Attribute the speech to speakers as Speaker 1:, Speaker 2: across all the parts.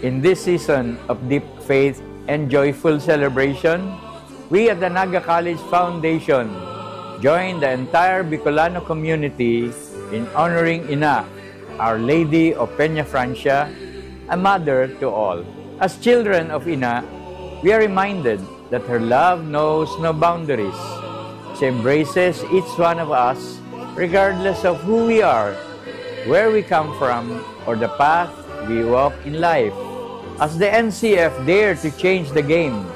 Speaker 1: In this season of deep faith and joyful celebration, we at the Naga College Foundation join the entire Bicolano community in honoring Ina, Our Lady of Peña Francia, a mother to all. As children of Ina, we are reminded that her love knows no boundaries. She embraces each one of us regardless of who we are, where we come from, or the path we walk in life. As the NCF dare to change the game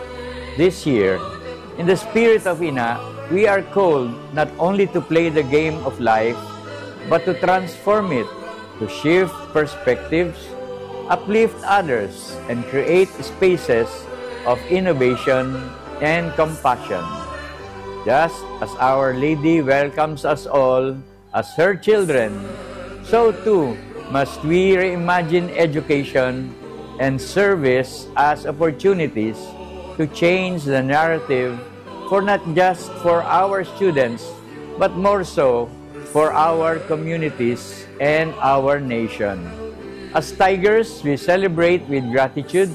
Speaker 1: this year, in the spirit of Ina, we are called not only to play the game of life, but to transform it, to shift perspectives, uplift others, and create spaces of innovation and compassion. Just as Our Lady welcomes us all as her children, so too must we reimagine education and service as opportunities to change the narrative for not just for our students, but more so for our communities and our nation. As Tigers, we celebrate with gratitude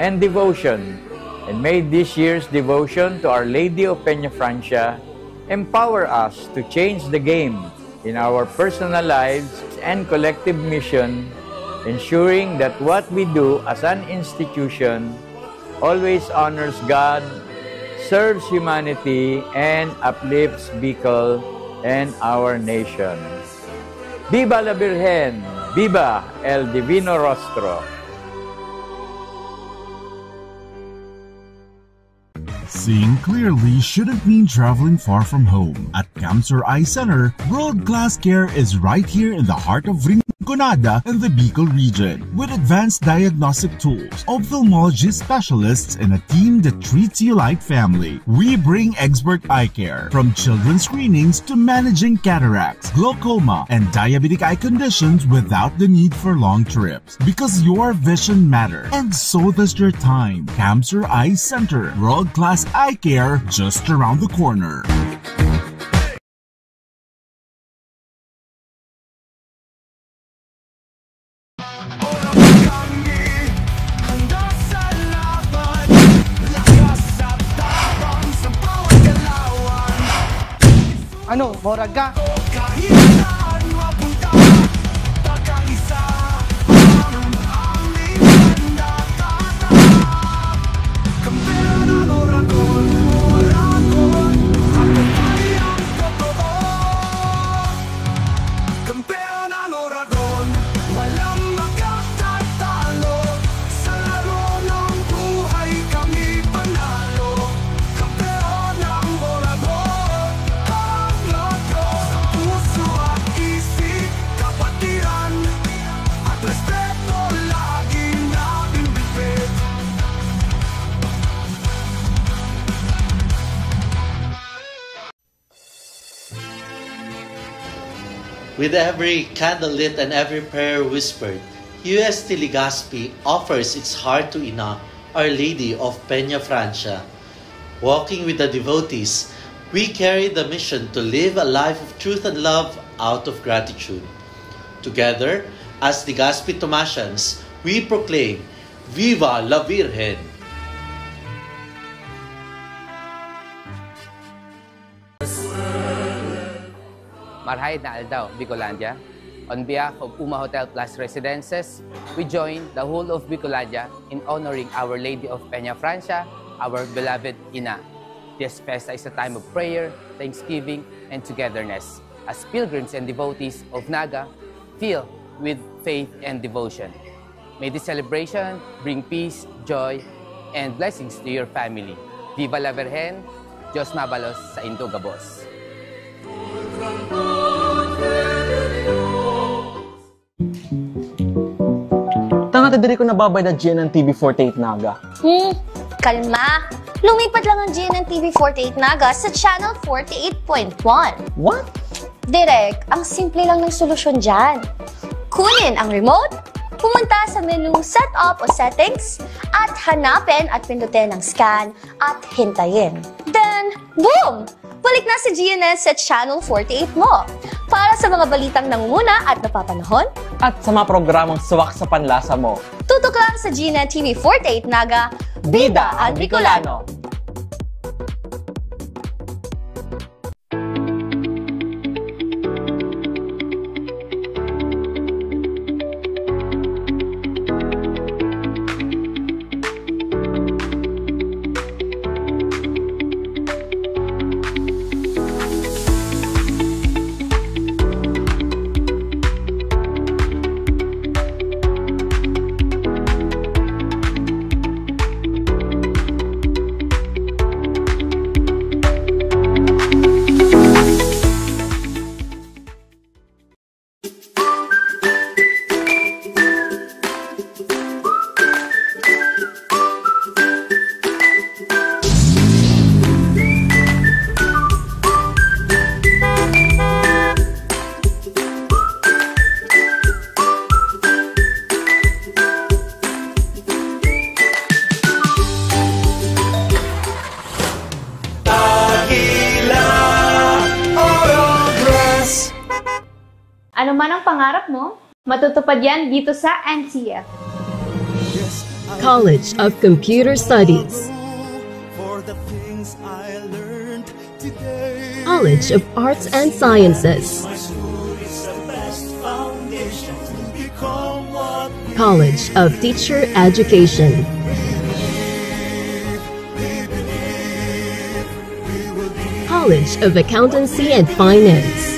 Speaker 1: and devotion, and may this year's devotion to Our Lady of Peña Francia empower us to change the game in our personal lives and collective mission, ensuring that what we do as an institution always honors God, serves humanity, and uplifts Bicol and our nation. Viva la Virgen! Viva el Divino Rostro!
Speaker 2: Seeing clearly shouldn't mean traveling far from home. At Camsur Eye Center, world-class care is right here in the heart of Rinconada and the Bicol region. With advanced diagnostic tools, ophthalmology specialists, and a team that treats you like family, we bring expert eye care. From children's screenings to managing cataracts, glaucoma, and diabetic eye conditions without the need for long trips. Because your vision matters, and so does your time. Camsur Eye Center, world-class eye care just around the corner.
Speaker 3: Ano, Moraga?
Speaker 4: With every candle lit and every prayer whispered, UST Legazpi offers its heart to Ina, Our Lady of Peña Francia. Walking with the devotees, we carry the mission to live a life of truth and love out of gratitude. Together, as Legazpi Tomasians, we proclaim, Viva la Virgen!
Speaker 5: Marhaid na Aldaw, Bicolandia. On behalf of Uma Hotel Plus Residences, we join the whole of Bicolandia in honoring Our Lady of Peña Francia, our beloved Ina. This festa is a time of prayer, thanksgiving, and togetherness, as pilgrims and devotees of Naga filled with faith and devotion. May this celebration bring peace, joy, and blessings to your family. Viva la Virgen! Diyos mabalos sa Indo Gabos.
Speaker 3: Tanga diri ko nababay na GNN TV48 Naga.
Speaker 6: Kalma! Lumipat lang ang GNN TV48 Naga sa Channel 48.1.
Speaker 3: What?
Speaker 6: Direk, ang simple lang ng solusyon dyan. Kunin ang remote, pumunta sa menu Setup o Settings, at hanapin at pindutin ang Scan at hintayin. Then, then, boom! Balik na si GNS sa Channel 48 mo. Para sa mga balitang nangunguna at napapanahon,
Speaker 3: At sa mga programang suwak sa panlasa mo.
Speaker 6: tutok lang sa GNN TV 48 Naga, Bida ang Bicolano!
Speaker 7: Ano man ang pangarap mo, matutupad yan dito sa NCF.
Speaker 8: College of Computer Studies, College of Arts and Sciences, College of Teacher Education, College of Accountancy and Finance,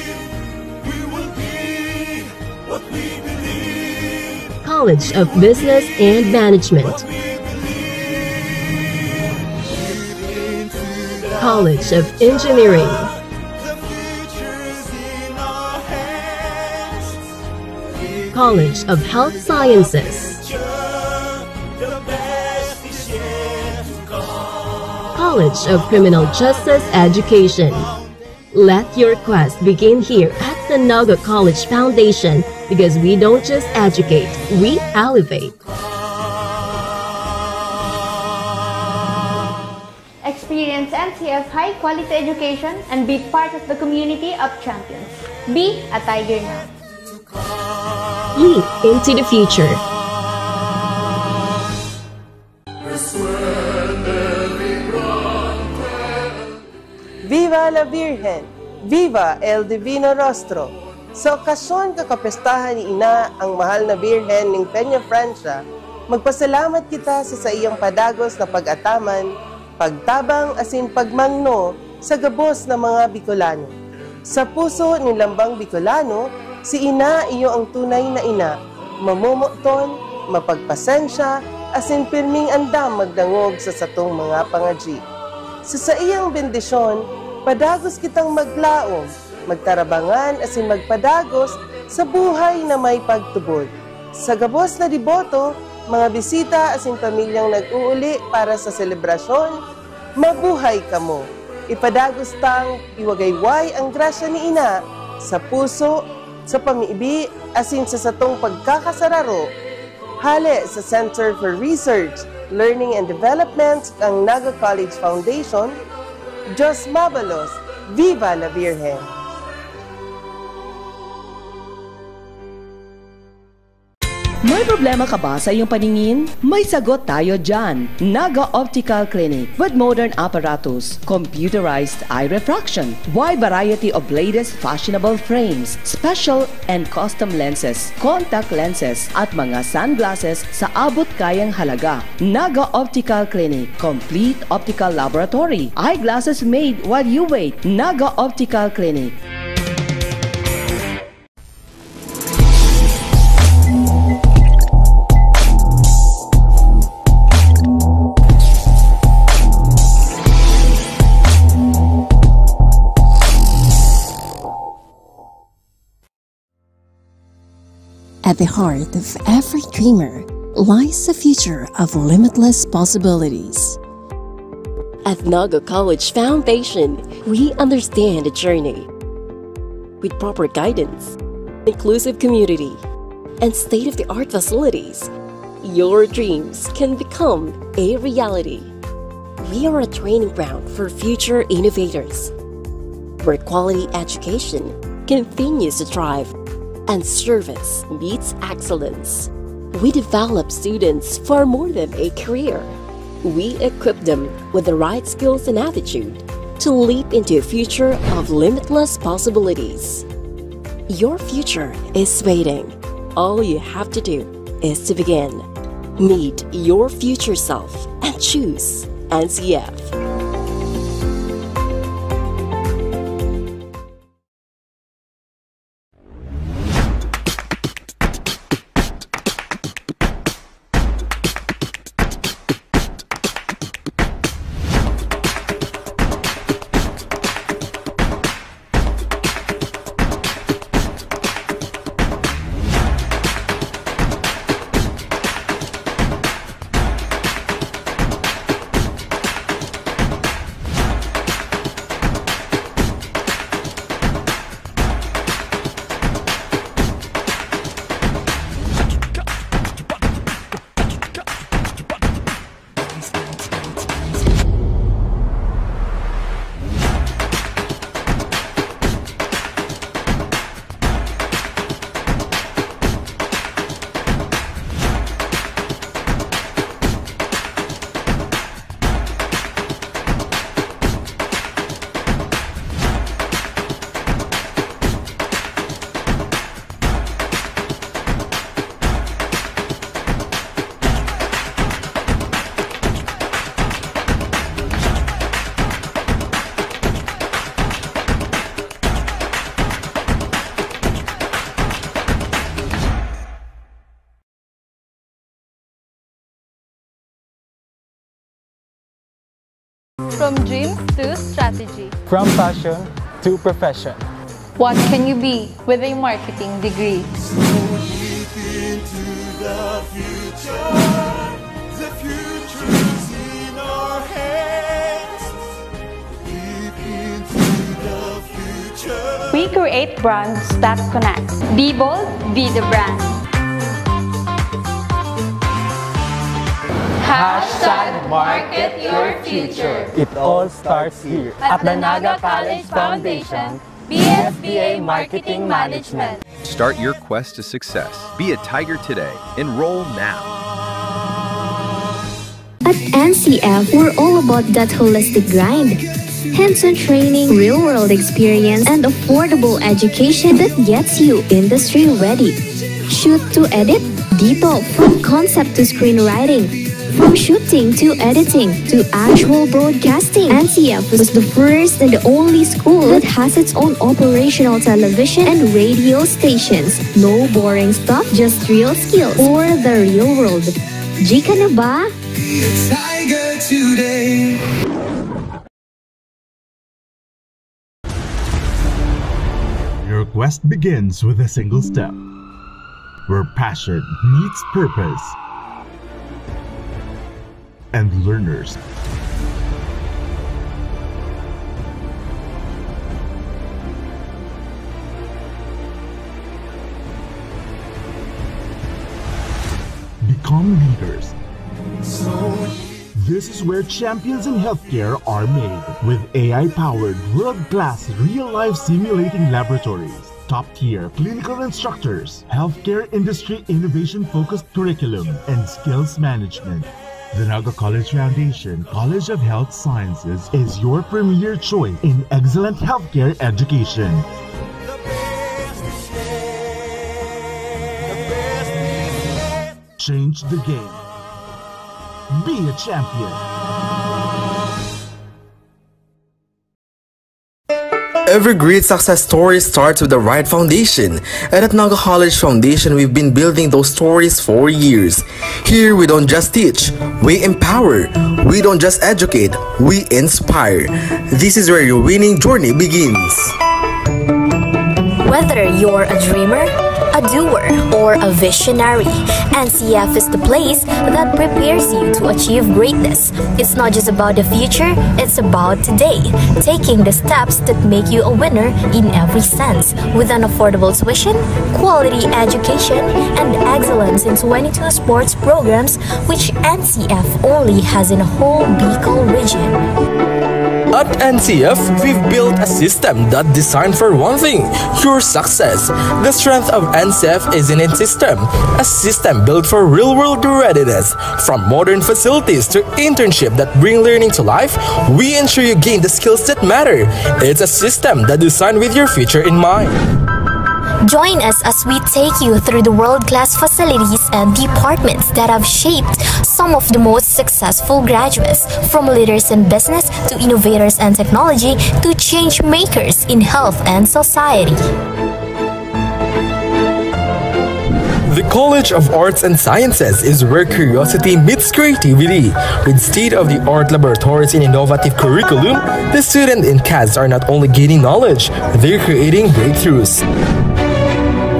Speaker 8: College of Business and Management, College of Engineering, College of Health Sciences, College of Criminal Justice Education. Let your quest begin here at the Naga College Foundation, because we don't just educate, we elevate.
Speaker 7: Experience NCF high-quality education and be part of the community of champions. Be a Tiger now.
Speaker 8: Leap into the future.
Speaker 9: Viva la Virgen! Viva el Divino Rostro! Sa okasyon kakapestahan ni Ina ang mahal na Birhen ng Peña Francia, magpasalamat kita sa iyang padagos na pag-ataman, pagtabang asin pagmangno sa gabos ng mga Bicolano. Sa puso ni Lambang Bicolano, si Ina iyo ang tunay na ina, mamumuton, mapagpasensya, asin pirming andam magdangog sa satong mga pangadji. Sa iyang bendisyon, padagos kitang maglaom, magtarabangan asin magpadagos sa buhay na may pagtubod. Sa gabos na diboto, mga bisita asin pamilyang nag-uuli para sa selebrasyon, mabuhay kamo. Ipadagos tang iwagayway ang grasya ni Ina sa puso, sa pamiibi, asin sa satong pagkakasararo. Hale sa Center for Research, Learning and Development ang Naga College Foundation. Diyos Mabalos, Viva la Virgen!
Speaker 10: May problema ka ba sa iyong paningin? May sagot tayo dyan. Naga Optical Clinic with modern apparatus, computerized eye refraction, wide variety of latest fashionable frames, special and custom lenses, contact lenses, at mga sunglasses sa abot kayang halaga. Naga Optical Clinic, complete optical laboratory, eyeglasses made while you wait. Naga Optical Clinic.
Speaker 8: At the heart of every dreamer lies a future of limitless possibilities. At Naga College Foundation, we understand the journey. With proper guidance, inclusive community, and state-of-the-art facilities, your dreams can become a reality. we are a training ground for future innovators, where quality education continues to thrive and service meets excellence. We develop students for more than a career. We equip them with the right skills and attitude to leap into a future of limitless possibilities. Your future is waiting. All you have to do is to begin. Meet your future self and choose NCF.
Speaker 7: From dreams to strategy.
Speaker 11: From passion to profession.
Speaker 7: What can you be with a marketing degree?
Speaker 12: The future's in our hands. Leap into the future.
Speaker 7: We create brands that connect. Be bold, be the brand.
Speaker 11: Hashtag Market Your Future. It all starts here
Speaker 7: At the Naga College Foundation, BSBA Marketing Management.
Speaker 13: Start your quest to success. Be a Tiger today. Enroll now.
Speaker 14: At NCF, we're all about that holistic grind. Hands-on training, real-world experience, and affordable education that gets you industry ready. Shoot to edit, detail from concept to screenwriting. From shooting to editing to actual broadcasting, NCF was the first and the only school that has its own operational television and radio stations. No boring stuff, just real skills for the real world. Jika na ba?
Speaker 12: Tiger today.
Speaker 2: Your quest begins with a single step, where passion meets purpose, and learners become leaders. This is where champions in healthcare are made, with AI-powered, world-class, real-life simulating laboratories, top-tier clinical instructors, healthcare industry innovation-focused curriculum, and skills management. The Naga College Foundation College of Health Sciences is your premier choice in excellent healthcare education. Change the game. Be a champion.
Speaker 15: Every great success story starts with the right foundation, and at Naga College Foundation we've been building those stories for years. Here we don't just teach, we empower. We don't just educate, we inspire. This is where your winning journey begins.
Speaker 14: Whether you're a dreamer,
Speaker 16: a doer, or a visionary, NCF is the place that prepares you to achieve greatness. It's not just about the future, it's about today, taking the steps that make you a winner in every sense, with an affordable tuition, quality education, and excellence in 22 sports programs, which NCF only has in a whole Bicol region.
Speaker 15: At NCF, we've built a system that's designed for one thing, your success. The strength of NCF is in its system, a system built for real-world readiness. From modern facilities to internship that bring learning to life, we ensure you gain the skills that matter. It's a system that's designed with your future in mind.
Speaker 16: Join us as we take you through the world-class facilities and departments that have shaped some of the most successful graduates, from leaders in business to innovators and technology to change makers in health and society.
Speaker 15: The College of Arts and Sciences is where curiosity meets creativity. With state-of-the-art laboratories and innovative curriculum, the students in CAS are not only gaining knowledge, they're creating breakthroughs.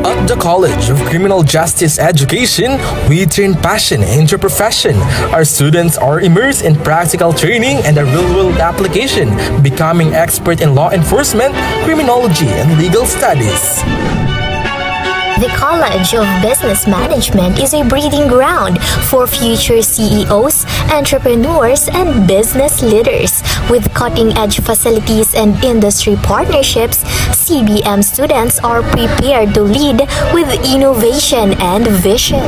Speaker 15: At the College of Criminal Justice Education, we turn passion into profession. Our students are immersed in practical training and a real-world application, becoming expert in law enforcement, criminology, and legal studies.
Speaker 16: The College of Business Management is a breeding ground for future CEOs, entrepreneurs, and business leaders. With cutting-edge facilities and industry partnerships, CBM students are prepared to lead with innovation and vision.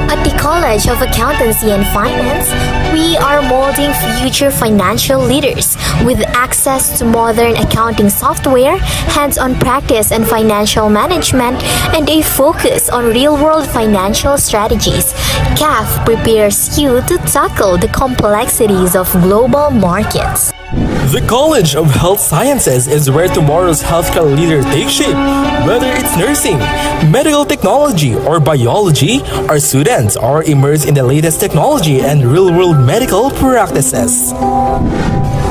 Speaker 16: At the College of Accountancy and Finance, we are molding future financial leaders with access to modern accounting software, hands-on practice and financial management, and a focus on real-world financial strategies. CAF prepares you to tackle the complexities of global markets.
Speaker 15: The College of Health Sciences is where tomorrow's healthcare leaders take shape. Whether it's nursing, medical technology, or biology, our students are immersed in the latest technology and real-world medical practices.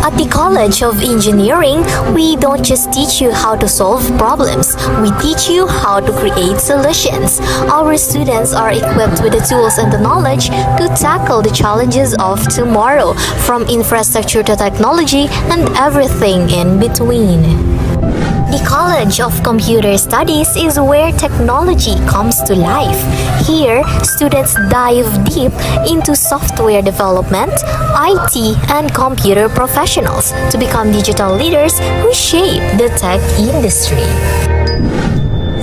Speaker 16: At the College of Engineering, we don't just teach you how to solve problems, we teach you how to create solutions. Our students are equipped with the tools and the knowledge to tackle the challenges of tomorrow, from infrastructure to technology and everything in between. The College of Computer Studies is where technology comes to life. Here, students dive deep into software development, IT, and computer professionals to become digital leaders who shape the tech industry.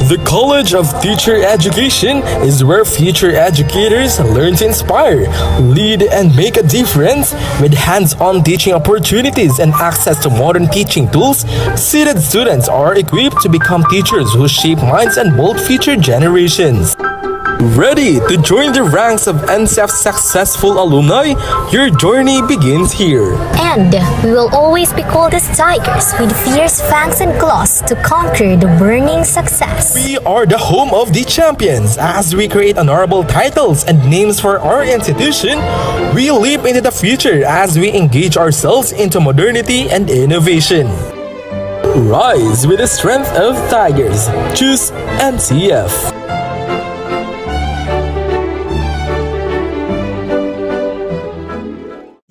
Speaker 15: The College of Teacher Education is where future educators learn to inspire, lead, and make a difference. With hands-on teaching opportunities and access to modern teaching tools, seated students are equipped to become teachers who shape minds and mold future generations. Ready to join the ranks of NCF's successful alumni? Your journey begins here.
Speaker 16: And we will always be called as tigers with fierce fangs and claws to conquer the burning success.
Speaker 15: We are the home of the champions. As we create honorable titles and names for our institution, we leap into the future as we engage ourselves into modernity and innovation. Rise with the strength of tigers. Choose NCF.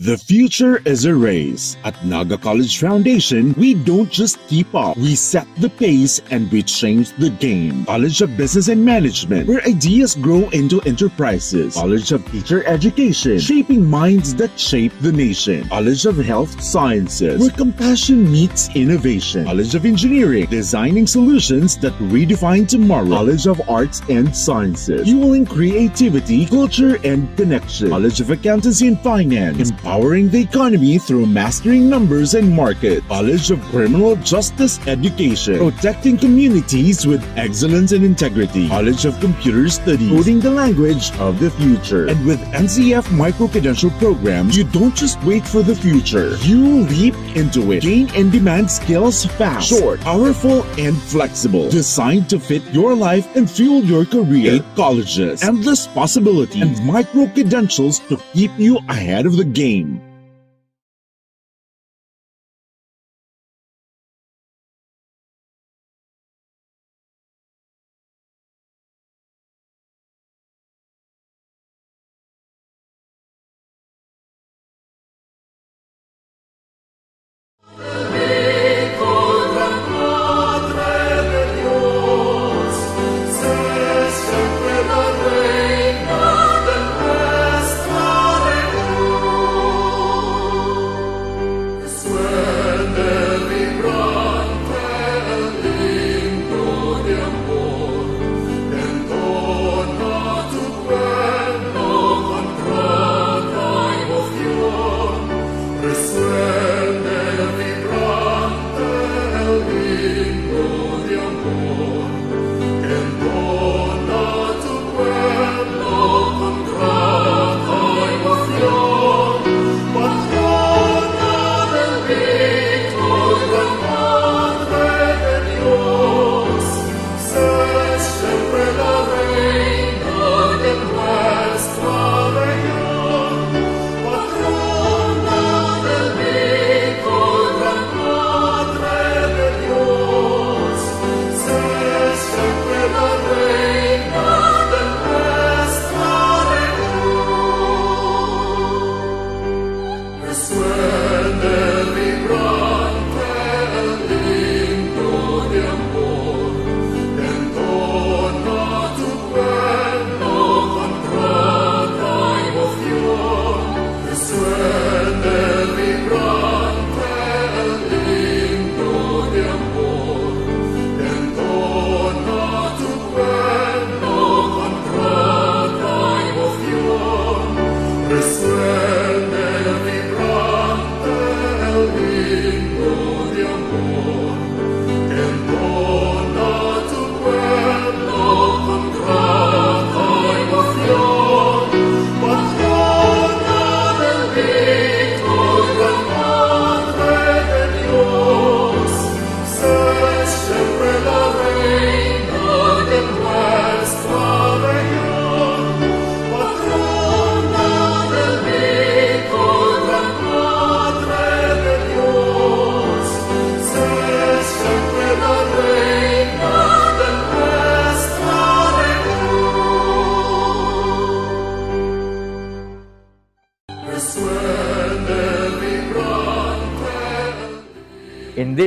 Speaker 2: The future is a race. At Naga College Foundation, we don't just keep up, we set the pace and we change the game. College of Business and Management, where ideas grow into enterprises. College of Teacher Education, shaping minds that shape the nation. College of Health Sciences, where compassion meets innovation. College of Engineering, designing solutions that redefine tomorrow. College of Arts and Sciences, fueling creativity, culture, and connection. College of Accountancy and Finance, empowering the economy through mastering numbers and markets. College of Criminal Justice Education, protecting communities with excellence and integrity. College of Computer Studies, coding the language of the future. And with NCF micro-credential programs, you don't just wait for the future, you leap into it. Gain and demand skills fast, short, powerful, and flexible. Designed to fit your life and fuel your career. 8 colleges, endless possibilities, and micro-credentials to keep you ahead of the game.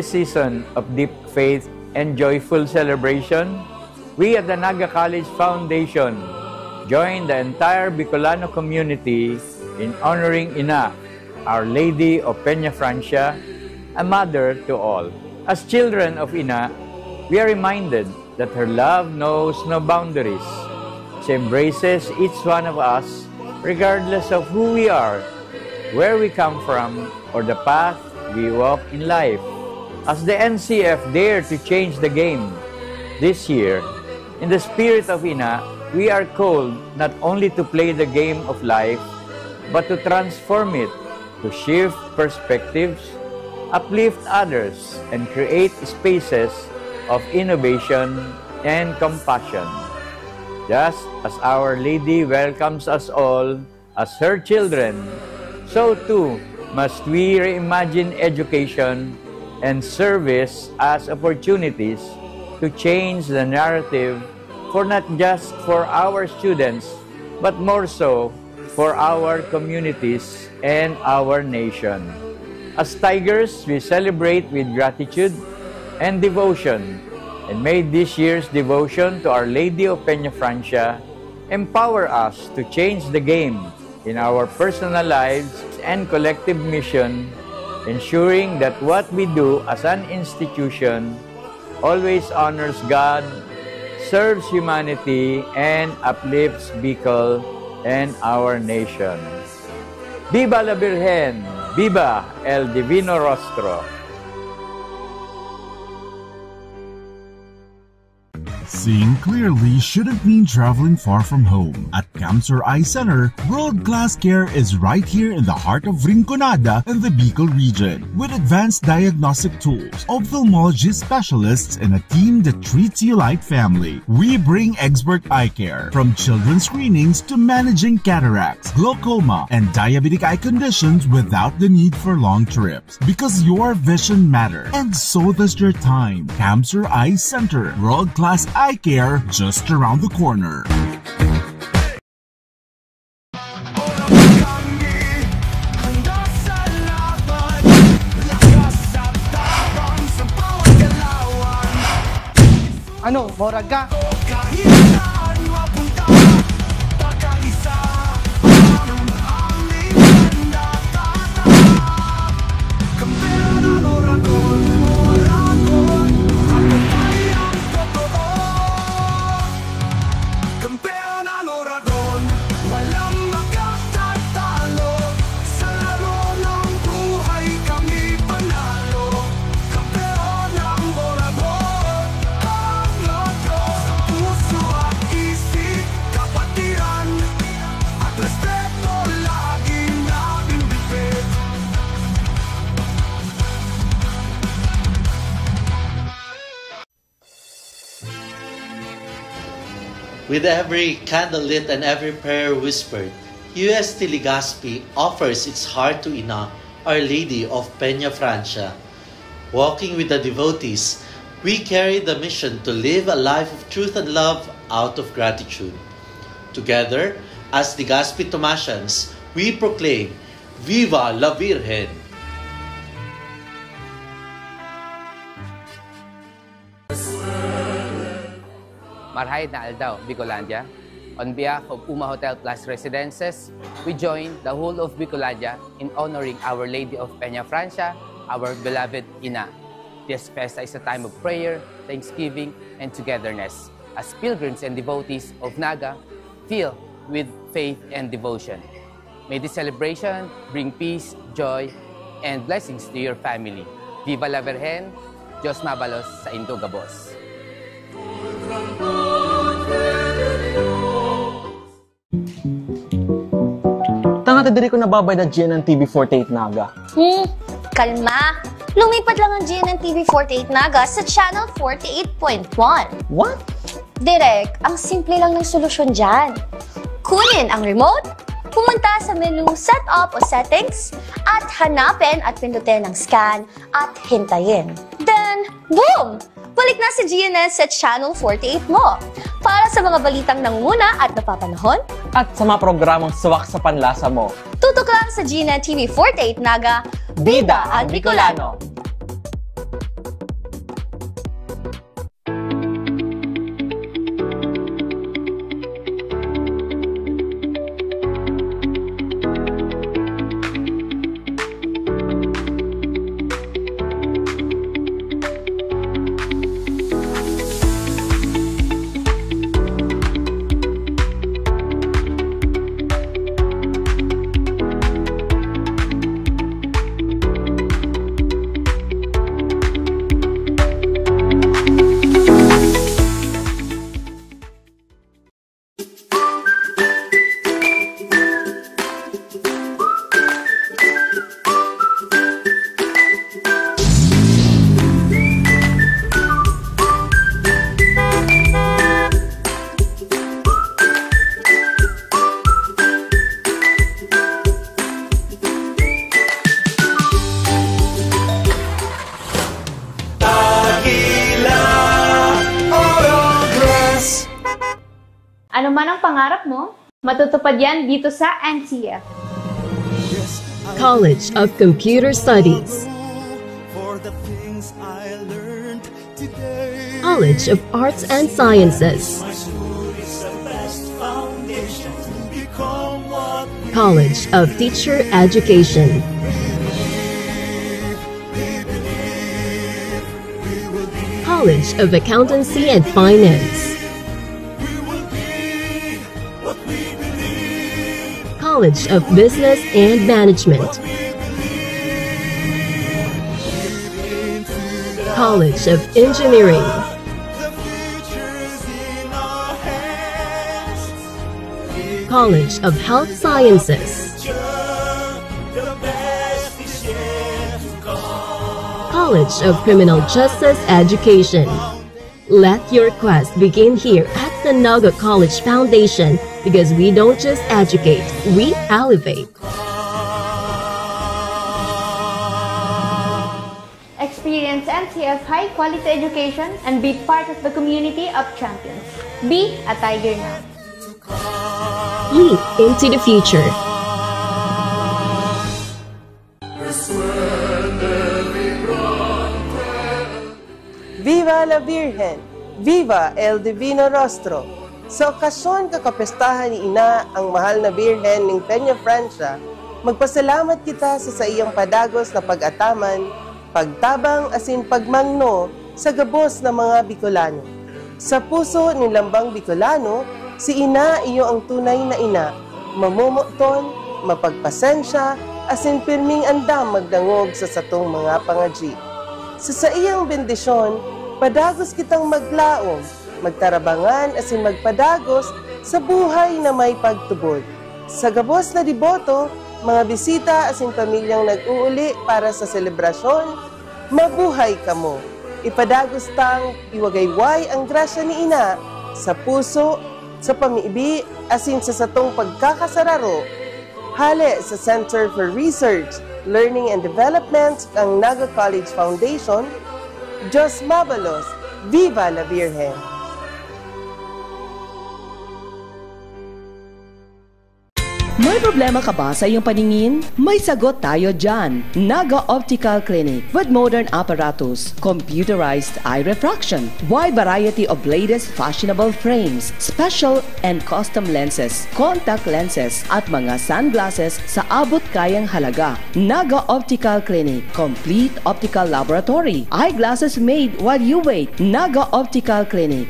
Speaker 1: this season of deep faith and joyful celebration, we at the Naga College Foundation join the entire Bicolano community in honoring Ina, Our Lady of Peña Francia, a mother to all. As children of Ina, we are reminded that her love knows no boundaries. She embraces each one of us regardless of who we are, where we come from, or the path we walk in life. As the NCF dare to change the game this year, in the spirit of Ina, we are called not only to play the game of life, but to transform it, to shift perspectives, uplift others, and create spaces of innovation and compassion. Just as Our Lady welcomes us all as her children, so too must we reimagine education and service as opportunities to change the narrative for not just for our students, but more so for our communities and our nation. As Tigers, we celebrate with gratitude and devotion, and may this year's devotion to Our Lady of Peña Francia empower us to change the game in our personal lives and collective mission, ensuring that what we do as an institution always honors God, serves humanity, and uplifts Bicol and our nation. Viva la Virgen! Viva el Divino Rostro!
Speaker 2: Seeing clearly shouldn't mean traveling far from home. At Camsur Eye Center, world-class care is right here in the heart of Rinconada and the Bicol region. With advanced diagnostic tools, ophthalmology specialists, and a team that treats you like family, we bring expert eye care. From children's screenings to managing cataracts, glaucoma, and diabetic eye conditions without the need for long trips. Because your vision matters, and so does your time. Camsur Eye Center, world-class eye care just around the corner.
Speaker 17: Ano, morag ka?
Speaker 4: With every candle lit and every prayer whispered, UST Legazpi offers its heart to Ina, Our Lady of Peña Francia. Walking with the devotees, we carry the mission to live a life of truth and love out of gratitude. Together, as Legazpi Tomasians, we proclaim, Viva la Virgen!
Speaker 5: Marhay na Aldaw, Bicolandia. On behalf of Uma Hotel Plus Residences, we join the whole of Bicolandia in honoring Our Lady of Peña Francia, our beloved Ina. This festa is a time of prayer, thanksgiving, and togetherness, as pilgrims and devotees of Naga filled with faith and devotion. May this celebration bring peace, joy, and blessings to your family. Viva la Virgen! Diyos mabalos sa Indogabos.
Speaker 3: Tanga diri ko nababay na GNN TV48 Naga.
Speaker 6: Kalma! Lumipat lang ang GNN TV48 Naga sa Channel 48.1.
Speaker 3: What?
Speaker 6: Direk, ang simple lang ng solusyon dyan. Kunin ang remote, pumunta sa menu Setup o Settings, at hanapin at pindutin ang scan at hintayin. Then, boom! Balik na si GNN sa Channel 48 mo. Para sa mga balitang nanguna at napapanahon,
Speaker 3: at sa mga programang suwak sa panlasa mo,
Speaker 6: tutok lang sa GNN TV48 Naga, Bida ang Bicolano!
Speaker 7: Ano man ang pangarap mo, matutupad yan dito sa NCF.
Speaker 8: College of Computer Studies, College of Arts and Sciences, College of Teacher Education, College of Accountancy and Finance, College of Business and Management, College of Engineering, College of Health Sciences, College of Criminal Justice Education. Let your quest begin here at the Naga College Foundation, because we don't just educate, we elevate.
Speaker 7: Experience NCF high-quality education and be part of the community of champions. Be a Tiger now.
Speaker 8: Leap into the future.
Speaker 9: Viva la Virgen! Viva el Divino Rostro! Sa okasyon kakapestahan ni Ina ang mahal na Birhen ng Peña Francia, magpasalamat kita sa iyang padagos na pag-ataman, pagtabang asin pagmangno sa gabos ng mga Bicolano. Sa puso ni Lambang Bicolano, si Ina iyo ang tunay na ina, mamumuton, mapagpasensya, asin pirming andam magdangog sa satong mga pangadji. Sa iyang bendisyon, padagos kitang maglaom, magtarabangan asin magpadagos sa buhay na may pagtubod. Sa gabos na deboto, mga bisita asin pamilyang nag-uuli para sa selebrasyon, mabuhay kamo. Ipadagos tang iwagayway ang grasya ni Ina sa puso, sa pamiibi, asin sa satong pagkakasararo. Hale sa Center for Research, Learning and Development ang Naga College Foundation. Diyos Mabalos, Viva la Virgen!
Speaker 10: May problema ka ba sa iyong paningin? May sagot tayo dyan. Naga Optical Clinic with modern apparatus, computerized eye refraction, wide variety of latest fashionable frames, special and custom lenses, contact lenses at mga sunglasses sa abot kayang halaga. Naga Optical Clinic, complete optical laboratory, eyeglasses made while you wait. Naga Optical Clinic.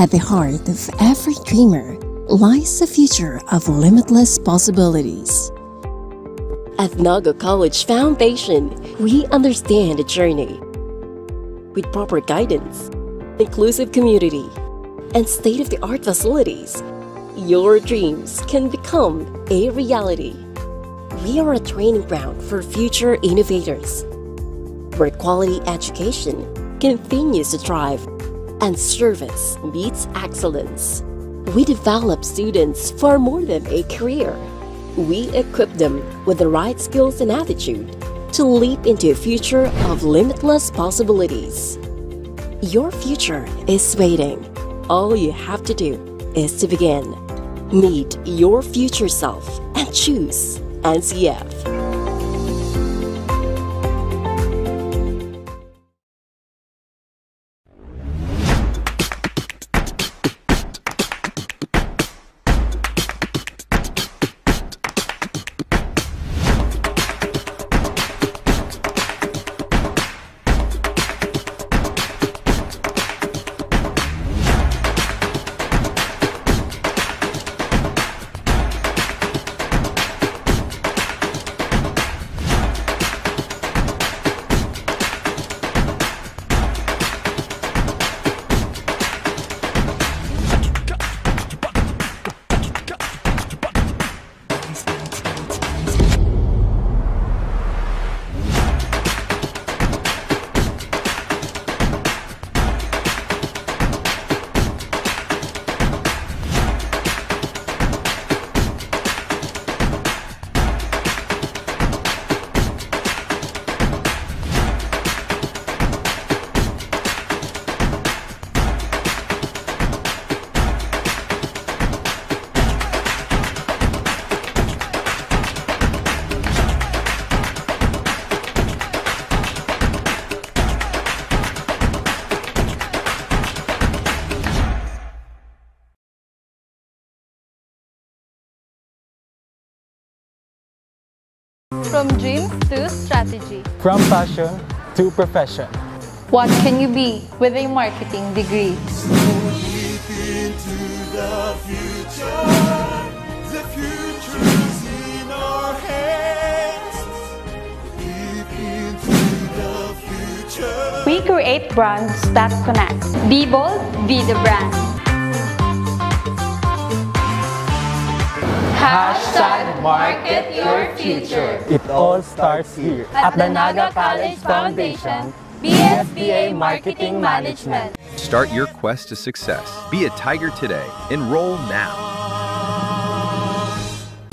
Speaker 8: At the heart of every dreamer lies a future of limitless possibilities. At Naga College Foundation, we understand the journey. With proper guidance, inclusive community, and state-of-the-art facilities, your dreams can become a reality. We are a training ground for future innovators, where quality education continues to thrive and service meets excellence. We develop students for more than a career. We equip them with the right skills and attitude to leap into a future of limitless possibilities. Your future is waiting. All you have to do is to begin. Meet your future self and choose NCF.
Speaker 17: From dreams to strategy.
Speaker 11: From passion to profession.
Speaker 17: What can you be with a marketing degree?
Speaker 12: Leap into the future. The future is in our hands. Leap into the future.
Speaker 7: We create brands that connect. Be bold, be the brand.
Speaker 17: Hashtag market your future.
Speaker 11: It all starts here
Speaker 17: At the Naga College Foundation, BSBA Marketing Management.
Speaker 13: Start your quest to success. Be a Tiger today. Enroll now.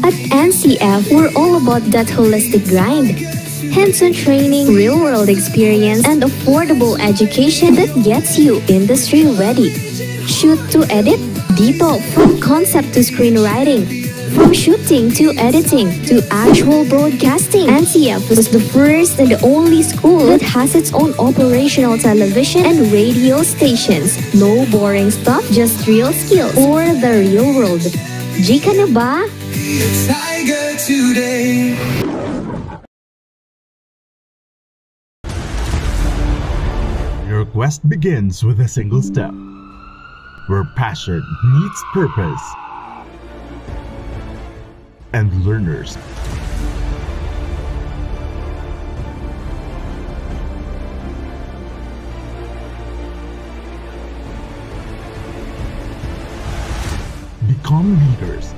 Speaker 14: At NCF, we're all about that holistic grind. Hands-on training, real-world experience, and affordable education that gets you industry ready. Shoot to edit, depot from concept to screenwriting. From shooting to editing to actual broadcasting, NCF was the first and the only school that has its own operational television and radio stations. No boring stuff, just real skills for the real world. Jika na ba?
Speaker 12: Tiger today.
Speaker 2: Your quest begins with a single step, where passion meets purpose, and learners become leaders.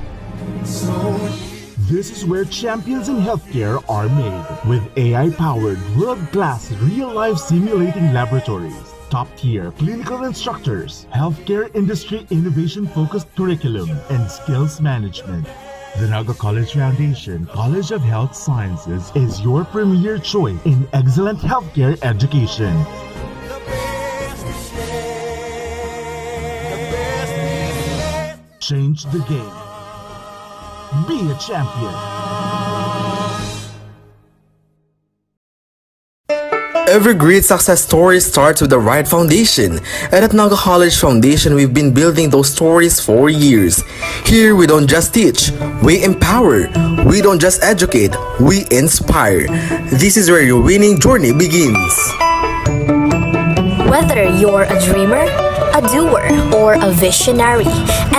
Speaker 2: This is where champions in healthcare are made, with AI-powered, world-class, real-life simulating laboratories, top-tier clinical instructors, healthcare industry innovation-focused curriculum, and skills management. The Naga College Foundation College of Health Sciences is your premier choice in excellent healthcare education. Change the game. Be a champion.
Speaker 15: Every great success story starts with the right foundation, and at Naga College Foundation, we've been building those stories for years. Here, we don't just teach, we empower. We don't just educate, we inspire. This is where your winning journey begins.
Speaker 16: Whether you're a dreamer, a doer, or a visionary,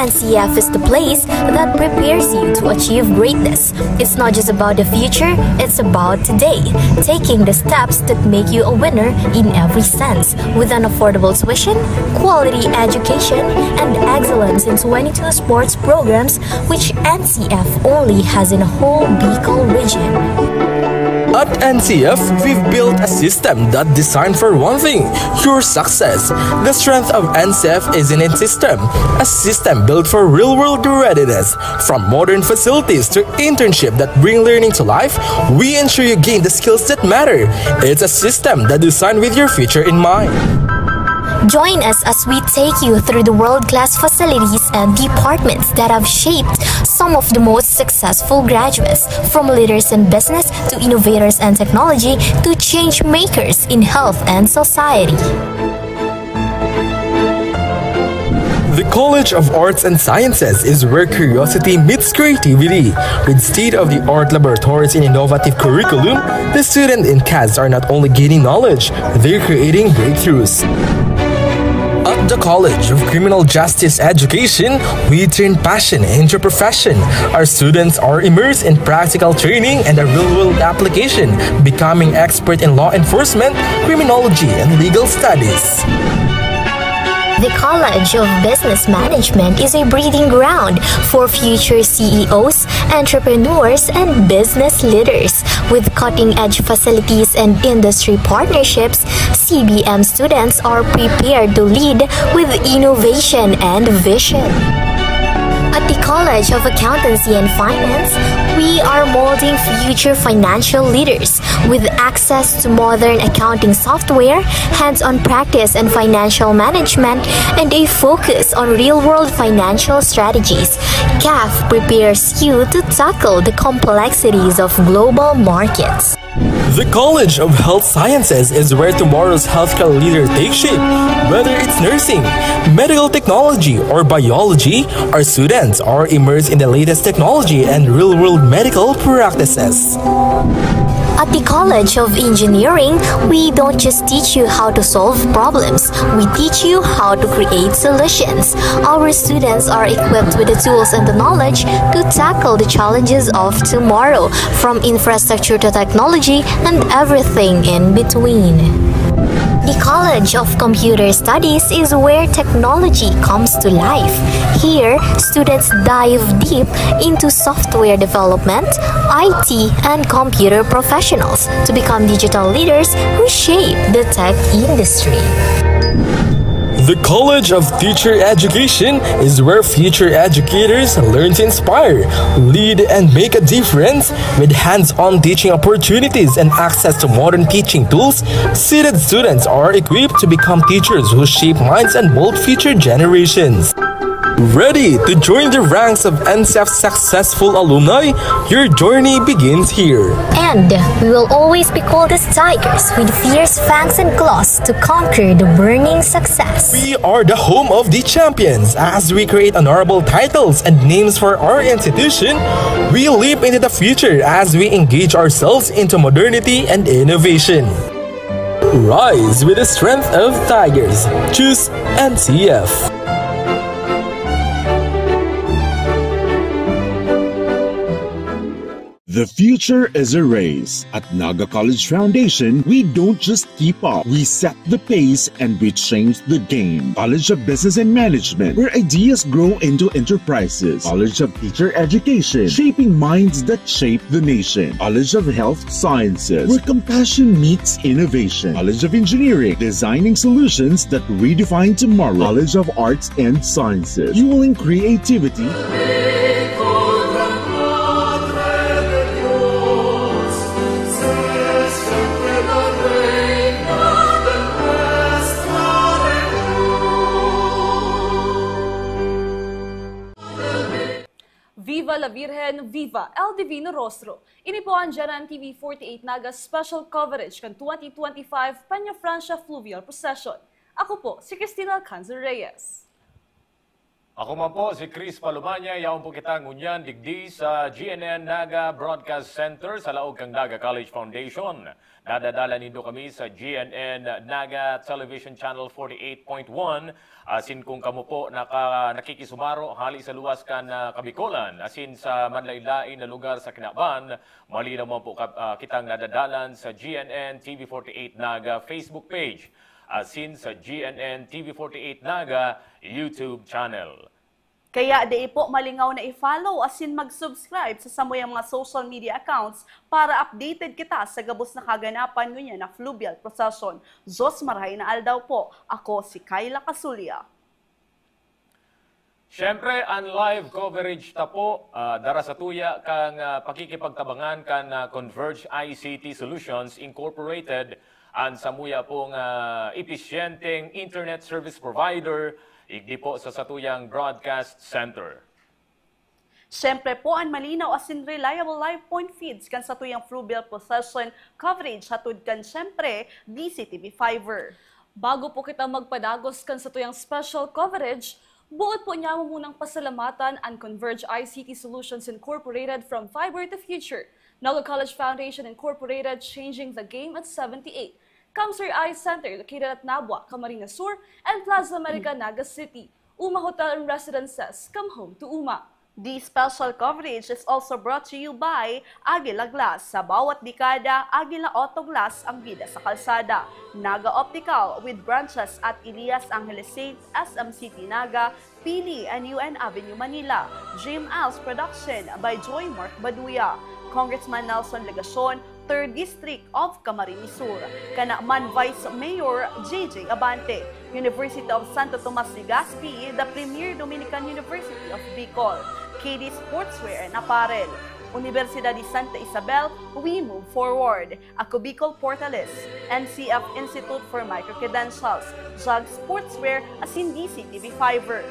Speaker 16: NCF is the place that prepares you to achieve greatness. It's not just about the future, it's about today, taking the steps that make you a winner in every sense, with an affordable tuition, quality education, and excellence in 22 sports programs, which NCF only has in a whole Bicol region.
Speaker 15: At NCF, we've built a system that's designed for one thing, your success. The strength of NCF is in its system, a system built for real-world readiness. From modern facilities to internship that bring learning to life, we ensure you gain the skills that matter. It's a system that's designed with your future in mind.
Speaker 16: Join us as we take you through the world-class facilities and departments that have shaped some of the most successful graduates, from leaders in business to innovators and technology to change makers in health and society.
Speaker 15: The College of Arts and Sciences is where curiosity meets creativity. With state-of-the-art laboratories and innovative curriculum, the students in CAS are not only gaining knowledge, they're creating breakthroughs. At the College of Criminal Justice Education, we turn passion into profession. Our students are immersed in practical training and a real-world application, becoming expert in law enforcement, criminology, and legal studies.
Speaker 16: The College of Business Management is a breeding ground for future CEOs, entrepreneurs, and business leaders. With cutting-edge facilities and industry partnerships, CBM students are prepared to lead with innovation and vision. At the College of Accountancy and Finance, we are molding future financial leaders with access to modern accounting software, hands-on practice and financial management, and a focus on real-world financial strategies. CAF prepares you to tackle the complexities of global markets.
Speaker 15: The College of Health Sciences is where tomorrow's healthcare leader takes shape. Whether it's nursing, medical technology, or biology, our students are immersed in the latest technology and real-world medical practices.
Speaker 16: At the College of Engineering, we don't just teach you how to solve problems, we teach you how to create solutions. Our students are equipped with the tools and the knowledge to tackle the challenges of tomorrow, from infrastructure to technology and everything in between. The College of Computer Studies is where technology comes to life. Here, students dive deep into software development, IT, and computer professionals to become digital leaders who shape the tech industry.
Speaker 15: The College of Teacher Education is where future educators learn to inspire, lead, and make a difference. With hands-on teaching opportunities and access to modern teaching tools, seated students are equipped to become teachers who shape minds and mold future generations. Ready to join the ranks of NCF's successful alumni? Your journey begins here.
Speaker 16: And we will always be called as tigers with fierce fangs and claws to conquer the burning success.
Speaker 15: We are the home of the champions. As we create honorable titles and names for our institution, we leap into the future as we engage ourselves into modernity and innovation. Rise with the strength of tigers. Choose NCF.
Speaker 2: The future is a race. At Naga College Foundation, we don't just keep up, we set the pace and we change the game. College of Business and Management, where ideas grow into enterprises. College of Teacher Education, shaping minds that shape the nation. College of Health Sciences, where compassion meets innovation. College of Engineering, designing solutions that redefine tomorrow. College of Arts and Sciences, fueling creativity.
Speaker 18: Viva la Virgen, Viva El Divino Rostro. Ini po ang Janan TV 48 Naga special coverage kan 2025 Peña Francia Fluvial Procession. Ako po si Cristina Alcanzar Reyes.
Speaker 19: Ako man po si Chris Palumanya, yaon po kita ngunyan digdi sa GNN Naga Broadcast Center sa laog kang Naga College Foundation. Dadadala nindo kami sa GNN Naga Television Channel 48.1. Asin kung kamo po nakikisumaro hali sa luwas kan Kabikolan, asin sa manlailain na lugar sa Kinaban, mali naman po kitang nadadalan sa GNN TV48 Naga Facebook page, asin sa GNN TV48 Naga YouTube channel.
Speaker 18: Kaya di po malingaw na i-follow asin mag-subscribe sa samuyang mga social media accounts para updated kita sa gabos na kaganapan ngunyan na Fluvial Procession. Diyos marahay na aldaw po. Ako si Kayla Casulia.
Speaker 19: Siyempre, ang live coverage ta po, dara sa tuya kang pakikipagtabangan kan Converge ICT Solutions Incorporated, ang samuya pong episyenteng internet service provider, igdi po sa satuyang broadcast center.
Speaker 18: Siyempre po ang malinaw asin reliable live point feeds kan satuyang Fluvial Procession coverage hatud kan siyempre DCTV Fiber. Bago po kita magpadagos kan satuyang special coverage, buot po niya mo munang pasalamatan ang Converge ICT Solutions Incorporated from Fiber to Future. Naga College Foundation Incorporated, changing the game at 78. Camsur Eye Center, located at Nabwa, Camarines Sur, and Plaza America, Naga City. Uma Hotel and Residences, come home to Uma. The special coverage is also brought to you by Aguila Glass. Sa bawat dekada, Aguila Auto Glass ang bida sa kalsada. Naga Optical with branches at Elias Angeles Saint, SM City Naga, Pili and UN Avenue, Manila. Dream Als Production by Joy Mark Baduya. Congressman Nelson Legacion, 3rd District of Camarines Sur. Kanaman Vice Mayor JJ Abante. University of Santo Tomas Legazpi, the premier Dominican University of Bicol. KD Sportswear and Apparel. Universidad de Santa Isabel, we move forward. Ako Bicol Portales. NCF Institute for Microcredentials. JAG Sportswear, asin DCTV Fiber.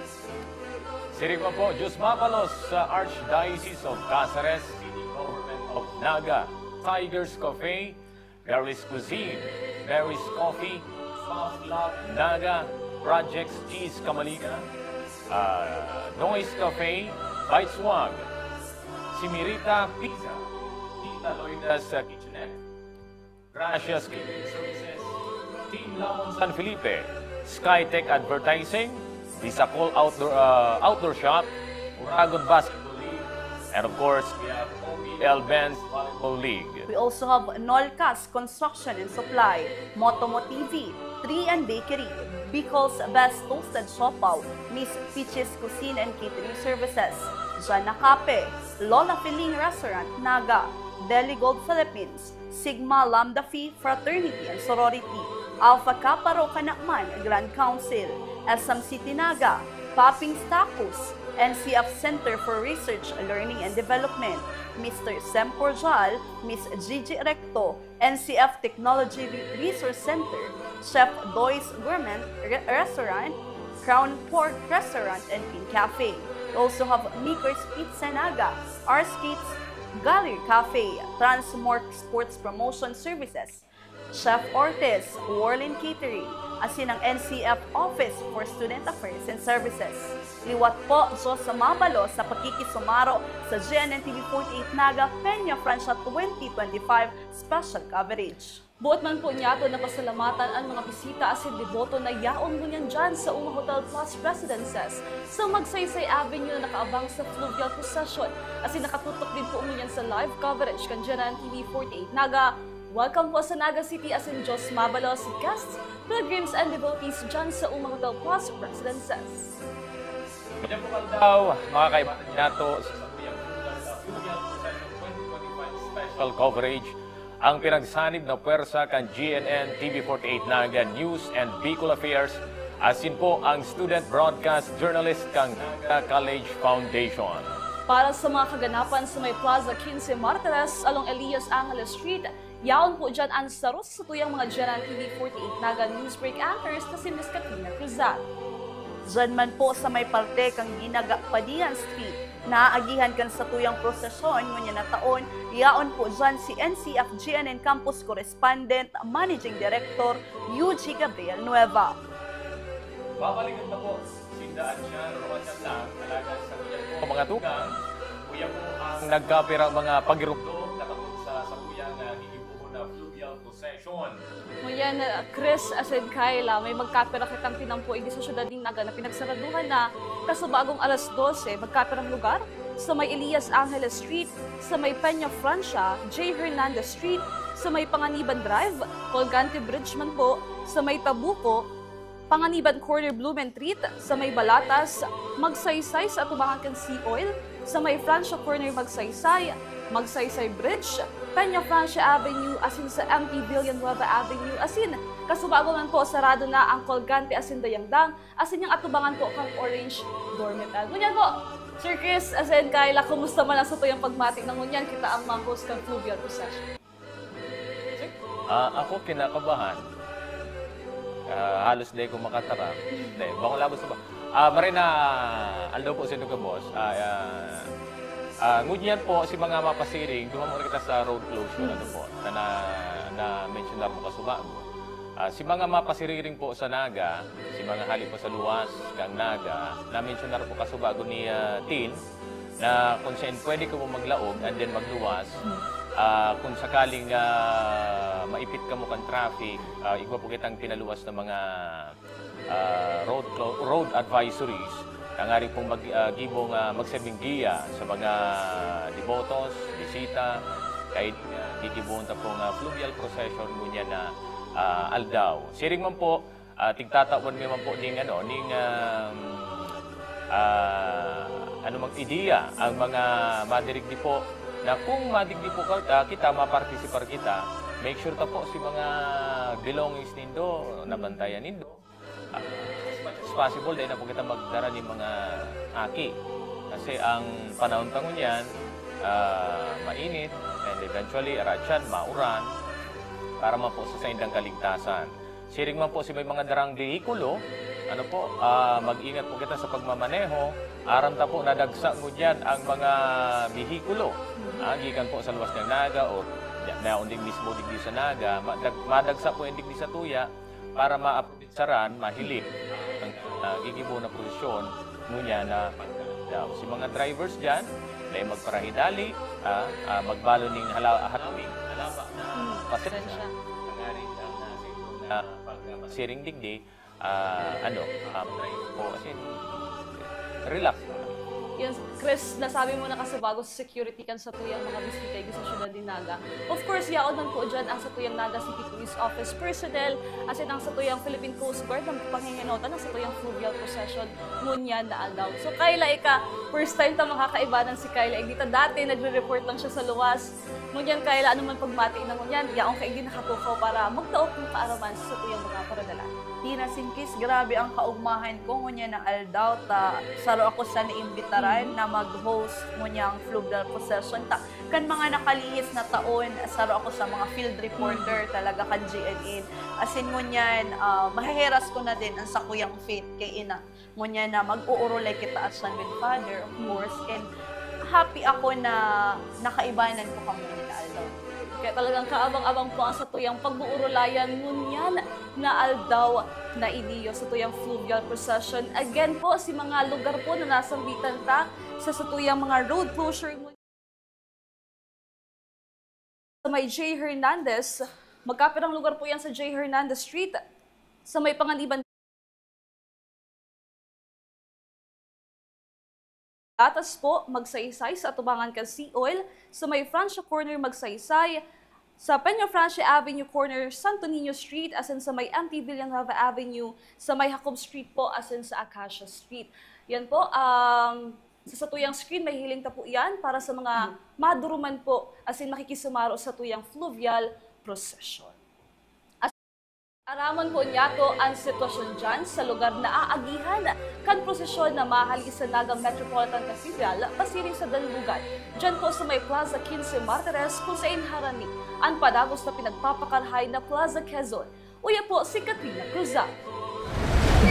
Speaker 19: Sirigma po, Diyos Mapalos sa Archdiocese of Cáceres, City Government of Naga, Tiger's Cafe, Mary's Cuisine, Mary's Coffee, Soft Love, Naga, Projects Cheese Kamaliga, Noise Cafe, Bites Swag, Simirita Pizza, Tita Loida's Kitchenette, Gracias Catering Services, Team Lamon San Felipe, Skytech Advertising, Bisacol Outdoor Shop, Uragon Basketball League, and of course, we have OBL Benz Volleyball League.
Speaker 18: We also have Nolcas Construction and Supply, Motomo TV, Tree and Bakery, Bicol's Best Toasted Sopaw, Miss Peaches Cuisine and Catering Services, Jana Cafe, Lola Feeling Restaurant, Naga, Deli Gold Philippines, Sigma Lambda Phi Fraternity and Sorority, Alpha Kappa Rho Kanakman Grand Council, SM City Naga, Popping's Tacos, NCF Center for Research, Learning and Development, Mr. Sem Cordial, Miss Gigi Recto, NCF Technology Resource Center, Chef Doy's Gourmet Restaurant, Crown Pork Restaurant and Pin Cafe. We also have Miko's Pizza Naga, R Skates Gallery Cafe, Transmork Sports Promotion Services, Chef Ortiz, Warlin Catering, asin ang NCF Office for Student Affairs and Services. Liwat po sa Mabalo sa pakikisumaro sa GNN TV48 Naga Peña Francia 2025 special coverage.
Speaker 20: Buot man po niya na pasalamatan ang mga bisita asin deboto na yaon mo niyan dyan sa Uma Hotel Plus Residences sa Magsaysay Avenue na nakaabang sa fluvial procession asin nakatutok din po mo niyan sa live coverage kan GNN TV48 Naga. Welcome po sa Naga City asin Diyos Mabalos guests, pilgrims and devotees dyan sa Uma Hotel Plus Residences.
Speaker 19: Yan po daw, mga kaibigan nato sa Fluvial Procession 2025 special coverage ang pinagsanib na pwersa kan GNN TV48 Naga News and Bicol Affairs asin po ang student broadcast journalist kang Naga College Foundation.
Speaker 20: Para sa mga kaganapan sa may Plaza 15 Martires along Elias Angeles Street, yaon po dyan ang saros sa tuyang mga GNN TV48 Naga Newsbreak anchors na si Ms. Katrina Cruzat.
Speaker 18: Dyan man po sa may parte kang Ginaga Padian Street, naaagihan kan sa tuyang prosesyon ngunyan na taon, yaon po dyan si NCF GNN Campus Correspondent Managing Director UG Gabriel Nueva.
Speaker 19: Babalikan na po si Daan siya, Roman lang, talaga sa kuya po mga tugang. Kuya po ang nagkapirang mga pagirupdog nakapot sa kuyang higipo na fluvial procession.
Speaker 20: Ngayon, Chris, asin Kayla, may magkapira kitang tinampuig sa syudad din Naga na pinagsaraduhan na kasabagong alas 12, magkapirang lugar sa may Elias Angeles Street, sa may Peña Francia, J. Hernandez Street, sa may Panganiban Drive, Colgante Bridge man po, sa may Tabuco, Panganiban Corner Blumentritt, sa may Balatas, Magsaysay sa atubangan kan Sea Oil, sa may Francia Corner Magsaysay, Magsaysay Bridge, Peña Francia Avenue, asin sa MP Villanueva Avenue, asin kasubago man po sarado na ang Colgante asin Dayangdang, asin yung atubangan po kang Orange Dormital. Ngunyan po, Sir Chris, asin Kayla, kumusta man sa tuyang pagmati ng ngunyan kita ang mga host kang fluvial procession?
Speaker 19: Ako kinakabahan. Halos di ko makatara. Hindi, baka labos na ba? Marina, aldo po sa inyo ka, boss. Ngunyan po, si mga mapasiring, dumamon kita sa road closure, ano po, na-mention na po kasubago. Si mga mapasiring po sa Naga, si mga hali po sa luwas, kang Naga, na-mention na po kasubago ni Tin, na kung saan pwede ko mo maglaog and then magluwas, kung sakaling maipit ka mo kang traffic, igwa po kitang pinaluwas ng mga road advisories, Kangari pong gibong magsabing giya sa mga devotos, bisita, kahit gigibong ta pong fluvial procession ngunyan na aldaw. Siring man po, tigtatawan mo man po ning mag-ideya ang mga madirigdi po na kung madigdi po kita, mapartisipar kita, make sure ta po si mga belongings nindo, nabantayan nindo. As much as possible, dahil na po kita magdara ng mga aki. Kasi ang panahon tangon yan, mainit, and eventually, aratyan, mauran, para man po sa indang kaligtasan. Siring man po si may mga darang vehikulo, ano po, mag-ingat po kita sa pagmamaneho, aram ta po nadagsa mo dyan ang mga vehikulo. Gikan po sa luwas ng Naga o na undig mismo digdi sa Naga, madagsa po indig di sa Tuya para maapsaran, mahilig ang gigibo na posisyon nunya na daw. Si mga drivers dyan, dahil magparahidali, magbalo ning halawing halaba na pasensya. Siring digdi, kasi relax.
Speaker 20: Yan, Chris, nasabi mo na kasi bago sa security kan sa tuyang mga bisita sa syudad ni Naga. Of course, yaon man po dyan ang sa tuyang Naga City Police Office personnel, as in ang sa tuyang Philippine Coast Guard, ang panghihinotan ang sa tuyang fluvial procession, ngunyan na aldaw. So, Kayla, first time ta makakaibanan si Kayla. Dito dati, nagre-report lang siya sa luwas. Ngunyan, Kayla, ano man pagmati na ngunyan, yaong kaigdi nakatukaw para magdaot ng kaaraman sa tuyang mga paradalan.
Speaker 18: Di na sinkis, grabe ang kaugmahan ko ngunya na aldaw ta saro ako sa niimbitaran na mag-host ngunya ang fluvial procession ta kan mga nakalihis na taon saro ako sa mga field reporter talaga kan GNN as in ngunyan mahiheras ko na din ang sakuyang faith kay ina ngunya na mag-uurulay kita as son with father of course and happy ako na nakaibanan ko kamo ni aldaw. Kaya talagang kaabang-abang po ang sa tuyang pagbuurulayan ngunyan na aldaw na iniyo sa tuyang fluvial procession. Again po, si mga lugar po na nasambitan ta sa tuyang mga road closure sa may J. Hernandez. Magkapirang lugar po yan sa J. Hernandez Street sa may Panganiban. Atas po, magsaysay sa atubangan kan Sea Oil, sa may Francia Corner magsaysay, sa Peña Francia Avenue Corner, Santo Niño Street, as in sa may MT Villanueva Avenue, sa may Jacob Street po, as in sa Acacia Street. Yan po, sa tuyang screen, may hiling ta po yan para sa mga maduruman po, as in makikisumaro sa tuyang fluvial procession. Araman po niya to ang sitwasyon dyan sa lugar na aagihan kan prosesyon na mahali sa Naga Metropolitan Cathedral pasiring sa Dalugan. Dyan po sa may Plaza 15 Martires kung sa inharani ang padagos na pinagpapakarhay na Plaza Quezon. Uya po si Katrina Cruzat.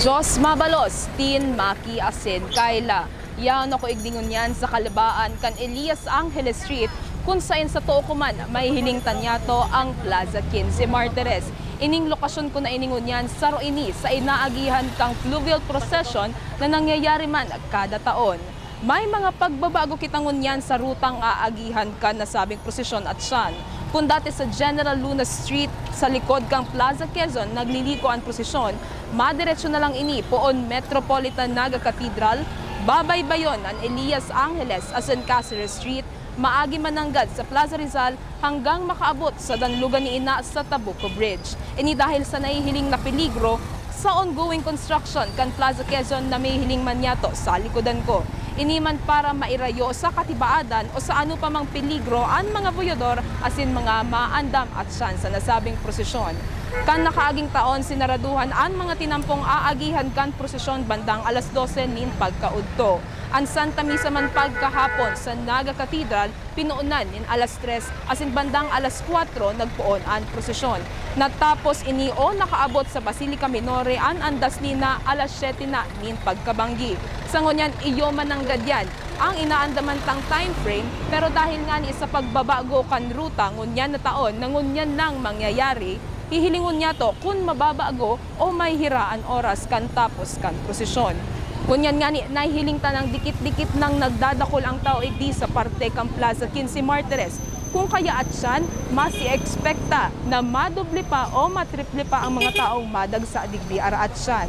Speaker 21: Diyos mabalos, tin maki asin Kayla. Yan ako igdingon yan sa kalabaan kan Elias Angeles Street kung saan sa Tukuman may hiling tanyato ang Plaza 15 Martires. Ining lokasyon ko na iningon yan sa roini sa inaagihan kang fluvial procession na nangyayari man kada taon. May mga pagbabago kitangon yan sa rutang aagihan ka na sabing prosesyon at siyan. Kung dati sa General Luna Street sa likod kang Plaza Quezon nagliliko ang prosesyon, madiretso na lang ini poon Metropolitan Naga Cathedral, babaybayon ang Elias Angeles asin Cáceres Street, maagi mananggad sa Plaza Rizal hanggang makaabot sa Danlugan ni Ina sa Tabuco Bridge. Ini dahil sa nahihiling na peligro sa ongoing construction kan Plaza Quezon na may hiling manyato sa likodan ko. Ini man para mairayo sa katibaadan o sa ano pa mang peligro ang mga buyodor asin mga maandam at siyan sa nasabing prosesyon. Kan nakaaging taon sinaraduhan ang mga tinampong aagihan kan prosesyon bandang alas 12 nin pagkaudto. Ang Santa Misa man pagkahapon sa Naga Cathedral, pinuunan in alas 3 asin bandang alas 4 nagpuon ang prosesyon. Natapos ini o nakaabot sa Basilica Minore ang andas nina alas 7 na nin pagkabanggi. Sa ngunyan iyo mananggad yan ang inaandaman tang time frame pero dahil nga ni sa pagbabago kan ruta ngunyan na taon na ngunyan nang mangyayari, hihilingon niya to kung mababago o may hiraan oras kan tapos kan prosesyon. Kunyan nga ni nahihiling tanang dikit-dikit nang nagdadakol ang tao di sa parte kang Plaza 15 Martires. Kung kaya at siyan, mas i-expecta na madoble pa o matriple pa ang mga taong madagsa digdi araat siyan.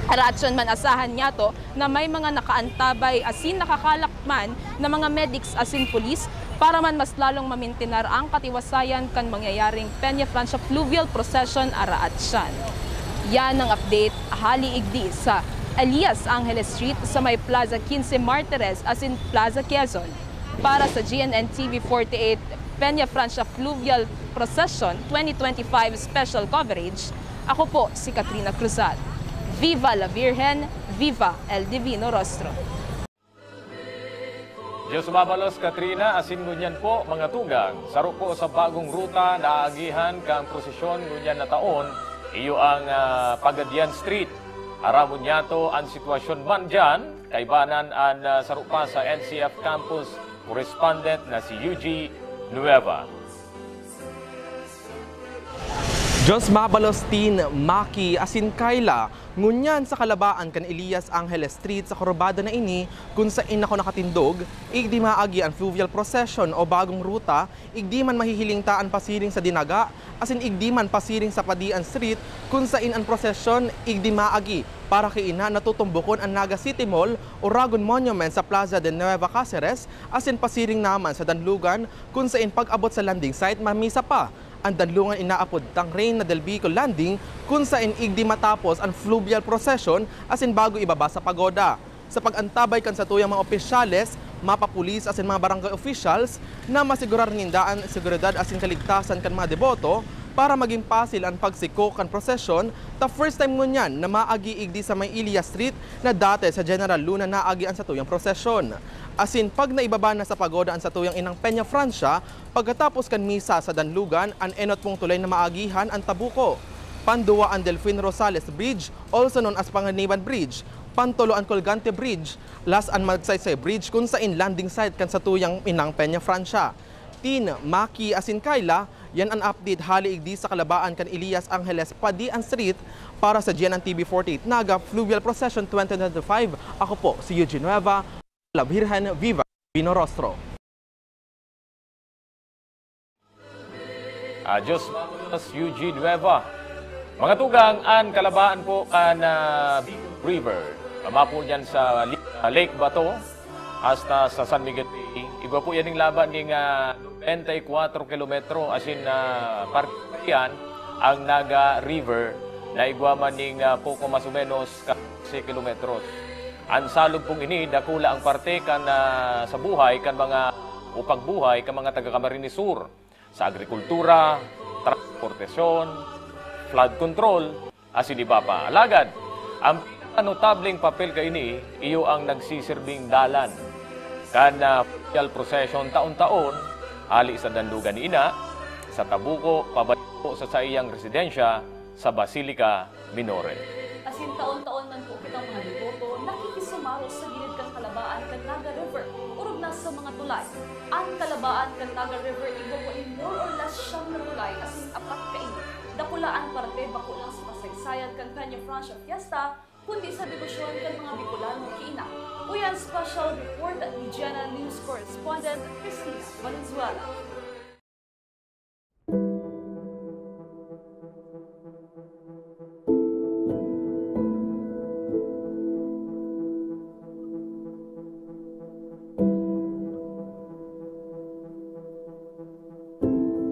Speaker 21: Araat siyan man asahan niya to na may mga nakaantabay asin nakakalakman na mga medics asin pulis para man mas lalong mamintinar ang katiwasayan kan mangyayaring Peña Francia Fluvial Procession araat siyan. Yan ang update hali igdi sa Elias Angeles Street sa may Plaza 15 Martires asin Plaza Quezon. Para sa GNN TV 48 Peña Francia Fluvial Procession 2025 Special Coverage, ako po si Katrina Cruzat. Viva la Virgen, viva el Divino Rostro.
Speaker 19: Diyos mabalos Katrina, asin ngunyan po mga tugang. Saro po sa bagong ruta na aagihan kang prosesyon ngunyan na taon, iyo ang Pagadian Street. Aramon niya to ang sitwasyon man dyan, kaibanan ang sarupa sa NCF Campus correspondent na si Eugene Nueva.
Speaker 1: Diyos mabalos tin Maki asin Kayla ngunyan sa kalabaan kan Elias Angeles Street sa Corbada na ini kung saan ako nakatindog, igdi maagi ang fluvial procession o bagong ruta, igdi man mahihiling taan pasiring sa Dinaga, asin igdi man pasiring sa Padian Street kung saan ang procession igdi maagi para kay ina natutumbukon ang Naga City Mall o Ragon Monument sa Plaza de Nueva Cáceres, asin pasiring naman sa Danlugan kung saan pag-abot sa landing site mamisa pa ang Danlugan inaapod tang Reina del Bicol Landing kung saan igdi matapos ang fluvial procession asin bago ibaba sa pagoda. Sa pag-antabay kan sa tuyang mga opisyales, mapapulis asin mga barangay officials na masigurar nindaan seguridad asin kaligtasan kan mga deboto para maging pasil ang pagsiko kan procession ta first time ngunyan na maagi igdi sa may Ilias Street na dati sa General Luna naagi ang sa tuyang procession. Asin pag naibaba na sa pagoda ang sa tuyang inang Peña Francia, pagkatapos kan misa sa Danlugan, ang enot mong tulay na maagihan ang Tabuko. Panduwa ang Delfin Rosales Bridge, also known as Panganiban Bridge, pantulo ang Colgante Bridge, last ang Magsaysay Bridge kung saan landing site kan sa tuyang inang Peña Francia. Tin Maki asin Kayla, yan ang update hali igdi sa kalabaan kan Elias Angeles Padian Street para sa GNN TV48 Naga Fluvial Procession 2025. Ako po si Eugene Nueva, La Virgen Viva Pino Rostro.
Speaker 19: Adios, Eugene Nueva. Mga tugang, ang kalabaan po kan River. Mapo niyan sa Lake Bato hasta sa San Miguel. Iba po yan yung laban ng 24 kilometro asin partiyan ang Naga River na igwaman ng poko mas o menos 10 kilometros. Ang salog pong ini, dakula ang parte kan sa buhay, kan mga upang buhay, kan mga taga-Camarines Sur sa agrikultura, transportasyon, flood control, asin iba pa. Alagad, ang notableng papel ka ini, iyo ang nagsisirbing dalan. Kan fluvial procession taon-taon, ali sa Danlugan ni Ina, sa Tabuco, pabalik sa iyang residensya sa Basilica Minore.
Speaker 20: Asin taon-taon man po kitang mga deboto nakikisumaro sa gilid kang kalabaan kan Naga River, urog na sa mga tulay. Ang kalabaan kan Naga River, iba po in more or less siyang na tulay asin apat kaini. Dakulaan parte bako lang sa kasaysayan kan Peña Francia Fiesta, kundi sa debosyon kan mga Bicolano kiina. Uyan special report ni GNN News Correspondent Cristina Valenzuela.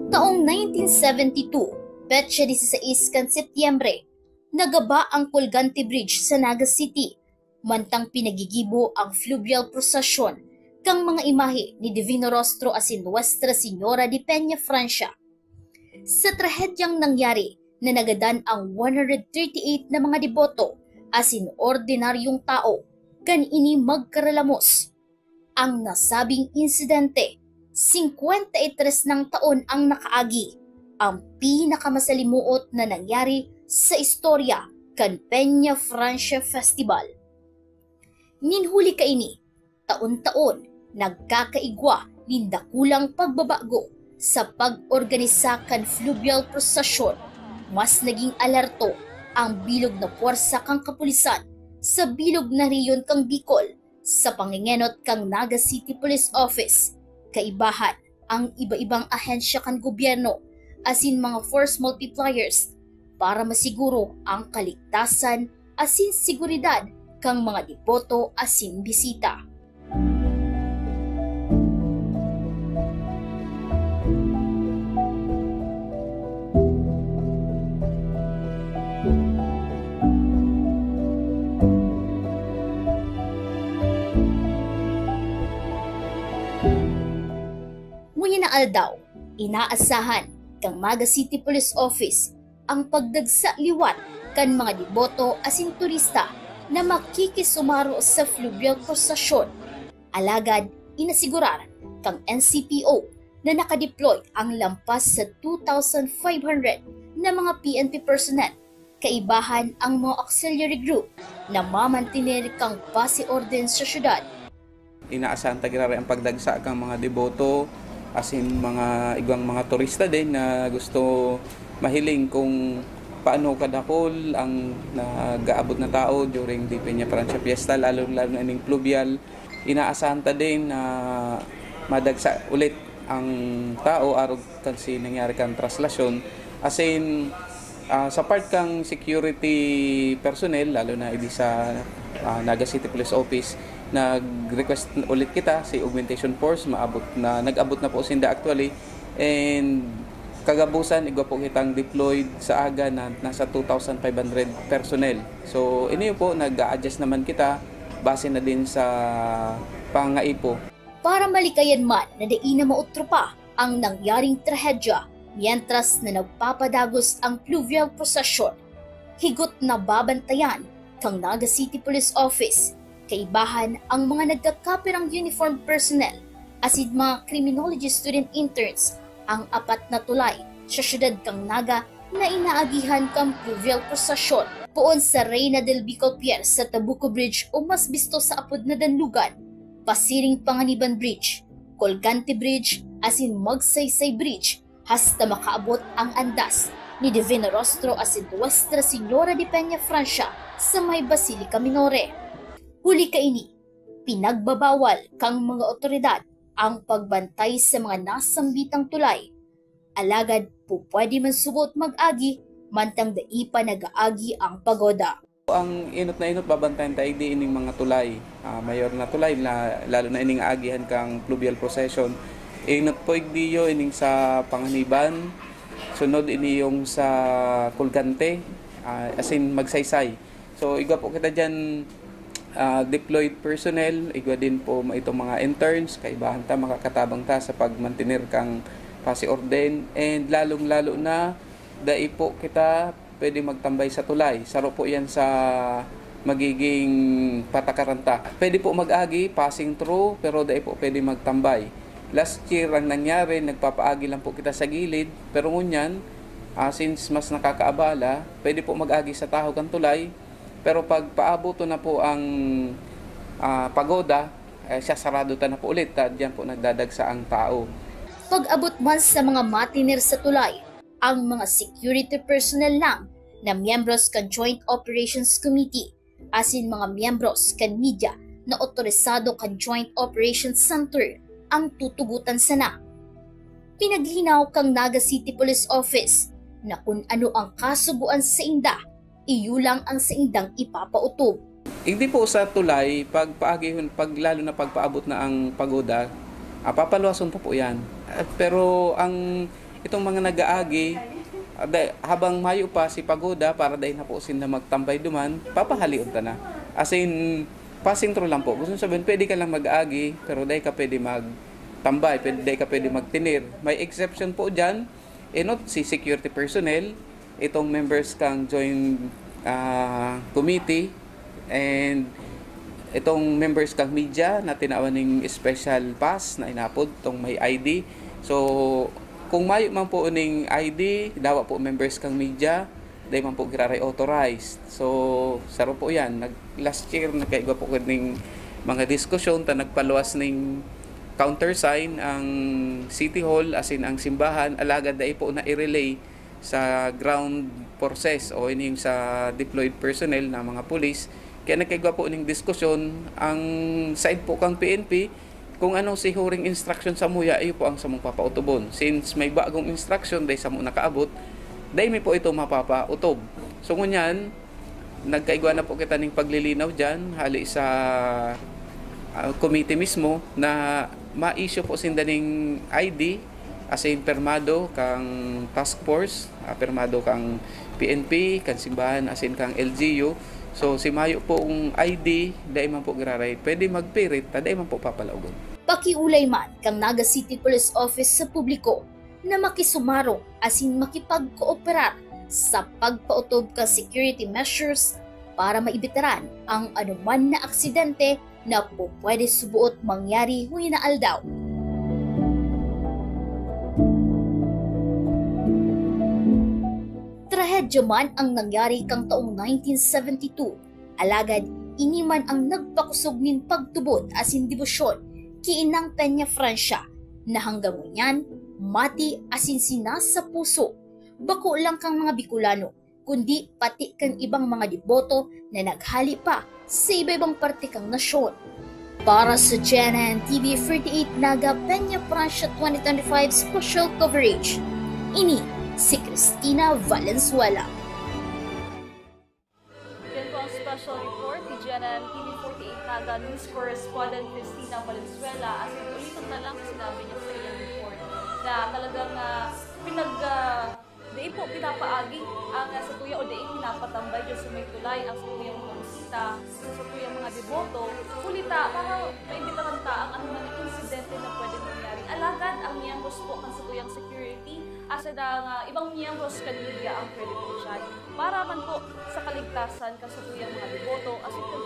Speaker 16: Taong 1972, petsa 16 kan Setyembre, nagaba ang Colgante Bridge sa Naga City, mantang pinagigibo ang fluvial procession kang mga imahe ni Divino Rostro asin Nuestra Señora de Peña Francia. Sa trahedyang nangyari na nagadan ang 138 na mga deboto asin ordinaryong tao kan ini magkaralamos. Ang nasabing insidente, 53 ng taon ang nakaagi, ang pinakamasalimuot na nangyari sa istorya kan Peña Francia Festival. Ninhuli kaini, taon-taon nagkakaigwa nindakulang pagbabago sa pag-organisa kan fluvial procession. Mas naging alerto ang bilog na puwersa kang kapulisan sa bilog na reyon kang Bicol sa pangingenot kang Naga City Police Office. Kaibahan ang iba-ibang ahensya kan gobyerno asin mga force multipliers para masiguro ang kaligtasan asin seguridad kang mga deboto asin bisita. Ngunya na aldaw, inaasahan kang Naga City Police Office ang pagdagsa liwat kan mga deboto asin turista na makikisumaro sa fluvial procession. Alagad, inasigurar kang NCPO na nakadeploy ang lampas sa 2,500 na mga PNP personnel. Kaibahan ang mga auxiliary group na mamantinir kang base orden sa syudad.
Speaker 22: Inaasahan tagiray ang pagdagsa kang mga deboto asin mga igwang mga turista din na gusto mahiling kung paano kadakol ang nag-aabot na tao during the Peña Francia Fiesta, lalo na ining pluvial. Inaasahan ta din na madagsa ulit ang tao arog kasi nangyari kang traslasyon. As in, sa part kang security personnel, lalo na idi sa Naga City Police Office, nag-request ulit kita si augmentation force, nag-abot na po sinda actually, and kagabusan igwa po kitang deployed sa aga na nasa 2,500 personnel. So ini po nag-a-adjust naman kita base na din sa pangaipo.
Speaker 4: Para malikayan man na dai na mautro pa ang nangyaring trahedya mientras na nagpapadagos ang pluvial procession, higot na babantayan kang Naga City Police Office, kaibahan ang mga nagkakapirang uniform personnel asid mga criminology student interns ang 4 na tulay sa syudad kang Naga na inaagihan kang pluvial procession poon sa Reina del Bicol Pier sa Tabuco Bridge o mas bisto sa apod na Danlugan, Pasiring Panganiban Bridge, Colgante Bridge, asin Magsaysay Bridge, hasta makaabot ang andas ni Divina Rostro asin Nuestra Señora de Peña Francia sa may Basilica Minore. Huli kaini, pinagbabawal kang mga otoridad ang pagbantay sa mga nasambitang tulay. Alagad po pwede man subot mag-agi, mantang daipa nag-aagi ang pagoda.
Speaker 22: Ang inot na inot babantayan tayo di ining mga tulay, mayor na tulay, lalo na ining agihan kang pluvial procession. Inot po igdiyo ining sa Panganiban, sunod ini yung sa Colgante, as in Magsaysay. So igwa po kita dyan deployed personnel, igwa din po itong mga interns, kaibahan ta, makakatabang ta sa pagmantinir kang pasi-orden, and lalong-lalo na dai po kita pwede magtambay sa tulay. Saro po yan sa magiging patakaranta. Pwede po mag-agi, passing through, pero dai po pwede magtambay. Last year ang nangyari, nagpapaagi lang po kita sa gilid, pero ngunyan, since mas nakakaabala, pwede po mag-agi sa tahog ang tulay, pero pag paabuto na po ang pagoda, siya sarado ta na po ulit, diyan po nagdadagsa ang tao.
Speaker 4: Pag-abot man sa mga matiner sa tulay, ang mga security personnel lang na miyembros kan Joint Operations Committee, asin mga miyembros kan media na otorisado kan Joint Operations Center ang tutugutan sana. Pinaglinaw kang Naga City Police Office na kung ano ang kasubuan sa inda, iyulang ang sa indang ipapautob.
Speaker 22: Hindi po sa tulay, pag lalo na pagpaabot na ang pagoda, papaluason po yan. Pero ang itong mga nag-aagi, habang mayo pa si pagoda, para dahil na po sila magtambay duman, papahalion ta na. As in, passing through lang po. Gusto sabihin, pwede ka lang mag-aagi, pero dahil ka pwede magtambay, dahil ka pwede magtinir. May exception po dyan, si security personnel, itong members kang joint committee, and itong members kang media na tinawaning special pass na inapod, itong may ID. So, kung mayo man po uning ID, dawa po members kang media, dahil man po giraray authorized. So, saro po yan. Last year, nagkaigwa po ng mga diskusyon, nagpaluwas ng countersign ang City Hall, as in ang simbahan, alagad dahil po na i-relay sa ground forces o ining sa deployed personnel na mga police. Kaya nagkaigwa po ng diskusyon, ang side po kang PNP, kung anong si huring instruction sa muya, iyo po ang samong papautobon. Since may bagong instruction, dahil sa mo nakaabot, dahil may po ito mapapautob. So ngunyan, nagkaigwa na po kita ng paglilinaw dyan, hali sa committee mismo, na ma-issue po sinda ng ID, as in permado kang task force, permado kang PNP, kang simbahan, as in kang LGU. So si mayo po ang ID, dahil man po graray, pwede magpirit, dahil man po papalaugon.
Speaker 4: Pakiulay man kang Naga City Police Office sa publiko na makisumarong asin makipagkooperar sa pagpautob ka security measures para maibitaran ang anuman na aksidente na po pwede subuot mangyari huwag na aldaw. Trahedya man ang nangyari kang taong 1972, alagad iniman ang nagpakusog nin pagtubot asin debosyon kiinang Peña Francia na hanggang ngayon mati asin sinasa puso bako lang kang mga Bicolano, kundi pati kang ibang mga deboto na naghali pa sa iba-ibang parte kang nasyon. Para sa GNN TV 48 Naga Peña Francia 2025 special coverage, ini si Cristina Valenzuela.
Speaker 20: Yan po ang special report ni GNN TV 48 Naga News Correspondent Cristina Valenzuela. As in, ulitin na lang sinabi niya sa iyang report na talagang diin po pinapaagi ang sa tuya o diin pinapatambay dyan sa may tulay ang sa tuyang mga bisita, sa tuyang mga deboto, kulita para maimbitaran ta ang anumang insidente na pwede mangyari. Alagad ang miyembros po ang sa tuyang security asa na ibang miyembros kanilya ang pwede po dyan para man po sa kaligtasan ka sa tuyang mga deboto as ito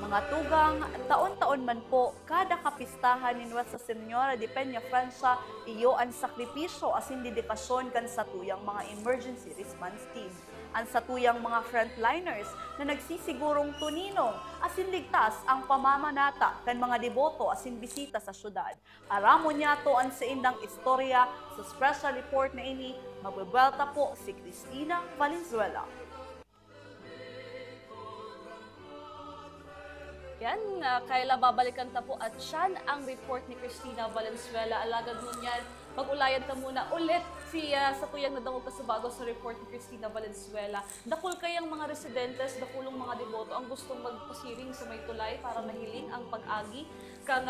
Speaker 20: mga tugang, taon-taon man po, kada kapistahan ni Nuestra Señora de Peña Francia, iyo ang sakripisyo asin dedikasyon kan sa tuyang mga emergency response team. Ang sa tuyang mga frontliners na nagsisigurong tuninong asin ligtas ang pamamanata kan mga deboto asin bisita sa syudad. Aramo niya to ang sa indang istorya sa special report na ini, mababelta po si Cristina Valenzuela. Yan, Kayla, babalikan ta po at siyan ang report ni Cristina Valenzuela. Alagad nun yan, mag-ulayan ta muna ulit siya sa tuyang nadangog ka sa bago sa report ni Cristina Valenzuela. Dakul kayang mga residentes, dakulong mga deboto ang gustong magpasiring sa may tulay para mahiling ang pag-agi kang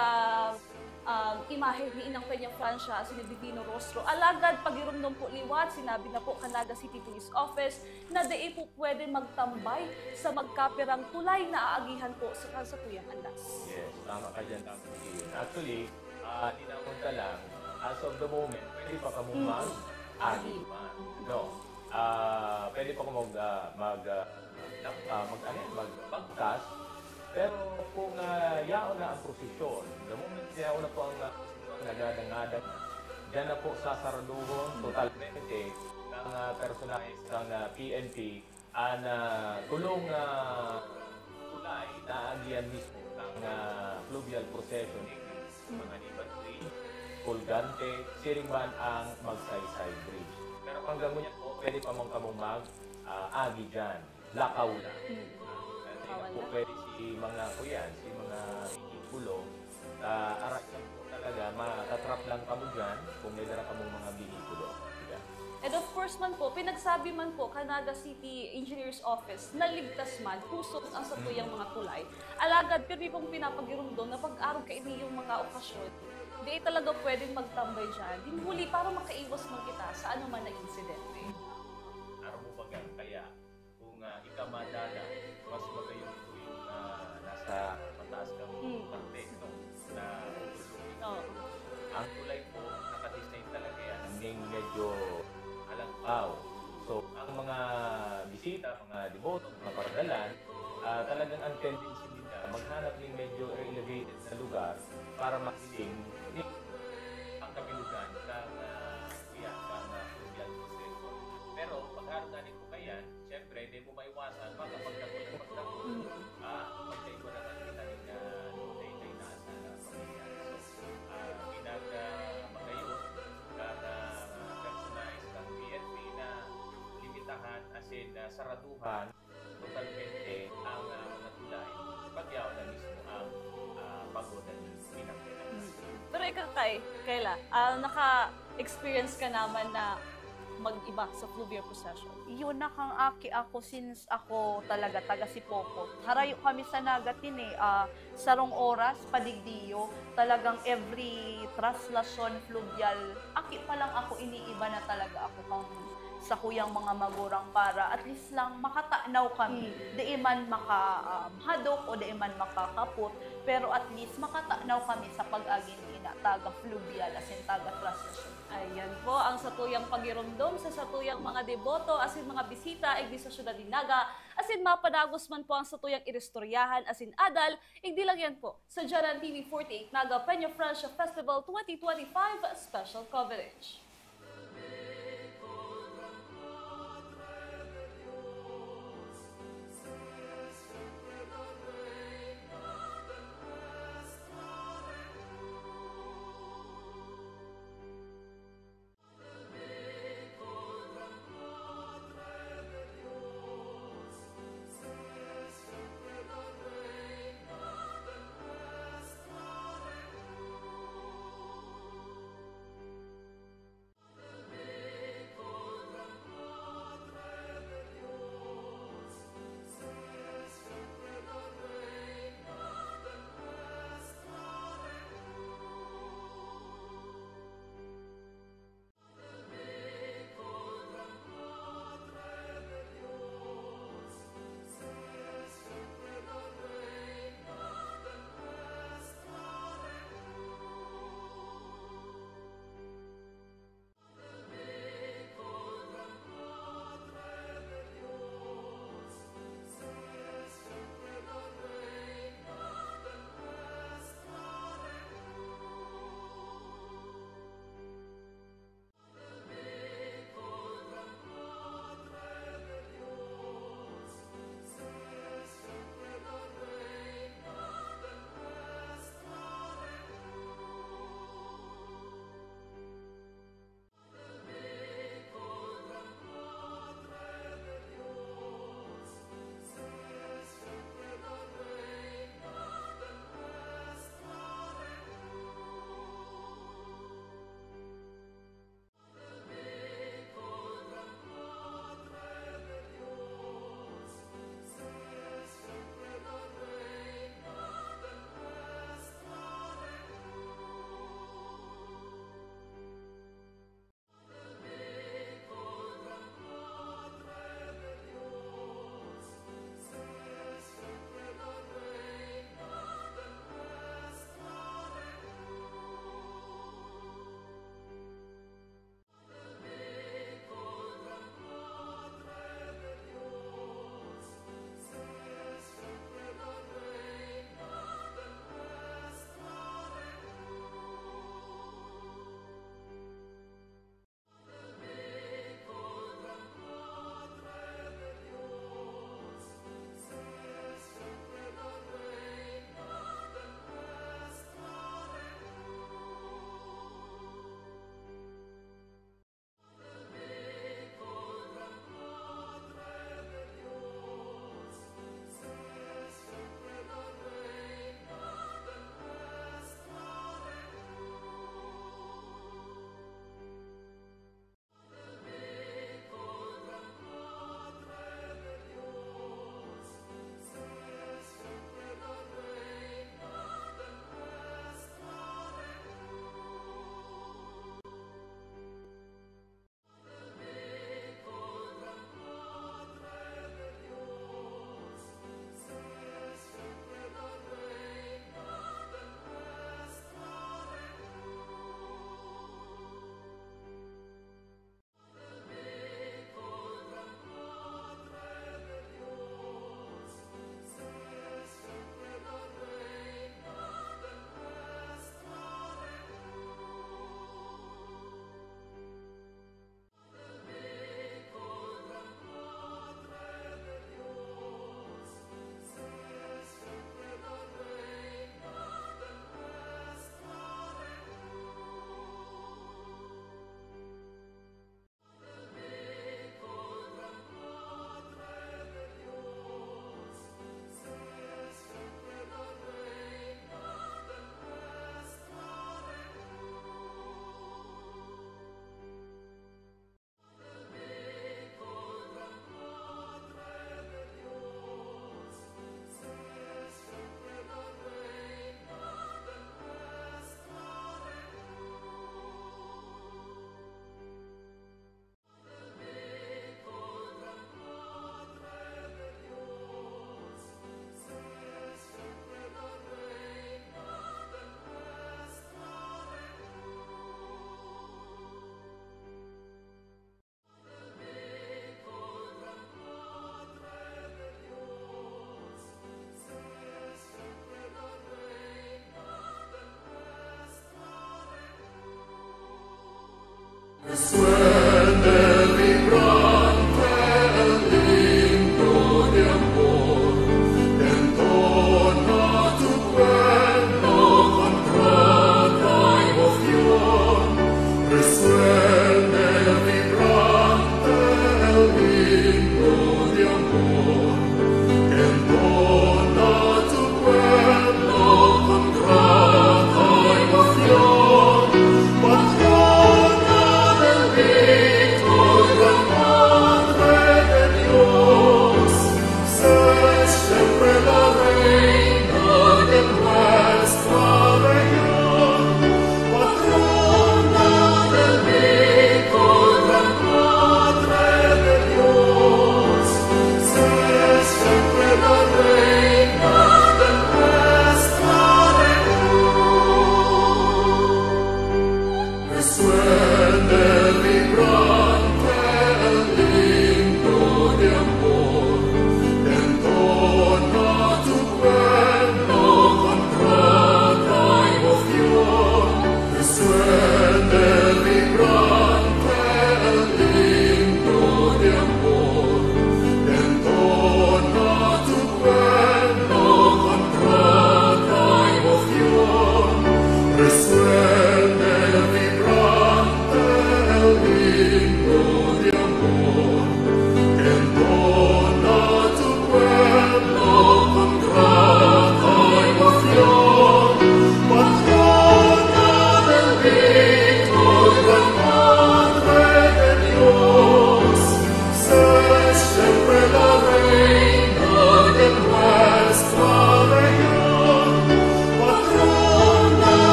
Speaker 20: imahe ni Inang Peña Francia si Divino Rostro. Alagad pagirumdom po liwat, sinabi na po Canaga City Police Office na di po pwede magtambay sa magkapirang tulay na aagihan po sa tuyang andas.
Speaker 19: Yes, tama ka dyan, tama yun. Actually, dinamunta lang, as of the moment, pwede pa ka mong mag-agi man. No. Pwede pa ka magpagtas, pero kung yaon na ang prosesyon, the moment yaon na po ang nagadangadan, dyan na po sasaraduhon totalmente ng personalis ng PNP ang tulong tulay na agian mismo ng fluvial procession, mga Nipatri, Colgante, Siringban ang Magsaysay Bridge. Pero hanggang ngayon po, pwede pa mong kamong mag-agi dyan, lakaw lang. Po pwede si mga kuyan, si mga hihikulo, arak lang po talaga, matatrap lang kamo dyan kung may dara kamong mga hihikulo.
Speaker 20: And of course man po, pinagsabi man po, Canaga City Engineers Office, naligtas man, pusok ang satuyang mga tulay. Alagad, pero pong pinapagirong doon na pag-araw ka yung mga okasyon, di talaga pwedeng magtambay dyan. Dinhuli para makaiwas man kita sa ano man na insidente.
Speaker 19: Araw mo ba gan, kaya kung ikamadala, mas magayon ito yung nasa mataas kang parte na overlooking. Ang tulay po, nakadesign talaga yan, hanggang medyo alangkaw. So, ang mga bisita, mga deboto, mga paradalan, talagang ang tendency nila maghanap ng medyo elevated na lugar para makiling ang kabilugan ng fluvial procession. Pero, pagharuganin ko kayan, siyempre, hindi mo maiwasan, magkapagdakot ng pagdakot, magkaiba na natin natin na day-day na asa na pangyayari. So, pinag-magayon ng personalized ng PNP na limitahan as in saraduhan totalmente ang mga tulay pagyaw na mismo ang pagoda ng pinagpila.
Speaker 20: Pero ikaw, Kayla, naka-experience ka naman na mag-iba sa fluvial procession?
Speaker 18: Yun na kang aki ako since ako talaga taga Sipoko. Harayo kami sa Nagatin sarong oras, padigdiyo. Talagang every traslasyon fluvial, aki pa lang ako, iniiba na talaga ako kang sa kuyang mga magurang para at least lang makatanaw kami. Di man makahadok o di man makakapot, pero at least makatanaw kami sa pag-agin ina taga fluvial as in taga traslasyon.
Speaker 20: Ayan po ang satuyang pagirumdom sa satuyang mga deboto asin mga bisita igdi sa syudad ni Naga asin mapadagos man po ang satuyang irestoryahan asin adal igdi lang yan po sa GNN TV 48 Naga Peña Francia Festival 2025 special coverage.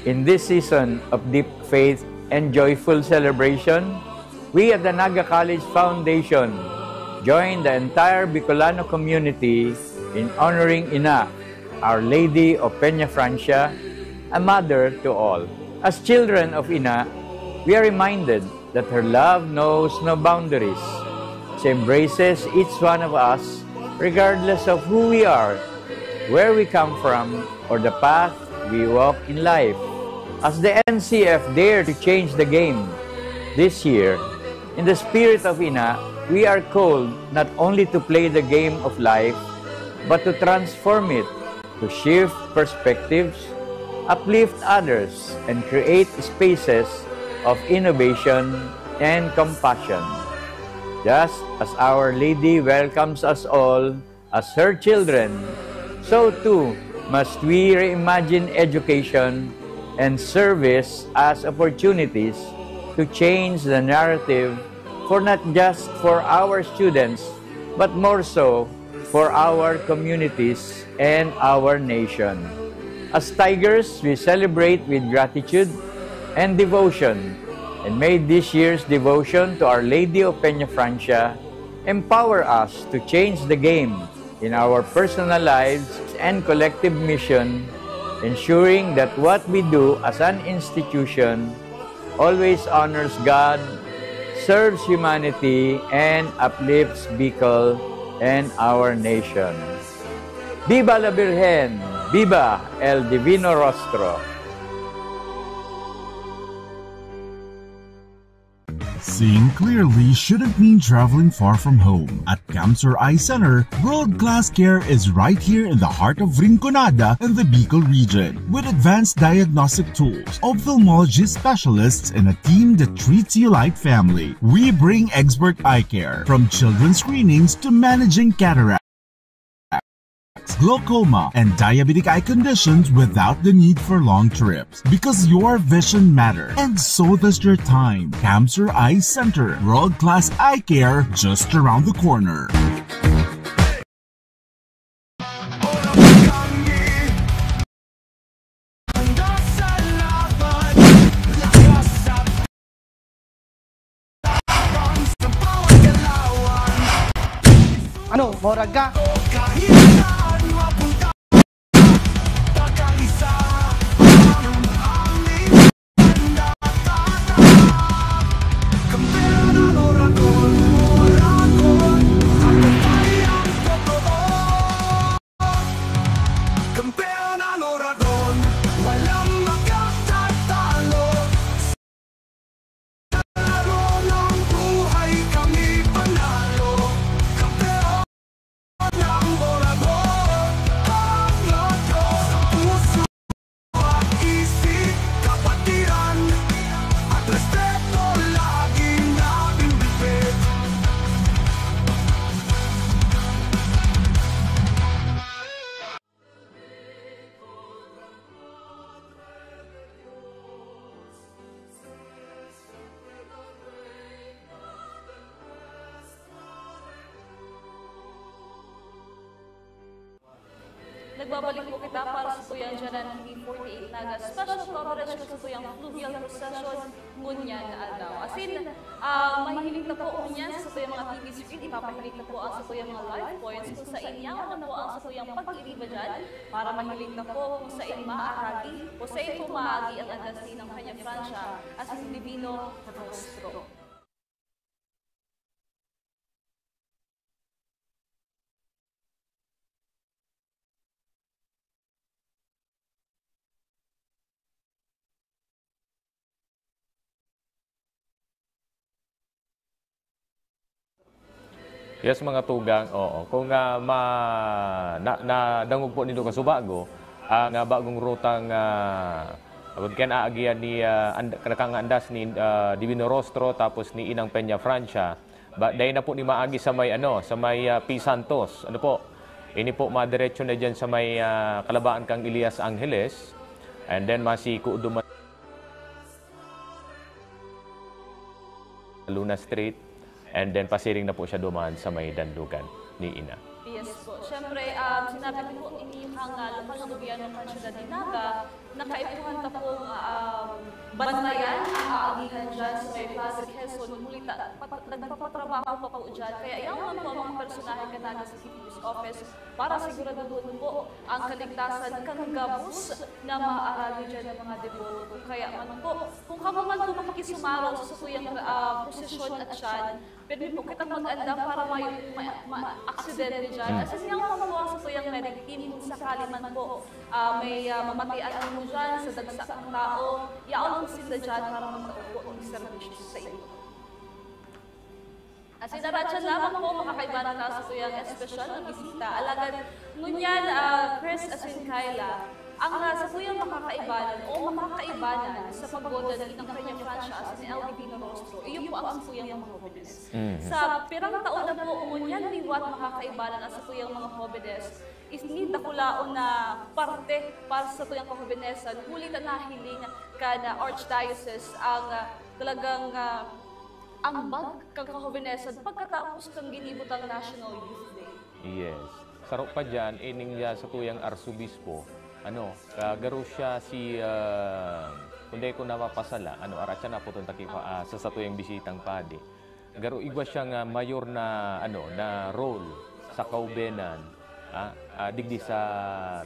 Speaker 3: In this season of deep faith and joyful celebration, we at the Naga College Foundation join the entire Bicolano community in honoring Ina, Our Lady of Peña Francia, a mother to all. As children of Ina, we are reminded that her love knows no boundaries. She embraces each one of us regardless of who we are, where we come from, or the path we walk in life. As the NCF dare to change the game this year, in the spirit of Ina, we are called not only to play the game of life, but to transform it, to shift perspectives, uplift others, and create spaces of innovation and compassion. Just as Our Lady welcomes us all as her children, so too must we reimagine education and service as opportunities to change the narrative for not just for our students, but more so for our communities and our nation. As Tigers, we celebrate with gratitude and devotion, and may this year's devotion to Our Lady of Peña Francia empower us to change the game in our personal lives and collective mission, ensuring that what we do as an institution always honors God, serves humanity, and uplifts Bicol and our nation. Viva la Virgen! Viva el Divino Rostro!
Speaker 2: Seeing clearly shouldn't mean traveling far from home. At Camsur Eye Center, world-class care is right here in the heart of Rinconada and the Bicol region. With advanced diagnostic tools, ophthalmology specialists, and a team that treats you like family, we bring expert eye care, from children's screenings to managing cataracts, glaucoma, and diabetic eye conditions without the need for long trips. Because your vision matters, and so does your time. Camsur Eye Center, world-class eye care just around the corner.
Speaker 5: Ano, moraga?
Speaker 20: Nagbabalik po kita para sa tuyang dyanan ng B48 Naga special coverage ko sa tuyang fluvial procession ngunyan na aldaw. As in, mahilig na po ngunyan sa tuyang mga TV screen, ipapahilig na po ang sa tuyang mga live points kung sa inyaw na po ang sa tuyang pag-iliba dyan para mahilig na po kung sa in maaragi o sa in pumaagi ang andasi ng Peña Francia as in Divino Rostro.
Speaker 19: Yes, mga tugang, oo. Kung nadangog po nito kasubago, ang bagong rutang kaya naagian ni kanang-andas ni Divino Rostro tapos ni Inang Peña Francia. Dahil na po ni maagi sa may sa may P. Santos. Ano po? Ini po madiretso na diyan sa may kalabaan kang Elias Angeles. And then masiku duman Luna Street. And then pasiring na po siya dumaan sa may dandugan ni Ina.
Speaker 20: Yes po. Siyempre, sinabi ko po inyong lokal na gobyerno ng Ciudad de Naga na nakaipuhan ta po bantayan ang aagihan dyan sa may Plaza Quezon. Muli nagpapatrabaho pa po dyan. Kaya iyawan po ang mga personahe ka natin sa CPU's office para siguraduhin po ang kaligtasan kang gabos na maaarali dyan ng mga deboto. Kaya man po, kung kamo man po makikisumaraw sa tuyang posisyon at dyan, pwede po kitang mag-andam para ma-aksidente dyan. At sa siyang mamuha sa tuyang medic team, kung sakali man po may mamatian mo dyan sa dagsak ng tao, yaon mo sila dyan para magkaupo ang servisyo sa iyo. At sinaradyan lamang po makakaiba na sa tuyang espesyal na bisita. Alagad ngunyan, Chris Asincayla, ang sa tuyang makakaibanan o makakaibanan sa pagboda ng kanyang franchise ni LDB Nostro, iyon po ang tuyang mga jóvenes. Sa pirang taon na po, ngunyan liwat makakaibanan sa tuyang mga jóvenes, is need akulaon na parte para sa tuyang kahobenesan. Huli na nahiling ka na Archdiocese ang talagang ambag kang kahobenesan pagkatapos kang ginibot ang National Youth Day.
Speaker 19: Yes. Sarap pa dyan, ining sa tuyang Arsobispo, garo siya si, kundi ko napapasala, aratsa na po itong takipa sa tuyang bisitang padi. Garo igwa siyang mayor na, na role sa kaubenan, digdi sa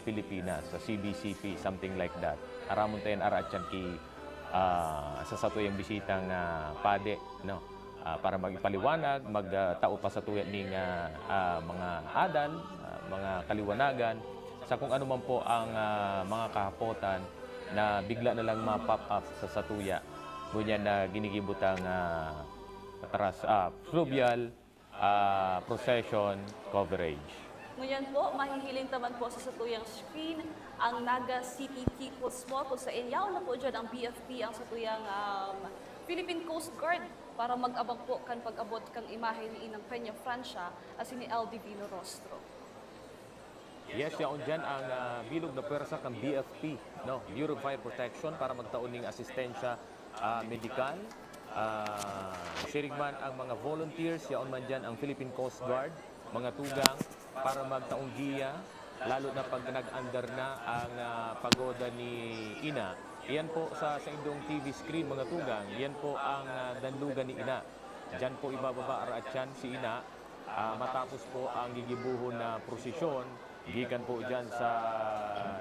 Speaker 19: Pilipinas, sa CBCP, something like that. Aramon tayo aratsan ki sa tuyang bisitang pade, para magpaliwanag, magtao pa sa tuyan ng mga adal, mga kaliwanagan, sa kung ano man po ang mga kahapotan na bigla na lang ma-pop up sa satuya. Ngunyan na ginikibutang fluvial procession coverage.
Speaker 20: Ngayon po, mahihiling naman po sa satuyang screen ang Naga City People's Motto sa inyaw na po dyan ang BFP, ang satuyang Philippine Coast Guard para mag-abang po kan pag-abot kang imahe ni Inang Peña Francia as ni LDB Nostro.
Speaker 19: Yes, yaon dyan ang bilog na pwersa kang BFP, Bureau of Fire Protection, para magtaon ng asistensya medikal. Shirigman ang mga volunteers, yaon man dyan ang Philippine Coast Guard, mga tugang, para magtaong giya, lalo na pag nag-under na ang pagoda ni Ina. Iyan po sa indong TV screen, mga tugang, iyan po ang danlugan ni Ina. Diyan po ibababa araatyan si Ina, matapos po ang gigibuhon na prosesyon, gikan po dyan sa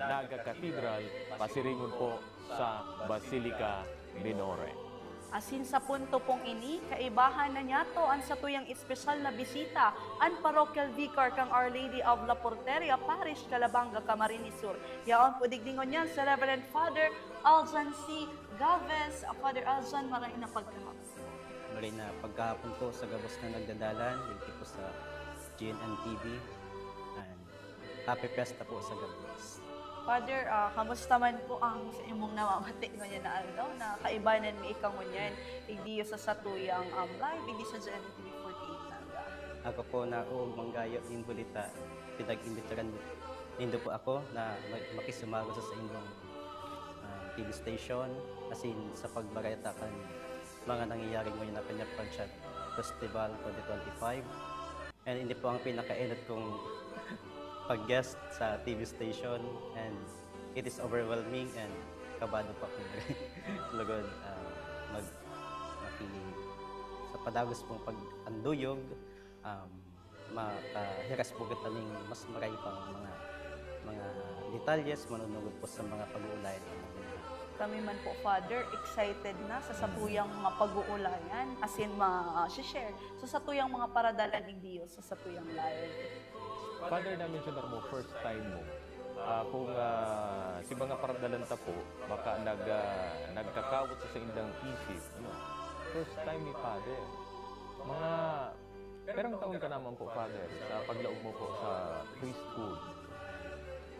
Speaker 19: Naga Cathedral, pasiringon po sa Basilica Minore.
Speaker 18: Asin sa punto pong ini, kaibahan na niya to ang satuyang espesyal na bisita ang parochial vicar kang Our Lady of La Porteria Parish, Calabanga, Camarines Sur. Yaon po digdingon niyan sa Reverend Father Aljan C. Galvez. Father Aljan, maraming na pagkahapon.
Speaker 6: Maraming na pagkahapon po sa gabos na nagdadalan, dito po sa GNN TV. And happy Fiesta po sa gabos.
Speaker 18: Father, kamusta man po ang sa imong namamati ngunyan na kaibanan mi ikaw ngunyan, hindi sa satuyang live, hindi sa GNTV 48 Naga.
Speaker 6: Ako po na manggayo yung bulita, pinag-imbitaran nindo po ako na makisumago sa inyong TV station, as in sa pagbarayata kan mga nangyayari ngayon na Peña Francia Festival 2025. And hindi po ang pinaka-edit kong pag-guest sa TV station, and it is overwhelming and kabado pa ko lugod sa padagos pong pag-anduyog, makahiras po kaming mas marami pang mga detalyes manunugod po sa mga pag-uulayan.
Speaker 18: Kami man po, Father, excited na sa satuyang mga pag-uulayan, as in ma-share sa satuyang mga paradalan ng Diyos sa satuyang live.
Speaker 19: Father, na-mention mo, first time mo. Kung si mga paradalanta po, baka nagkakawot sa indang isip. First time ni Father. Perang taon ka naman po, Father, sa paglaog mo po sa priesthood.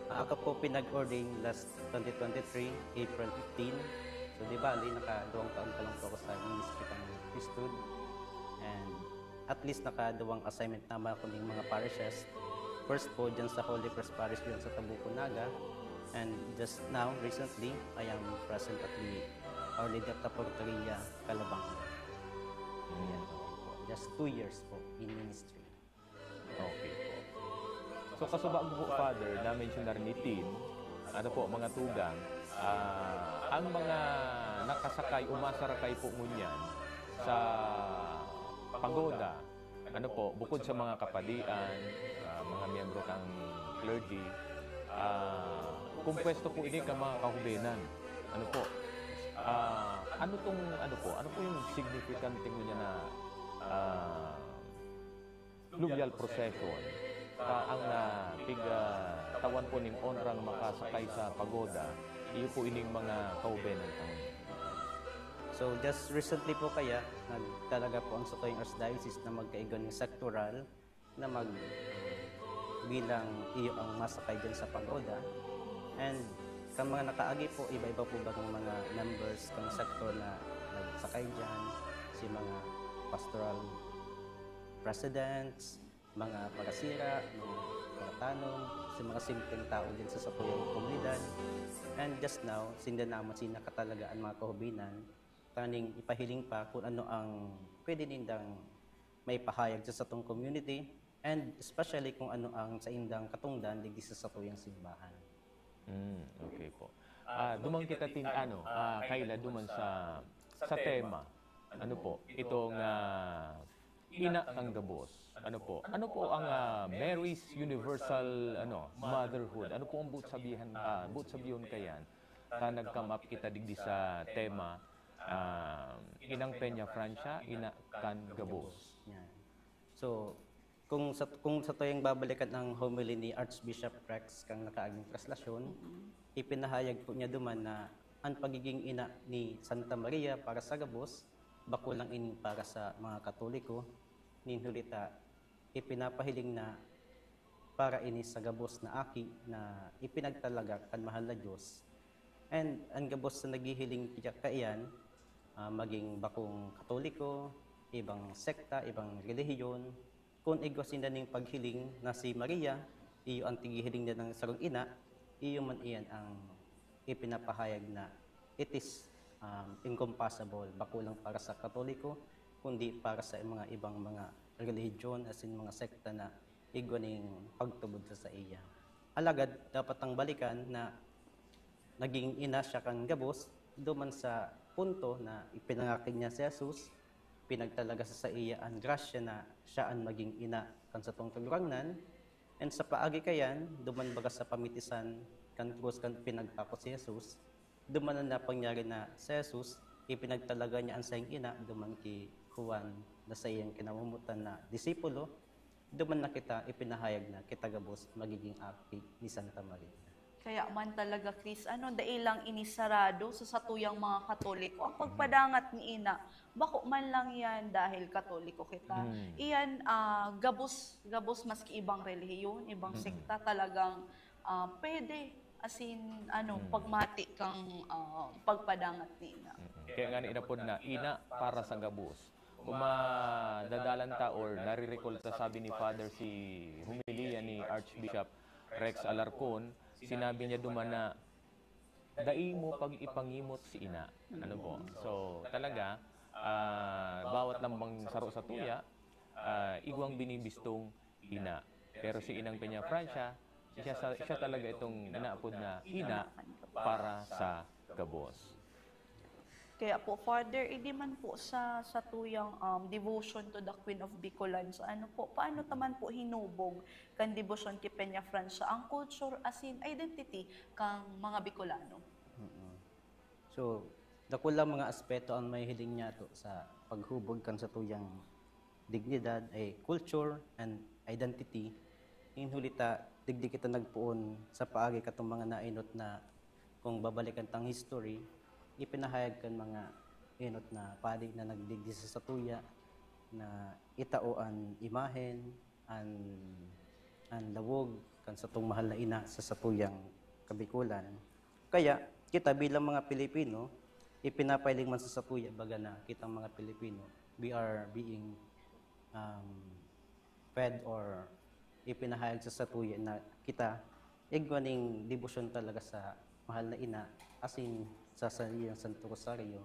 Speaker 6: Ako po pinag-ordain last 2023, April 15. So di ba, naka-2 taon pa lang po ako sa ministry ng priesthood. And at least naka-2 assignment naman ako ng mga parishes. First po, dyan sa Holy Cross Parish dyan sa Tabuco, Naga. And just now, recently, I am present at the Our Lady of La Porteria, Calabanga. Just 2 years po in ministry.
Speaker 19: Okay po. So kasubag po, Father, na-mention na rin ni Tin, mga tugang, ang mga nakasakay, umasarakay po ngunyan sa pagoda, ano po, bukod sa mga kapadian, mga miyembro kang clergy, kumpwesto po ini ka mga kahubenan. Ano po? Ano po yung significant ngunyan na fluvial procession ang tawan po ning onrang makasakay sa pagoda, iyo po ining mga kaubenan.
Speaker 6: So just recently po kaya, nagtalaga po ang Sotoyong Archdiocese na magkaigon ng sectoral na bilang iyo ang masakay dyan sa pagoda. And kang mga nakaagi po, iba-iba po ba ng mga members ng sector na nagsakay dyan, si mga pastoral presidents, mga pagasira, mga paratanong, si mga simpleng tao din sa Sotoyong komunidad. And just now, sindanama sinakatalagaan mga kahubinan, kaning ipahiling pa kung ano ang pwede nindang may pahayag sa satong community, and especially kung ano ang sa indang katungdan digdi sa Sotoyong simbahan.
Speaker 19: Okay po. Dumang kita Kayla, duman sa tema. Ano po? Itong ina kang gabos. Ano po ang Mary's Universal Motherhood? Ano po ang buot sabihan kayan? Nag-come up kita digdi sa tema Inang Peña Francia, ina kan gabos.
Speaker 6: Yan. So, kung sa toyong babalikan ng homily ni Archbishop Rex kang nakaaging translasyon, ipinahayag po niya duman na ang pagiging ina ni Santa Maria para sa gabos, bako lang ini para sa mga Katoliko, ninhulita ipinapahiling na para ini sa gabos na aki na ipinagtalaga kan mahal na Diyos. And ang gabos na naghihiling kaiyan, maging bakong Katoliko, ibang sekta, ibang relihiyon, kung igwasin na ning paghiling na si Maria, iyo ang tigihiling na ng sarong ina, iyo man iyan ang ipinapahayag na it is incompassable, bako lang para sa Katoliko, kundi para sa mga ibang mga relihiyon, as in mga sekta na igwaning pagtubod sa iya. Alagad, dapat ang balikan na naging ina siya kang gabos, duman sa punto na ipinangakin niya si Jesus, pinagtalaga sa iya ang grasya na siya ang maging ina kan sa tong kagurangnan, and sa paagi kayan, duman baga sa pamitisan kan krus kan pinagpako si Jesus, duman na pangyari na si Jesus, ipinagtalaga niya ang sayang ina, duman ki Juan na sa iyang kinamumutan na disipulo, duman na kita ipinahayag na kita gabos magiging aki ni Santa Maria.
Speaker 18: Kaya man talaga, Chris, dailang inisarado sa satuyang mga Katoliko. Ang pagpadangat ni ina, bako man lang yan dahil Katoliko kita. Iyan, gabos maski ibang relihiyon, ibang sekta, talagang pwede, as in, pagmati kang pagpadangat ni ina.
Speaker 19: Kaya nga inapod na, ina para sa gabos. Dadalan ta or nare-recall ta, sabi ni Father si humilia ni Archbishop Rex Alarcon, sinabi niya duman na dai mo pag ipangimot si ina. Ano po? So, talaga, bawat lambang saro sa tuya, igwang binibistong ina. Pero si Inang Peña Francia, siya talaga itong inaapod na ina para sa gabos.
Speaker 18: Kaya po, Father, hindi man po sa tuyang devotion to the Queen of Bicolans, paano taman po hinubog kan devotion kay Peña Francia ang culture as in identity kang mga Bicolano?
Speaker 6: So, dako lang mga aspeto ang may hiling niya to sa paghubog kan sa tuyang dignidad ay culture and identity. Inhulita, digdi kita nagpuon sa paagi katong mga nainot na kung babalikan tang history, ipinahayag kan mga inot na padi na nagdigdi sa satuya na itao ang imahen, ang lawog kan sa tong mahal na ina sa satuyang Kabikulan. Kaya kita bilang mga Pilipino, ipinapahiling man sa satuya baga na kitang mga Pilipino, we are being fed or ipinahayag sa satuya na kita igwaning debosyon talaga sa mahal na ina, as in sa saliyang Santo Rosario.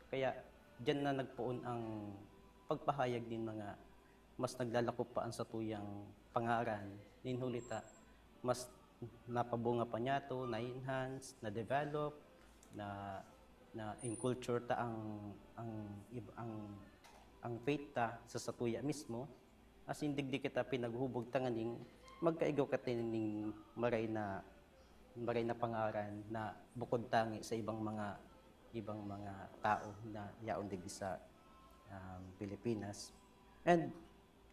Speaker 6: Kaya dyan na nagpuon ang pagpahayag din mga mas naglalakop pa ang satuyang pangaran, ninhulita, mas napabunga pa niya to, na-enhance, na-develop, na inculture ta ang faith ta sa satuya mismo, as in digdi kita pinaghubog tanganing magkaigaw ka tining maray na pangaran na bukod tangi sa ibang mga tao na yaon digdi sa Pilipinas. And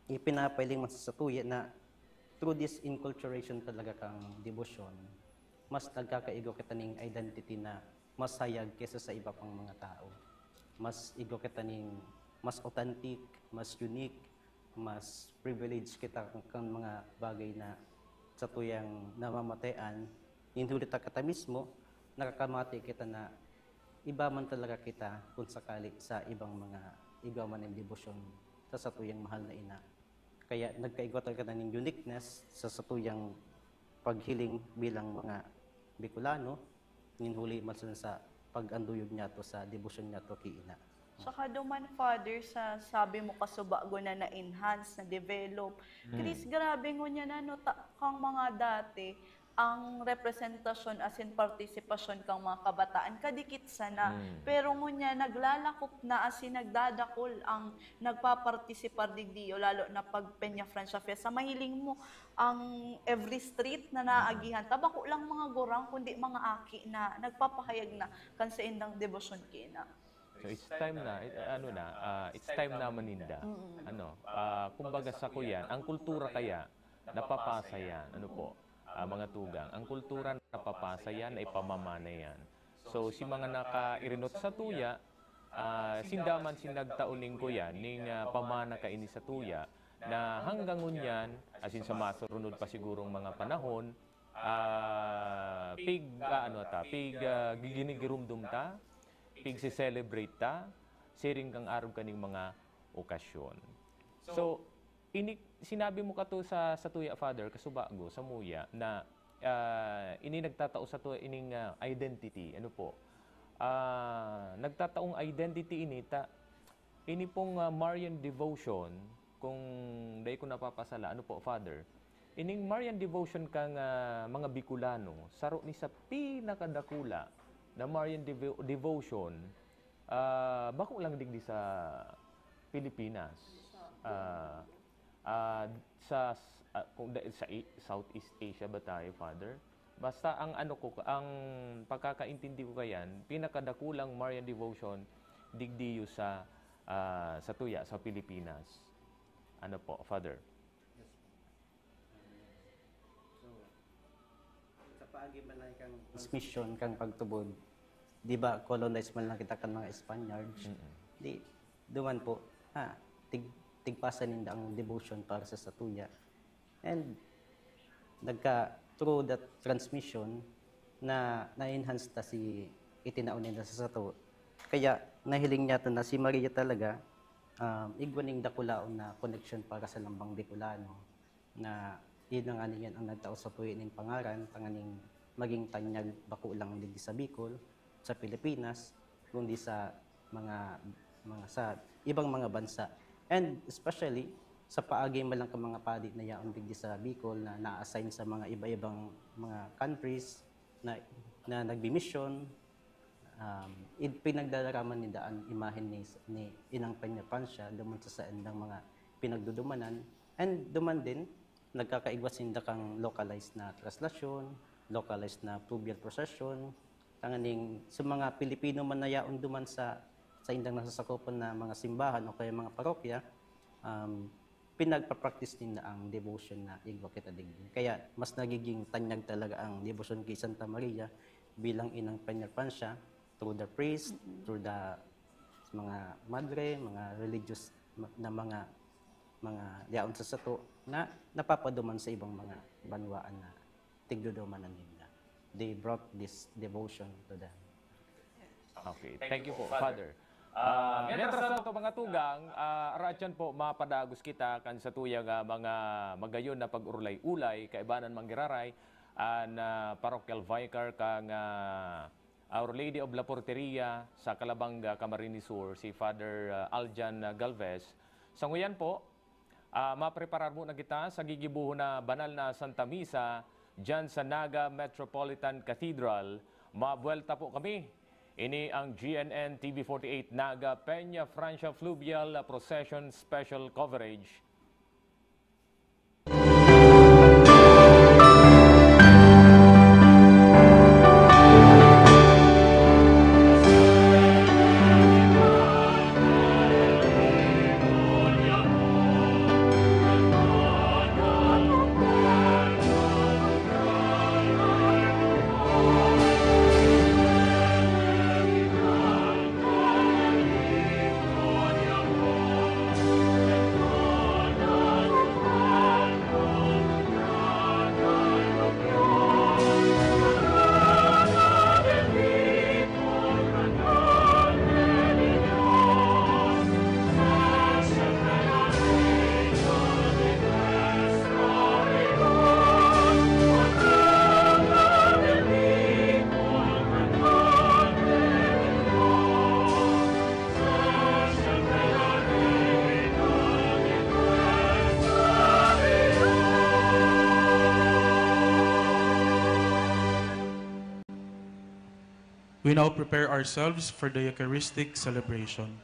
Speaker 6: ipinapailing man sa satuya na through this inculturation talaga kang devotion, mas nagkakaigaw kita ning identity na mas hayag kaysa sa iba pang mga tao. Mas igaw kita ning mas authentic, mas unique, mas privileged kita kang mga bagay na sa tuyang namamatayan. Hindi kita mismo, nakakamati kita na iba man talaga kita kung sakali sa ibang mga igaw man ng devotion sa tuyang mahal na ina. Kaya nagkaigaw talaga ng uniqueness sa tuyang paghiling bilang mga Bicolano, ninhuli man sa pag-anduyog niya to sa devotion niya to kay ina.
Speaker 18: Saka duman, Father, sa sabi mo kasubago na na-enhance, na-develop. Chris, grabe ngo niya na, no, kang mga dati, ang representasyon as in partisipasyon kang mga kabataan, kadikit sana. Pero ngunya, naglalakop na as in nagdadakol ang nagpapartisipar digdiyo, lalo na pag Peña Francia Fest. Sa mahiling mo, ang every street na naagihan, tabako lang mga gorang, kundi mga aki na nagpapahayag na kansa indang debosyon kina.
Speaker 19: So it's time na, it's time na maninda. Kumbaga sa kuyan, ang kultura kaya, napapasa yan, mga tugang. Ang kultura napapasa yan ay pamamana yan. So si mga nakairinot sa tuya, sindaman sinagtauning ko yan, ning pamana kaini sa tuya, na hanggang ngunyan, asin sa masurunod pa sigurong mga panahon, giginigirumdum ta, si-celebrate ta, siring kang araw kaning mga okasyon. So, sinabi mo ka to sa tuya, Father, kasubago, sa muya, na ini nagtatao sa tuya ining identity. Nagtataong identity ini pong Marian devotion, kung dahil ko napapasala, Father, ining Marian devotion kang mga Bicolano, saro ni sa pinakadakula na Marian devotion, bako lang digdi sa Pilipinas. Sa Southeast Asia ba tayo, Father? Basta ang ang pagkakaintindi ko kayan, pinakadakulang Marian devotion digdiyo sa tuya sa Pilipinas. Father?
Speaker 6: Yes. So, sa paagi man lang kang transmission kang pagtubod, di ba colonize man lang kita kan mga Spaniards? Di duman po, tigpasan ninda ang devotion para sa satuya. And through that transmission na na-enhance ta si itinaon nila sa sato. Kaya nahiling niya to na si Maria talaga igwaning dakulaon na connection para sa lambang Bicolano na yun ang yan ang nagtao sa tuwin ng pangaran tanganing maging tanyag bako lang digdi sa Bicol, sa Pilipinas, kundi sa mga sa ibang mga bansa. And especially sa paagi man lang ka mga padi na yaon digdi sa Bicol na na-assign sa mga iba-ibang mga countries na nagbi-mission, pinagdararaman ni daan imahen ni Inang Peña Francia duman sa endang mga pinagdudumanan. And duman din nagkakaigwas sinda kang localized na translasyon, localized na fluvial procession, tanganing sa mga Pilipino man na yaon duman sa indang nasasakupan na mga simbahan o kaya mga parokya, pinagpa-practice din na ang devotion na igwa kita digdi. Kaya mas nagiging tanyag talaga ang devotion kay Santa Maria bilang Inang Peña Francia through the priest, through the mga madre, mga religious na mga yaon sa sato na napapaduman sa ibang mga banwaan na tigdudumanan nila. They brought this devotion to them.
Speaker 19: Okay, thank you po, Father. Mientras ito mga tugang, aratyan po mapadagos kita kan sa tuyang mga magayon na pag-urlay-ulay, kaibanan manggiraray, na parochial vicar kang Our Lady of La Porteria sa Calabanga, Camarines Sur, si Father Aljan Galvez. Sa nguyan po, mapreparar muna kita sa gigibuho na banal na Santa Misa dyan sa Naga Metropolitan Cathedral. Mabuelta po kami Ini ang GNN TV48 Naga Peña Francia Fluvial Procession Special Coverage.
Speaker 9: We now prepare ourselves for the Eucharistic celebration.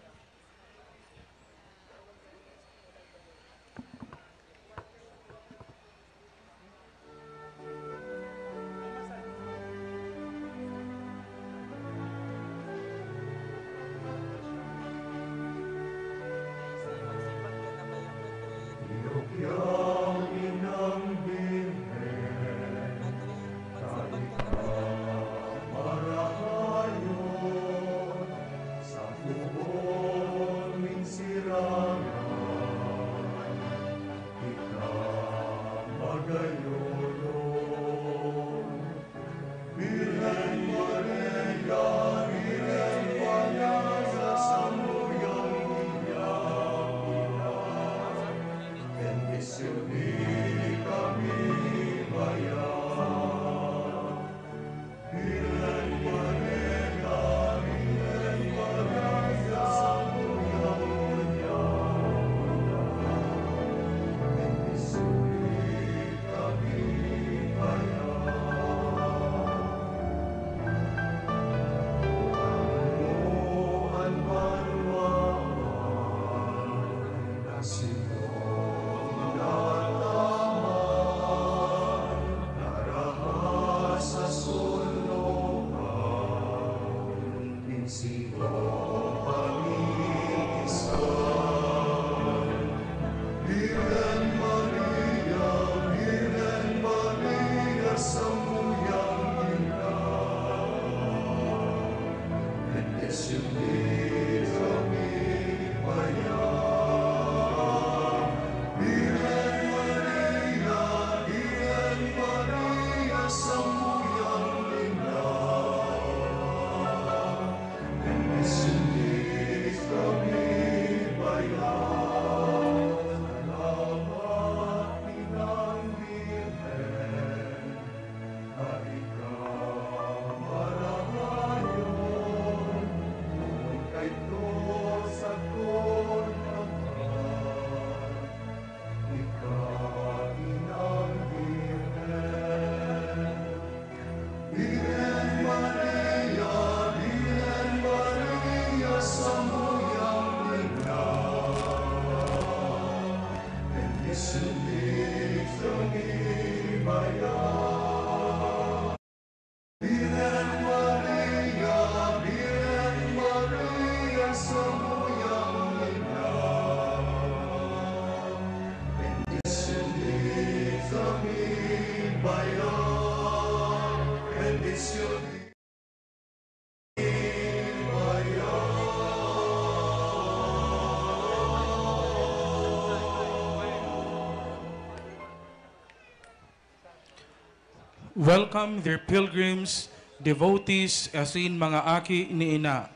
Speaker 9: Welcome their pilgrims, devotees, as in mga aki ni Ina.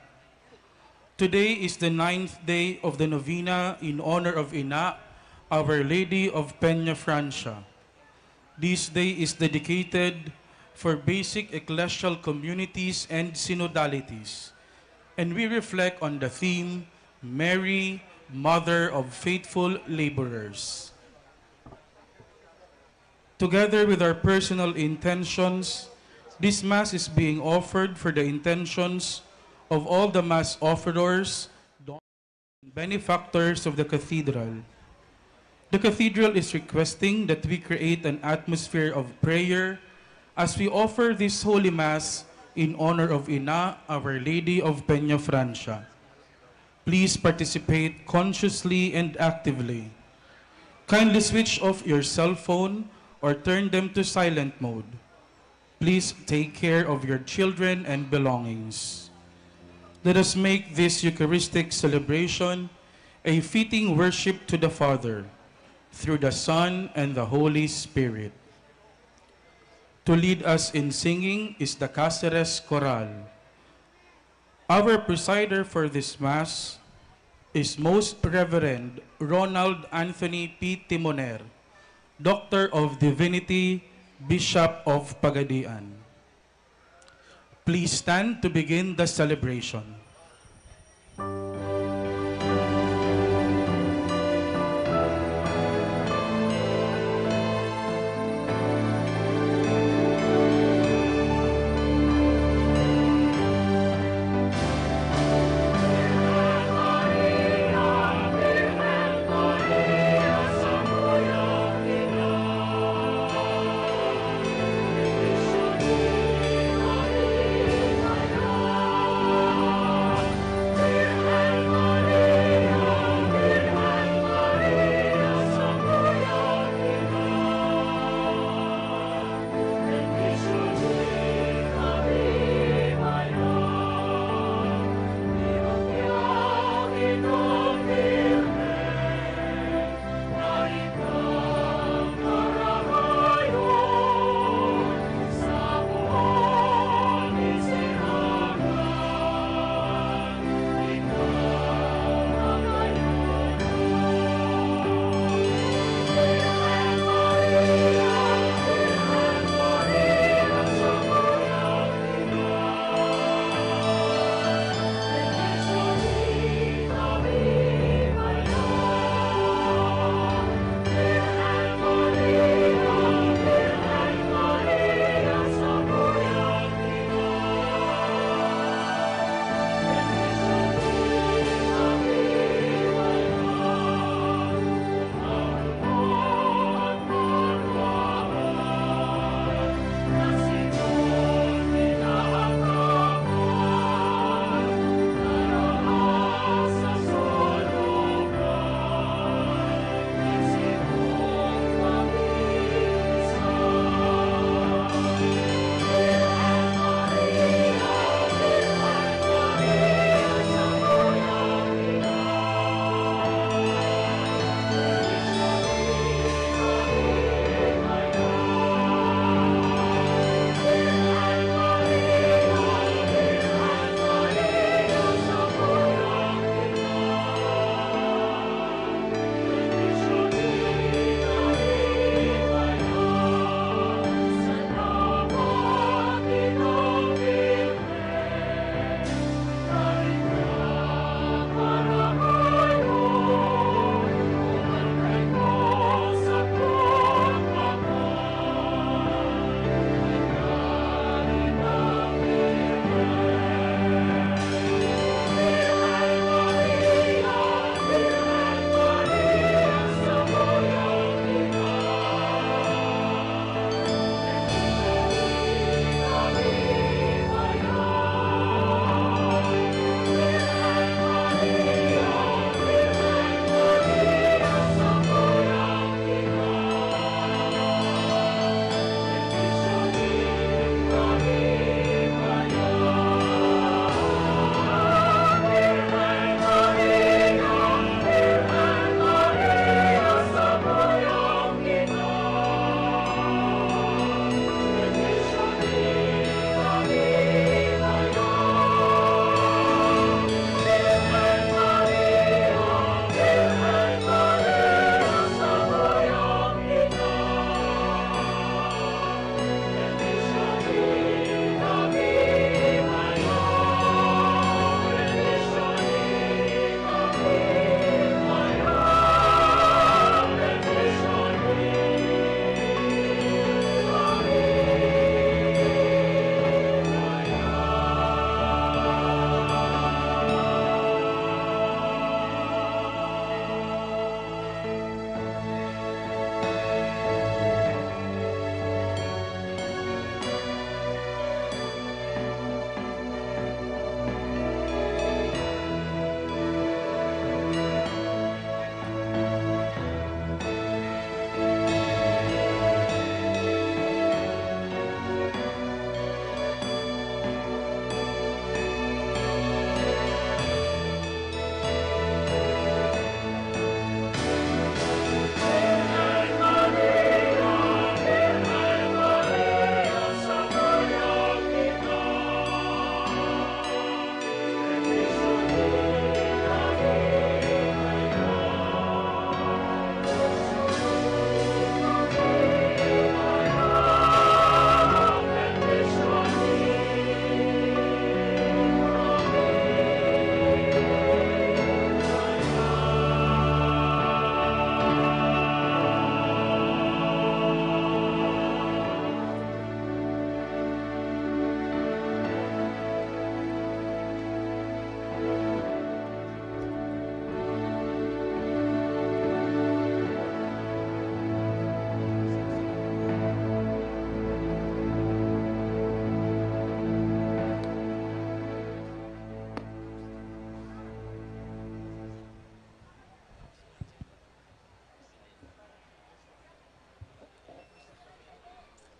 Speaker 9: Today is the 9th day of the novena in honor of Ina, Our Lady of Peña Francia. This day is dedicated for basic ecclesial communities and synodalities, and we reflect on the theme, Mary, Mother of Faithful Laborers. Together with our personal intentions, this Mass is being offered for the intentions of all the Mass offerers, benefactors of the cathedral. The cathedral is requesting that we create an atmosphere of prayer as we offer this Holy Mass in honor of Ina, Our Lady of Peña Francia. Please participate consciously and actively. Kindly switch off your cell phone or turn them to silent mode. Please take care of your children and belongings. Let us make this Eucharistic celebration a fitting worship to the Father, through the Son and the Holy Spirit. To lead us in singing is the Cáceres Choral. Our presider for this Mass is Most Reverend Ronald Anthony P. Timoner, Doctor of Divinity, Bishop of Pagadian. Please stand to begin the celebration.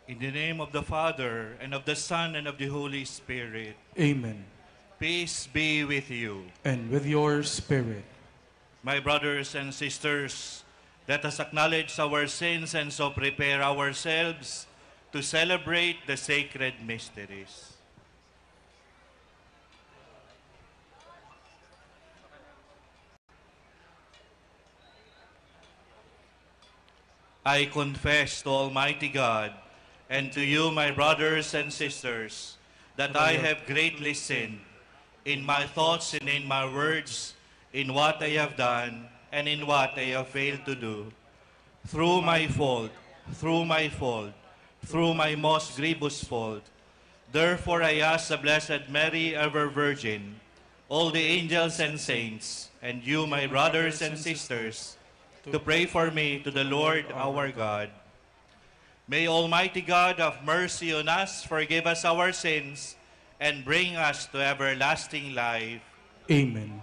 Speaker 8: In the name of the Father, and of the Son, and of the Holy Spirit.
Speaker 9: Amen.
Speaker 8: Peace be with you.
Speaker 9: And with your spirit.
Speaker 8: My brothers and sisters, let us acknowledge our sins and so prepare ourselves to celebrate the sacred mysteries. I confess to Almighty God and to you, my brothers and sisters, that I have greatly sinned in my thoughts and in my words, in what I have done and in what I have failed to do. Through my fault, through my most grievous fault. Therefore I ask the Blessed Mary, ever Virgin, all the angels and saints, and you, my brothers and sisters, to pray for me to the Lord our God. May Almighty God have mercy on us, forgive us our sins, and bring us to everlasting life.
Speaker 9: Amen.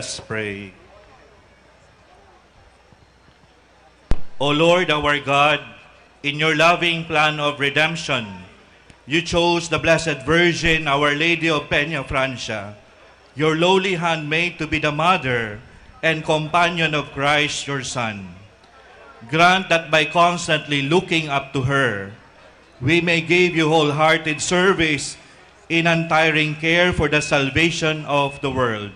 Speaker 8: us pray. O Lord our God, in your loving plan of redemption, you chose the Blessed Virgin, Our Lady of Peña Francia, your lowly handmaid, to be the mother and companion of Christ, your Son. Grant that by constantly looking up to her, we may give you wholehearted service in untiring care for the salvation of the world.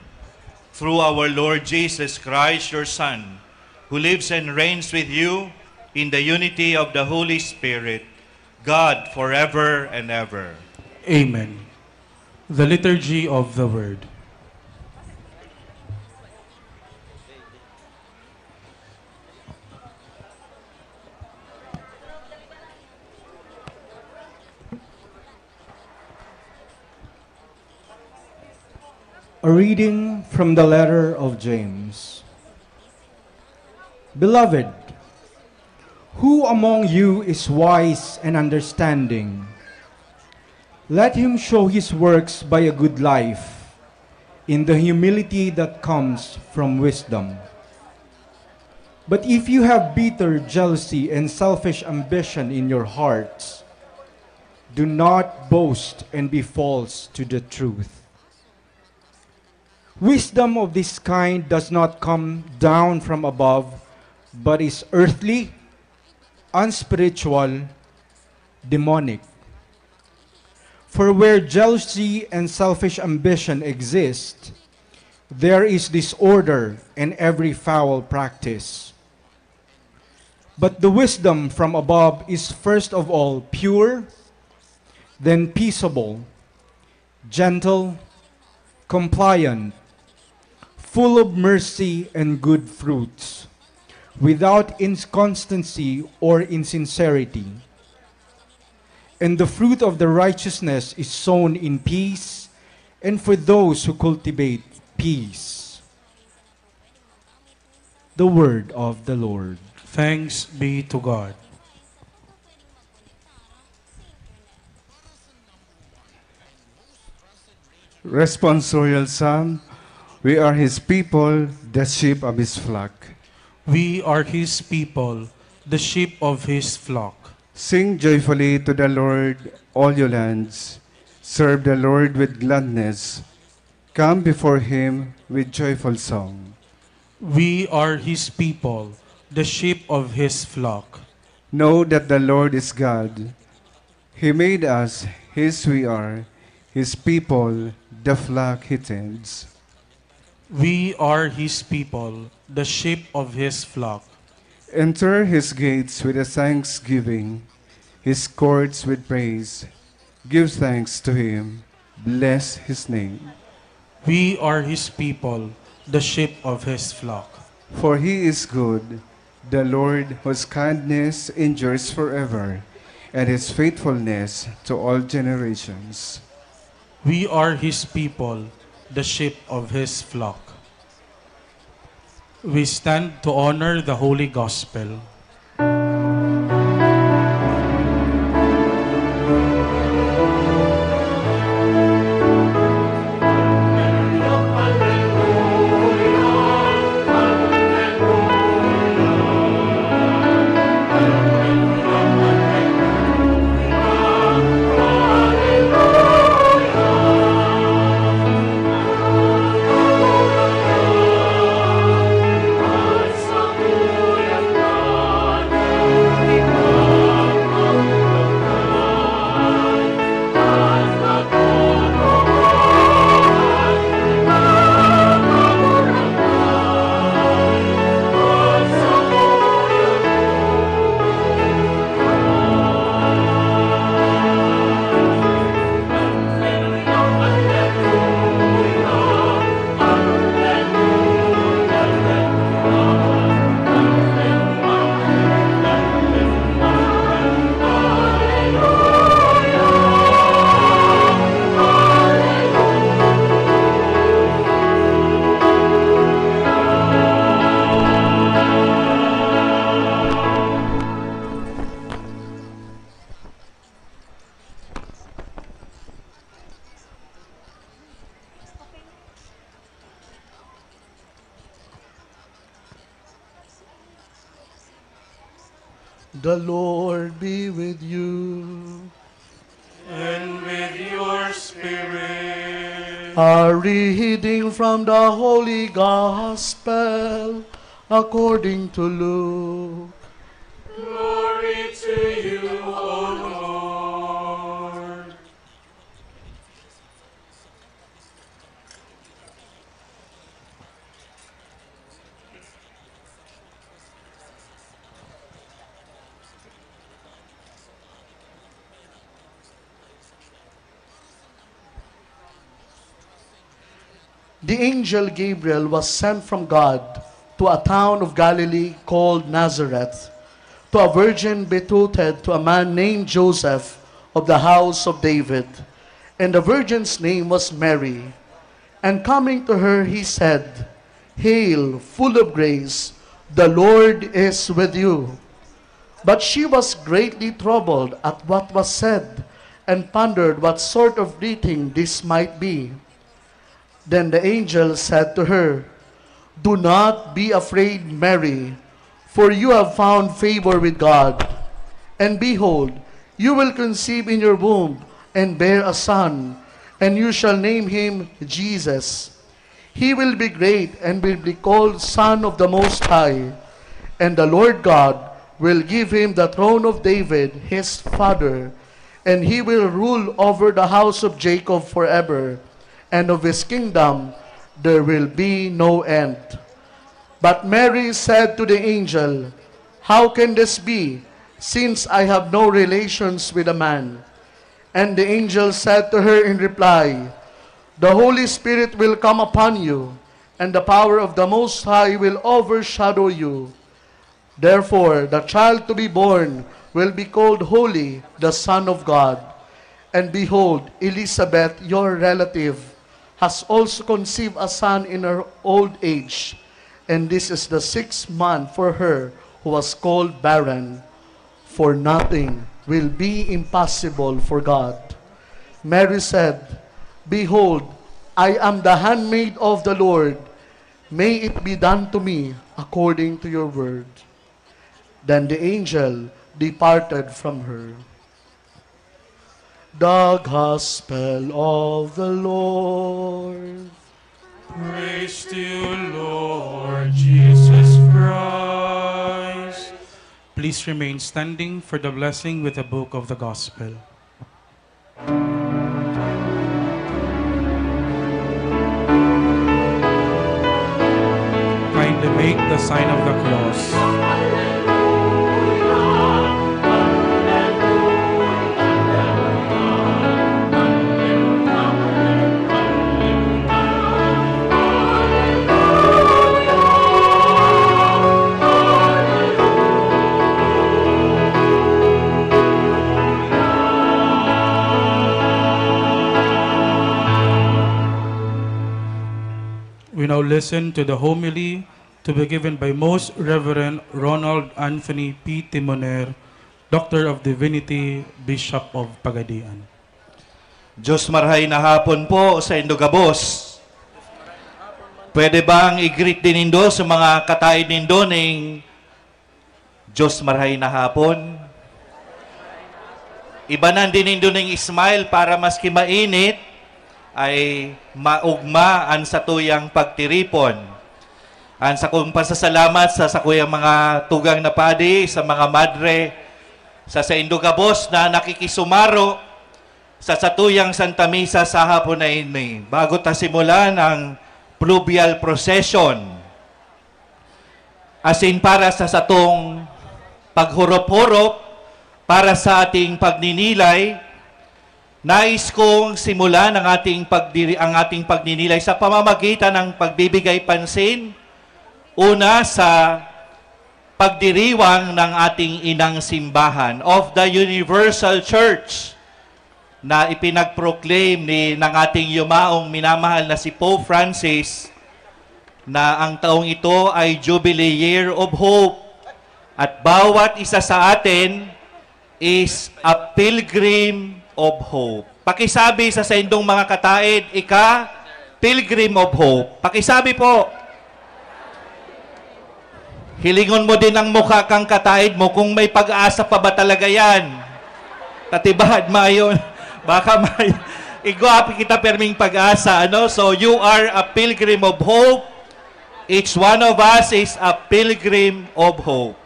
Speaker 8: Through our Lord Jesus Christ, your Son, who lives and reigns with you in the unity of the Holy Spirit, God forever and ever.
Speaker 9: Amen. The Liturgy of the Word.
Speaker 11: A reading from the letter of James. Beloved, who among you is wise and understanding? Let him show his works by a good life, in the humility that comes from wisdom. But if you have bitter jealousy and selfish ambition in your hearts, do not boast and be false to the truth. Wisdom of this kind does not come down from above, but is earthly, unspiritual, demonic. For where jealousy and selfish ambition exist, there is disorder and every foul practice. But the wisdom from above is first of all pure, then peaceable, gentle, compliant, full of mercy and good fruits, without inconstancy or insincerity. And the fruit of the righteousness is sown in peace, and for those who cultivate peace. The word of the Lord.
Speaker 9: Thanks be to God.
Speaker 7: Responsorial Psalm. We are his people, the sheep of his flock.
Speaker 9: We are his people, the sheep of his flock.
Speaker 7: Sing joyfully to the Lord, all you lands. Serve the Lord with gladness. Come before him with joyful song.
Speaker 9: We are his people, the sheep of his flock.
Speaker 7: Know that the Lord is God. He made us, his we are, his people, the flock he tends.
Speaker 9: We are his people, the sheep of his flock.
Speaker 7: Enter his gates with a thanksgiving, his courts with praise. Give thanks to him, bless his name.
Speaker 9: We are his people, the sheep of his flock.
Speaker 7: For he is good, the Lord, whose kindness endures forever, and his faithfulness to all generations.
Speaker 9: We are his people, the sheep of his flock. We stand to honor the Holy Gospel.
Speaker 12: Hallelujah.
Speaker 10: The Lord be with you.
Speaker 9: And with your spirit.
Speaker 10: A reading from the Holy Gospel according to Luke.
Speaker 9: Glory to you, O Lord.
Speaker 10: The angel Gabriel was sent from God to a town of Galilee called Nazareth, to a virgin betrothed to a man named Joseph of the house of David. And the virgin's name was Mary. And coming to her, he said, Hail, full of grace, the Lord is with you. But she was greatly troubled at what was said, and pondered what sort of greeting this might be. Then the angel said to her, Do not be afraid, Mary, for you have found favor with God. And behold, you will conceive in your womb and bear a son, and you shall name him Jesus. He will be great and will be called Son of the Most High. And the Lord God will give him the throne of David, his father, and he will rule over the house of Jacob forever, and of his kingdom there will be no end. But Mary said to the angel, How can this be, since I have no relations with a man? And the angel said to her in reply, The Holy Spirit will come upon you, and the power of the Most High will overshadow you. Therefore, the child to be born will be called Holy, the Son of God. And behold, Elizabeth, your relative, has also conceived a son in her old age, and this is the 6th month for her who was called barren, for nothing will be impossible for God. Mary said, Behold, I am the handmaid of the Lord. May it be done to me according to your word. Then the angel departed from her. The Gospel of the Lord.
Speaker 9: Praise to you, Lord Jesus Christ. Please remain standing for the blessing with the book of the Gospel. Kindly make the sign of the cross. We now listen to the homily to be given by Most Reverend Ronald Anthony P. Timoner, Doctor of Divinity, Bishop of Pagadian.
Speaker 8: Diyos marhay na hapon po sa Indogabos. Pwede bang i-greet din nindo sa mga kataid nindo ng Diyos marhay na hapon? Ibanan din nindo ng smile para maski mainit, ay maugma ang satuyang pagtiripon. Ang sa kong pasasalamat sa sakuyang mga tugang na padi, sa mga madre, sa Indogabos na nakikisumaro sa satuyang Santa Misa sa hapon na ini. Bago ta simulan ang pluvial procession, asin para sa satong paghurop-hurop, para sa ating pagninilay, nais kong simulan ang ating pagninilay sa pamamagitan ng pagbibigay pansin, una sa pagdiriwang ng ating inang simbahan of the Universal Church na ipinag-proclaim ng ating yumaong minamahal na si Pope Francis na ang taong ito ay Jubilee Year of Hope at bawat isa sa atin is a pilgrim of hope. Pakisabi sa sendong mga kataid, ika, pilgrim of hope. Pakisabi po. Hilingon mo din ang mukha kang kataid mo kung may pag-asa pa ba talaga yan. Tatibad mayon. Baka may igwapi kita perming pag-asa. Ano? So you are a pilgrim of hope. Each one of us is a pilgrim of hope.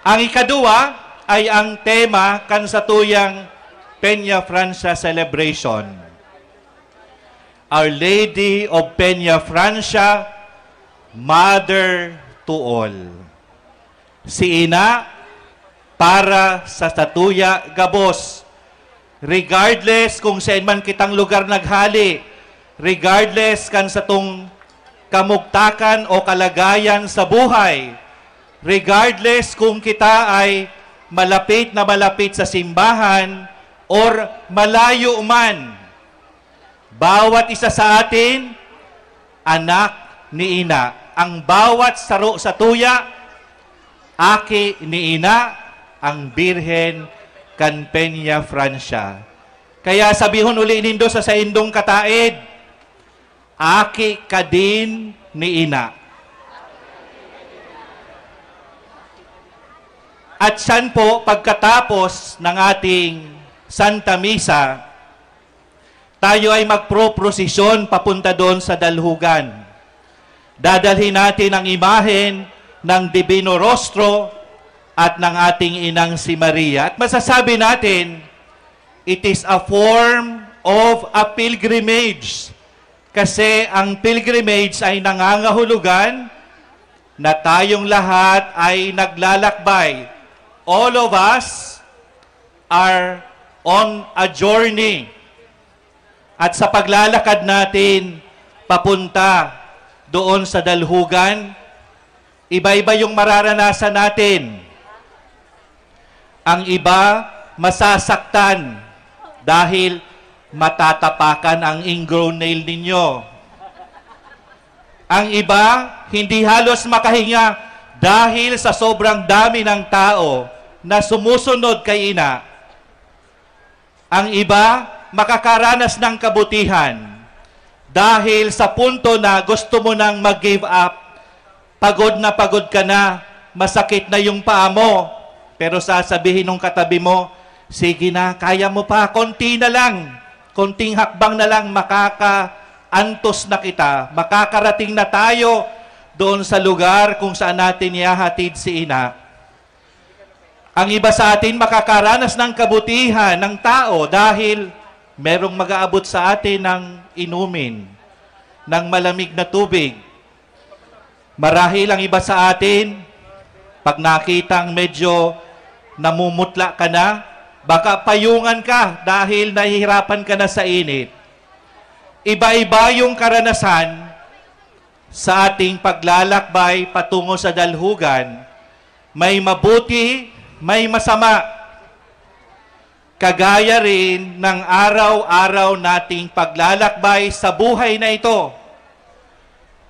Speaker 8: Ang ikadua ay ang tema kansatuyang Peña Francia Celebration. Our Lady of Peña Francia, Mother to all. Si Ina para sa Satuya Gabos. Regardless kung saan man kitang lugar naghali, regardless kan sa tong kamugtakan o kalagayan sa buhay, regardless kung kita ay malapit na malapit sa simbahan or malayo man, bawat isa sa atin, anak ni Ina. Ang bawat saro sa tuya, aki ni Ina, ang Birhen kan Peña Francia. Kaya sabihon uli nindo sa indong kataid, aki ka din ni Ina. At siyan po, pagkatapos ng ating Santa Misa, tayo ay magpro-prosesyon papunta doon sa dalhugan. Dadalhin natin ang imahen ng Divino Rostro at ng ating inang si Maria. At masasabi natin, it is a form of a pilgrimage. Kasi ang pilgrimage ay nangangahulugan na tayong lahat ay naglalakbay. All of us are on a journey. At sa paglalakad natin papunta doon sa dalhugan, iba-iba yung mararanasan natin. Ang iba, masasaktan dahil matatapakan ang ingrown nail ninyo. Ang iba, hindi halos makahinga dahil sa sobrang dami ng tao na sumusunod kay Ina. Ang iba, makakaranas ng kabutihan dahil sa punto na gusto mo nang mag-give up, pagod ka na, masakit na yung paa mo, pero sasabihin ng katabi mo, sige na, kaya mo pa, konti na lang, konting hakbang na lang, makakaantos na kita, makakarating na tayo doon sa lugar kung saan natin ihahatid si Ina. Ang iba sa atin makakaranas ng kabutihan ng tao dahil merong mag-aabot sa atin ng inumin, ng malamig na tubig. Marahil ang iba sa atin, pag nakitang medyo namumutla ka na, baka payungan ka dahil nahihirapan ka na sa init. Iba-iba yung karanasan sa ating paglalakbay patungo sa dalhugan. May mabuti, may masama. Kagaya rin ng araw-araw nating paglalakbay sa buhay na ito.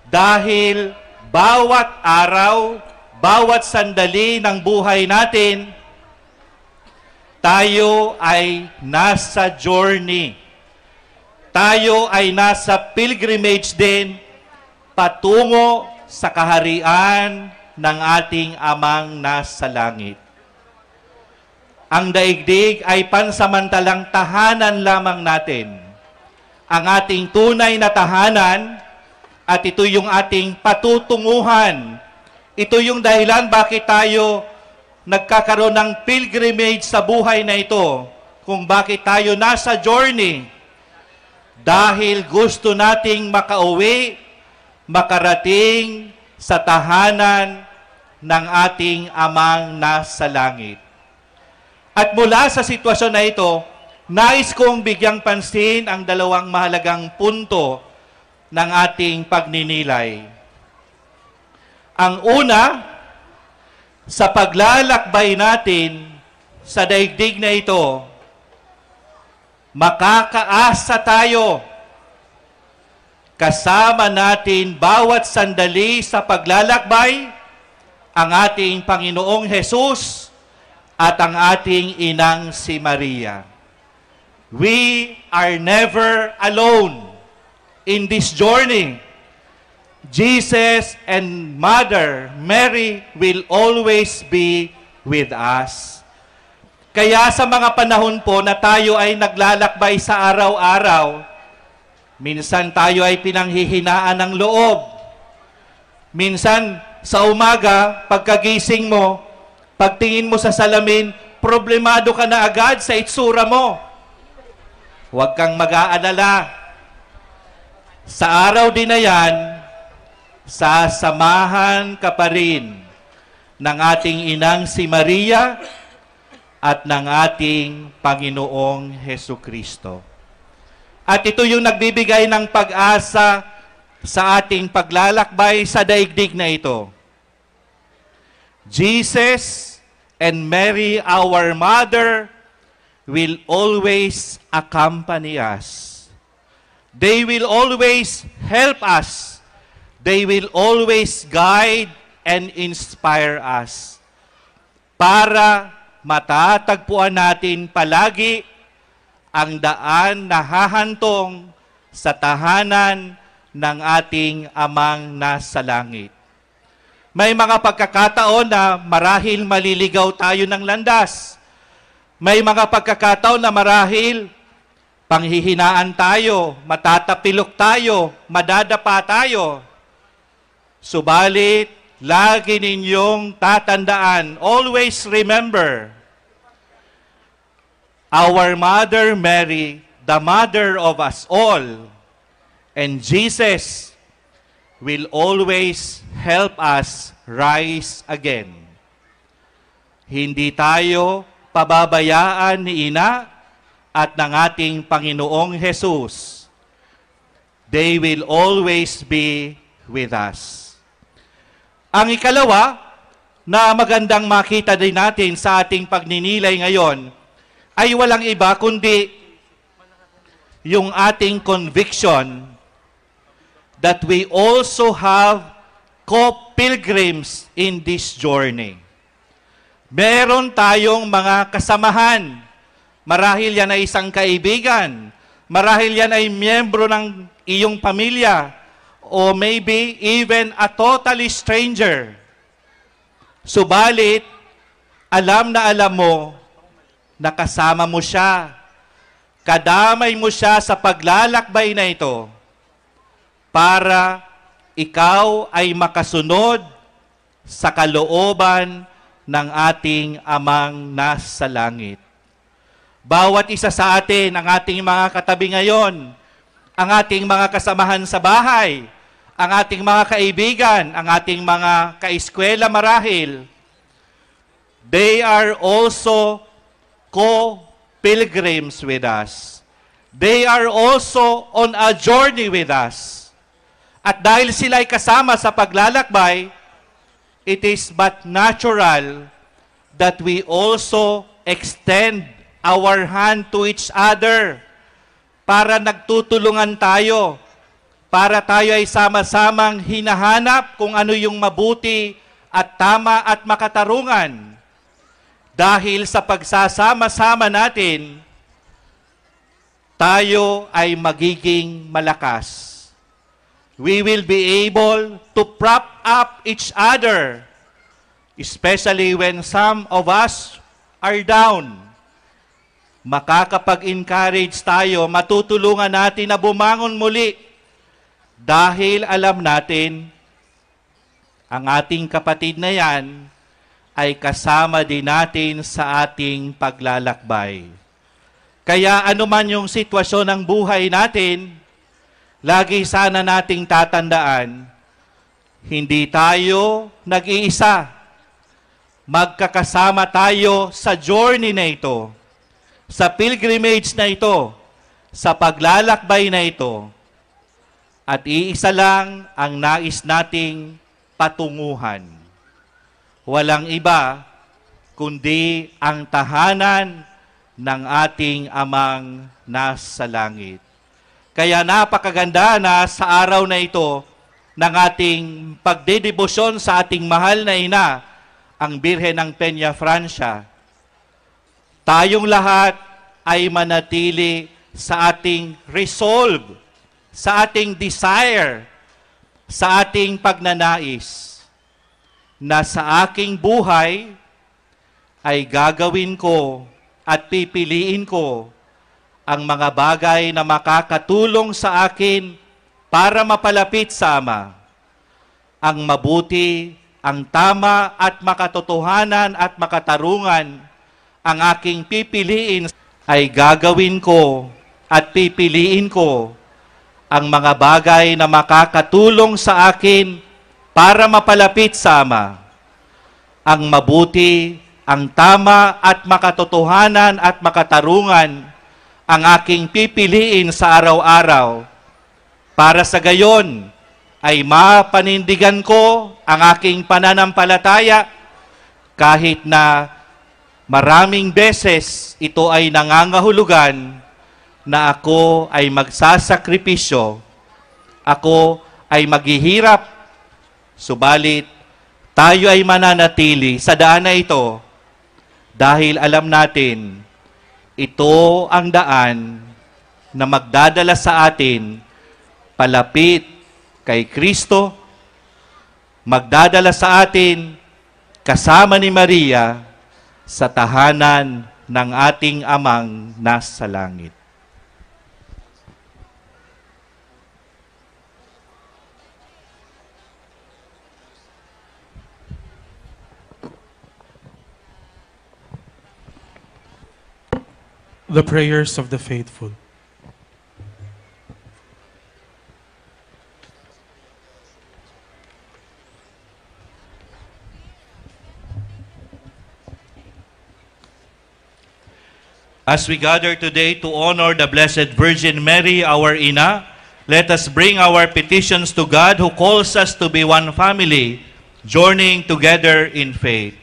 Speaker 8: Dahil bawat araw, bawat sandali ng buhay natin, tayo ay nasa journey. Tayo ay nasa pilgrimage din patungo sa kaharian ng ating Amang nasa langit. Ang daigdig ay pansamantalang tahanan lamang natin. Ang ating tunay na tahanan at ito yung ating patutunguhan. Ito yung dahilan bakit tayo nagkakaroon ng pilgrimage sa buhay na ito. Kung bakit tayo nasa journey. Dahil gusto nating makauwi, makarating sa tahanan ng ating Amang nasa langit. At mula sa sitwasyon na ito, nais kong bigyang pansin ang dalawang mahalagang punto ng ating pagninilay. Ang una, sa paglalakbay natin sa daigdig na ito, makakaasa tayo. Kasama natin bawat sandali sa paglalakbay ang ating Panginoong Hesus at ang ating inang si Maria. We are never alone in this journey. Jesus and Mother Mary will always be with us. Kaya sa mga panahon po na tayo ay naglalakbay sa araw-araw, minsan tayo ay pinanghihinaan ng loob. Minsan sa umaga, pagkagising mo, pagtingin mo sa salamin, problemado ka na agad sa itsura mo. Huwag kang mag-aalala. Sa araw din na yan, sasamahan ka pa rin ng ating inang si Maria at ng ating Panginoong Hesukristo. At ito yung nagbibigay ng pag-asa sa ating paglalakbay sa daigdig na ito. Jesus and Mary, our Mother, will always accompany us. They will always help us. They will always guide and inspire us para matatagpuan natin palagi ang daan na hahantong sa tahanan ng ating Amang nasa langit. May mga pagkakataon na marahil maliligaw tayo ng landas. May mga pagkakataon na marahil panghihinaan tayo, matatapilok tayo, madadapa tayo. Subalit, lagi ninyong tatandaan, always remember, our Mother Mary, the Mother of us all, and Jesus will always help us rise again. Hindi tayo pababayaan ni Ina at ng ating Panginoong Jesus. They will always be with us. Ang ikalawa na magandang makita din natin sa ating pagninilay ngayon ay walang iba kundi yung ating conviction that we also have co-pilgrims in this journey. Meron tayong mga kasamahan. Marahil yan ay isang kaibigan. Marahil yan ay miyembro ng iyong pamilya. O maybe even a totally stranger. Subalit, alam mo na kasama mo siya. Kadamay mo siya sa paglalakbay na ito para ikaw ay makasunod sa kalooban ng ating Amang nasa langit. Bawat isa sa atin, ang ating mga katabi ngayon, ang ating mga kasamahan sa bahay, ang ating mga kaibigan, ang ating mga kaeskwela marahil, they are also co-pilgrims with us. They are also on a journey with us. At dahil sila ay kasama sa paglalakbay, it is but natural that we also extend our hand to each other para nagtutulungan tayo, para tayo ay sama-samang hinahanap kung ano yung mabuti at tama at makatarungan. Dahil sa pagsasama-sama natin, tayo ay magiging malakas. We will be able to prop up each other, especially when some of us are down. Makakapag-encourage tayo, matutulungan natin na bumangon muli dahil alam natin ang ating kapatid na yan ay kasama din natin sa ating paglalakbay. Kaya anuman yung sitwasyon ng buhay natin, lagi sana nating tatandaan, hindi tayo nag-iisa. Magkakasama tayo sa journey na ito, sa pilgrimage na ito, sa paglalakbay na ito. At iisa lang ang nais nating patunguhan. Walang iba kundi ang tahanan ng ating Amang nasa langit. Kaya napakaganda na sa araw na ito ng ating pagdedebosyon sa ating mahal na ina, ang Birhen ng Peña Francia. Tayong lahat ay manatili sa ating resolve, sa ating desire sa ating pagnanais na sa aking buhay ay gagawin ko at pipiliin ko ang mga bagay na makakatulong sa akin para mapalapit sa Ama. Ang mabuti, ang tama at makatotohanan at makatarungan ang aking pipiliin ay gagawin ko at pipiliin ko ang mga bagay na makakatulong sa akin para mapalapit sa Ama. Ang mabuti, ang tama at makatotohanan at makatarungan ang aking pipiliin sa araw-araw. Para sa gayon ay mapanindigan ko ang aking pananampalataya kahit na maraming beses ito ay nangangahulugan na ako ay magsasakripisyo, ako ay maghihirap, subalit tayo ay mananatili sa daan na ito dahil alam natin ito ang daan na magdadala sa atin palapit kay Kristo, magdadala sa atin kasama ni Maria sa tahanan ng ating Amang nasa langit.
Speaker 9: The prayers of the faithful.
Speaker 8: As we gather today to honor the Blessed Virgin Mary, our Ina, let us bring our petitions to God who calls us to be one family, journeying together in faith.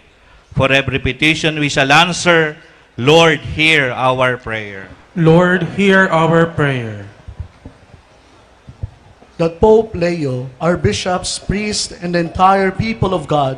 Speaker 8: For every petition we shall answer, Lord, hear our prayer.
Speaker 9: Lord, hear our prayer.
Speaker 10: That Pope Leo, our bishops, priests, and the entire people of God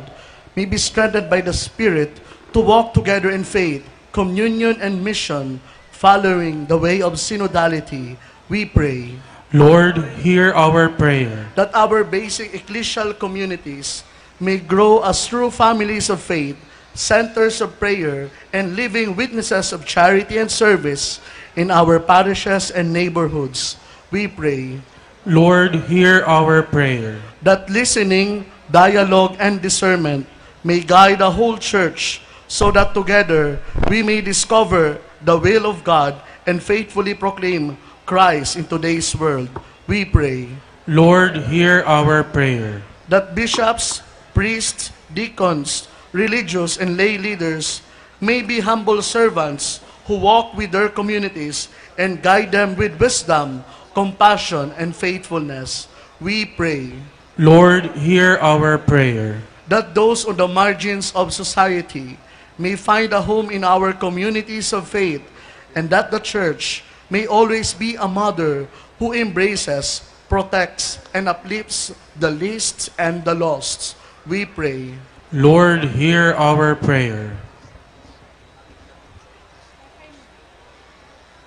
Speaker 10: may be strengthened by the Spirit to walk together in faith, communion, and mission, following the way of synodality, we pray.
Speaker 9: Lord, hear our prayer.
Speaker 10: That our basic ecclesial communities may grow as true families of faith, centers of prayer, and living witnesses of charity and service in our parishes and neighborhoods, we pray.
Speaker 9: Lord, hear our prayer.
Speaker 10: That listening, dialogue, and discernment may guide the whole church, so that together we may discover the will of God and faithfully proclaim Christ in today's world, we pray.
Speaker 9: Lord, hear our prayer.
Speaker 10: That bishops, priests, deacons, religious and lay leaders may be humble servants who walk with their communities and guide them with wisdom, compassion, and faithfulness, we pray.
Speaker 9: Lord, hear our prayer.
Speaker 10: That those on the margins of society may find a home in our communities of faith, and that the church may always be a mother who embraces, protects, and uplifts the least and the lost, we pray.
Speaker 9: Lord, hear our prayer.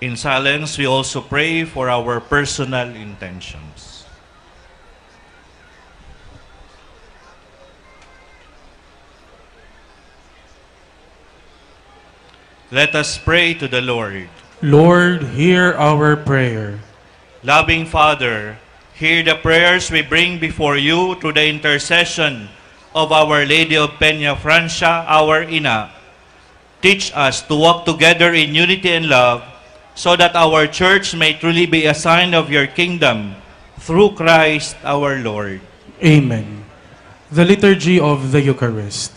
Speaker 8: In silence, we also pray for our personal intentions. Let us pray to the Lord.
Speaker 9: Lord, hear our prayer.
Speaker 8: Loving Father, hear the prayers we bring before you through the intercession of Our Lady of Peña Francia, our Ina. Teach us to walk together in unity and love, so that our church may truly be a sign of your kingdom, through Christ our Lord.
Speaker 9: Amen. The Liturgy of the Eucharist.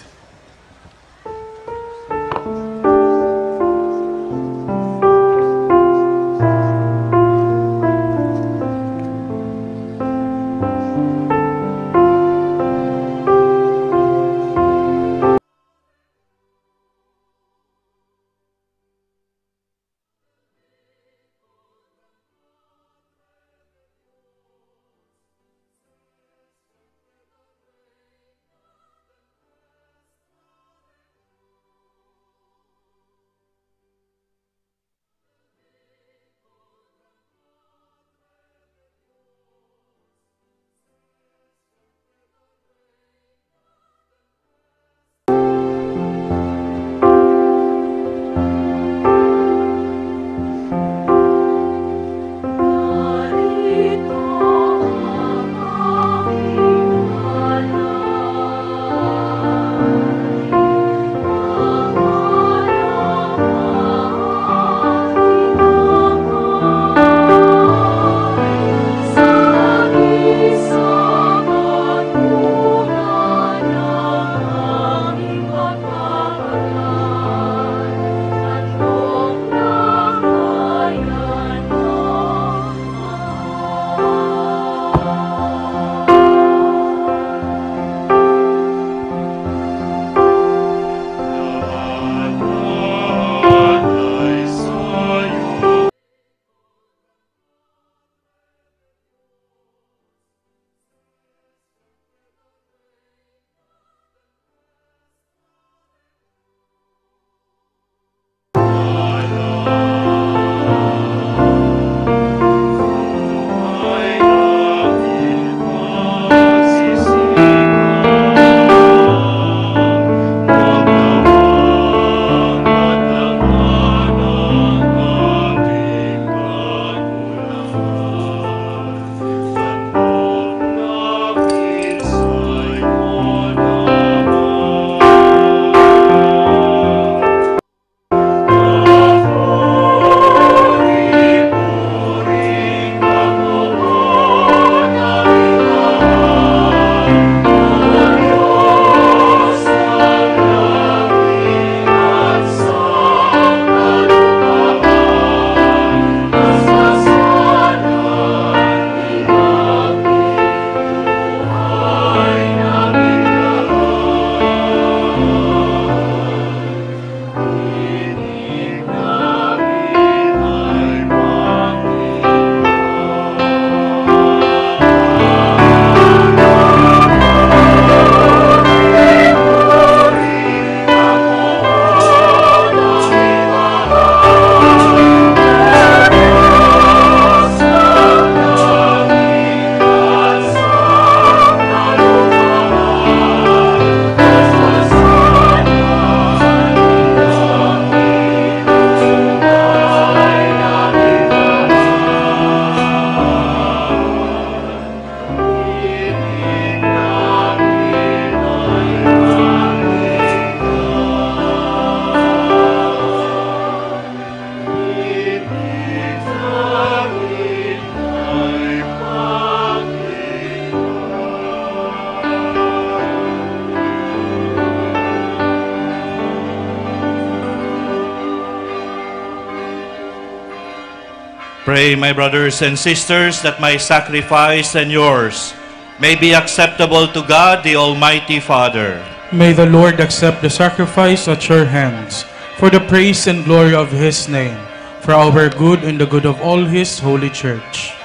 Speaker 8: Pray, my brothers and sisters, that my sacrifice and yours may be acceptable to God, the Almighty Father.
Speaker 9: May the Lord accept the sacrifice at your hands for the praise and glory of His name, for our good and the good of all His holy church.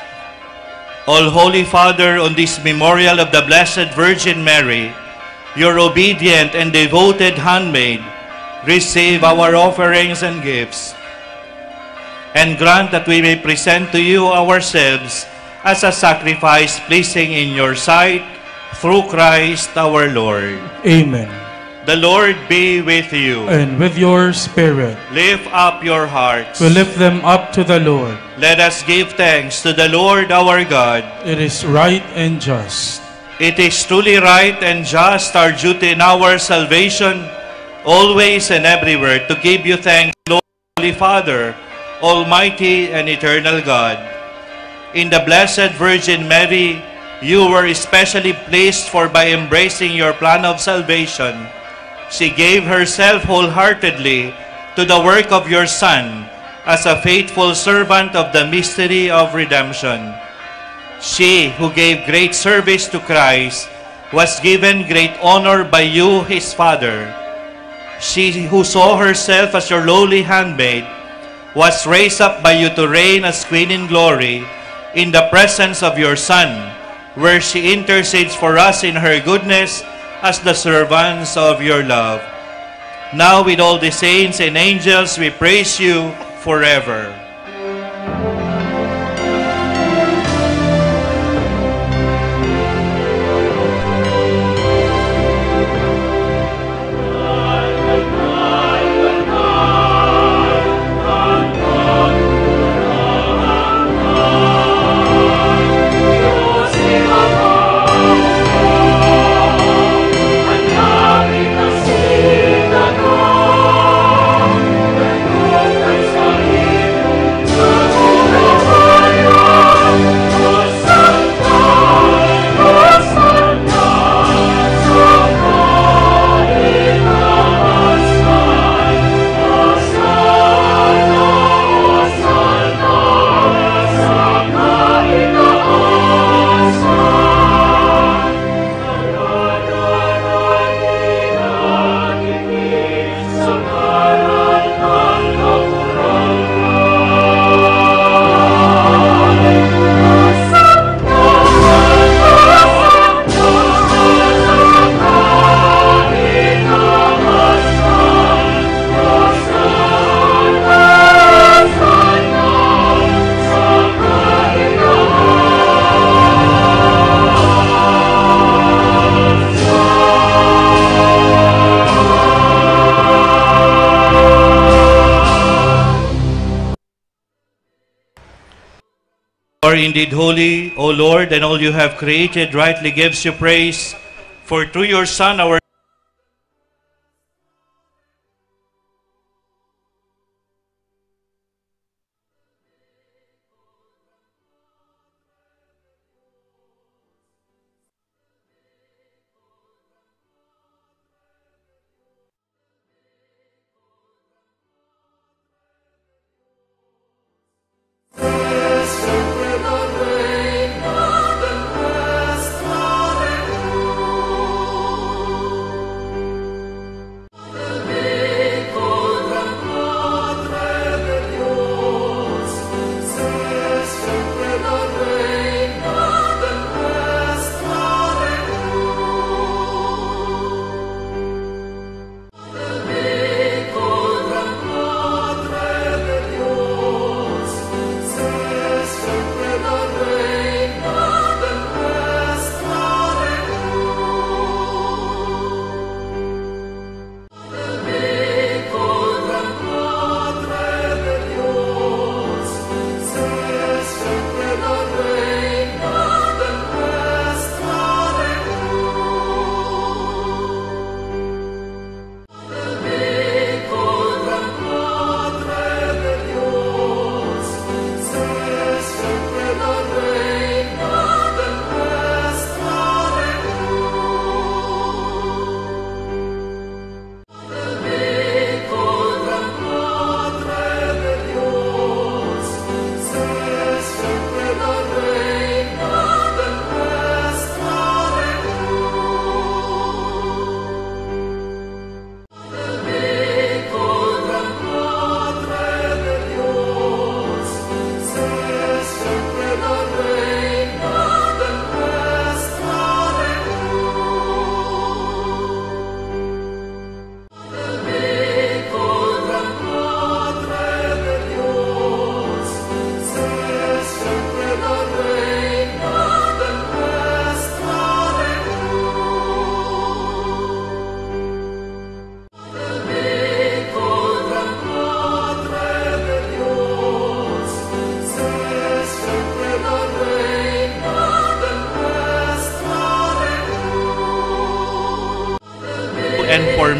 Speaker 8: All Holy Father, on this memorial of the Blessed Virgin Mary, your obedient and devoted handmaid, receive our offerings and gifts, and grant that we may present to you ourselves as a sacrifice pleasing in your sight, through Christ our Lord.
Speaker 9: Amen.
Speaker 8: The Lord be with you.
Speaker 9: And with your spirit.
Speaker 8: Lift up your hearts.
Speaker 9: We lift them up to the Lord.
Speaker 8: Let us give thanks to the Lord our God.
Speaker 9: It is right and just.
Speaker 8: It is truly right and just, our duty in our salvation, always and everywhere, to give you thanks, Lord, Holy Father, Almighty and eternal God. In the Blessed Virgin Mary, you were especially pleased, for by embracing your plan of salvation, she gave herself wholeheartedly to the work of your Son as a faithful servant of the mystery of redemption. She who gave great service to Christ was given great honor by you, His Father. She who saw herself as your lowly handmaid was raised up by you to reign as Queen in glory in the presence of your Son, where she intercedes for us in her goodness as the servants of your love. Now with all the saints and angels, we praise you forever. Indeed holy, O Lord, and all you have created rightly gives you praise, for through your Son, our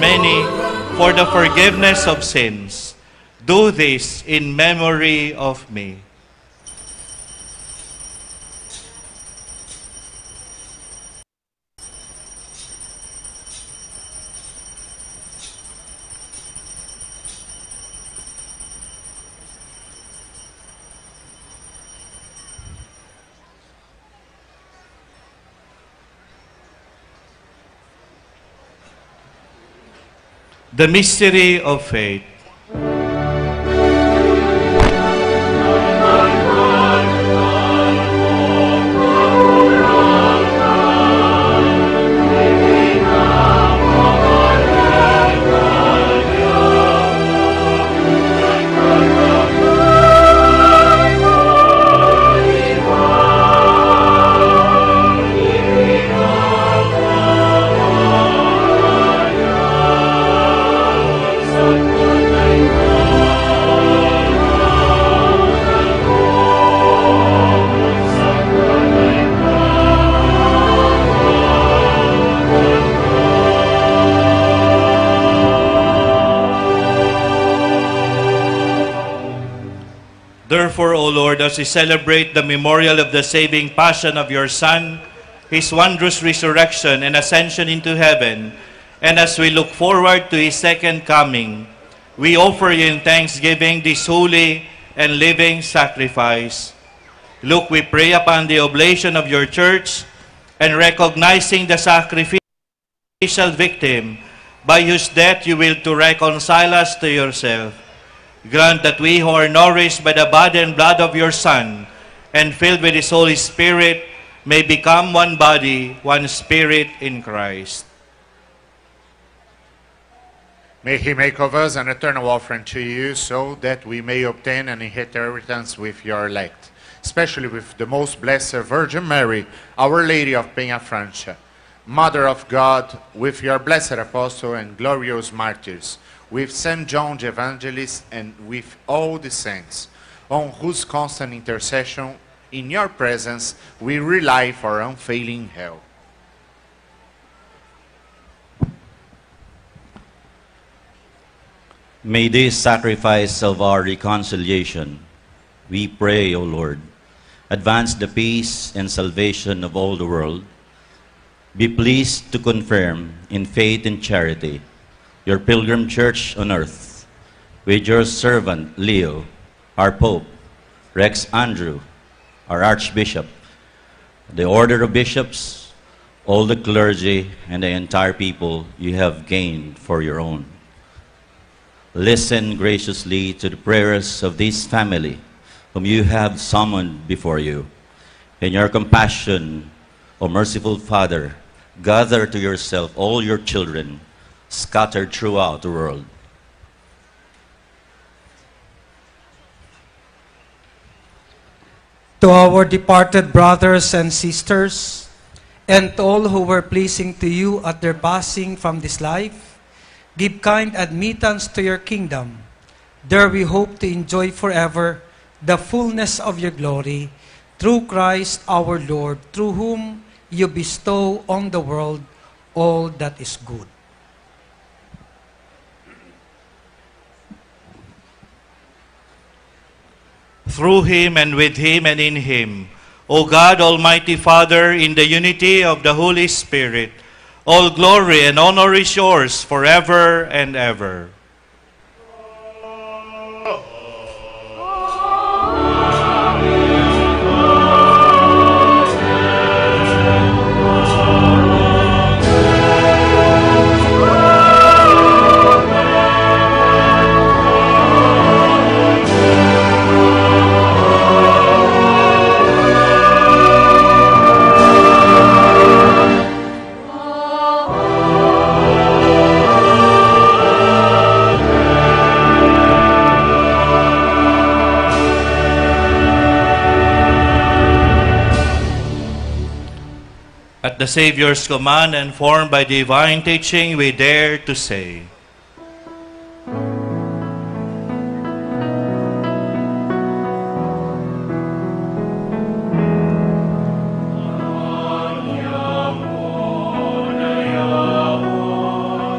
Speaker 8: many for the forgiveness of sins. Do this in memory of me. The mystery of faith. Therefore, O Lord, as we celebrate the memorial of the saving passion of your Son, his wondrous resurrection and ascension into heaven, and as we look forward to his second coming, we offer you in thanksgiving this holy and living sacrifice. Look, we pray upon the oblation of your church, and recognizing the sacrificial victim by whose death you will to reconcile us to yourself. Grant that we who are nourished by the body and blood of your Son and filled with his Holy Spirit may become one body, one spirit in Christ.
Speaker 13: May he make of us an eternal offering to you, so that we may obtain an inheritance with your elect, especially with the most blessed Virgin Mary, Our Lady of Peñafrancia, Mother of God, with your blessed apostle and glorious martyrs, with St. John the Evangelist, and with all the saints, on whose constant intercession in your presence we rely for unfailing help.
Speaker 17: May this sacrifice of our reconciliation, we pray, O Lord, advance the peace and salvation of all the world. Be pleased to confirm in faith and charity your pilgrim church on earth, with your servant Leo, our Pope, Rex Andrew, our Archbishop, the order of bishops, all the clergy, and the entire people you have gained for your own. Listen graciously to the prayers of this family, whom you have summoned before you. In your compassion, O merciful Father, gather to yourself all your children scattered throughout the world.
Speaker 5: To our departed brothers and sisters, and to all who were pleasing to you at their passing from this life, give kind admittance to your kingdom. There we hope to enjoy forever the fullness of your glory, through Christ our Lord, through whom you bestow on the world all that is good.
Speaker 8: Through him and with him and in him, O God, Almighty Father, in the unity of the Holy Spirit, all glory and honor is yours forever and ever. At the Savior's command and formed by divine teaching, we dare to say,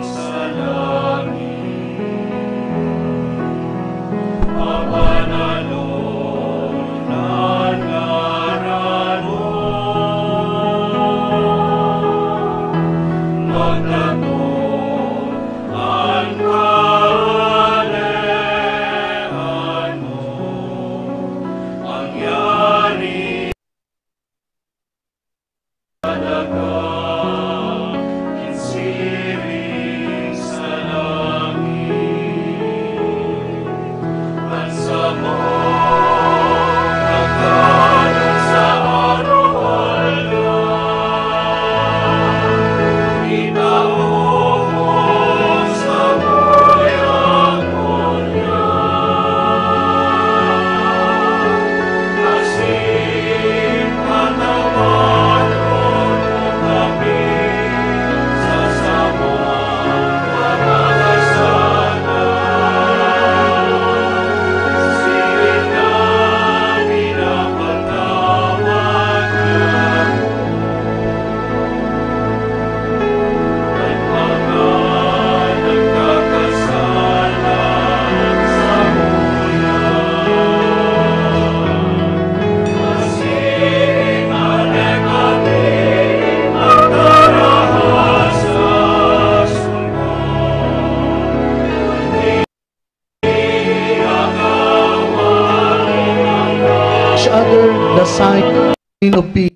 Speaker 12: Salam.
Speaker 10: of peace.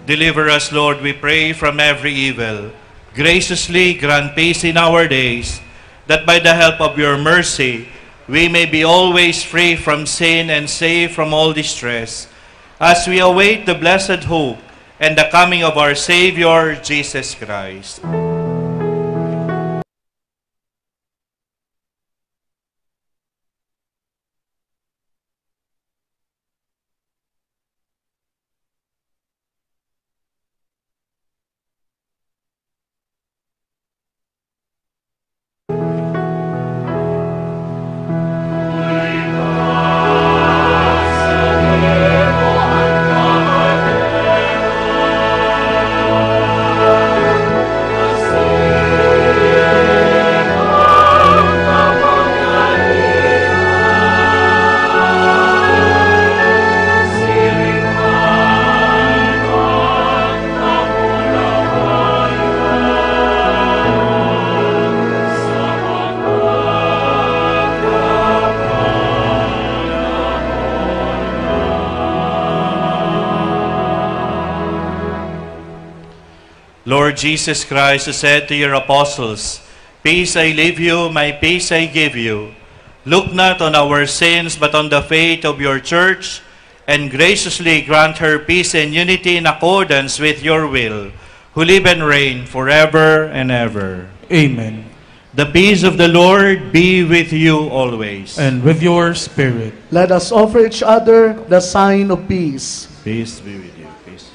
Speaker 8: Deliver us, Lord, we pray, from every evil. Graciously grant peace in our days, that by the help of your mercy, we may be always free from sin and safe from all distress, as we await the blessed hope and the coming of our Savior, Jesus Christ. Lord Jesus Christ, who said to your apostles, "Peace I leave you, my peace I give you," look not on our sins, but on the faith of your church, and graciously grant her peace and unity in accordance with your will, who live and reign forever and ever.
Speaker 9: Amen.
Speaker 8: The peace of the Lord be with you always.
Speaker 9: And with your spirit.
Speaker 10: Let us offer each other the sign of peace.
Speaker 8: Peace be with you. Peace.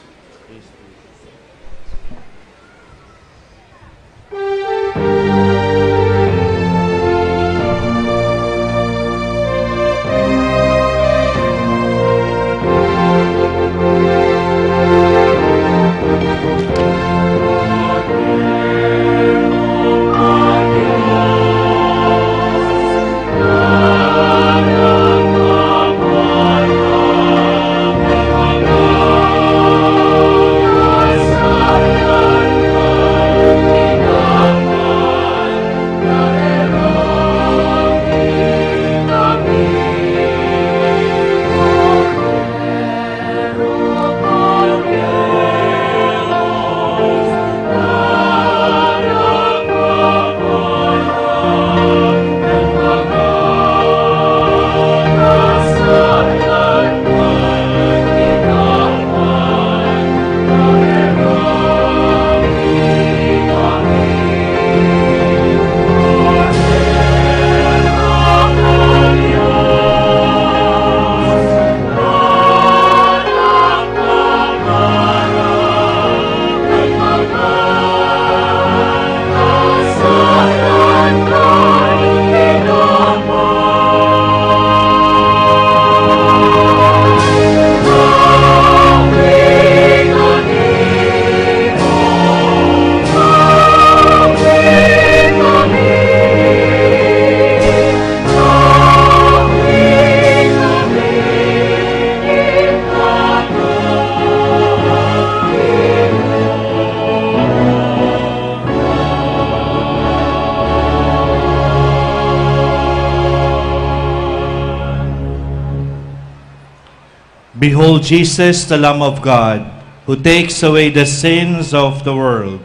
Speaker 8: Behold Jesus, the Lamb of God, who takes away the sins of the world.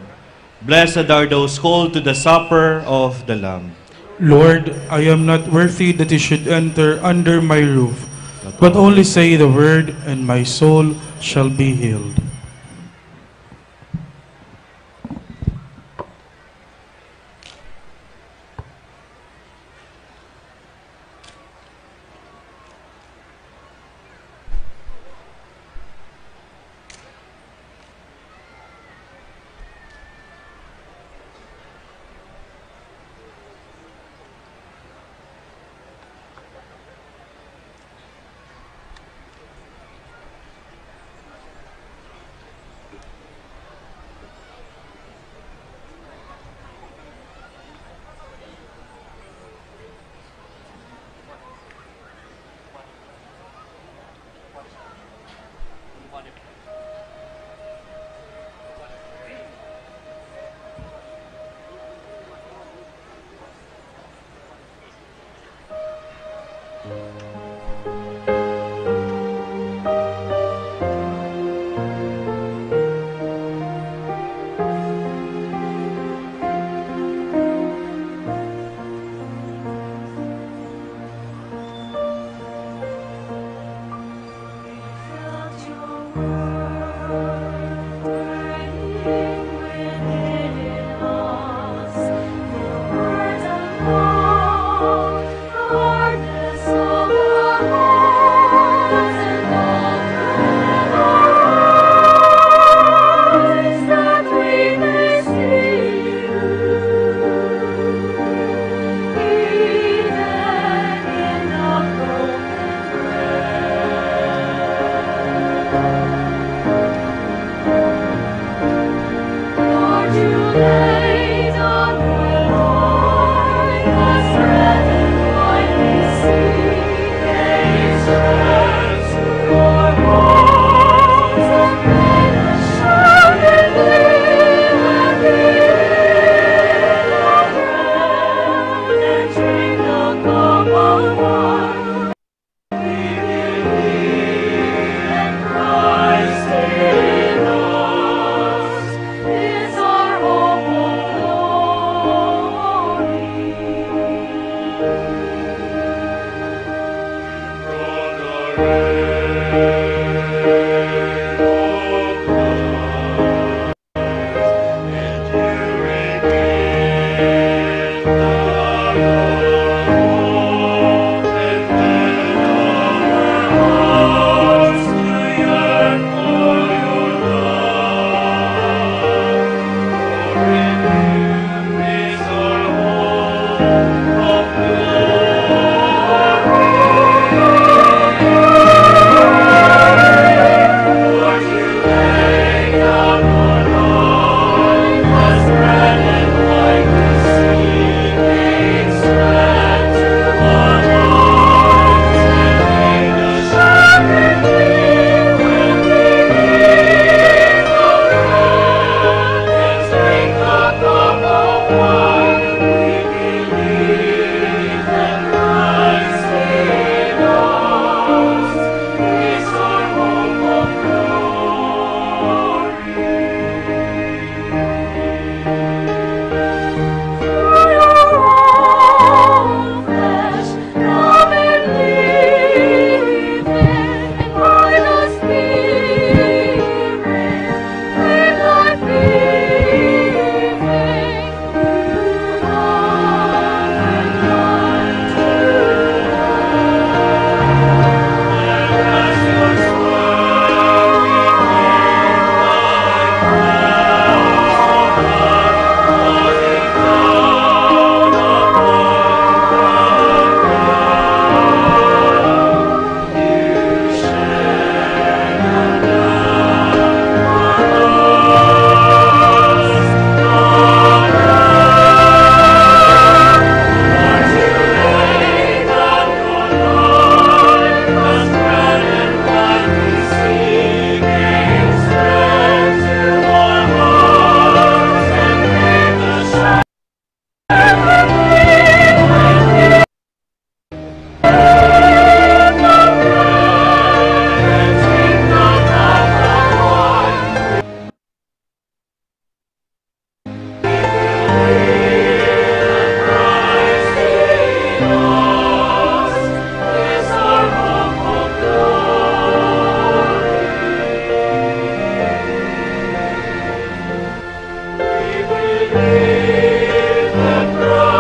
Speaker 8: Blessed are those called to the supper of the Lamb.
Speaker 9: Lord, I am not worthy that you should enter under my roof, but only say the word, and my soul shall be healed.
Speaker 12: believe and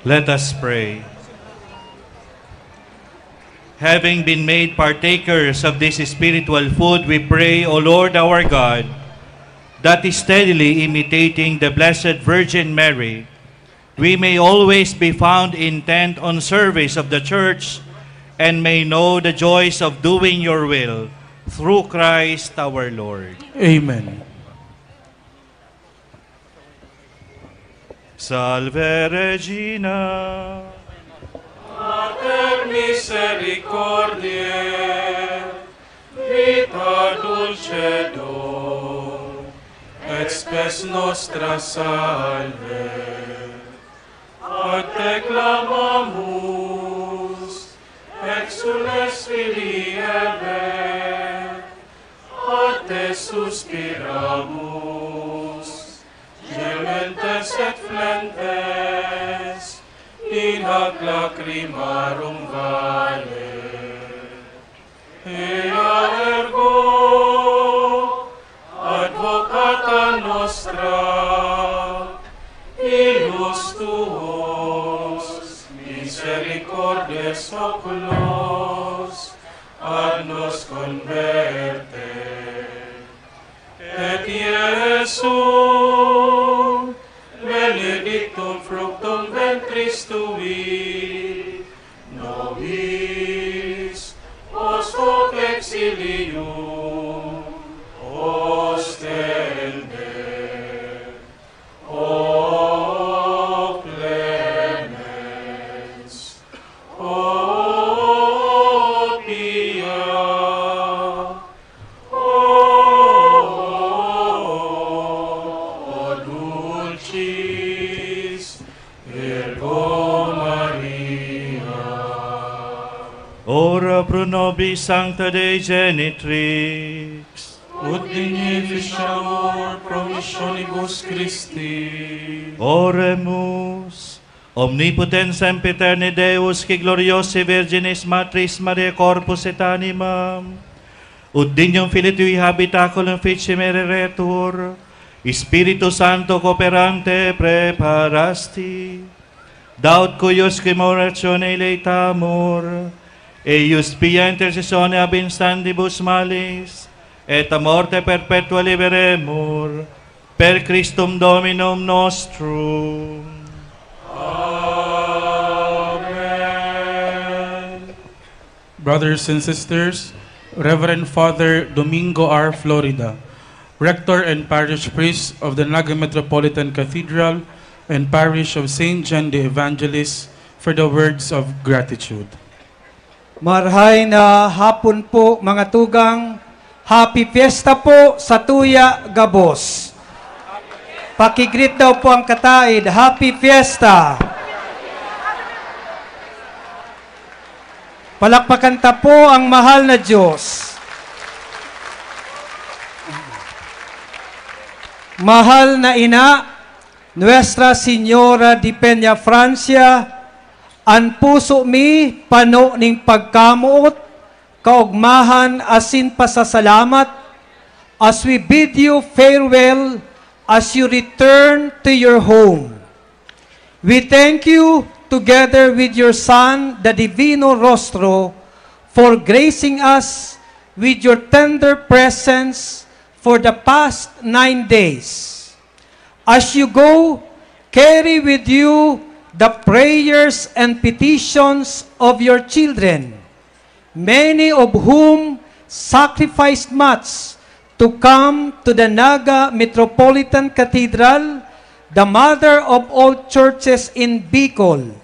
Speaker 8: Let us pray. Having been made partakers of this spiritual food, we pray, O Lord our God, that steadily imitating the Blessed Virgin Mary, we may always be found intent on service of the Church and may know the joys of doing your will through Christ our Lord.
Speaker 9: Amen.
Speaker 8: Salve Regina,
Speaker 9: Mater misericordiae, vita dulcedo, et spes nostra salve. Ad te clamamus, exules filii Eve, ad te suspiramus, gementes et flentes, in hac lacrimarum vale. Ea ergo, advocata nostra, ilus tuos, misericordes oculos, ad nos converte. Et Iesum, benedictum fructum ventris tui, nobis, post hoc exilium, ostende. O clemens, o pia, o dulcis Virgo Maria.
Speaker 8: ora pro nobis sancta Dei genitrix,
Speaker 9: Ut dignificiamur promissionibus Christi.
Speaker 8: Oremus. Omnipotens sempiterni Deus, qui gloriosi Virginis Matris Maria corpus et animam, ut dignum Filii Tui habitaculum ficem ereretur, Spiritu Santo cooperante preparasti, daut cuius comemoratione leitamur, eius pia intercessione ab instandibus malis, et a morte perpetua liberemur, per Christum Dominum nostrum.
Speaker 9: Amen. Brothers and sisters, Reverend Father Domingo R. Florida, Rector and Parish Priest of the Naga Metropolitan Cathedral and Parish of St. John the Evangelist, for the words of gratitude.
Speaker 11: Marhay na hapon po mga tugang. Happy Fiesta po sa Tuya Gabos. Pakigreet daw po ang kataid. Happy Fiesta. Palakpakan ta po ang mahal na Diyos. Mahal na Ina, Nuestra Señora de Peña Francia, ang puso mi pano ning pagkamuot, kaugmahan asin pasasalamat, as we bid you farewell as you return to your home. We thank you, together with your Son, the Divino Rostro, for gracing us with your tender presence for the past 9 days. As you go, carry with you the prayers and petitions of your children, many of whom sacrificed much to come to the Naga Metropolitan Cathedral, the mother of all churches in Bicol.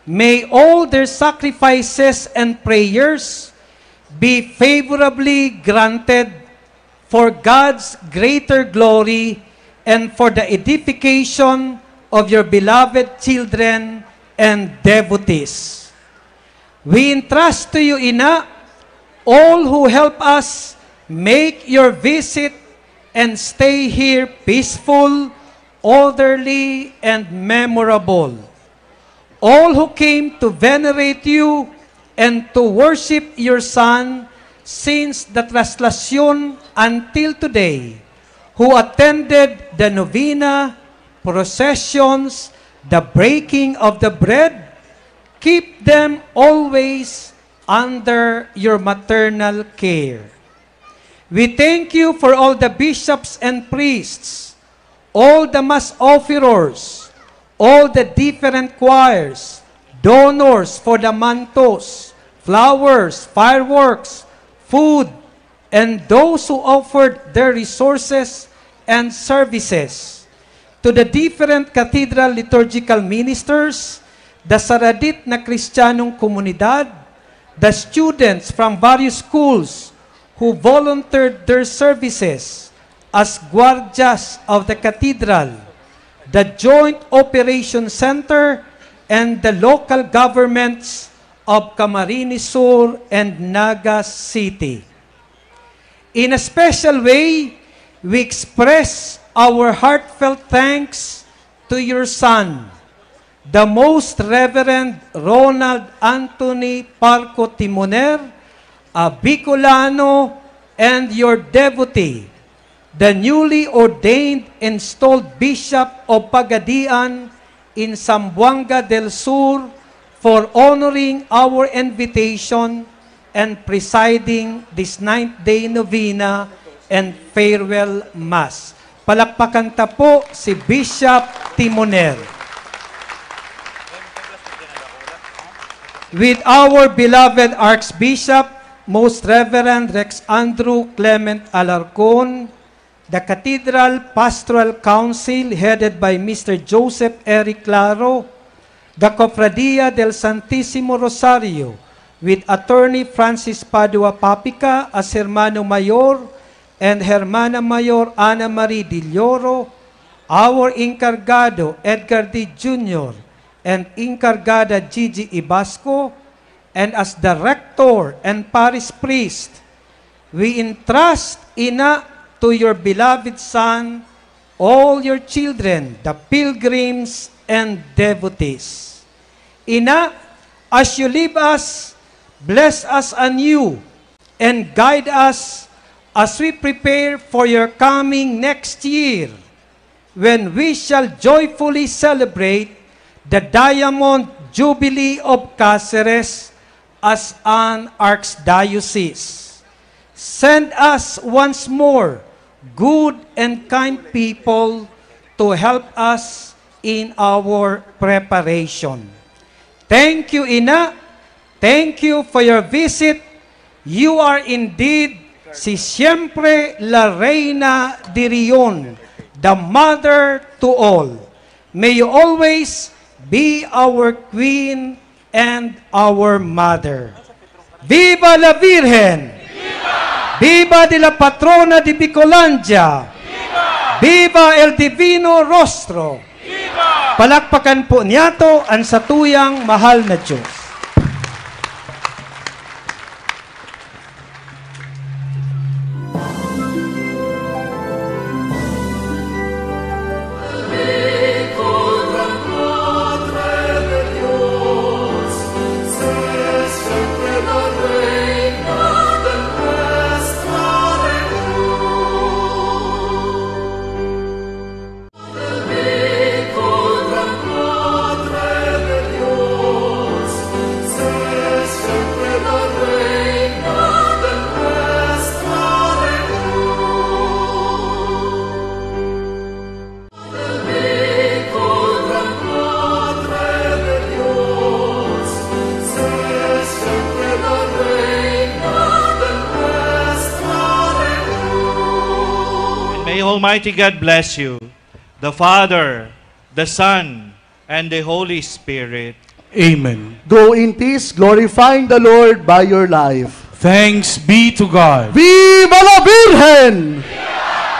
Speaker 11: May all their sacrifices and prayers be favorably granted for God's greater glory and for the edification of your beloved children and devotees. We entrust to you, Ina, all who help us make your visit and stay here peaceful, orderly, and memorable. All who came to venerate you and to worship your Son since the translation until today, who attended the novena, processions,
Speaker 5: the breaking of the bread, keep them always under your maternal care. We thank you for all the bishops and priests, all the mass offerers, all the different choirs, donors for the mantos, flowers, fireworks, food, and those who offered their resources and services. To the different cathedral liturgical ministers, the Saradit na Kristiyanong komunidad, the students from various schools who volunteered their services as guardias of the cathedral, the Joint Operation Center, and the local governments of Camarines Sur and Naga City. In a special way, we express our heartfelt thanks to your son, the Most Reverend Ronald Anthony Parco Timoner, a Bicolano, and your devotee, the newly ordained installed Bishop of Pagadian in Zamboanga del Sur, for honoring our invitation and presiding this 9th-day novena and farewell mass. Palakpakan ta po si Bishop Timoner. With our beloved Archbishop, Most Reverend Rex Andrew Clement Alarcon, the Cathedral Pastoral Council headed by Mr. Joseph Eric Claro, the Cofradia del Santissimo Rosario, with Attorney Francis Padua Papica as Hermano Mayor and Hermana Mayor Ana Marie Dilloro, our Encargado Edgar D. Jr. and Encargada Gigi Ibasco, and as the Rector and Parish Priest, we entrust Ina to your beloved Son, all your children, the pilgrims and devotees. Ina, as you leave us, bless us anew and guide us as we prepare for your coming next year, when we shall joyfully celebrate the Diamond Jubilee of Cáceres as an archdiocese. Send us once more good and kind people to help us in our preparation. Thank you, Ina. Thank you for your visit. You are indeed si Siempre la Reina de Rion, the mother to all. May you always be our queen and our mother. Viva la Virgen! Viva! Viva de la patrona de Bicolandia! Viva! Viva el Divino Rostro! Viva! Palakpakan po niyato ang satuyang mahal na Diyos.
Speaker 8: Almighty God bless you, the Father, the Son, and the Holy Spirit.
Speaker 9: Amen.
Speaker 10: Go in peace, glorifying the Lord by your life.
Speaker 9: Thanks be to God.
Speaker 10: Viva la Virgen!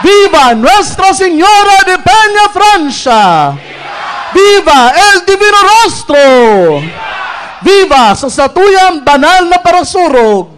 Speaker 10: Viva Nuestra Señora de Peña Francia! Viva el Divino Rostro! Viva sa satuyang banal na parasurog!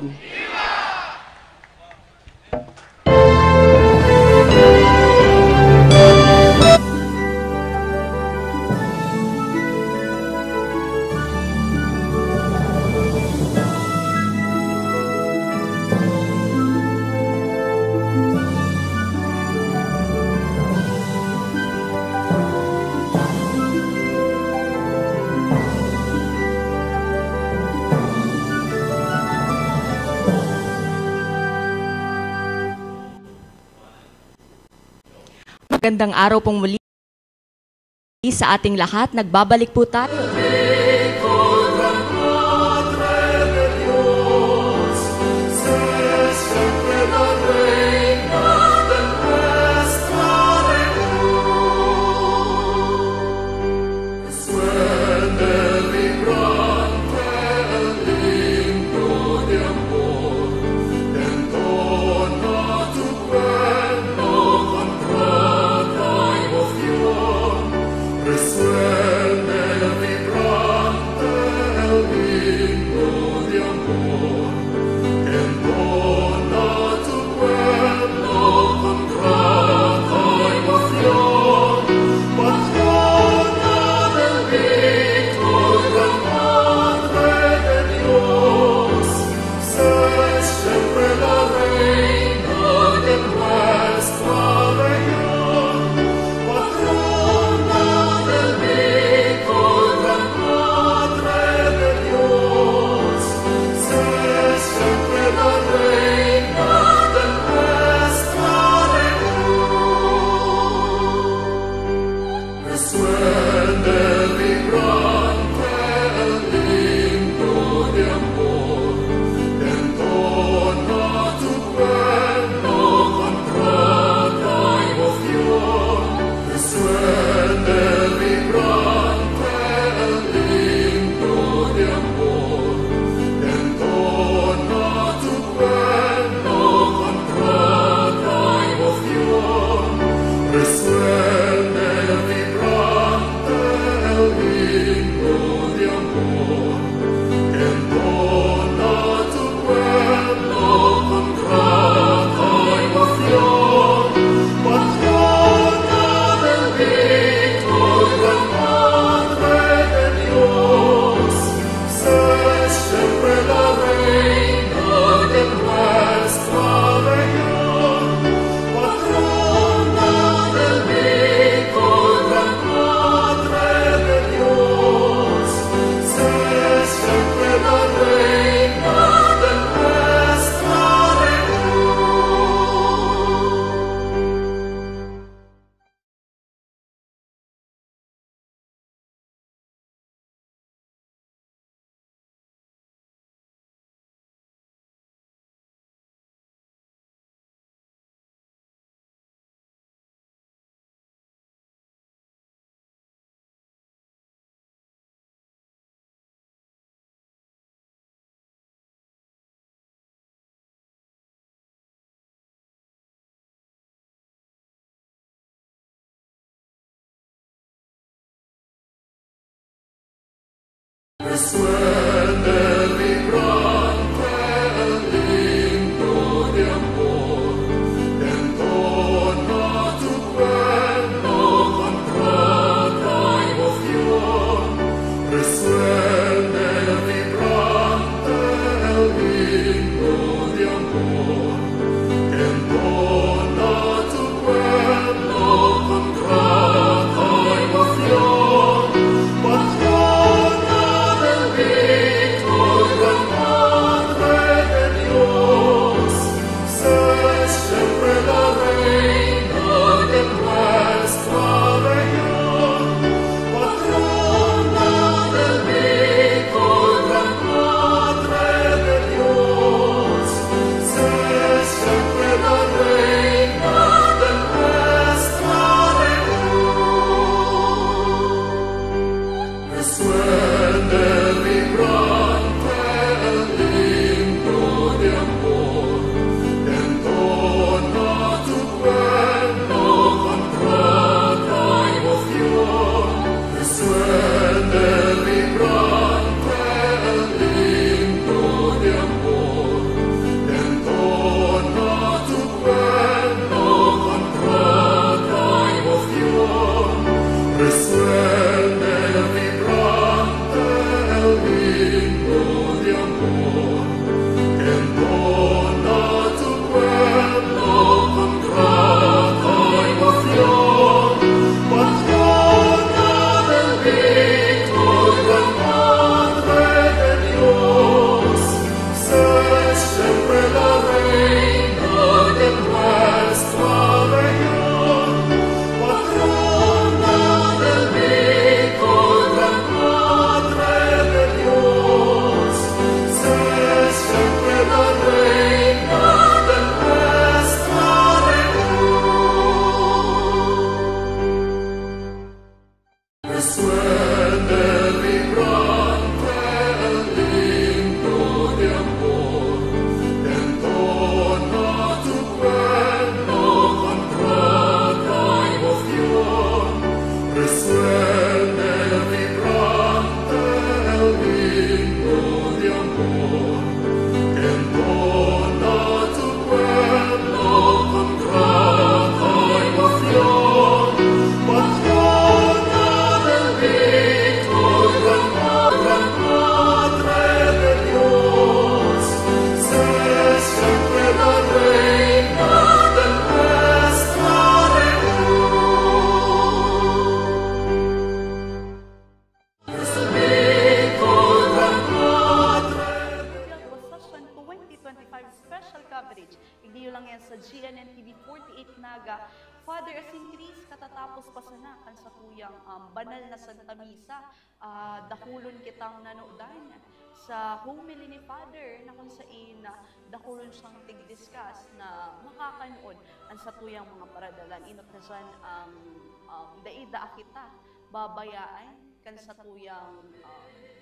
Speaker 14: Magandang araw pong muli sa ating lahat. Nagbabalik po tayo.
Speaker 12: Patrona del
Speaker 18: Naga. Father, as in Chris, katatapos pa sana kan sa tuyang banal na Santa Misa, dahulon kitang nanodan sa homily ni Father na kung saan dahulon siyang tig-discuss na makakanood ang sa tuyang mga paradalan. Inot na dyan ang daida kita, babayaan kan sa tuyang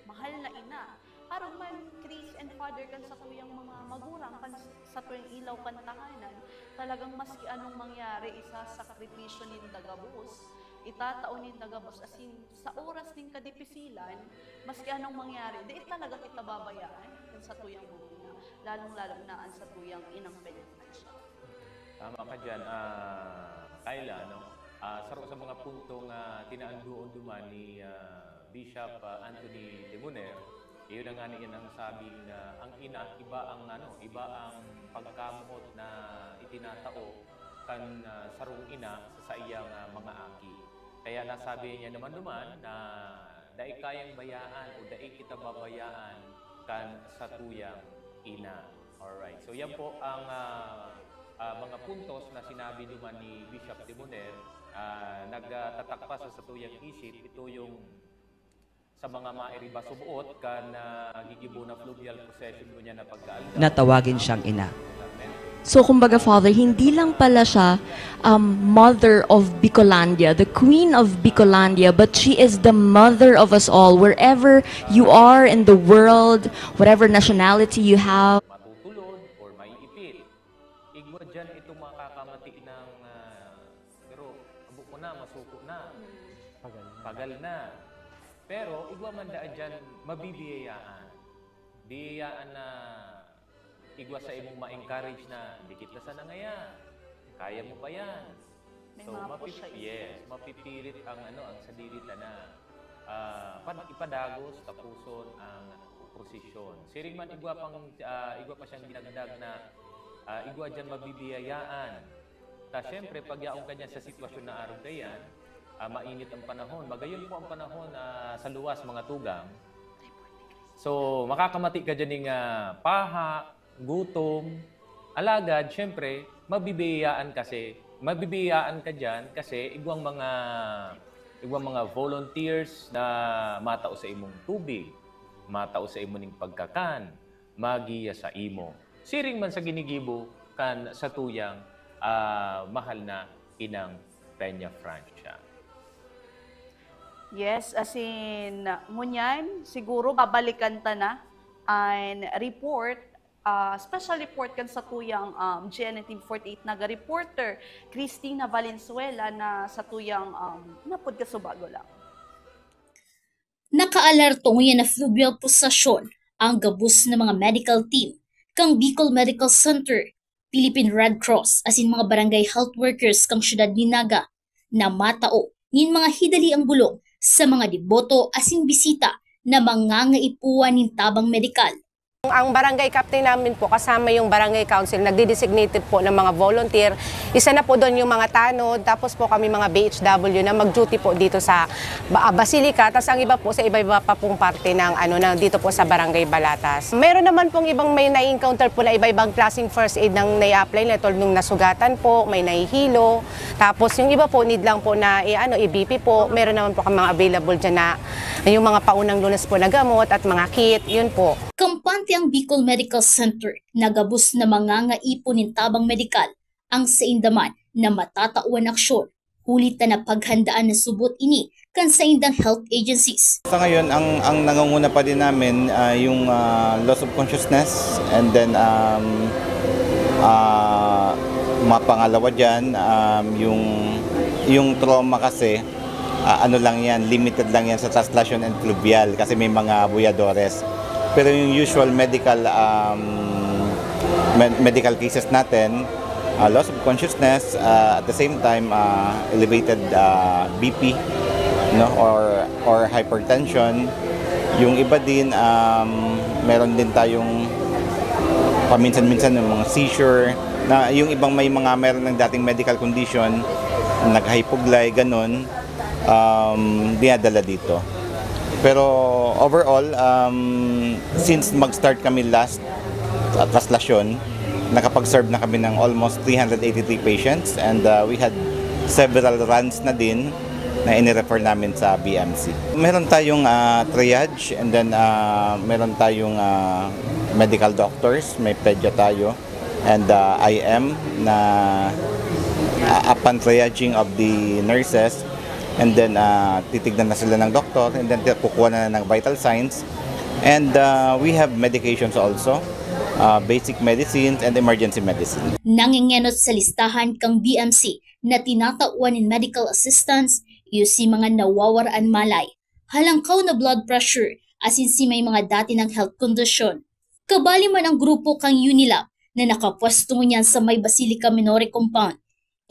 Speaker 18: mahal na ina. Aron man, Chris and Father, kan sa tuyang mga magurang, kan sa tuyang ilaw kan tahanan, talagang maski anong mangyari, isa sakripisyo nin dagabos, itataon nin dagabos, as in, sa oras nin kadipisilan, maski anong mangyari, di talaga kita babayaan kan sa tuyang mga, lalong-lalong naan sa tuyang inang Benefrancia.
Speaker 19: Tama ka dyan, Kayla, no? Sa mga puntong tinaandoon duman ni Bishop Anthony Timoner, iyon na nga niyan ang sabi na ang ina, iba ang pagkamuot na itinatao kan sarong ina sa iyang mga aki. Kaya nasabi niya naman na dai kayang bayaan o dai kita babayaan kan sa tuyang ina. Alright, so yan po ang mga puntos na sinabi naman ni Bishop Timoner. Nagtatak pa sa tuyang isip, ito yung sa mga mairiba subuot kan gigibo na fluvial procession mo niya na pagkaalda.
Speaker 14: Natawagin siyang ina. So kumbaga Father, hindi lang pala siya mother of Bicolandia, the queen of Bicolandia, but she is the mother of us all. Wherever you are in the world, whatever nationality you have.
Speaker 19: Matutulod or maiipit. Igwa dyan itong makakamati ng pero abo ko na, masuko na, pagal na. Pero igwa man daan dyan, mabibiyayaan. Biyayaan na igwa sa imong ma-encourage na, di kita sana ngaya. Kaya mo pa yan. So, mapipilit ang sa dirita na ipadagos, tapuson ang prosesyon. Siring man igwa pa siyang dinagdag na igwa dyan mabibiyayaan. Ta syempre, pag yaong kanya sa sitwasyon na araw dayan, mainit ang panahon. Magayon po ang panahon sa luwas, mga tugang. So, makakamati ka dyan ng paha, gutom, alagad, syempre, mabibiyayaan ka dyan kasi igwang mga volunteers na matao sa imong tubig, matao sa imo ning pagkakan, magiya sa imo. Siring man sa ginigibo kan sa tuyang mahal na inang Benefrancia.
Speaker 18: Yes, as in, ngunyan, siguro babalikan ta na ang report, special report kan sa tuyang GNN 48 naga-reporter, Cristina Valenzuela na sa tuyang napod ka subago lang.
Speaker 4: Nakaalerto ngayon na fluvial posasyon ang gabus ng mga medical team kang Bicol Medical Center, Philippine Red Cross as in mga barangay health workers kang syudad ni Naga na matao ngin mga hidali ang bulong sa mga deboto asing bisita na mangangaipuan ng tabang medikal.
Speaker 15: Ang barangay captain namin po kasama yung barangay council, nagde-designated po ng mga volunteer. Isa na po doon yung mga tanod, tapos po kami mga BHW na mag-duty po dito sa Basilica, tapos ang iba po sa iba-iba pa pong parte ng dito po sa barangay Balatas. Meron naman pong ibang may na-encounter po na iba-ibang klaseng first aid nang nai-apply na tulad nung nasugatan po, may nahihilo. Tapos yung iba po need lang po na i-BP po. Meron naman po kami mga available dyan na yung mga paunang lunas po na gamot at mga kit, yun po.
Speaker 4: Kampante ang Bicol Medical Center, nagabus na mangangaipon ng tabang medikal ang sa indaman na matatauan aksyon. Hulit na paghandaan na subot ini kan sa indang health agencies.
Speaker 21: Sa ngayon, ang nangunguna pa din namin yung loss of consciousness and then mapangalawa dyan, yung trauma kasi, lang yan, limited lang yan sa translation and fluvial kasi may mga buyadores. Pero yung usual medical cases natin, loss of consciousness, at the same time elevated BP, or hypertension. Yung iba din, meron din tayong paminsan-minsan ng mga seizure, na yung ibang meron ng dating medical condition, nag-hypoglay, ganun, dinadala dito. Pero overall, since mag-start kami last traslasyon, nakapag-serve na kami ng almost 383 patients and we had several runs na din na inirefer namin sa BMC. Meron tayong triage and then meron tayong medical doctors, may pedya tayo and IM na upon triaging of the nurses and then titignan na sila ng doktor and then kukuha na ng vital signs and we have medications also. Basic medicines and emergency medicine.
Speaker 4: Nangingenot sa listahan kang BMC na tinatauan in medical assistance, si mga nawawaraan malay, halangkaw na blood pressure, asin si may mga dati ng health condition. Kabali man ang grupo kang Unilab na nakapwesto niyan sa may Basilica Minore compound.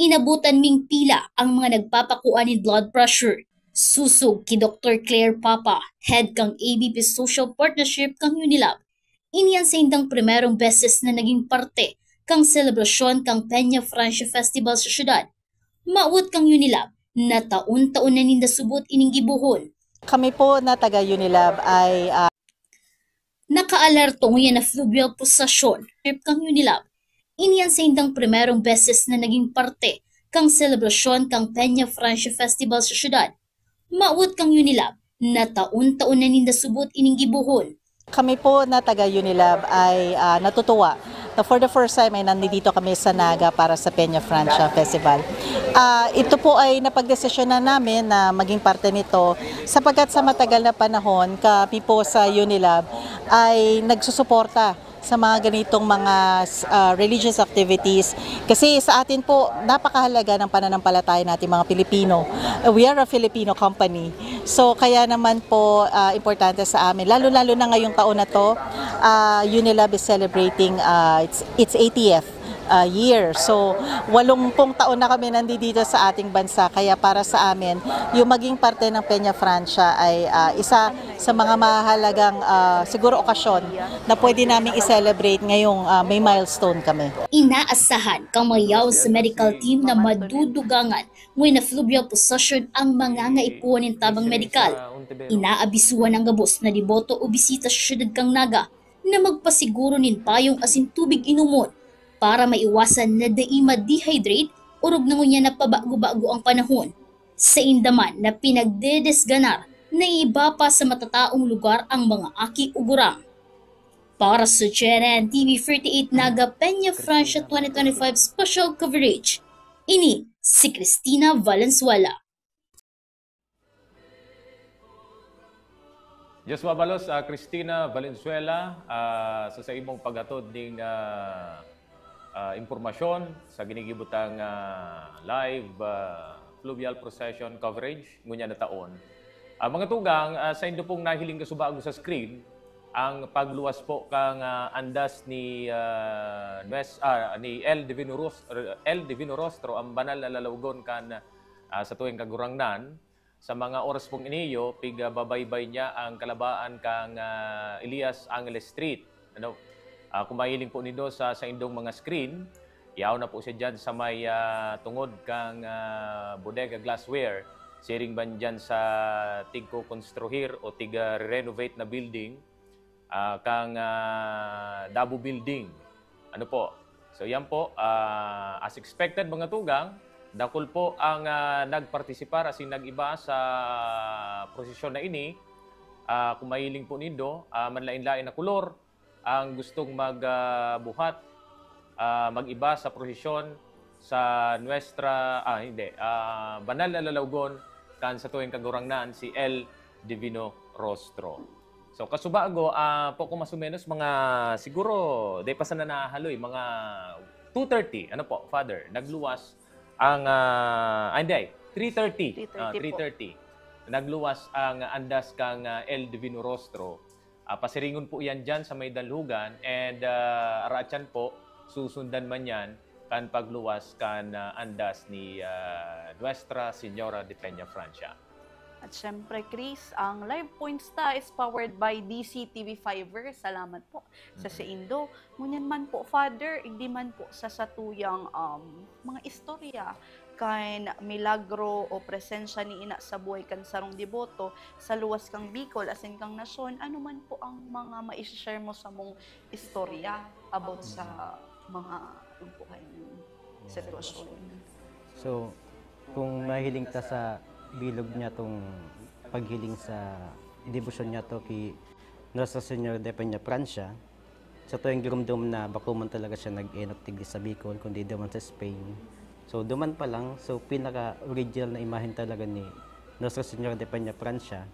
Speaker 4: Inabutan ming pila ang mga nagpapakuan ni blood pressure. Susog ki Dr. Claire Papa, head kang ABP Social Partnership kang Unilab. Iniyan sa indang primerong beses na naging parte kang selebrasyon kang Peña Francia Festival sa syudad. Maut kang Unilab na taon-taon na ninda subot ining gibuhon.
Speaker 1: Kami po na taga Unilab ay
Speaker 4: nakaalerto ngayon na fluvial posasyon trip kang Unilab. Iniyan sa indang primerong beses na naging parte kang selebrasyon kang Peña Francia Festival sa syudad. Maut kang Unilab na taon-taon na ninda subot ining gibuhon.
Speaker 1: Kami po na taga Unilab ay natutuwa na for the first time ay nandito kami sa Naga para sa Peña Francia Festival. Ito po ay napagdesisyon na namin na maging parte nito sapagkat sa matagal na panahon kami po sa Unilab ay nagsusuporta sa mga ganitong mga religious activities kasi sa atin po napakahalaga ng pananampalataya natin mga Pilipino. We are a Filipino company. So kaya naman po importante sa amin, lalo-lalo na ngayong taon na to, Unilab is celebrating its 80th year. So 80 taon na kami nandito sa ating bansa kaya para sa amin, yung maging parte ng Peña Francia ay isa sa mga mahalagang siguro okasyon na pwede namin i-celebrate ngayong may milestone kami.
Speaker 4: Inaasahan kang mayaw sa medical team na madudugangan when na fluvial possession ang mga ngaipuan ng tabang medikal. Inaabisuhan ang gabos na diboto o bisita sa syudad kang Naga na magpasiguro nin payong asin tubig inumon para maiwasan na ma-dehydrate o rog nangunya na pabago-bago ang panahon. Sa indaman na pinagdedesganar na iba pa sa matataong lugar ang mga aki ugurang. Para sa GNN TV 38 Naga Peña Francia 2025 Special Coverage, ini si Cristina Valenzuela.
Speaker 19: Just mabalos, Cristina Valenzuela, sa imong paghatod ding impormasyon sa ginigibutang live fluvial procession coverage ngunya na taon. Mga tugang, sa indo pong nahiling kasubago sa screen, ang pagluwas po kang andas ni El Divino Rostro, ang banal na lalawgon kan sa tuwing kagurangnan. Sa mga oras pong iniyo, babaybay niya ang kalabaan kang Elias Angeles Street. Kung mahiling po nindo sa indong mga screen, yaw na po siya dyan sa may tungod kang bodega glassware. Siring ban dyan sa tigko konstruhir o tiga renovate na building, kang Dabo Building. Ano po? So yan po, as expected mga tugang, dakol po ang nagpartisipar asin nag-iba sa prosesyon na ini. Kung mahiling po nindo, manlain-lain na kulor ang gustong magbuhat, mag-iba sa prosesyon sa banal na lalawgon kan sa tuwing kagurangnan si El Divino Rostro. So kasubago, po kung masumenos mga siguro, day pa sana nahaloy, mga 2:30, ano po, Father, nagluwas ang, 3:30. Nagluwas ang andas kang El Divino Rostro. Pasiringon po yan dyan sa may dalhugan and araatyan po, susundan man yan kan pagluwas kan andas ni Nuestra Señora de Peña Francia.
Speaker 18: At syempre, Chris, ang Live Points is powered by DCTV Fiber. Salamat po sa Indo. Ngunyan man po, Father, hindi man po sa satuyang mga istorya kain milagro o presensya ni ina sa buhay kan sarong deboto sa luwas kang Bicol asin kang nasyon. Ano man po ang mga ma-share mo sa mong istorya about sa mga tumpukan sitwasyon.
Speaker 6: So, kung mahiling ta sa bilog niya tong paghiling sa debosyon niya to kay Nuestra Señora de Peña Francia, sa tuwing girumdum na bako man talaga siya nag-enot tigli sa Bicol, kundi duman sa Spain. So, duman pa lang, so pinaka-original na imahen talaga ni Nuestra Señora de Peña Francia.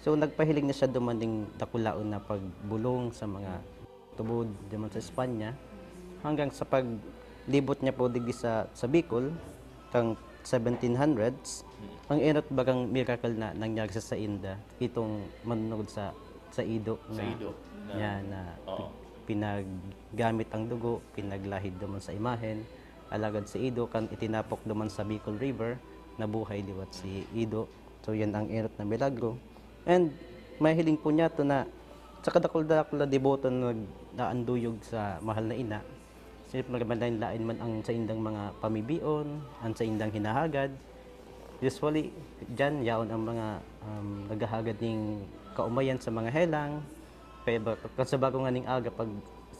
Speaker 6: So, nagpahiling na siya dumaning dakulaon na pagbulong sa mga tubod duman sa Espanya, hanggang sa paglibot niya po digdi sa Bicol, kang 1700s, ang enot bagang miracle na nangyari sa Sainda, itong manunod sa Ido na, na pinaggamit ang dugo, pinaglahid duman sa imahen, alagad si Ido kan itinapok duman sa Bicol River, nabuhay liwat si Ido. So yan ang enot na milagro. And mahiling po niya to na sa kadakol-dakol na deboto na naanduyog sa mahal na ina, lain man ang sa indang mga pamibion, ang sa indang hinahagad. Usually, dyan, yaon ang mga naghahagad ng kaumayan sa mga helang. Kaya sa bago nga ning aga, pag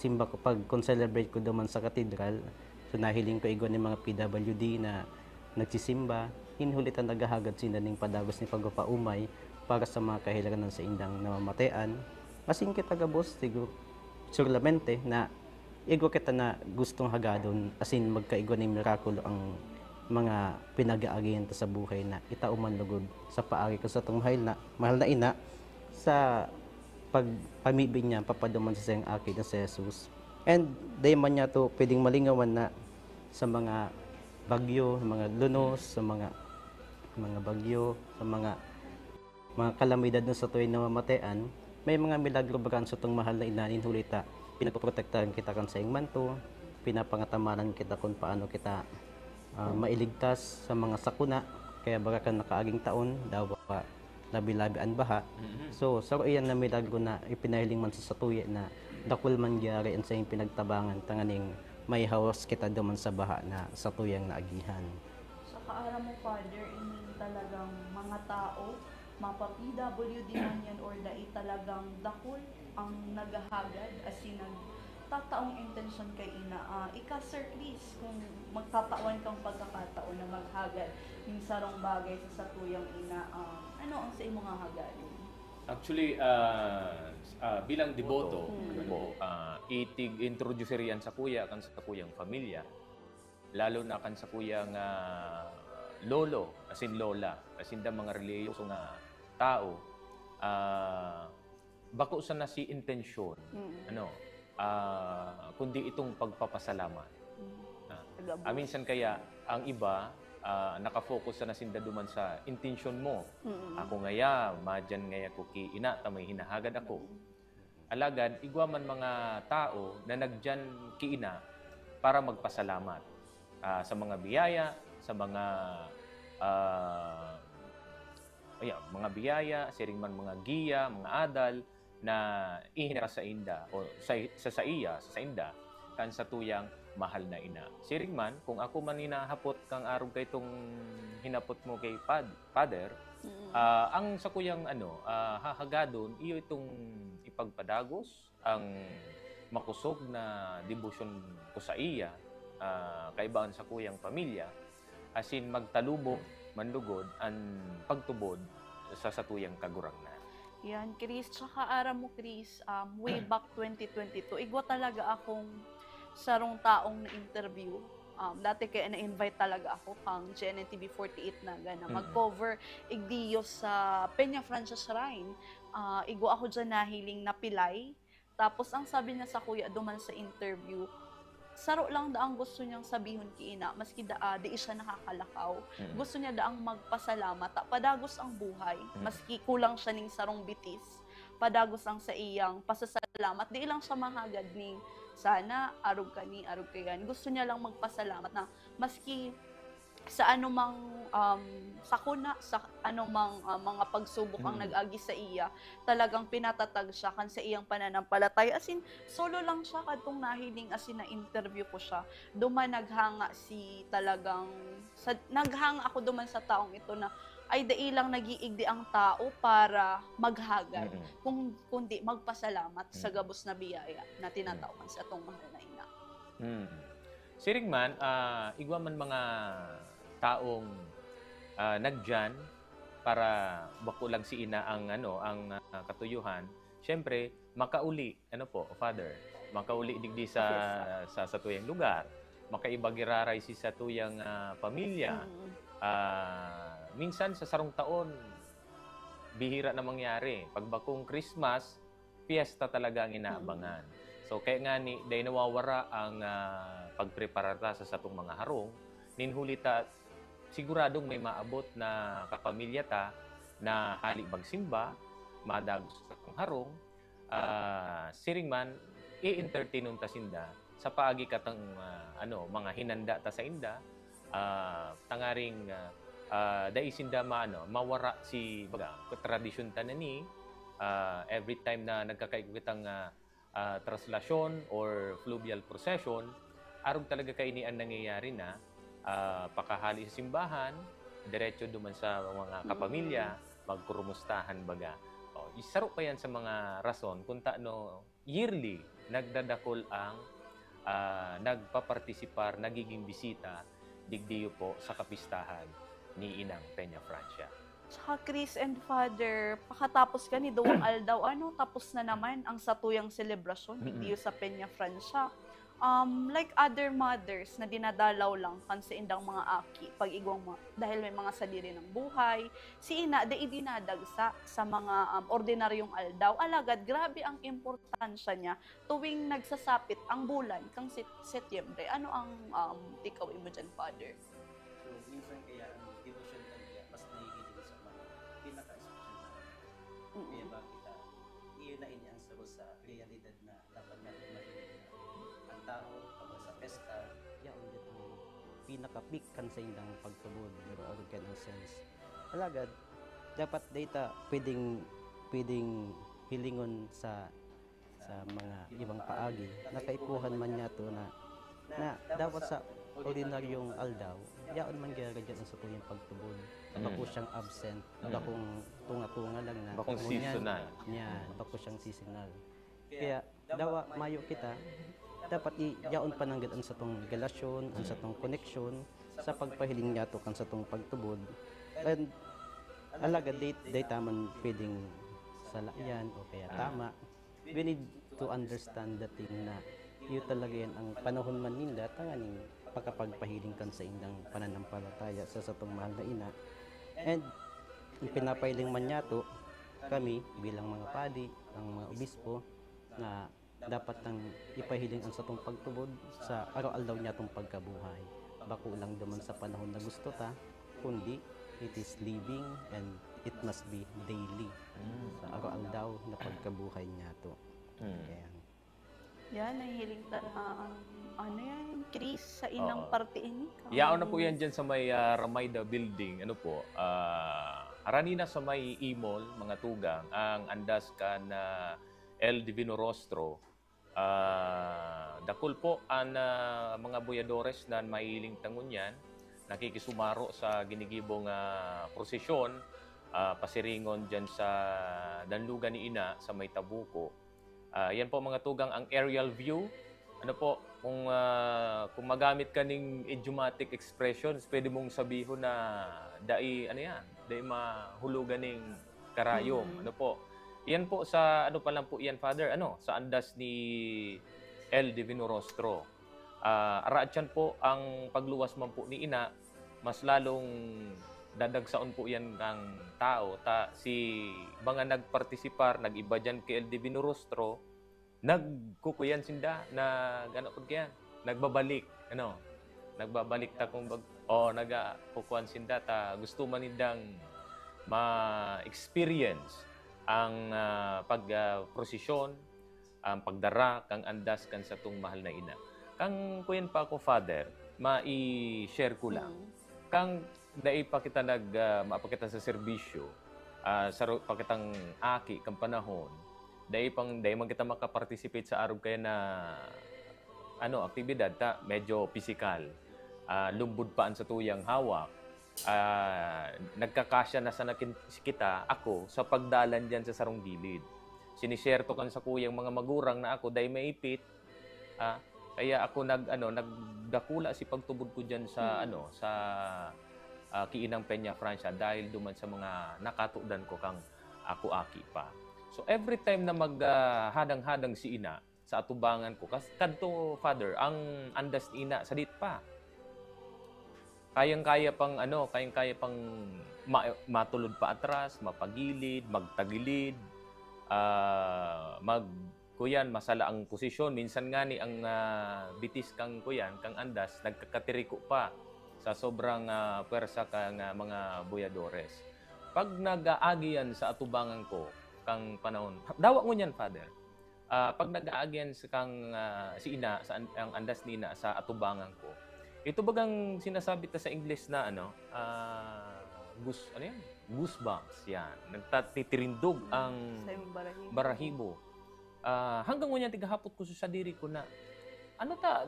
Speaker 6: simba ko, pag celebrate ko duman sa katedral, so nahiling ko igon ng mga PWD na nagsisimba, hinhulitan naghahagad sila ng padagos ni pagpapaumay para sa mga kahilangan sa indang namamatean. Kasing kita gabos, siguro, surlamente na igo kita na gustong hagadon, asin magkaigo ng mirakulo ang mga pinag-aagihan sa buhay na itauman lugod sa paagi ko sa itong mahal na ina sa pagpamibig niya papaduman sa siyang aki na si Jesus. And day man niya to pwedeng malingawan na sa mga bagyo, mga lunos, sa mga bagyo, sa mga kalamidad na sa tuwing namamatean, may mga milagro bagan sa itong mahal na inanin hulita. Pinapoprotektahan kita kan sa iyong manto, pinapangatamanan kita kung paano kita mailigtas sa mga sakuna, kaya baga ka nakaaging taon, daw pa labi-labi ang baha. So, sa iyan na milagro na ipinahiling man sa satuya na dakul man gyari ang sa iyong pinagtabangan, tanganing may hawas kita duman sa baha na satuyang naagihan.
Speaker 20: Sa kaalam mo, Father, ini talagang mga tao, mga PWD man yan or dai talagang dakul ang naghahagad as in tataong intensyon kay ina. Ika, Sir Chris, kung magtatawan kang pagkakataon na maghagad yung sarong bagay sa satuyang ina, ano ang sa imong hagad?
Speaker 19: Actually, bilang deboto, introduce riyan sa kuya, kan sa kuyang pamilya, lalo na kan sa kuyang lolo, as in lola, as in da mga reliyoso nga tao, bako sa na si intensyon, kundi itong pagpapasalamat. Minsan kaya, ang iba, nakafocus sa nasinda duman sa intensyon mo. Ako ngaya, madyan ngaya ko ki ina, tamay hinahagad ako. Alagad, igwaman mga tao na nagdyan ki ina para magpasalamat sa mga biyaya, sa mga biyaya, siring man mga giya, mga adal, na ihinara sa inda o sa inda kan sa tuyang mahal na ina. Siring man, kung ako man hinahapot kang arog kay itong hinapot mo kay Father, ang sa kuyang hahagadon, iyo itong ipagpadagos, ang makusog na debosyon ko sa iya, kaibaan sa kuyang pamilya, asin magtalubog, manlugod, ang pagtubod sa satuyang kagurang na.
Speaker 20: Yan, Chris. Tsaka aram mo, Chris, way back 2022, igwa talaga akong sarong taong na-interview. Dati kaya na-invite talaga ako pang GNTV 48 na mag-cover igdiyo sa Peña Francia Shrine. Igwa ako dyan nahiling na pilay. Tapos ang sabi niya sa kuya duman sa interview, saro lang daang gusto niyang sabihin ki ina, maski di siya nakakalakaw. Gusto niya daang magpasalamat, padagos ang buhay, maski kulang siya ning sarong bitis, padagos ang sa iyang pasasalamat, di lang siya mahagad ning sana arog kayan. Gusto niya lang magpasalamat na maski sa anumang sakuna, sa anumang mga pagsubok ang nag-agi sa iya, talagang pinatatag siya kan sa iyang pananampalataya. As in, solo lang siya kadtong nahiling asin na interview ko siya. Duman naghanga naghanga ako duman sa taong ito na ay dailang nagiigdi ang tao para maghagad, kundi magpasalamat sa gabos na biyaya na tinatawag sa atong mahal na ina.
Speaker 19: Siring man, igwa man mga taong nagdyan para bako lang si ina ang katuyuhan. Siyempre, makauli, Father, makauli digdi sa tuyang lugar, makaibagiraray si sa tuyang pamilya. Minsan sa sarong taon, bihira na mangyari. Pagbakong Christmas, fiesta talaga ang inaabangan. So kaya nga ni day nawawara ang pagpreparata sa satong mga harong, ninhulita siguradong may maabot na kapamilya ta na hali magsimba, madagos sa atong harong, siring man i-entertainon ta sinda sa paagi katang mga hinanda ta sa inda, tangaring dai sinda mawara si tradisyon ta na ni every time na nagkakaigwitang traslasyon or fluvial procession, arog talaga kay ni ang nangyayari na pakahali sa simbahan, diretso duman sa mga kapamilya, magkurumustahan baga. Isaro pa yan sa mga rason kung yearly nagdadakol ang nagpapartisipar, nagiging bisita digdiyo po sa kapistahan ni Inang Peña Francia.
Speaker 18: Tsaka Chris and Father, pakatapos ka ni Duwang Aldaw, tapos na naman ang satuyang selebrasyon dito sa Peña Francia. Like other mothers na dinadalaw lang kan sa indang mga aki, pag dahil may mga sadiri ng buhay, si ina da idinadagsa sa mga ordinaryong aldaw. Alagad, grabe ang importansya niya tuwing nagsasapit ang bulan kang Setyembre. Ano ang tikawin mo dyan, Father?
Speaker 6: So, minsan kaya ang devotion talaga mas naigiling sa mga pinaka-special na kaya ba kita iunain niya ang saro sa realidad na dapat natin mahilig na ang tao kapag sa pesta yaon dito ang pinaka-peak kan sa indang pagtubod pero agad ka ng sense alagad dapat data pwedeng hilingon sa mga ibang paagi nakaipuhan man niya to na dapat sa ordinaryong aldaw, yaon man gyud ang sa tuyang pagtubod. Bako siyang absent, bakong tunga-tunga lang na.
Speaker 19: Bakong seasonal.
Speaker 6: Bako siyang seasonal. Kaya dawa mayo kita, dapat yaon pa nang ang sa tong relasyon, ang sa tong connection sa pagpahiling niya to kan sa tong pagtubod. And alaga data man pwedeng salayan o kaya tama. We need to understand the thing na yun talaga yan ang panahon man ninda tanganing pagkapagpahiling kan sa indang pananampalataya sa satong mahal na ina. And pinapahiling man niya to kami bilang mga padi, ang mga obispo na dapat nang ipahiling ang satong pagtubod sa araw-aldaw niya tong pagkabuhay. Bako lang duman sa panahon na gusto ta, kundi it is living and it must be daily sa araw-aldaw na pagkabuhay niya to. Kaya
Speaker 18: yan, nahihiling Chris, sa inang parte ini.
Speaker 19: Yaon na po yan dyan sa may Ramayda Building. Haranina sa may Imol, mga tugang, ang andas ka na El Divino Rostro. Dakul po ang mga buyadores na mahiling tangon yan, nakikisumaro sa ginigibong prosesyon, pasiringon dyan sa Danlugan ni Ina, sa may Tabuco. Yan po mga tugang ang aerial view. Kung magamit ka ng idiomatic expressions, pwede mong sabihin na dai mahulugan ng karayom. Yan po sa pa lang po yan, Father, sa andas ni El Divino Rostro. Araatyan po ang pagluwas man po ni Ina, mas lalong dadagsaon po yan ng tao. Si mga nagpartisipar, nag-iba dyan kay El Divino Rostro, nagkukuyan sinda na gano'n po yan, nagbabalik. Nagbabalik ta kung nagkukuhan sinda ta gusto man nindang ma-experience ang pagprosesyon, ang pagdara, kang andas kan sa tung mahal na ina. Kang kuyan pa ako, Father, ma-i-share ko lang. Kang dai pa kita maapakita sa serbisyo, pa kitang aki kang panahon, dai man kita makaparticipate sa arog kaya na aktibidad ta medyo physical, lumbod paan sa tuyang hawak, nagkakasya na sa kita ako sa pagdalan diyan sa sarong gilid. Sinishare to kan sa kuyang mga magurang na ako dai maipit, Kaya ako nagdakula si pagtubod ko diyan sa sa Kiinang Peña Francia dahil duman sa mga nakatudan ko kang ako aki pa. So every time na maghadang-hadang si ina sa atubangan ko, kadto father ang andas ni ina sadit pa. Kayang-kaya pang matulod pa atras, mapagilid, magtagilid, kuyan masala ang posisyon. Minsan nga ni ang bitis kang kuyan, kang andas, nagkakatiriko pa sa sobrang pwersa kang mga boyadores. Pag nag-aagi yan sa atubangan ko, kang panahon, dawa mo niyan, Father. Pag nag-aagi yan sa si ina, ang andas ni ina sa atubangan ko, ito bagang sinasabi ta sa English na goosebumps yan. Nagtatitirindog ang barahibo. Hanggang ngunyan tigahapot ko sa diri ko na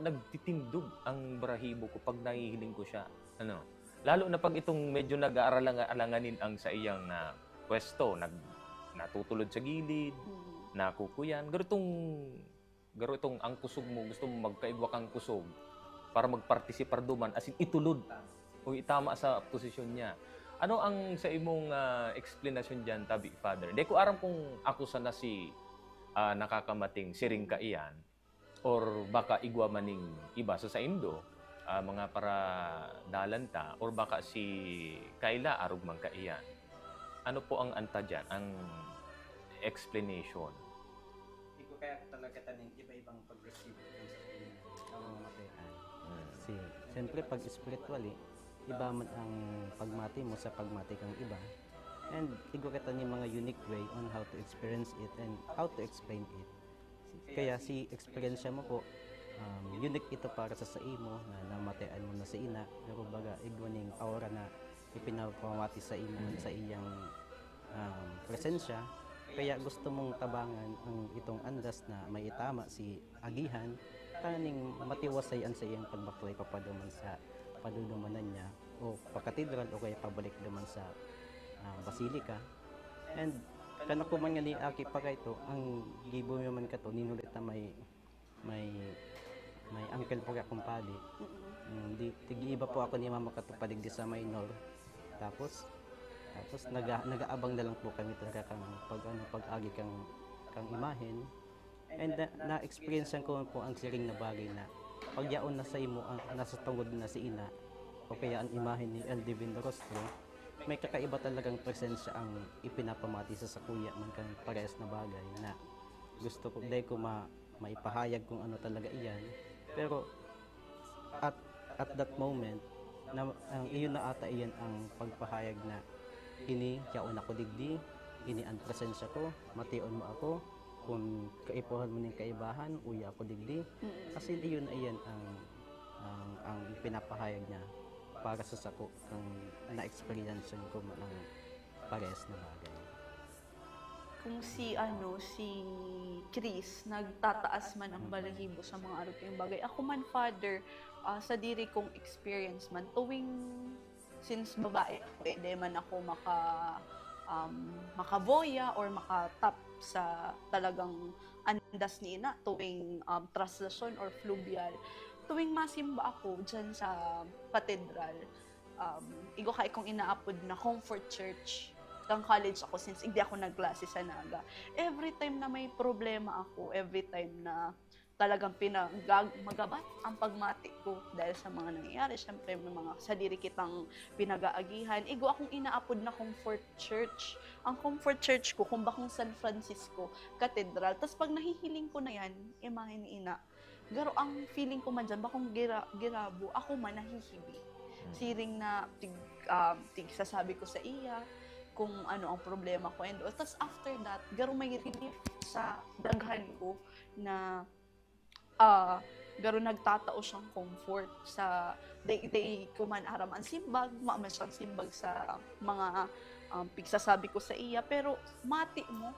Speaker 19: nagtitindog ang barahibo ko pag nahihiling ko siya. Lalo na pag itong medyo nag-aaralanganin ang sa iyang pwesto, natutulod sa gilid, nakukuyan. Garo itong ang kusog mo, gusto mo magkaigwa kang kusog para magpartisipar duman, as in itulod o itama sa posisyon niya. Ano ang sa imong explanation dyan, Tabi Father? Di ko aram kung ako sana si nakakamating siring ka iyan, or baka igwa maning iba sa Indo, mga para dalanta, or baka si Kayla arog man ka iyan. Ano po ang anta dyan, ang explanation?
Speaker 6: Hindi ko kaya talaga tanin iba-ibang pag-receive ng mga matehan. Kasi, siyempre pag spiritually, iba man ang pagmati mo sa pagmati kang iba. And igo kita ni mga unique way on how to experience it and how to explain it. Kaya si experience mo po, unique ito para sa imo na namatean mo na sa ina. Pero baga, igwaning aura na ipinapamati sa imo sa iyang presensya. Kaya gusto mong tabangan ang itong andas na may itama si agihan, kaning matiwasayan sa iyang pagbaklay papaduman sa padudumanan niya o pakatedral o kaya pabalik naman sa basilika. And kana ko man nga ni aki pa kayto ang gibo man kato ninulit na may uncle po ka kumpali. Tigi-iba po ako ni mama katupalig di sa minor. Tapos nagaabang na lang po kami talaga kang pag-agi kang imahen. And na-experience ko po ang siring na bagay na pagyaon na sa imo ang nasa tungod na si ina o kaya ang imahen ni El Divino Rostro, may kakaiba talagang presensya ang ipinapamati sa kuya man kang parehas na bagay na gusto ko dahil ko maipahayag kung ano talaga iyan. Pero at that moment na iyon na ata iyan ang pagpahayag na ini yaon ako digdi, ini ang presensya ko, mation mo ako, kung kaipuhan mo ng kaibahan, uya ako digdi. Kasi iyon na iyan ang pinapahayag niya para sa sako ang na-experience ko ng parehas na bagay.
Speaker 20: Kung si Chris nagtataas man ang balahibo sa mga aruping bagay. Ako man, Father, sa diri kong experience man, tuwing since babae, pwede man ako makaboya or makatap sa talagang andas ni ina tuwing traslasyon or fluvial. Tuwing masimba ako dyan sa katedral, igo kay kong inaapod na Comfort Church. Kang college ako since hindi ako nagklase sa Naga. Every time na may problema ako, every time na talagang magabat ang pagmati ko dahil sa mga nangyayari, syempre may mga sadiri kitang pinag-aagihan, igo akong inaapod na Comfort Church. Ang Comfort Church ko, kung bakong San Francisco Cathedral. Tapos pag nahihiling ko na yan, imahe ni ina, garo ang feeling ko man dyan, bakong girabo, ako man nahihibi. Siring na sasabi ko sa iya, kung ano ang problema ko and all. Tapos after that, garo may relief sa daghan ko na garo nagtatao siyang comfort sa day ko man aram ang simbag, maaman siyang simbag sa mga pigsasabi ko sa iya, pero mati mo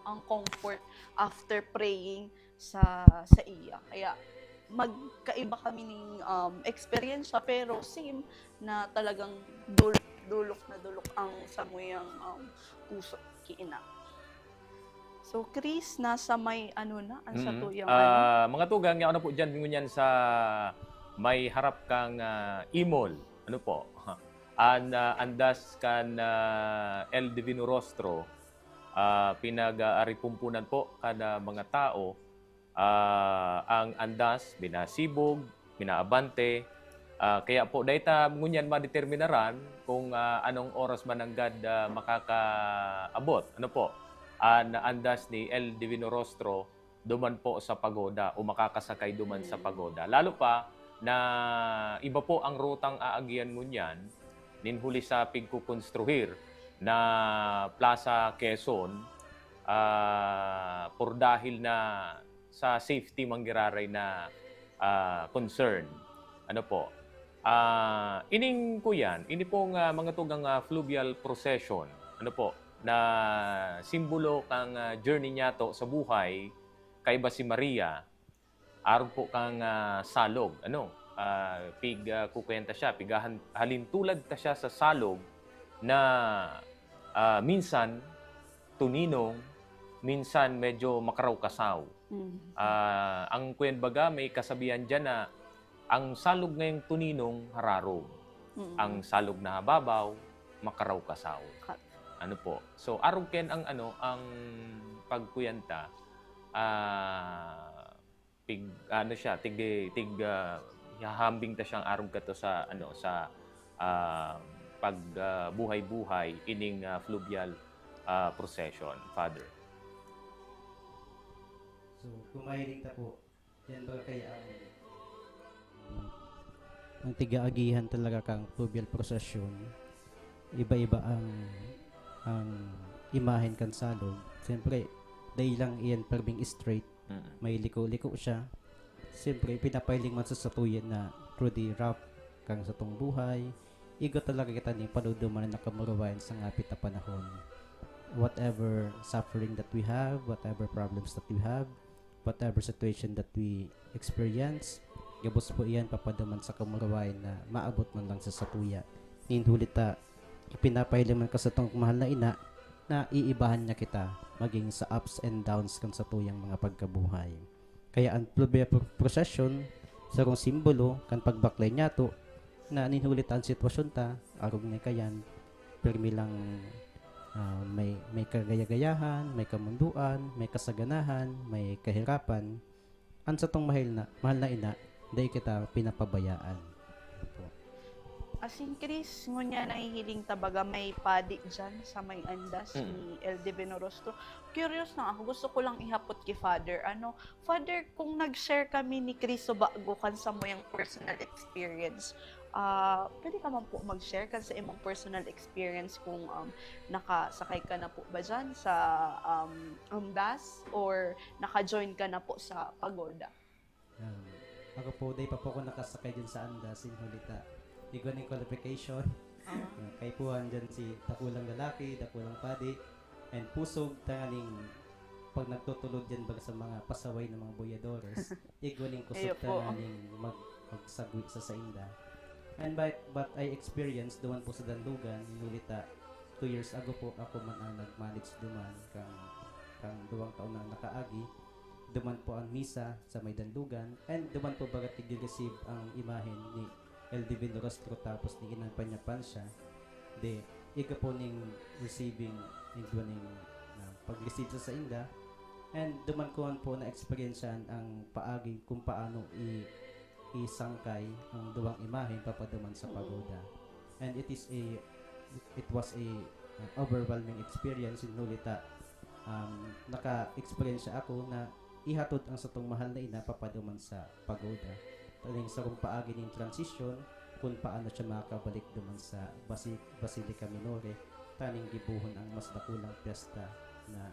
Speaker 20: ang comfort after praying sa iya. Kaya magkaiba kami ng experience pero same na talagang dulok ang samuyang puso kiina.
Speaker 18: So, Chris, nasa may ano na, ang sa tuyang
Speaker 19: Mga tugang, nga ano po dyan, ngunyan sa may harap kang imol. Ano po? Andas kan El Divino Rostro, pinag-aripumpunan po kada mga tao, ang andas, binasibog, binaabante. Kaya po, dahil ngunyan madeterminaran kung anong oras man ang God makakaabot. Ano po? Andas ni El Divino Rostro duman po sa pagoda o makakasakay duman sa pagoda. Lalo pa na iba po ang rutang aagian ngunyan ninhuli sa pigkukonstruhir na Plaza Quezon por dahil na sa safety manggiraray na concern. Ano po? Ining ko yan, ini pong mga tugang fluvial procession. Ano po? Na simbolo kang journey niya to sa buhay kay ba si Maria araw po kang salog kukwenta siya halintulad ta siya sa salog na minsan tuninong minsan medyo makaraw-kasaw. Ang baga may kasabihan diyan na ang salog ngayong tuninong hararo, ang salog na hababaw makaraw-kasaw. Ano po? So araw ken ang ang pagkuyanta hahambing ta siyang araw kato sa pagbuhay-buhay ining fluvial procession, Father.
Speaker 6: So kumahiling ta po yan ba kaya ang tiga-agihan talaga kang fluvial procession, iba-iba ang imahen kan salog. Siyempre, dahil lang iyan perbing straight, may liko-liko siya. Siyempre, pinapailing man sa satuyan na through the rough kang sa tong buhay. Igo talaga kita ni panuduman na nakamuruwayan sa ngapit na panahon. Whatever suffering that we have, whatever problems that we have, whatever situation that we experience, gabos po iyan papaduman sa kamuruwayan na maabot man lang sa satuya. Ninhulita, ipinapailing man ka sa tong mahal na ina na iibahan niya kita maging sa ups and downs kan sa tuyang mga pagkabuhay. Kaya ang fluvial procession sa kong simbolo kan pagbaklay niya to na ninhulit ang sitwasyon ta arog ni kayan permi lang may kagaya-gayahan, may kamunduan, may kasaganahan, may kahirapan. Ang sa tong mahal na ina dahil kita pinapabayaan.
Speaker 18: Asin Chris, ngunya nahihiling tabaga may padi dyan sa may andas ni El Divino Rostro. Curious na ako, gusto ko lang ihapot kay Father. Father, kung nag-share kami ni Chris so bago kan sa mo yung personal experience, pwede ka man po mag-share kan sa imong personal experience kung nakasakay ka na po ba dyan sa andas or naka-join ka na po sa pagoda?
Speaker 6: Ako po, dahil pa po ako nakasakay dyan sa andas, sinhulita. Igo ng qualification. Kay puhan dyan si takulang lalaki, takulang padi, and pusog tanganing pag nagtutulog dyan baga sa mga pasaway ng mga boyadores, igo ng kusog tanganing magsagwit sa sainda. And but I experienced duman po sa Dandugan, inulita 2 years ago po ako man ang nag-manage duman kang 2 taon na nakaagi. Duman po ang misa sa may Dandugan, and duman po baga tig-receive ang imahen ni El Divino Rostro tapos ni inampanyapan siya de iga po ning receiving ning pag-receive sa inda, and duman ko po na experiencean ang paagi kung paano isangkay ang duwang imahen papaduman sa pagoda. And it was a overwhelming experience. Inulita naka-experience ako na ihatod ang satong mahal na ina papaduman sa pagoda. Taling sa kung paagi ng transition, kung paano siya makakabalik duman sa Basilica Minore, taning gibuhon ang mas dakulang piyesta na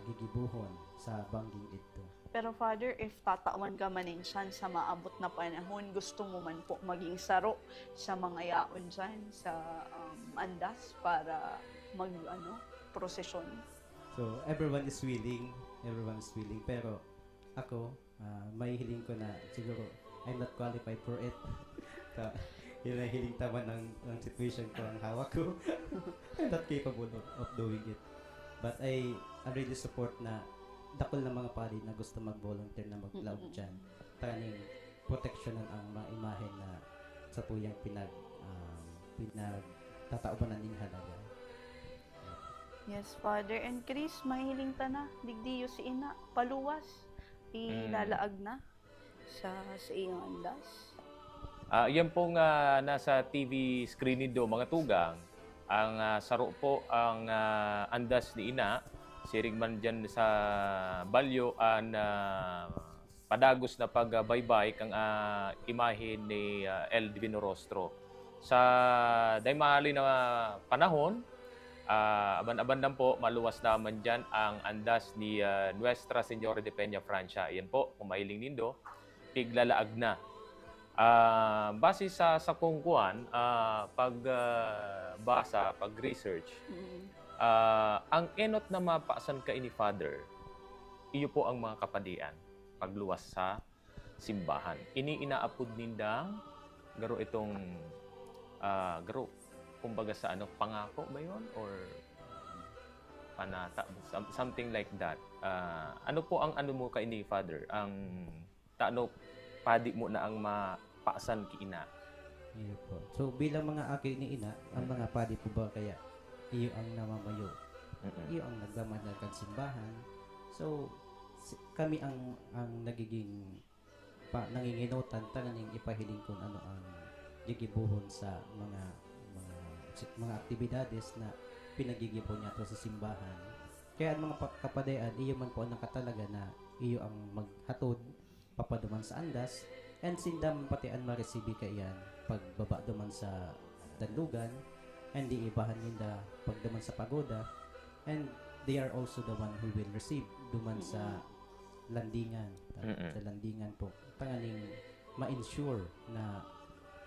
Speaker 6: gigibuhon sa bangging ito.
Speaker 18: Pero Father, if tatawan ka maning siyan sa maabot na panahon, gusto mo man po maging saro sa mga yaon dyan sa andas para prosesyon?
Speaker 6: So, everyone is willing, pero ako, may hiling ko na siguro I'm not qualified for it. Yun ang hiling tama ng situation ko, ang hawak ko. I'm not capable of doing it. But I already support na dakol na mga pari na gusto mag-volunteer na maglaog dyan. Taning proteksyonan ang mga imahe na sa tuyang pinagtataubanan ning halaga.
Speaker 18: Yes, Father. And Chris, mahiling ta na. Digdiyo si ina. Paluwas. Ilalaag na sa iyong andas.
Speaker 19: Yan pong nasa TV screen nindo, mga tugang. Ang saro po ang andas ni ina. Siring man dyan sa balyo ang padagos na pagbaybay kang imahe ni El Divino Rostro. Sa daymali na panahon, aban-aban lang po, maluwas naman dyan ang andas ni Nuestra Señora de Peña Francia. Yan po, kung mahiling nindo, piglalaag na. Base sa kungkuan, pagbasa, pag-research, ang enot na mapaasan ka ini Father, iyo po ang mga kapadian pagluwas sa simbahan. Ini inaapod nindang garo itong garo kumbaga sa pangako ba yon or panata, something like that. Ano po ang mo ka ini Father? Ang taano padi mo na ang mapaasan ki ina?
Speaker 6: Iyo po. So bilang mga aki ni ina, ang mga padi po ba kaya iyo ang namamayo. Iyo ang nagdamanan kan simbahan. So kami ang nagiging nanginginutan tananing ipahiling kung ano ang gigibuhon sa mga aktibidades na pinagigipon niya to sa simbahan. Kaya ang mga kapadayan, iyo man po ang nakatalaga na iyo ang maghatod papaduman sa andas and sindam pati ang maresibi kayan pagbaba duman sa danlugan and di ibahan ninda pagdaman sa pagoda and they are also the one who will receive duman sa landingan. Sa landingan po tanganing ma-ensure na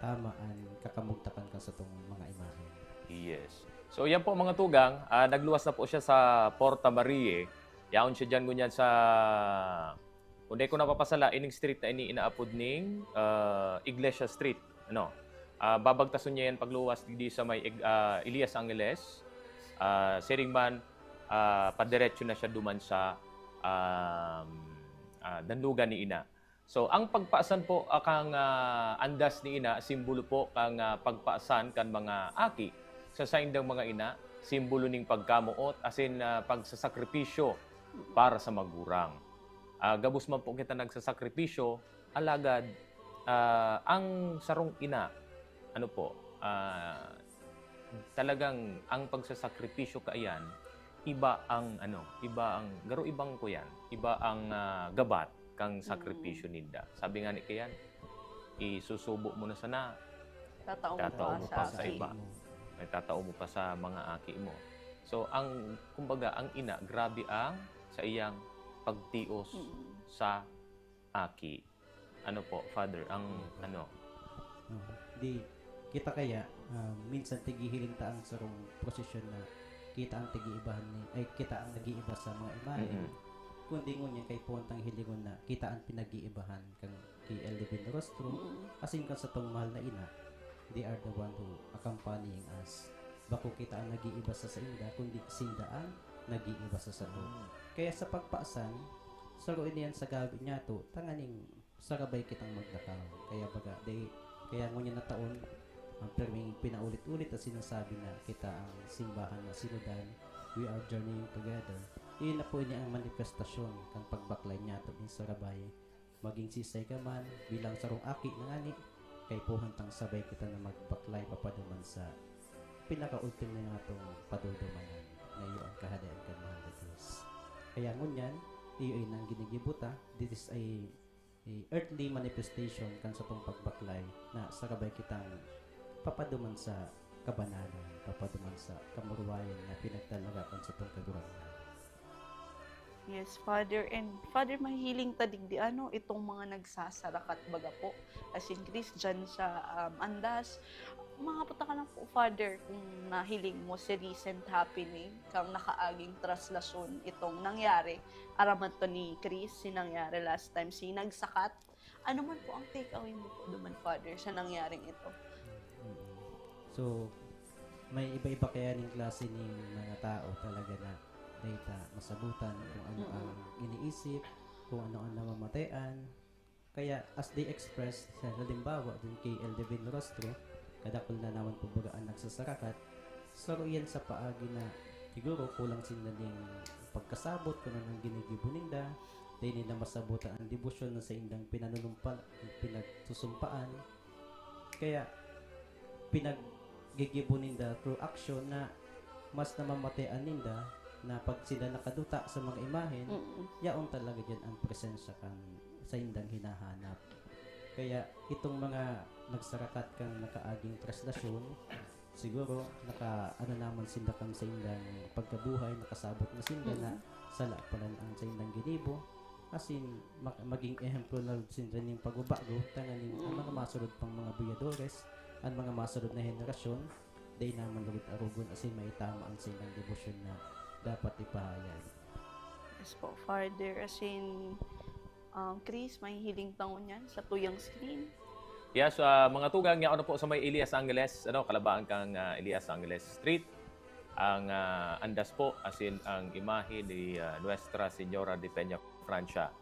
Speaker 6: tama ang kakamugtakan ka sa itong mga imahe.
Speaker 19: Yes. So yan po mga tugang, nagluwas na po siya sa Porta Marie. Yaon siya dyan ngunyan sa, kung di ko napapasala, ining street na ini inaapod ning Iglesia Street. Babagtason niya yan pagluwas di sa may Elias Angeles. Siring man, padiretso na siya duman sa danlugan ni ina. So ang pagpaasan po kang andas ni ina, simbolo po kang pagpaasan kan mga aki sa saindang mga ina, simbolo ning pagkamuot as in pagsasakripisyo para sa magurang. Gabus man po kita nagsasakripisyo, alagad ang sarong ina, talagang ang pagsasakripisyo kaayan, iba ang garo ibang ko yan, iba ang gabat kang sakripisyo ninda. Sabi nga ni kayan, isusubo mo na sana, tatao mo pa sa iba. Tatao mo pa sa mga aki mo. So, kumbaga, ang ina, grabe ang sa iyang pagtios sa aki. Ano po, Father,
Speaker 6: Di, kita kaya, minsan tigihiling ta ang sarong prosesyon na kita ang kita ang nag-iiba sa mga imahe. Kundi ngunyan kay puntang hilingon na kita ang pinag-iibahan kang kay El Divino Rostro asin ka sa tong mahal na ina, they are the one who accompanying us. Bako kita ang nag-iiba sa inda, kundi sinda ang nag-iiba sa sato. Kaya sa pagpaasan, saruin niyan sa gabi niya to, tanganing sarabay kitang magdakaw. Kaya ngunyan na taon, ang perming pinaulit-ulit at sinasabi na kita ang simbahan na sinudan, we are journeying together. Iyon na po niya ang manifestasyon kang pagbaklay niya ito in Sarabay. Maging sisay ka man bilang sarong aki na ngani, kay puhantang sabay kita na magbaklay papaduman sa pinaka-ultim na nga itong padudumanan na iyo ang kahadaan ka mahal na Diyos. Kaya ngunyan, iyo ay nang ginigibuta, this is a earthly manifestation kan sa itong pagbaklay na sarabay kitang papaduman sa kabanalan, papaduman sa kamurwayan na pinagtalagakan sa itong kagurangan.
Speaker 18: Yes, Father. And Father, mahiling tadigdi itong mga nagsasarakat baga po. As in, Chris, dyan sa andas. Mga puta ka lang po, Father, kung nahiling mo si recent happening, kang nakaaging traslasyon itong nangyari. Araman to ni Chris, sinangyari last time, nagsakat. Ano man po ang take-away mo po duman, Father, sa nangyaring ito?
Speaker 6: So, may iba-iba kaya ng klase ng mga tao talaga na
Speaker 16: data masabutan kung ano ang iniisip, kung ano ang namamatayan. Kaya as they express sa halimbawa dun kay Eldevin Rostro, kadakol na naman po baga ang nagsasarakat, so yan sa paagi na siguro kulang sila ng pagkasabot kung anong ginigibo ninda, dahil nila masabutan ang debosyon na sa indang pinagsusumpaan. Kaya pinaggigibo ninda through action na mas namamatayan ninda na pag sila nakaduta sa mga imahen, yaon talaga dyan ang presensya kan sa indang hinahanap. Kaya itong mga nagsarakat kang nakaaging traslasyon, siguro naman sila kang sa indang pagkabuhay, nakasabot na sila na sala palan ang sa indang ginibo, asin maging ehemplo na sila ng pagbabago, tanganin ang mga masunod pang mga buyadores, ang mga masunod na henerasyon, day naman lugod arugon asin may tama ang sa indang debosyon na dapat ipahayag.
Speaker 20: Yes po, Father. As in, Chris, may hiling tangon yan sa tuyang screen.
Speaker 19: Yes, mga tugang niya po sa may Elias Angeles, kalabaan kang Elias Angeles Street. Ang andas po, as in ang imahe ni Nuestra Señora de Peña Francia.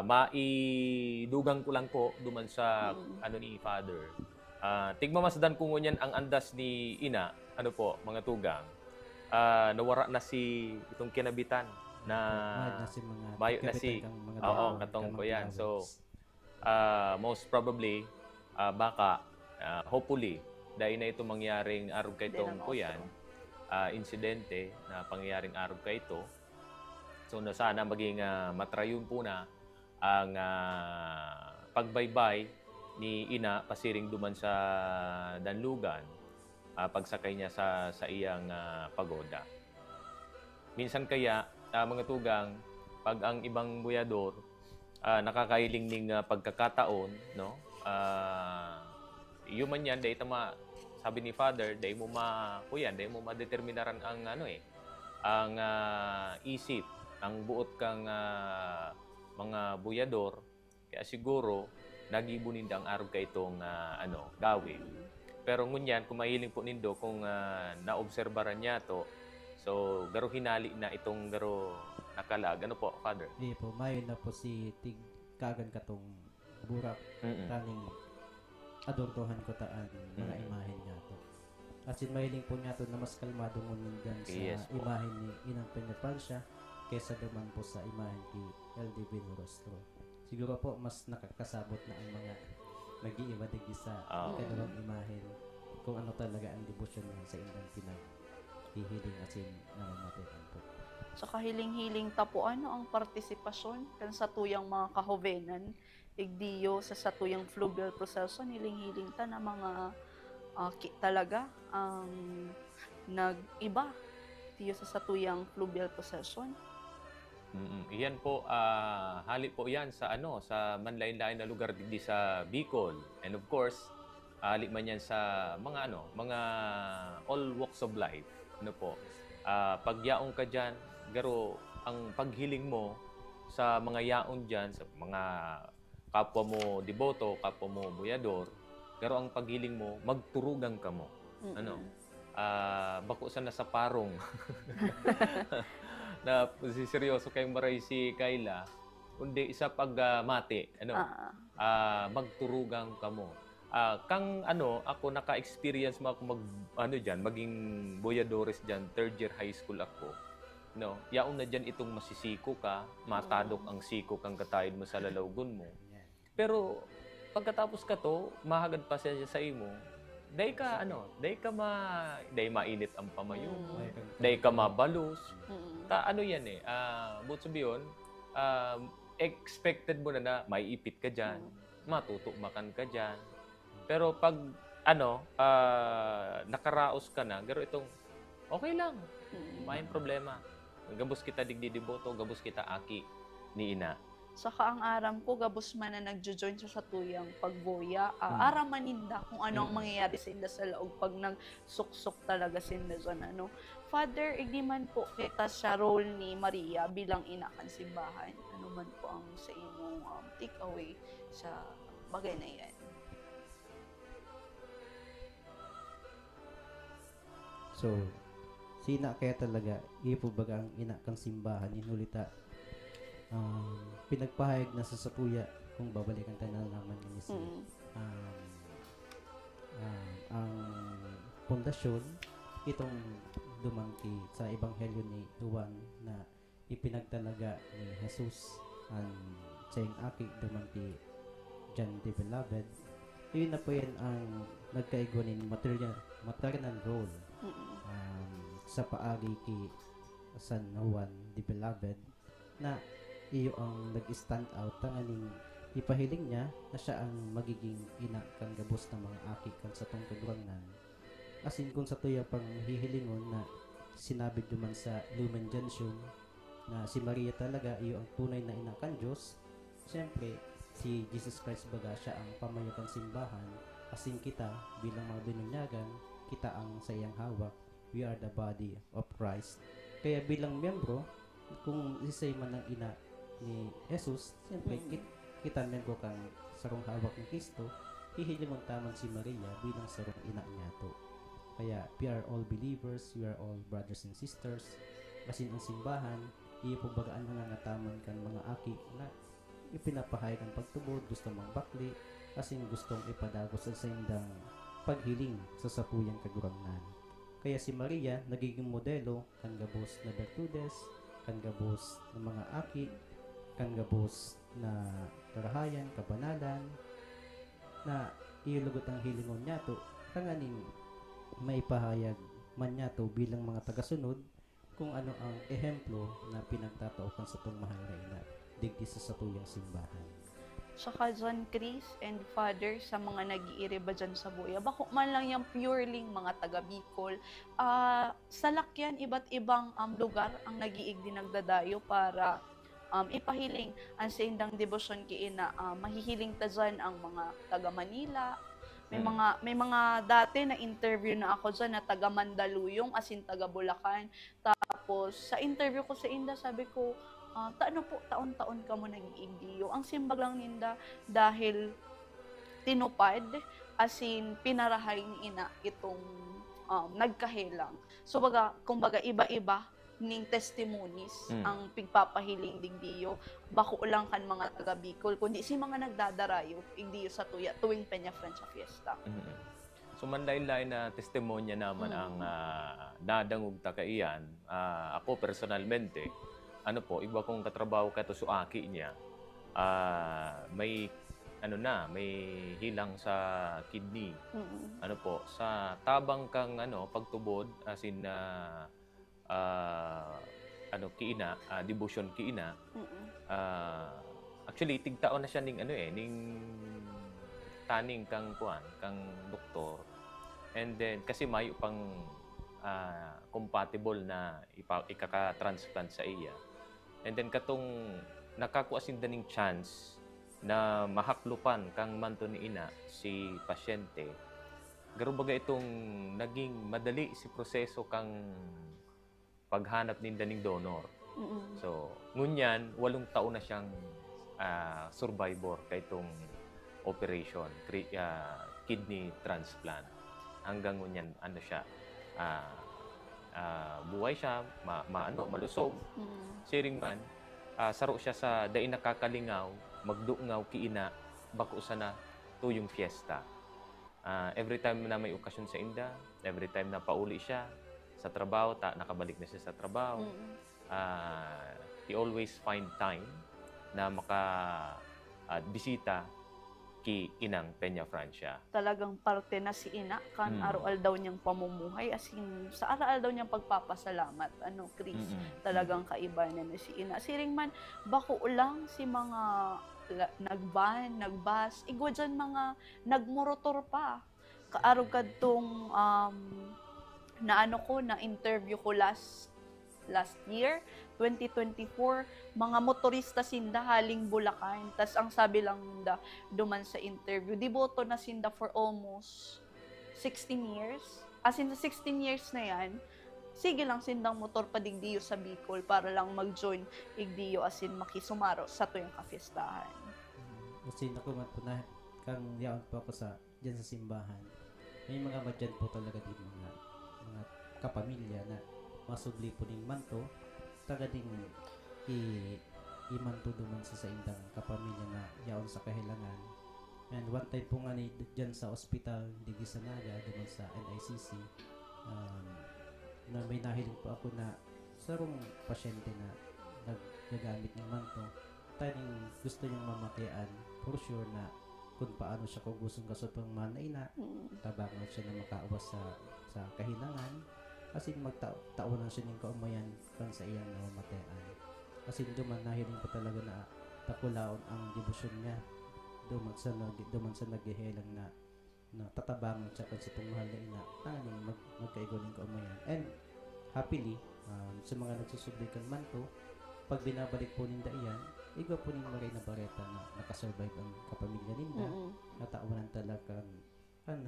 Speaker 19: Maidugang ko lang po duman sa ni Father. Tigmamasdan ko ngunyan ang andas ni Ina, mga tugang. Nawara na si itong kinabitan na bayo na si katong ko yan. So most probably baka hopefully dahil na ito mangyaring araw kay itong ko yan, insidente na pangyayaring araw kay ito. So sana maging matrayon po na ang pagbaybay ni Ina pasiring duman sa Danlugan, pagsakay niya sa iyang pagoda. Minsan kaya, mga tugang, pag ang ibang buyador nakakailing ning pagkakataon, no? Human yan, dahil sabi ni Father, dahil mo madeterminaran ang ang isip, ang buot kang mga buyador, kaya siguro nagibunin ang araw kay itong gawin. Pero ngunyan, kung mahiling po nindo, kung naobserbaran niya to, so garo hinali na itong garo nakalag. Ano po, Father?
Speaker 16: Di po, mayon na po si Tig kagan katong burak kaning adortohan ko taan mga imahen niya to. As in, mahiling po niya to na mas kalmado ngunyan sa imahen ni Inang Peña Francia kaysa naman po sa imahen kay Eldevin Rostro. Siguro po, mas nakakasabot na ang mga nag-iiba digdi sa ikalawang imahen kung ano talaga ang debosyon niya sa indang pinaghihiling asin namamatayan po.
Speaker 20: Sa kahiling-hiling tapo, ang partisipasyon kan sa tuyang mga kahovenan, igdiyo sa satuyang fluvial procession, hiling-hiling ta na mga talaga ang nag-iba diyo sa satuyang fluvial procession.
Speaker 19: Iyan po, hali po yan sa sa manlain-lain na lugar di sa Bicol. And of course, hali man yan sa mga mga all walks of life. Pagyaong ka dyan, garo ang paghiling mo sa mga yaon dyan, sa mga kapwa mo deboto, kapwa mo buyador, garo ang paghiling mo, magturugang ka mo. Bako sa nasa parong. Na seryoso kayong maray si Kayla, kundi isa pagmati, magturugang ka mo. Ako naka-experience mo ako maging buyadores diyan, third year high school ako. Yaon na diyan itong masisiko ka, matadok ang siko kang katayid mo sa lalawgon mo. Pero pagkatapos ka to, mahagad pa siya sa imo. Day mainit ang pamayo mo. Day ka mabalos. But sabiyon, expected mo na may ipit ka dyan, matutukmakan ka dyan. Pero pag nakaraos ka na, garo itong okay lang, may problema. Gabos kita digdidiboto, gabos kita aki ni Ina.
Speaker 20: Saka ang aram ko, gabos man na nagjo-join sa satuyang pagboya, aram maninda kung ano ang mangyayari sa inda sa laog pag nagsuksok talaga sinda dyan. Father, hindi man po kita sa role ni Maria bilang ina kan simbahan. Ano man po ang sa imong take away sa bagay na yan?
Speaker 16: So, si ina kaya talaga ipo baga ang ina kang simbahan inulita pinagpahayag na sa sapuya kung babalikan ka na naman ni si ang pundasyon itong dumangki sa ebanghelyo ni Juan na ipinagtalaga ni Jesus ang sayang aki dumangki John the Beloved. Yun na po yan ang nagkaigwanin maternal role sa paagi ki San Juan the Beloved na iyo ang nag-stand out ang aning ipahiling niya na siya ang magiging ina kang gabos ng mga aki kan sa tong kagurangnan. Asin kung sa tuya pang hihilingon na sinabi duman sa Lumen Gentium na si Maria talaga iyo ang tunay na ina kan Diyos. Siyempre, si Jesus Christ baga siya ang pamayakang simbahan. Asin kita bilang mga binunyagan, kita ang sayang hawak. We are the body of Christ. Kaya bilang miyembro, kung isay man ng ina ni Jesus, siyempre kita miyembro kang sarong hawak ni Kristo, hihilingon taman si Maria bilang sarong ina niya to. Kaya we are all believers, we are all brothers and sisters. Kasi ang simbahan, iyo po bagaan na nangataman kan mga aki na ipinapahayag ang pagtubod, gusto mong bakli, kasi gustong ipadagos sa indang paghiling sa sapuyang kagurangnan. Kaya si Maria nagiging modelo kan gabos na bertudes, kan gabos ng mga aki, kan gabos na karahayan, kabanalan, na iulugot ang hilingon niya to, kanganing maipahayag man niya to bilang mga tagasunod kung ano ang ehemplo na pinagtataukan sa itong mahal na ina digdi sa satuyang simbahan.
Speaker 20: Saka dyan, Chris and Father, sa mga nag-iiriba dyan sa buya, bako man lang yung purely mga taga Bicol, sa lakyan, iba't ibang lugar ang nag-iig din nagdadayo para ipahiling ang sa indang debosyon kiina. Mahihiling ta dyan ang mga taga Manila. May mga dati na interview na ako dyan na taga Mandaluyong, as in taga Bulacan. Tapos sa interview ko sa Inda, sabi ko, taano po, taon-taon ka mo nag-iigdiyo. Ang simbag lang ninda dahil tinupad, as in pinarahay ni ina itong nagkahilang. So kumbaga iba-iba ning testimonies ang pigpapahiling digdiyo. Bako lang kan mga taga Bicol, kundi si mga nagdadarayo igdiyo sa tuwing Peña Francia Fiesta.
Speaker 19: So manlain-lain na testimonya naman ang nadangog takaiyan. Ako personalmente, iba kong katrabaho kato sa aki niya. May may hilang sa kidney. Sa tabang kang pagtubod as in kiina, devotion kiina. Actually tigtaon na siya ning taning kang doktor. And then kasi mayo pang compatible na ikaka-transplant sa iya. And then katong nakakuasin daning chance na mahaklupan kang manto ni ina si pasyente. Garubaga itong naging madali si proseso kang paghanap nin daning donor. So, ngunyan 8 taon na siyang survivor kay itong operation, kidney transplant. Hanggang ngunyan buhay siya, malusog. Siring man, saro siya sa dain nakakalingaw, magdungaw kiina, bako sana tuyong fiesta. Every time na may okasyon sa Inda, every time na pauli siya sa trabaho, nakabalik na siya sa trabaho, he always find time na bisita ki inang Peña Francia.
Speaker 20: Talagang parte na si ina kan aral daw niyang pamumuhay, as in sa aral daw niyang pagpapasalamat, Chris. Talagang kaiba na si ina. Siring man bako lang si mga nagban, nagbas, igwa dyan mga nagmorotor pa. Kaarog kadtong na interview ko last year, 2024, mga motorista sinda haling Bulacan. Tas ang sabi lang nila duman sa interview, diboto na sinda for almost 16 years. As in, 16 years na yan, sige lang sindang motor padigdiyo sa Bicol para lang mag-join igdiyo as in makisumaro sa tuyong kafiestahan.
Speaker 16: Kasi nakumat po na kang yaon po ako dyan sa simbahan. May mga madyan po talaga din mga kapamilya na masubli po ning manto taga ding imanto duman sa indang kapamilya na yaon sa kahilangan. And one time po nga ni dyan sa ospital digi sa Naga duman sa NICC, na may nahiling po ako na sarong pasyente na nagagamit ng manto taning gusto niyang mamatian, for sure na kung paano siya kung gustong kasod pang manaina, tabangan siya na makaawas sa kahilangan, as in magtaunan siya ng kaumayan kan sa iyang namamatayan. As in duman nahiling po talaga na takulaon ang debosyon niya duman sa naghihelang na tatabangan siya kan sa itong mahal na ina, tanging magkaigo ng kaumayan. And happily, sa mga nagsusublikan man to, pag binabalik po ninda iyan, igaw po ning Maray na Bareta na nakasurvive ang kapamilya ninda, nataunan talagang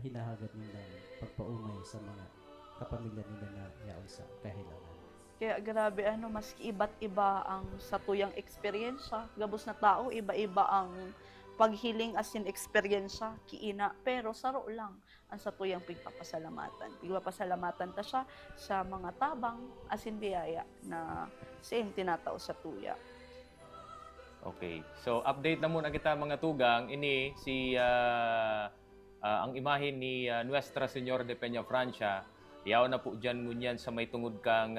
Speaker 16: hinahagad nilang pagpaumay sa mga kapamilya nila na yaon sa kahilangan.
Speaker 20: Kaya grabe, maski iba't iba ang satuyang eksperyensya, gabos na tao, iba-iba ang paghiling as in eksperyensya, kiina, pero saro lang ang satuyang pigpapasalamatan. Pigpapasalamatan ta siya sa mga tabang as in biyaya na same tinatao sa tuya.
Speaker 19: Okay. So, update na muna kita mga tugang. Ini si ang imahin ni Nuestra Señora de Peñafrancia. Yaw na po dyan ngunyan sa may tungod kang,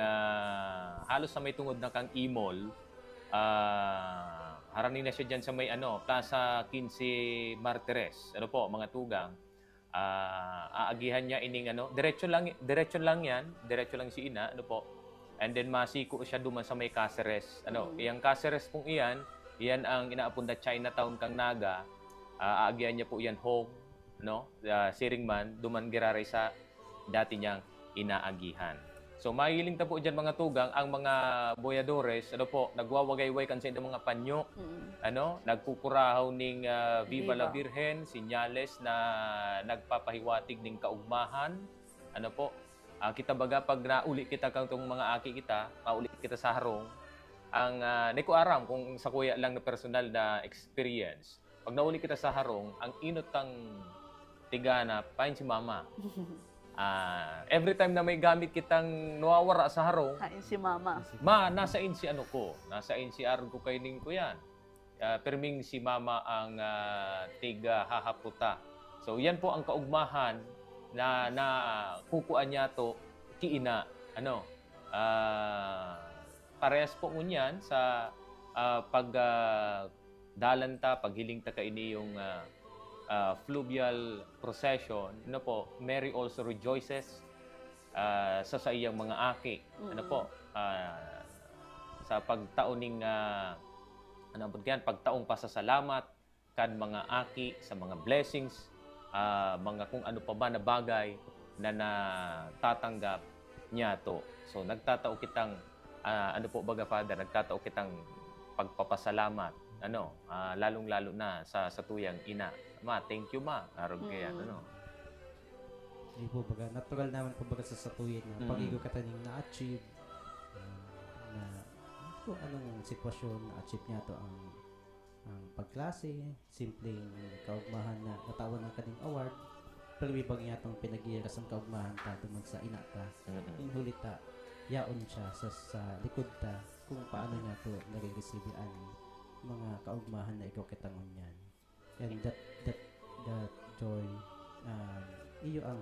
Speaker 19: halos sa may tungod na kang imol. Haranin na siya dyan sa may Plaza 15 Martires. Ano po, mga tugang. Aagihan niya ining diretso lang yan. Diretso lang si ina. Ano po. And then masiko siya duman sa may Caceres. Iyang Caceres pong iyan ang inaapunda Chinatown kang Naga. Aagihan niya po yan home, Siringman, duman giraray sa dati niyang inaagihan. So mahiling ta po dyan mga tugang, ang mga boyadores, nagwawagay-way kan sa mga panyo, nagkukurahaw ning Viva la Virgen, sinyales na nagpapahiwatig ning kaugmahan, kita baga pag nauli kita kang itong mga aki kita, mauli kita sa harong, ang di ko aram kung sa kuya lang na personal na experience. Pag nauli kita sa harong, ang inot kang tigana, pain si mama. Every time na may gamit kitang nawawara sa harong,
Speaker 20: Kain si mama.
Speaker 19: nasa in si ko. Nasa in si arog ko kay ning ko yan. Perming si mama ang tiga hahaputa. So yan po ang kaugmahan na kukuan niya to kiina. Parehas po ngunyan sa pagdalanta, paghiling ta kaini yung fluvial procession, Mary also rejoices sa iyang mga aki. Sa pagtaoning pagtaong pasasalamat kan mga aki sa mga blessings, mga kung ano pa ba na bagay na natatanggap niya to. So nagtatao kitang Baga Father, nagtatao kitang pagpapasalamat, lalong-lalo na sa tuyang ina. Ma, thank you ma. Arog kaya,
Speaker 16: Hindi po baga, natural naman po baga sa satuyin na pag-igo ka taning na-achieve, na kung anong sitwasyon na-achieve niya to ang pagklase, simpleng kaugmahan na natawan ng kaning award, pero may bagay nga itong pinag-iiras ang kaugmahan ta duman sa ina ta. Yung huli ta, yaon siya sa likod ta kung paano niya to nare-receive ang mga kaugmahan na ikaw kitangon yan. And that joy, iyo ang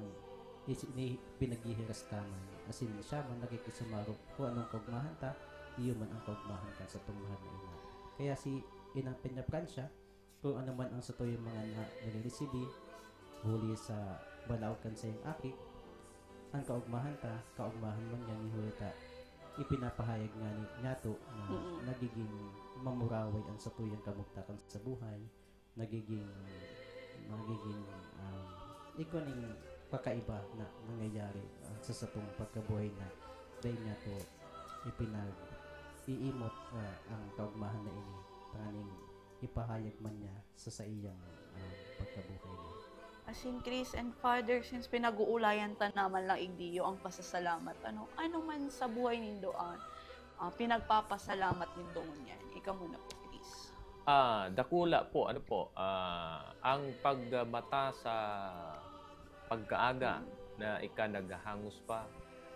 Speaker 16: pinaghihiras taman. As in, siya man nakikisumarok kung anong kaugmahan ta, iyo man ang kaugmahan ka sa tungmahan na ina. Kaya si Inang Peñafrancia, kung ano man ang sa to yung mga nare-receive, huli sa balaw kan sa yung aki, ang kaugmahan ta, kaugmahan man yan ni Hulita, ipinapahayag nga ni Nato na nagiging mamuraway ang satuyang kamugtakan sa buhay, nagiging ikoning pakaiba na nangyayari sa satong pagkabuhay na dahil nga to iimot ang kaugmahan na ini taning ipahayag man niya sa iyang pagkabuhay niya.
Speaker 20: As in, Chris and Father, since pinag-uulayan ta naman lang igdiyo ang pasasalamat, ano man sa buhay nindoan, pinagpapasalamat nindoon yan. Ikaw muna po, Chris.
Speaker 19: Dakula po, ang pagmata sa pagkaaga na ika naghahangos pa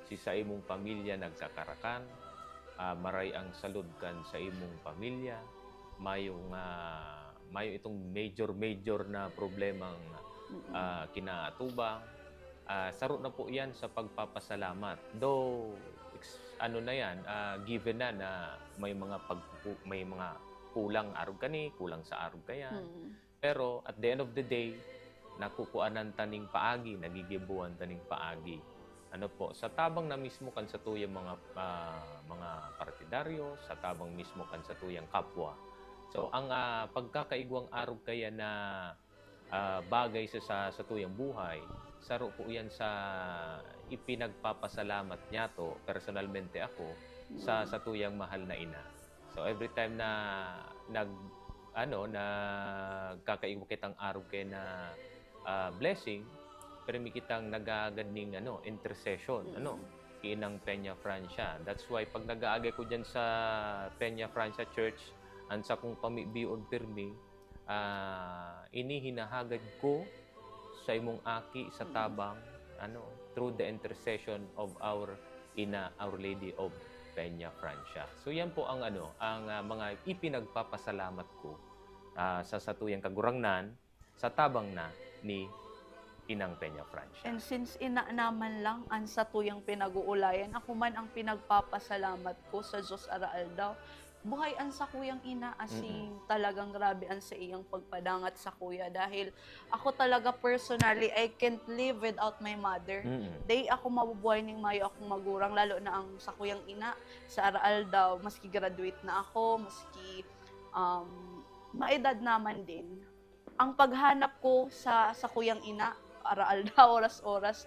Speaker 19: si sa imong pamilya nagkakarakan, maray ang salud kan sa imong pamilya, mayong itong major na problemang kinaatubang. Saro na po yan sa pagpapasalamat. Though, given na may mga kulang arog kani, kulang sa arog kayan. Pero at the end of the day, nakukuanan taning paagi, nagigibuan taning paagi. Sa tabang na mismo kan sa tuyang mga partidaryo, sa tabang mismo kan sa tuyang kapwa. So ang pagkakaigwang arog kaya na bagay sa tuyang buhay, saro po yan sa ipinagpapasalamat niya to, personalmente ako, sa tuyang mahal na ina. So every time na nagkakaigwa kitang arog kaya na blessing, pero may kitang nagagadning intercession, Inang Peña Francia. That's why pag nag-aagay ko dyan sa Peña Francia Church, ansa kong pamibiyon pirmi, inihinahagad ko sa imong aki sa tabang, through the intercession of our Ina, Our Lady of Peña Francia. So yan po ang mga ipinagpapasalamat ko sa tuyang kagurangnan sa tabang na ni Inang Peña Francia.
Speaker 18: And since ina naman lang ang sa tuyang pinag-uulayan, ako man ang pinagpapasalamat ko sa Diyos Araal daw. Buhay ang sa kuyang ina, asing talagang grabe ang sa iyang pagpadangat sa kuya. Dahil ako talaga personally, I can't live without my mother. Day ako mabubuhay ning mayo akong magurang, lalo na ang sa kuyang ina. Sa Araal daw, maski graduate na ako, maski maedad naman din. Ang paghanap ko sa kuyang ina, Araal daw, oras-oras,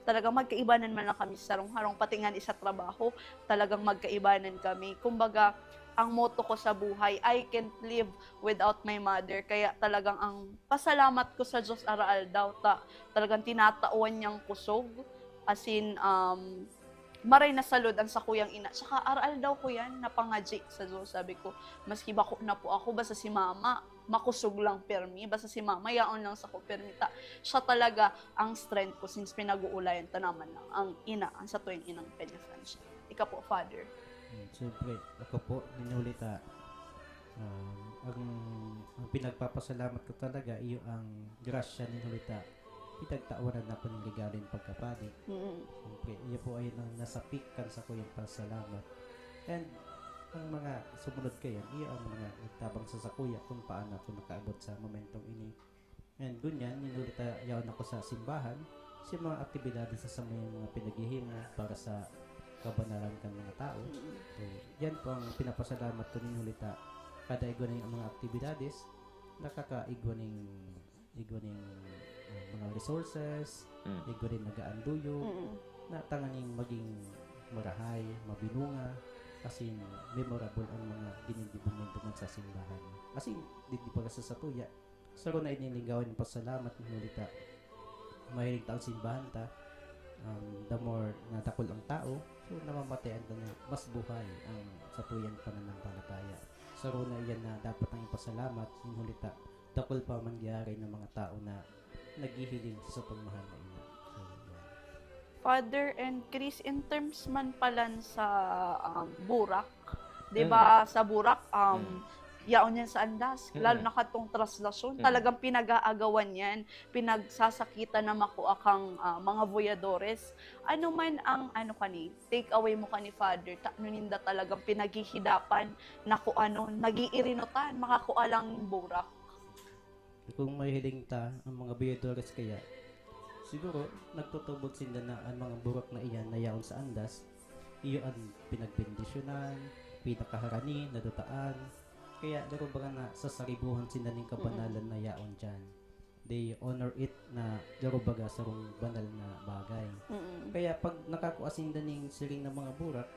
Speaker 18: talagang magkaibanan man lang kami sa harong-harong, pati nga isa trabaho, talagang magkaibanan kami. Kumbaga, ang motto ko sa buhay, I can't live without my mother. Kaya talagang ang pasalamat ko sa Diyos Araal daw, talagang tinatauan niyang kusog, as in, maray na salud ang sa kuyang ina. Saka Araal daw ko yan, napangadji sa Diyos. Sabi ko, maski bako na po ako, basta si mama, makusog lang permi. Basta si mama, yaon lang sa ko permi. Siya talaga ang strength ko since pinag-uulayan ta naman lang. Ang ina, ang sa tuyang Inang Peña Francia. Ika po, Father.
Speaker 16: Siyempre, ako po, ninulita, ang pinagpapasalamat ko talaga, iyo ang grasya ninulita. Itagtawanan na po ng ligalin pagkapadi. Siyempre, iyo po ay nasapikan sa ko yung pasalamat. And, ang mga sumunod kayo, iyo ang mga nagtabang sa sakuya kung paano ako nakaabot sa momentong ini. And ganyan, ninulita yaon ako sa simbahan, sa mga aktibidades sa mga pinaghihinga para sa kabanalan ng mga tao. So, yan po ang pinapasalamat ko ninulita. Kada igwa ng mga aktibidades, nakakaigwa ng mga resources, igwa rin nagaanduyo, na tanganing maging marahay, mabinunga, kasi memorable ang mga ginindibumento sa simbahan. Kasi di pa kasi sa tuya. So, na iniligawan yung pasalamat ninulita. Mahilig taong simbahan ta, the more natakol ang tao, so namamatayan na mas buhay ang sa tuyang pananampalataya. So na yan na dapat ang ipasalamat, inulita, takol pa mangyari ng mga tao na naghihiling sa pagmahal na ina. So, yan.
Speaker 18: Father and Chris, in terms man pala sa Burak, di ba sa Burak, yaon yan sa andas, lalo na katong traslasyon, talagang pinag-aagawan yan, pinagsasakitan na makuha kang mga voyadores. Ano man ang take away mo kani Father, ninda talagang pinaghihidapan na kung nag-iirinutan, makakuha lang yung Burak.
Speaker 16: Kung may hiling ta, ang mga voyadores kaya, siguro nagtutubod sila na ang mga Burak na iyan na yaon sa andas, iyo ang pinagbendisyonan, pinakaharani, nadutaan. Kaya daro ba na sa saribuhan sila ng kabanalan na yaon dyan. They honor it na daro baga sa banal na bagay. Kaya pag nakakuasin na ng siring ng mga Burak,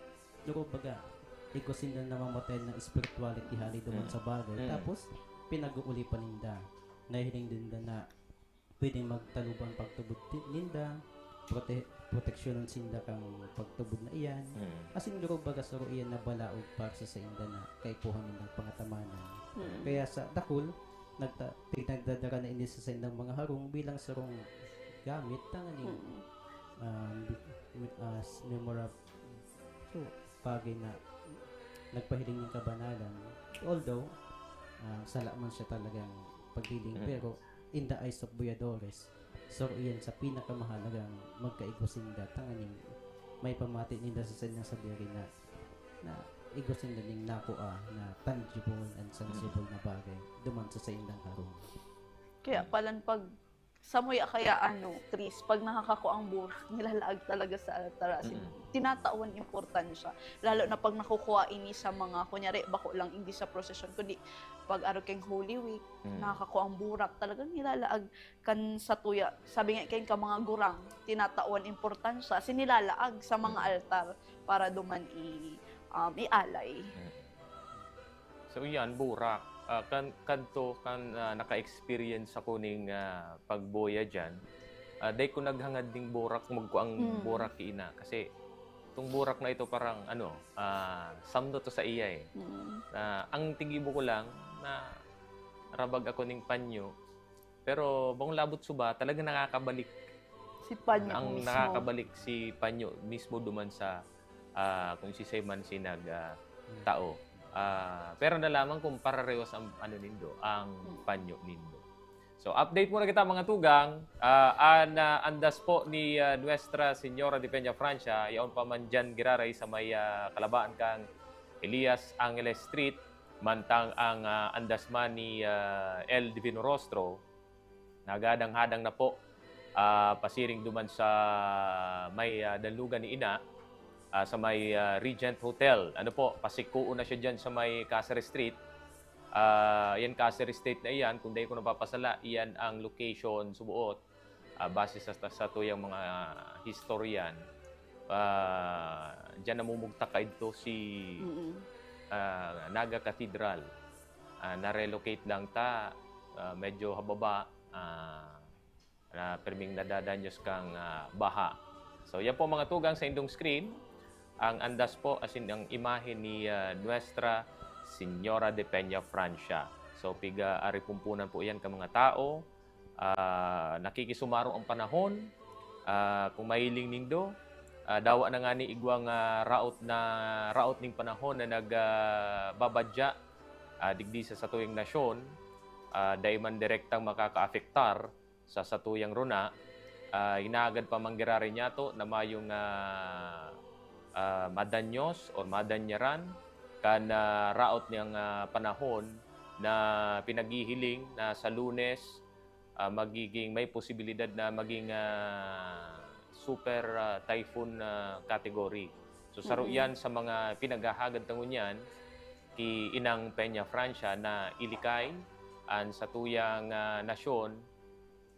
Speaker 16: daro baga ikusin na namamatay ng spirituality hali duman sa bagay. Tapos pinag-uuli pa ninda. Nahiling din na pwedeng magtalubang pagtubod ninda, proteksyonan sinda kang pagtubod na iyan. Asin luro baga saro iyan na balaog para sa inda na kaipuhan ng pangatamanan. Kaya sa dakul, nagdadara na ini sa indang mga harong bilang sarong gamit tanganing memorable bagay na nagpahiling ng kabanalan. Although, sala man siya talagang pagdiling, pero in the eyes of Buyadores, so iyan sa pinakamahalagang magkaigwasinda, tanganing may pamati ninda sa sanyang sabiri na igwasinda ning nakuha na tangible and sensible na bagay duman sa indang harong.
Speaker 18: Kaya palan pag samoy kaya Chris, pag nakakakuha ang burak, nilalaag talaga sa altar. Tinatawan importansya. Lalo na pag nakukuha ini sa mga, kunyari, bako lang hindi sa procession, kundi pag araw kayong Holy Week, nakakakuha ang burak, talagang nilalaag kan sa tuya. Sabi nga kayong ka mga gurang, tinatawan importansya, sinilalaag sa mga altar para duman ialay.
Speaker 19: So yan, burak. Kanto naka-experience ako ning pagboya dyan. Day ko naghangad ding burak, magkuang burak ina. Kasi itong burak na ito parang samdo to sa iya eh. Ang tigibo ko lang na rabag ako ning panyo. Pero bang labot suba, talaga nakakabalik.
Speaker 18: Si panyo
Speaker 19: ang
Speaker 18: mismo.
Speaker 19: Nakakabalik si panyo mismo duman sa kung si Sayman sinag tao. Pero nalaman kung pararehos ang nindo, ang panyo nindo. So update muna kita mga tugang. Andas po ni Nuestra Señora de Peña Francia, yaon pa man dyan giraray sa may kalabaan kang Elias Angeles Street, mantang ang andas man ni El Divino Rostro, nagadang-hadang na po, pasiring duman sa may dalugan ni Ina, sa may Regent Hotel. Pasikuo na siya dyan sa may Caceres Street. Yan Caceres Street na iyan, kung dahil ko napapasala, iyan ang location subuot. Base sa tuyang mga historian. Diyan namumugta ka ito si Naga Cathedral. Na-relocate lang ta, medyo hababa, na perming nadadanyos kang baha. So yan po mga tugang sa indong screen. Ang andas po as in ang imahe ni Nuestra Señora de Peña Francia. So piga aripumpunan po yan ka mga tao. Nakikisumaro ang panahon. Kung mahiling nindo, dawa na nga ni igwang raot ning panahon na nagbabadya digdi sa satuyang nasyon. Dahil man direktang makaka-afektar sa satuyang runa. Hinagad pa manggirari niya to na mayong madanyos o madanyaran kan raot niyang panahon na pinaghihiling na sa Lunes magiging may posibilidad na maging super typhoon category. So saro yan sa mga pinaghahagad tangunyan ki Inang Peña Francia na ilikay an sa tuyang nasyon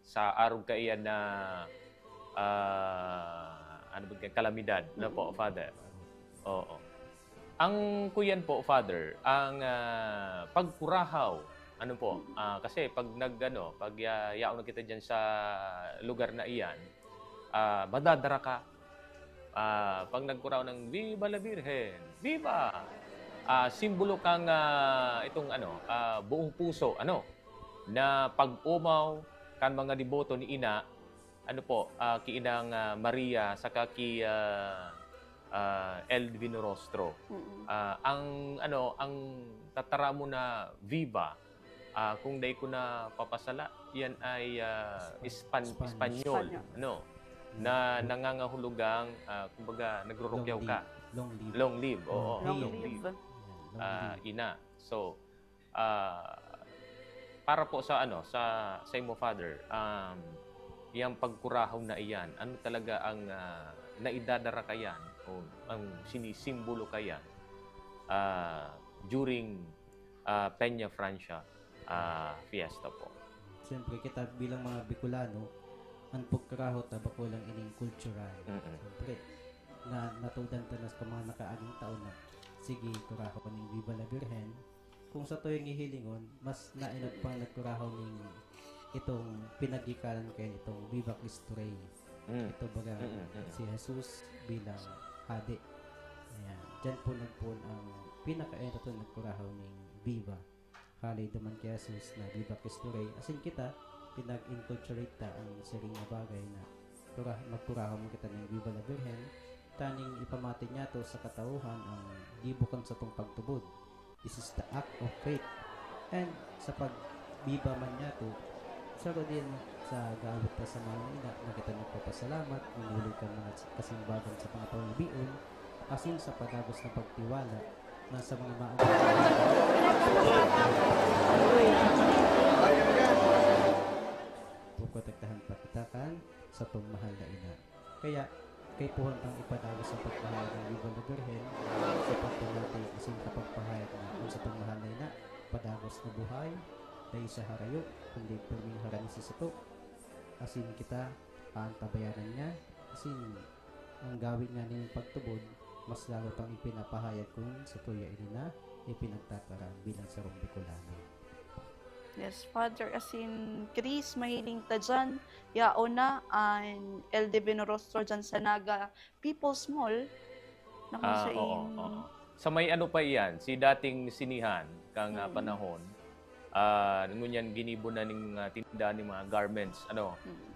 Speaker 19: sa arog kaiyan na kalamidad na po, Father. Oo. Ang kuyan po, Father, ang pagkurahaw, kasi pag pag yaon na kita dyan sa lugar na iyan, madadara ka. Pag nagkurahaw ng Viva la Virgen, Viva! Simbolo kang itong buong puso, na pag-umaw kan mga deboto ni Ina, ki Inang Maria saka ki El Divino Rostro. Ang tatara mo na Viva, kung day ko na papasala, yan ay Espanyol, na nangangahulugang kumbaga nagrurukyaw ka. Long live. Oo, long live. Ina. So para po sa sa imo, Father, yung pagkurahaw na iyan, ano talaga ang naidadara kayan o ang sinisimbolo kayan during Peña Francia fiesta po?
Speaker 16: Siyempre, kita bilang mga Bicolano, ang pagkurahaw bako lang ining kultural. Siyempre, natudan tanas ka mga nakaaging taon na sige, kurahaw ko ning Viva la Virgen. Kung sa tuyong ihilingon, mas nainag pang nagkurahaw ning itong pinagikalan kayo itong Viva Cristo Rey. Ito baga si Jesus bilang hadi. Ayan. Diyan po nagpun ang pinaka-ito ito nagkurahaw ng Viva. Kali duman kay Jesus na Viva Cristo Rey. Asin kita, pinag-inculturate ta ang siring na bagay na magpurahan mo kita ng Viva la Virgen, taning ipamati niya to sa katauhan ang gibukan sa tong pagtubod. This is the act of faith. And sa pagbiba man niya to, saro din sa gawit ta sa mga ina, na kita nagpapasalamat, minuli ka mga kasimbagan sa mga pangbion, asin sa pagagos na pagtiwala na sa mga puprotektahan pakitakan sa tong mahal na ina. Kaya, kay puhon ang ipadagos sa pagpahayag ng Viva la Virgen sa pagpamati asin kapagpahayag na kung sa tong mahal na ina, padagos na buhay, dahil sa harayo, kundi puming haranisi sa to. Asin kita, paantabayanan niya, asin ang gawin nga niyong pagtubod, mas lalo pang ipinapahayag kung sa tuya inina, ipinagtatara bilang sa Bicolano.
Speaker 20: Yes, Father, as in, Chris, mahiling ta dyan, yao na, ang El Divino Rostro dyan sa Naga People's Mall, na kung sa
Speaker 19: Sa may ano pa iyan, si dating sinihan, kang panahon, ngunyan ginibo na ng tindahan ng mga garments.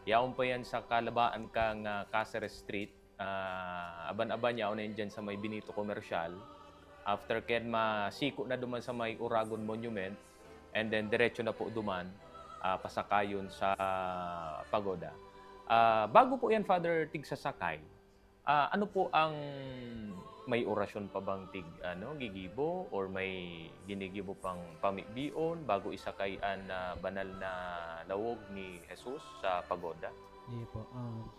Speaker 19: Yaon pa yan sa kalabaan kang Caceres Street, aban-aban yaon na yan dyan sa may Benito Commercial. After ken masiko na duman sa may Uragon Monument, and then diretso na po duman, pasakayon sa pagoda. Bago po yan, Father, tig sasakay, ano po ang may orasyon pa bang gigibo or may ginigibo pang pamibion bago isakay ang banal na lawog ni Jesus sa pagoda?
Speaker 16: Hindi po.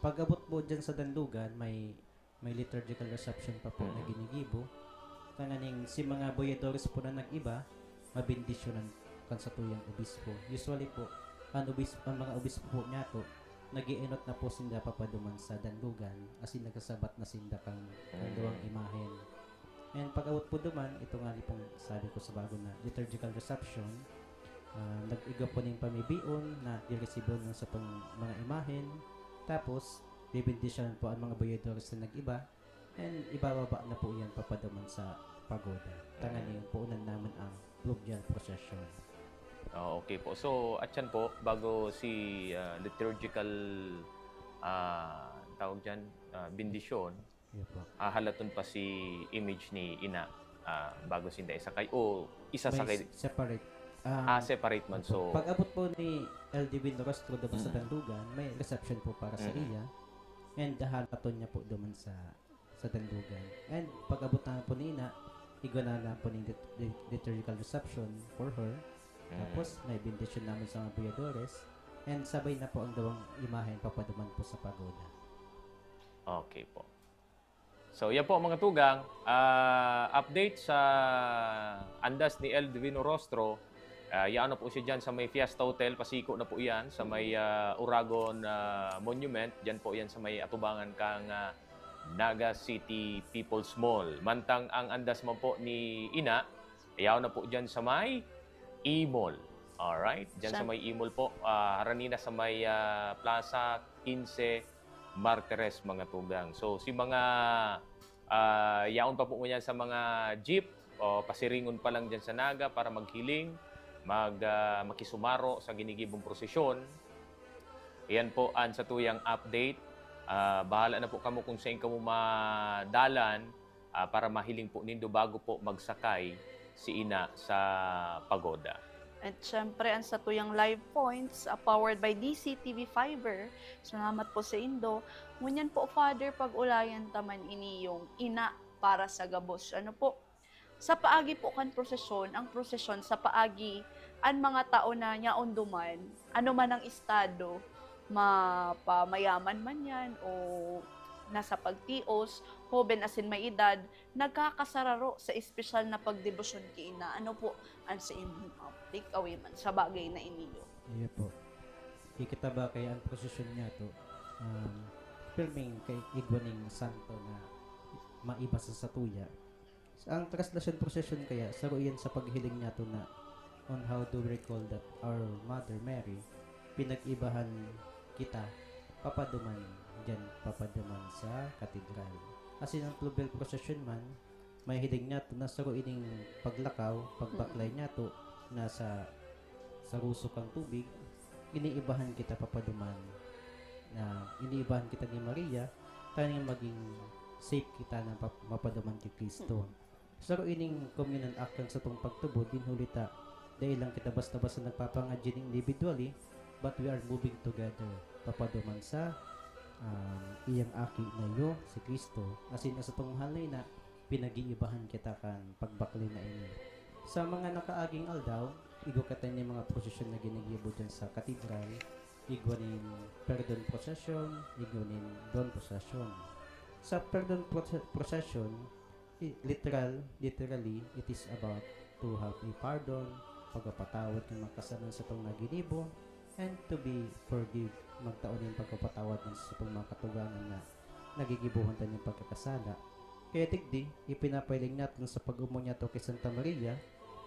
Speaker 16: Pag-abot po dyan sa Dandugan, may liturgical reception pa po na ginigibo. Kanganing si mga boyadores po na nag-iba, mabindisyonan kan sa tuyang obispo. Usually po, ang mga obispo po niya to, nag-iinot na po sinda papaduman sa Dandugan, asin nagkasabat na sinda kang dalawang imahen. And pag-awot po duman, ito nga pong sabi ko sa bago na liturgical reception, nag-iga po ng pamibion na diresibo ng sa pang mga imahen, tapos bibindisyonan po ang mga boyadores na nag-iba, and ibababa na po yan papaduman sa pagoda. Tanganin po unan naman ang fluvial procession.
Speaker 19: Okay po. So, at yan po, bago si liturgical tawag dyan, bindisyon, hahalaton pa si image ni ina bago sinda isakay o isasakay.
Speaker 16: Separate.
Speaker 19: Separate man. So,
Speaker 16: pag-abot po ni El Divino Rostro doon sa Dandugan, may reception po para sa iya, and halaton niya po doon sa Dandugan. And pag-abot na po ni ina, igana na po ng liturgical reception for her. Tapos, may bindisyon namin sa mga buyadores. And sabay na po ang dawang imahen papaduman po sa pagoda.
Speaker 19: Okay po. So, yan po mga tugang. Update sa andas ni El Divino Rostro. Yan na po siya dyan sa may Fiesta Hotel. Pasiko na po yan sa may Uragon Monument. Dyan po yan sa may atubangan kang Naga City People's Mall. Mantang ang andas mo po ni Ina, ayaw na po dyan sa may E-Mall. Alright? Diyan sa may E-Mall po. Haranina sa may Plaza 15 Martires, mga tugang. So, si mga yaon pa po yan sa mga jeep, pasiringon pa lang dyan sa Naga para maghiling, makisumaro sa ginigibong prosesyon. Iyan po ang sa tuyang update. Bahala na po kamo kung saan kamo madalan para mahiling po nindo bago po magsakay si Ina sa pagoda.
Speaker 20: At syempre, ang sa tuyang live points, powered by DCTV Fiber. Salamat po sa Indo. Ngunyan po, Father, pag-ulayan taman ini yung ina para sa gabos. Ano po? Sa paagi po kan prosesyon, ang prosesyon sa paagi, ang mga tao na nyaon duman, ano man ang estado, mapamayaman man yan, o nasa pagtios, hoben asin may edad, nagkakasararo sa espesyal na pagdebosyon kay ina. Ano po ang sa inyong take away man sa bagay na iniyo?
Speaker 16: Iya po. Ikita ba kaya ang prosesyon niya to, filming kay igwaning santo na maiba sa satuya. Ang translation procession kaya, saro iyan sa paghiling niya to na on how to recall that our Mother Mary, pinag-ibahan kita, papaduman sa katedral. Kasi ng fluvial procession man, may hiling niya to na saro ining paglakaw, pagbaklay niya to nasa sa rusok ang tubig, iniibahan kita papaduman na iniibahan kita ni Maria, tayo nga maging safe kita na mapaduman kay Kristo. So, ining communal act sa itong pagtubod, din hulita, dahil lang kita basta-basta nagpapangadyan individually, but we are moving together. Papaduman sa iyang aki na iyo, si Kristo. Asin sa itong halay na, pinag-iibahan kita kan pagbakli na ini. Sa mga nakaaging aldaw, igo ka tayo mga prosesyon na ginagibo dyan sa katedral, igwanin perdon procession, igwanin dawn procession. Sa perdon procession, literally, it is about to have a pardon, pagpapatawad ng mga kasalanan sa itong naginibo, and to be forgive, magtaon yung pagpapatawad ng sa itong mga katugangan na nagigibuhan tayo ng pagkakasala. Kaya tigdi, ipinapailing natin sa pag-umunya to kay Santa Maria,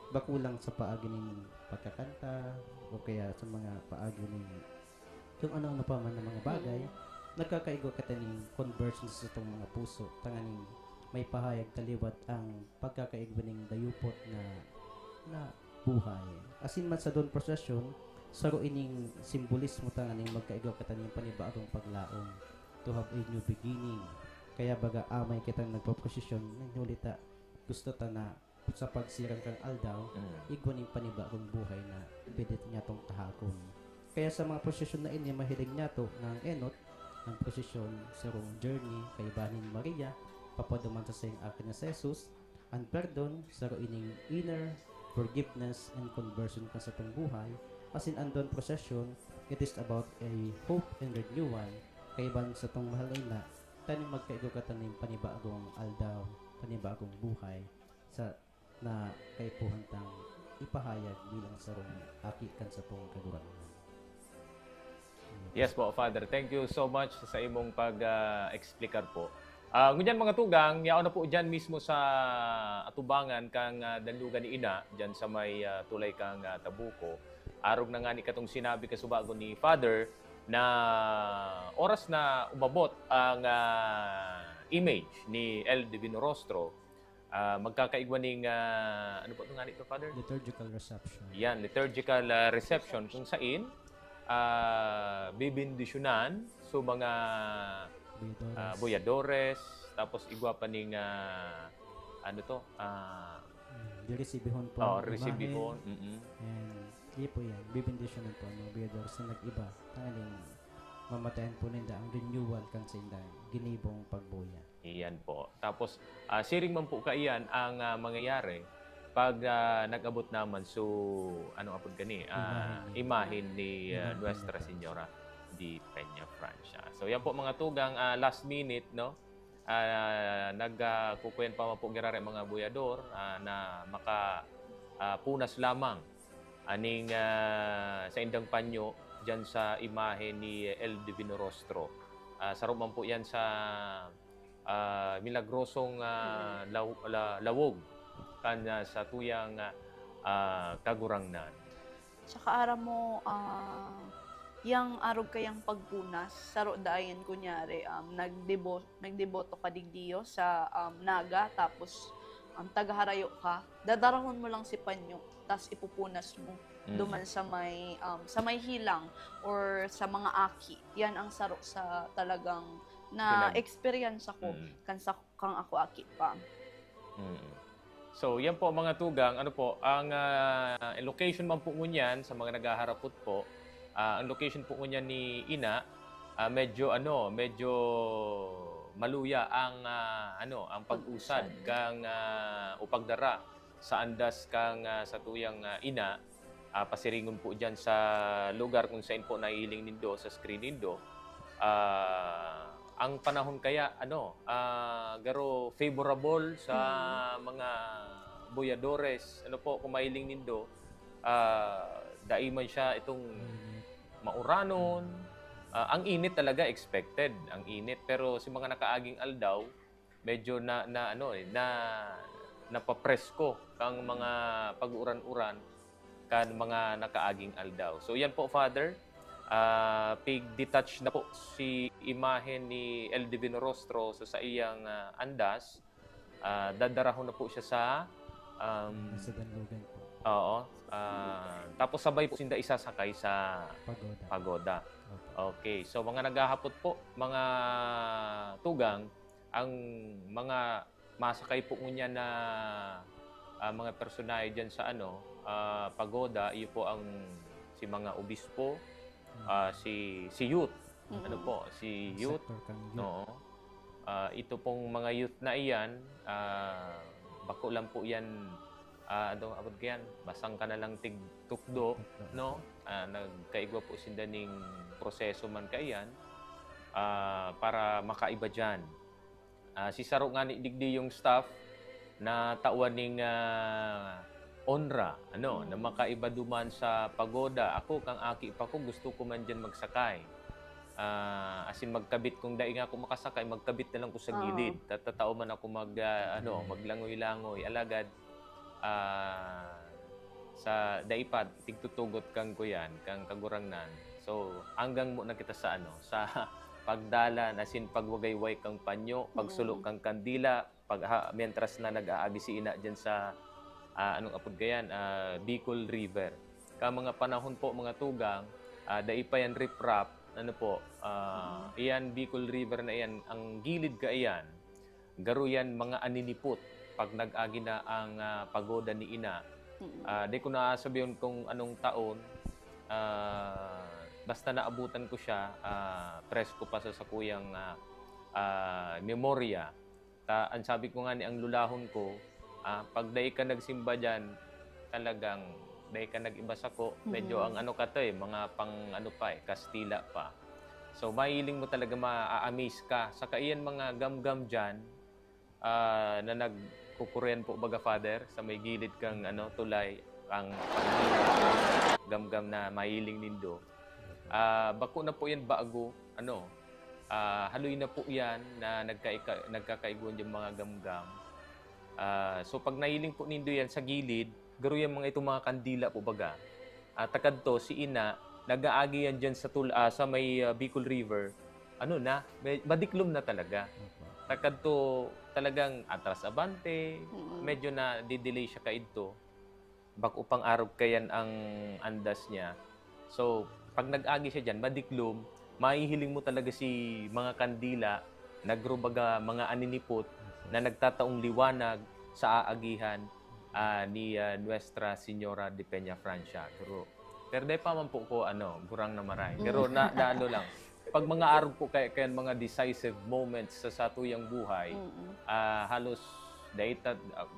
Speaker 16: bakulang sa paagi ng pagkakanta, o kaya sa mga paagi ng kung ano-ano pa man ng mga bagay, nagkakaigo ka taning conversion sa itong mga puso, tanganing may pahayag kaliwat ang pagkakaigwa ng dayupot na buhay. Asin man sa doon procession, saro ining simbolismo tanganing magkaigo ka taning panibagong paglaong, to have a new beginning. Kaya baga amay kitang nagpo-prosesyon, nagulita gusto ta na sa pagsirang kang aldaw, igwaning panibagong buhay na pwede niya tong tahakon. Kaya sa mga prosesyon na ini, mahilig niya to ng enot, ng prosesyon sa rong journey kay Banin Maria, papaduman sa sayang akin na sa Jesus, and pardon sa ining inner forgiveness and conversion ka sa itong buhay. As in andon procession, it is about a hope and renewal kay Banin sa itong mahal na tanim magkaigo ka tanim panibagong aldaw, panibagong buhay sa na kay puhantang ipahayag bilang sarong aki kan sa itong kagurangan.
Speaker 19: Yes po, Father. Thank you so much sa imong pag-explicar po. Ngunyan mga tugang, yaon na po dyan mismo sa atubangan kang danlugan ni Ina, dyan sa may tulay kang Tabuko. Arog na nga ni katong sinabi kasubago ni Father na oras na umabot ang image ni El Divino Rostro, magkakaigwa ng, ano po ito nga nito, Father?
Speaker 16: Liturgical reception.
Speaker 19: Yan, liturgical reception kung saan bibindisyonan so mga boyadores, tapos igwa pa ning ano to?
Speaker 16: Diresibihon po.
Speaker 19: Oh, resibihon.
Speaker 16: And di po yan, bibindisyonan po ng boyadores na nag-iba. Tangaling mamatayan po ninda ang renewal kan sa inda ginibong pagboya.
Speaker 19: Iyan po. Tapos siring man po kaiyan ang mangyayari pag nag-abot naman so ano apod gani imahin ni Nuestra Señora di Peña Francia. So yan po mga tugang last minute no. Nagkukuyen pa po girare mga buyador na maka punas lamang aning sa indang panyo diyan sa imahe ni El Divino Rostro. Sarap man po yan sa milagrosong lawog kanya sa tuyang kagurangnan.
Speaker 20: Tsaka ara mo, yang arog kayang pagpunas, saro dayan kunyari, nagdeboto ka digdiyo sa naga, tapos tagaharayo ka, dadarahon mo lang si panyo, tapos ipupunas mo duman sa may hilang or sa mga aki. Yan ang saro sa talagang na experience ako kang ako aki pa.
Speaker 19: So, yan po mga tugang, ano po, ang location man po ngunyan sa mga nagaharapot po, ang location po ngunyan ni Ina, medyo maluya ang ang pag-usad kang o pagdara sa andas kang sa tuyang Ina, pasiringon po diyan sa lugar kung saan po naihiling nindo sa screen nindo. Ang panahon kaya garo favorable sa mga boyadores po kung mahiling nindo, daiman siya itong mauranon. Ang init talaga expected, ang init, pero si mga nakaaging aldaw medyo napapresko kang mga pag-uran-uran kan mga nakaaging aldaw. So yan po, Father, pig-detach na po si imahe ni El Divino Rostro sa iyang andas. Dadarahon na po siya sa
Speaker 16: danlugan po.
Speaker 19: Oo. Tapos sabay po sinda isasakay sa pagoda.
Speaker 16: Opo.
Speaker 19: Okay, so mga naghahapot po, mga tugang, ang mga masakay po ngunyan na mga personahe dyan sa pagoda, iyo po ang si mga obispo, si youth, ano po, si youth, no. Ito pong mga youth na iyan, bako lang po yan, abot kayan, basang ka na lang tigtukdo, no? Nagkaigwa po sindaning proseso man kayan para makaiba dyan. Si Saro nga ni digdi yung staff na tawan ning onra, na makaiba duman sa pagoda. Ako, kang aki pa ko, gusto ko man dyan magsakay. Asin magkabit, kung dahil nga ako makasakay, magkabit na lang ko sa gilid. Tatatao man ako maglangoy-langoy. Alagad, sa daipad, tigtutugot kang kuyan, kang kagurangnan. So, hanggang mo na kita sa sa pagdala, asin pagwagayway kang panyo, pagsulok kang kandila, mientras na nag-aagi si ina dyan sa Bicol River. Mga panahon po, mga tugang, daipa yan riprap, iyan Bicol River na iyan, ang gilid ka iyan, garo yan mga aninipot pag nag-agi na ang pagoda ni ina. Di ko na sabihin kung anong taon, basta naabutan ko siya, presko pa sa kuyang memorya. Ang sabi ko nga ni ang lulahon ko, pag dahi ka nagsimba dyan, talagang dahi ka nag-iba sako, medyo ang mga pang Kastila pa. So mahiling mo talaga, ma-amaze ka. Saka iyan mga gam-gam dyan, na nagkukuryan po baga father, sa may gilid kang tulay, ang gam-gam na mahiling nindo. Bako na po yan bago, haloy na po yan na nagkakaiguan yung mga gam-gam. So pag nahiling po nindo yan sa gilid, garo yan itong mga kandila po baga. Takad to, si ina, nag-aagi yan dyan sa may Bicol River, madiklom na talaga. Takad to, talagang atras abante, medyo na didelay siya kaidto. Bako upang araw kayan ang andas niya. So, pag nag-agi siya dyan, madiklom, mahihiling mo talaga si mga kandila, nagrubaga mga aninipot na nagtataong liwanag sa aagihan ni Nuestra Señora de Peña Francia. Pero dahil pa man po ko, gurang na maray. Pero naano lang, pag mga araw po kayan mga decisive moments sa satuyang buhay, halos dahil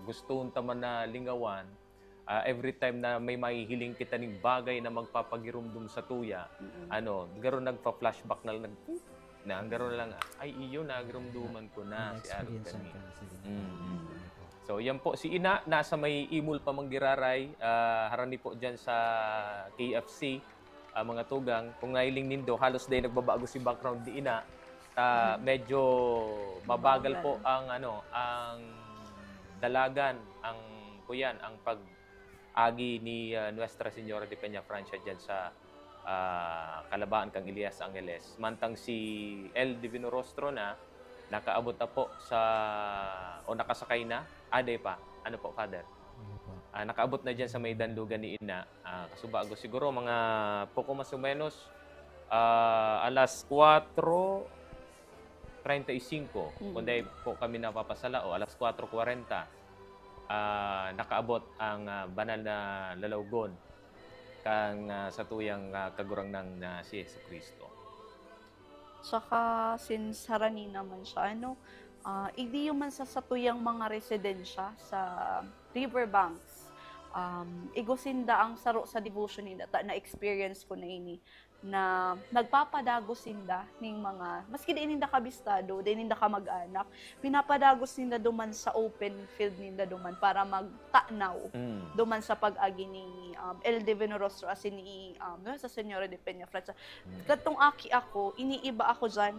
Speaker 19: gusto taman na lingawan, every time na may mahihiling kita ng bagay na magpapagirumdum sa tuya, garo nagpa-flashback na garo lang, ay iyo, nagirumduman ko na si Aaron kani. So yan po, si ina, nasa may imul pa manggiraray, harani po dyan sa KFC, mga tugang. Kung nahiling nindo, halos day nagbabago si background di ina, medyo mabagal po ang dalagan, ang kuyan, ang agi ni Nuestra Señora de Peña Francia dyan sa Kalabaan kang Elias Angeles. Mantang si El Divino Rostro na nakaabot na po o nakasakay na, aday pa. Ano po, Father? Nakaabot na dyan sa may danlugan ni ina. Kasubago siguro mga poco mas o menos alas 4:35. Kundi po kami napapasala o alas 4:40. Nakaabot ang banal na lalawgon kang sa tuyang kagurang ng si Jesucristo.
Speaker 20: Saka since harani naman siya, hindi man sa satuyang mga residensya sa riverbanks, igosinda ang saro sa devotion nila, na experience ko na ini, na nagpapadagos sinda ning mga, maski di ninda kabistado, di ninda ka mag-anak, pinapadagos ninda duman sa open field ninda duman para magtanaw duman sa pag-agi ni El Divino Rostro as ni sa Señora de Peña Francia. Katong aki ako, iniiba ako dyan,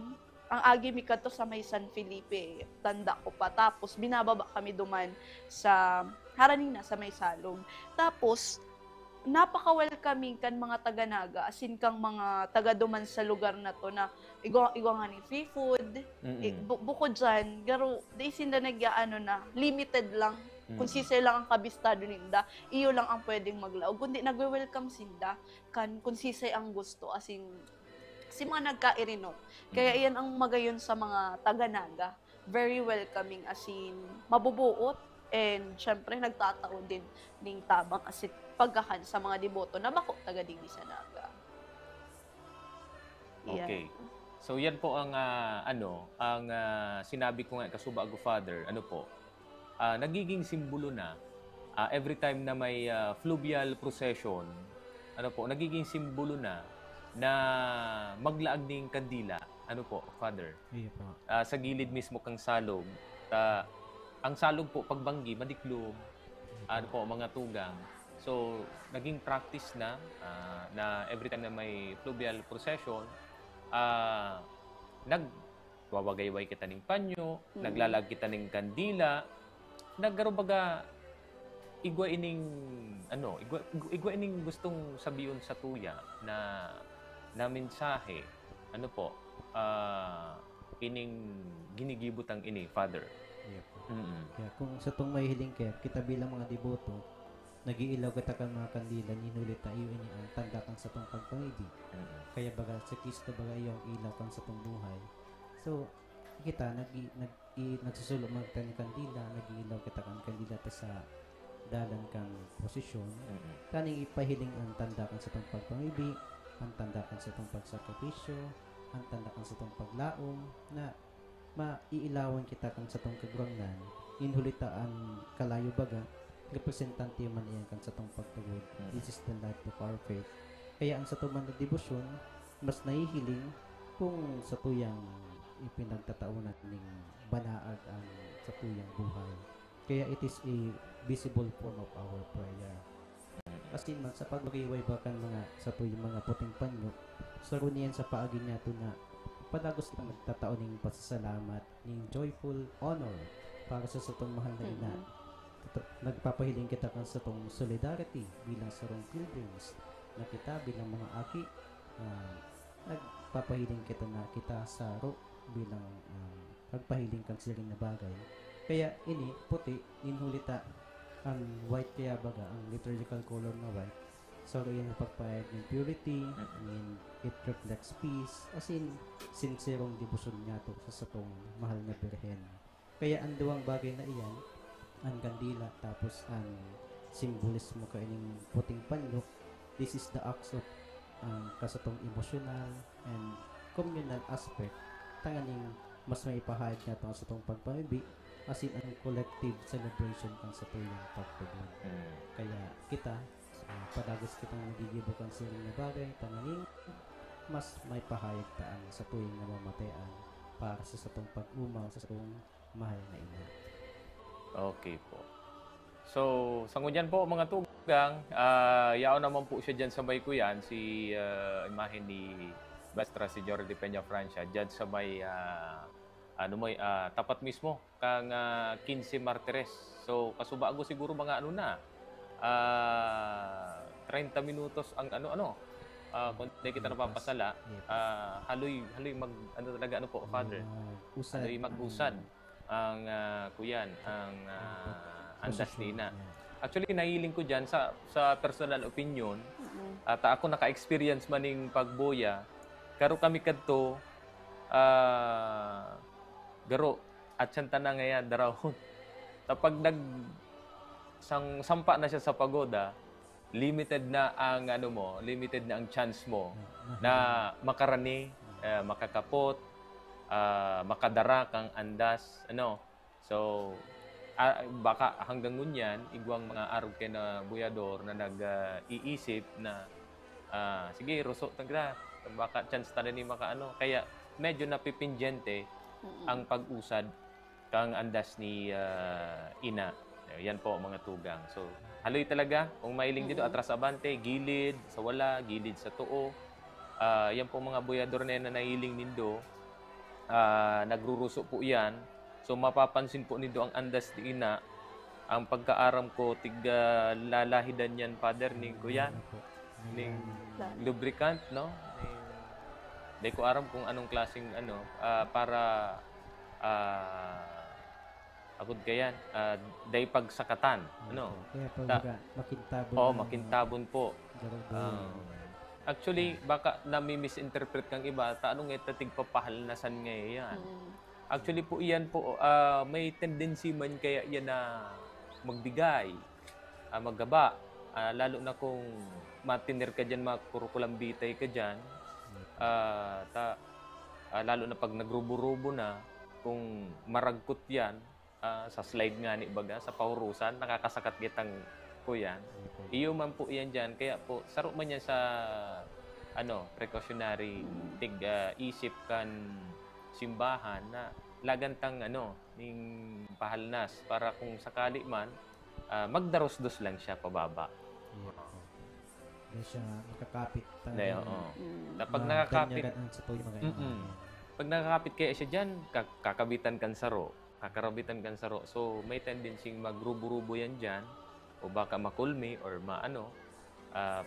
Speaker 20: ang agi mi kadto sa may San Felipe, tanda ko pa. Tapos binababa kami duman sa Haranina, sa may Salog. Tapos napaka-welcoming kan mga taga-Naga, asin kang mga taga-duman sa lugar na to na igwa nga ni free food. Bukod dyan, garo, di sinda na, limited lang. Kung sisay lang ang kabistado ninda, iyo lang ang pwedeng maglaog. Kundi nagwe-welcome sinda, kung sisay ang gusto, asin si mga nagka-Irinon. Kaya iyan ang magayon sa mga taga-Naga. Very welcoming, as in mabubuot, and syempre nagtataon din ng tabang as in pagkahan sa mga deboto na bako taga digdi sa Naga. Yan.
Speaker 19: Okay. So yan po ang sinabi ko nga kasuba ako, Father, nagiging simbolo na every time na may fluvial procession, nagiging simbolo na maglaag ng kandila. Father?
Speaker 16: Iya po.
Speaker 19: Sa gilid mismo kang salog. Ang salog po, pagbanggi, madiklom, mga tugang. So, naging practice na every time na may fluvial procession, nagwawagayway kita ng panyo, naglalag kita ng kandila, naggarubaga igwa ining gustong sabihin sa tuya na mensahe, ining ginigibutang ini, Father.
Speaker 16: Iya po. Kaya kung sa itong may hiling kaya, kita bilang mga deboto, nag-iilaw kita kang mga kandila, ninulit na iyo ini ang tanda kang sa itong pagpangibig. Kaya baga sa Kristo baga iyong ilaw kang sa itong buhay. So, kita nagsusulong magta ng kandila, nag-iilaw kita kang kandila ta sa dalan kang posisyon. Kaning ipahiling ang tanda kang sa itong pagpangibig, ang tanda kang sa itong pagsakripisyo, ang tanda kang sa itong paglaom, na maiilawan kita kang sa itong kagurangnan, inhulitaan kalayo baga, representante man iyan kan sa itong pagtugod. This is the life of our faith. Kaya ang sa itong mga debosyon, mas nahihiling kung sa tuyang ipinagtataunan ng banaag ang sa tuyang buhay. Kaya it is a visible form of our prayer. Kasi man sa pagbagiway bakan mga sa tuyang mga puting panyo, sa runiyan sa paagi niya to na padagos na magtataon ng pasasalamat, ng joyful honor para sa itong mahal na ina. Nagpapahiling kita kan sa itong solidarity bilang sarong pilgrims na kita bilang mga aki. Nagpapahiling kita na kita saro bilang pagpahiling kang siling na bagay. Kaya ini puti inhulita ang white, kaya baga ang liturgical color na white. So yan ang pagpahayag ng purity, and it reflects peace, as in sincerong debosyon niya to sa satong mahal na Birhen. Kaya ang duwang bagay na iyan, ang kandila tapos ang simbolismo kaining puting panyo, this is the acts of kasatong emotional and communal aspect tanganing mas may ipahayag nga ito sa itong pagpamibig, as in ang collective celebration kang sa tuyong pagpagod. Kaya kita padagos kitang nagigibukang siling na bagay tanganing mas may pahayag taan sa tuyong namamatayan para sa itong pag-umaw sa itong mahal na ina.
Speaker 19: Okay po. So, sangunyan po mga tugang, yao naman po siya dyan sa may kuyan, si imahe ni Bastra, si Jordi Peña Francia, dyan sa may, tapat mismo, kang 15 Martires. So, kasubago siguro mga 30 minutos ang kung hindi kita napapasala, haloy talaga, Father? Haloy mag-usad ang kuyan, ang andas nina. Actually, nahiling ko dyan sa personal opinion, at ako naka-experience maning pagboya, karo kami kadto, garo, at siyanta na ngayon, darahon. Tapag sampa na siya sa pagoda, limited na ang limited na ang chance mo na makarani, makakapot, makadara kang andas, So, baka hanggang ngunyan, igwang mga araw kay na buyador na nag-iisip na sige, rusok tagra, baka chance ta ni kaya medyo napipindyente ang pag-usad kang andas ni ina. Yan po mga tugang. So, haloy talaga, kung mailing dito, atras abante, gilid sa wala, gilid sa tuo. Yan po mga buyador na nahiling nindo. Nagruruso po yan. So, mapapansin po nindo ang andas ni ina. Ang pagkaaram ko, lalahidan yan, Father, ning kuya. Ning lubricant, no? Hindi ko aram kung anong klaseng para agud kayan, day pagsakatan,
Speaker 16: Kaya pag makintabon.
Speaker 19: Makintabon po. Actually, baka nami-misinterpret kang iba, anong itatig papahalnasan ngayon yan. Actually po, iyan po, may tendency man kaya yan na magbigay, maggaba. Lalo na kung matinir ka dyan, makurukulambitay ka dyan, lalo na pag nagrubo-rubo na, kung maragkot yan, sa slide nga ni baga, sa pahurusan, nakakasakat kitang po yan. Iyo man po yan dyan. Kaya po, saro man yan sa precautionary isip kan simbahan na lagantang ning pahalnas para kung sakali man, magdaros-dos lang siya pababa.
Speaker 16: Hindi siya makakapit.
Speaker 19: Pag nakakapit, pag nakakapit kaya siya dyan, kakabitan kan saro. So, may tendency magrubo-rubo yan dyan, o baka makulmi or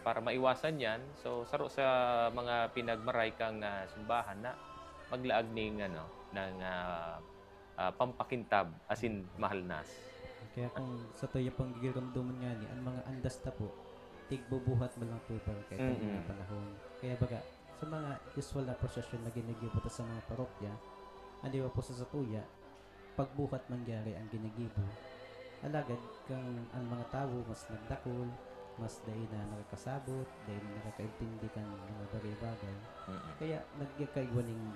Speaker 19: para maiwasan yan. So, saro sa mga pinagmaray kang simbahan na maglaag ng pampakintab, as in mahalnas.
Speaker 16: Kaya kung sa toyo pang gigiramduman nga ni, ang mga andas na po, tigbubuhat mo lang po para kahit mga panahon. Kaya baga, sa mga usual na prosesyon na ginagibo sa mga parokya, hindi ba po sa satuya, pagbuhat mangyari ang ginagibo, alagad kang ang mga tao mas nagdakol, mas dahil na nakakasabot, dahil na nakakaintindi ka ng mga bagay-bagay. Kaya nagkakaigwaning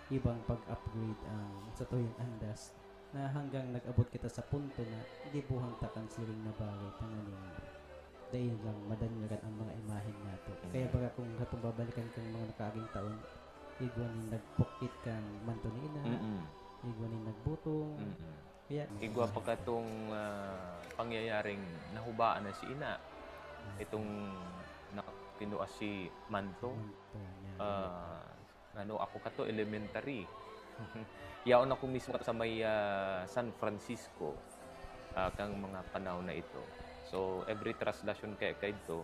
Speaker 16: ibang pag-upgrade ang sa tuyong andas na hanggang nag-abot kita sa punto na hindi buhang takan siling na bagay tanganing dahil lang madanyagan ang mga imahen nato. Kaya baga kung hatong babalikan kang mga nakaaging taon, igwanin nagpukit kang manto ni ina, igwanin nagbutong, kaya
Speaker 19: igwa pa katong pangyayaring nahubaan na si ina. Itong kinuha si Manto. Ako kato elementary. Yaon ako mismo sa may San Francisco kang mga panahon na ito. So every translation kay ito,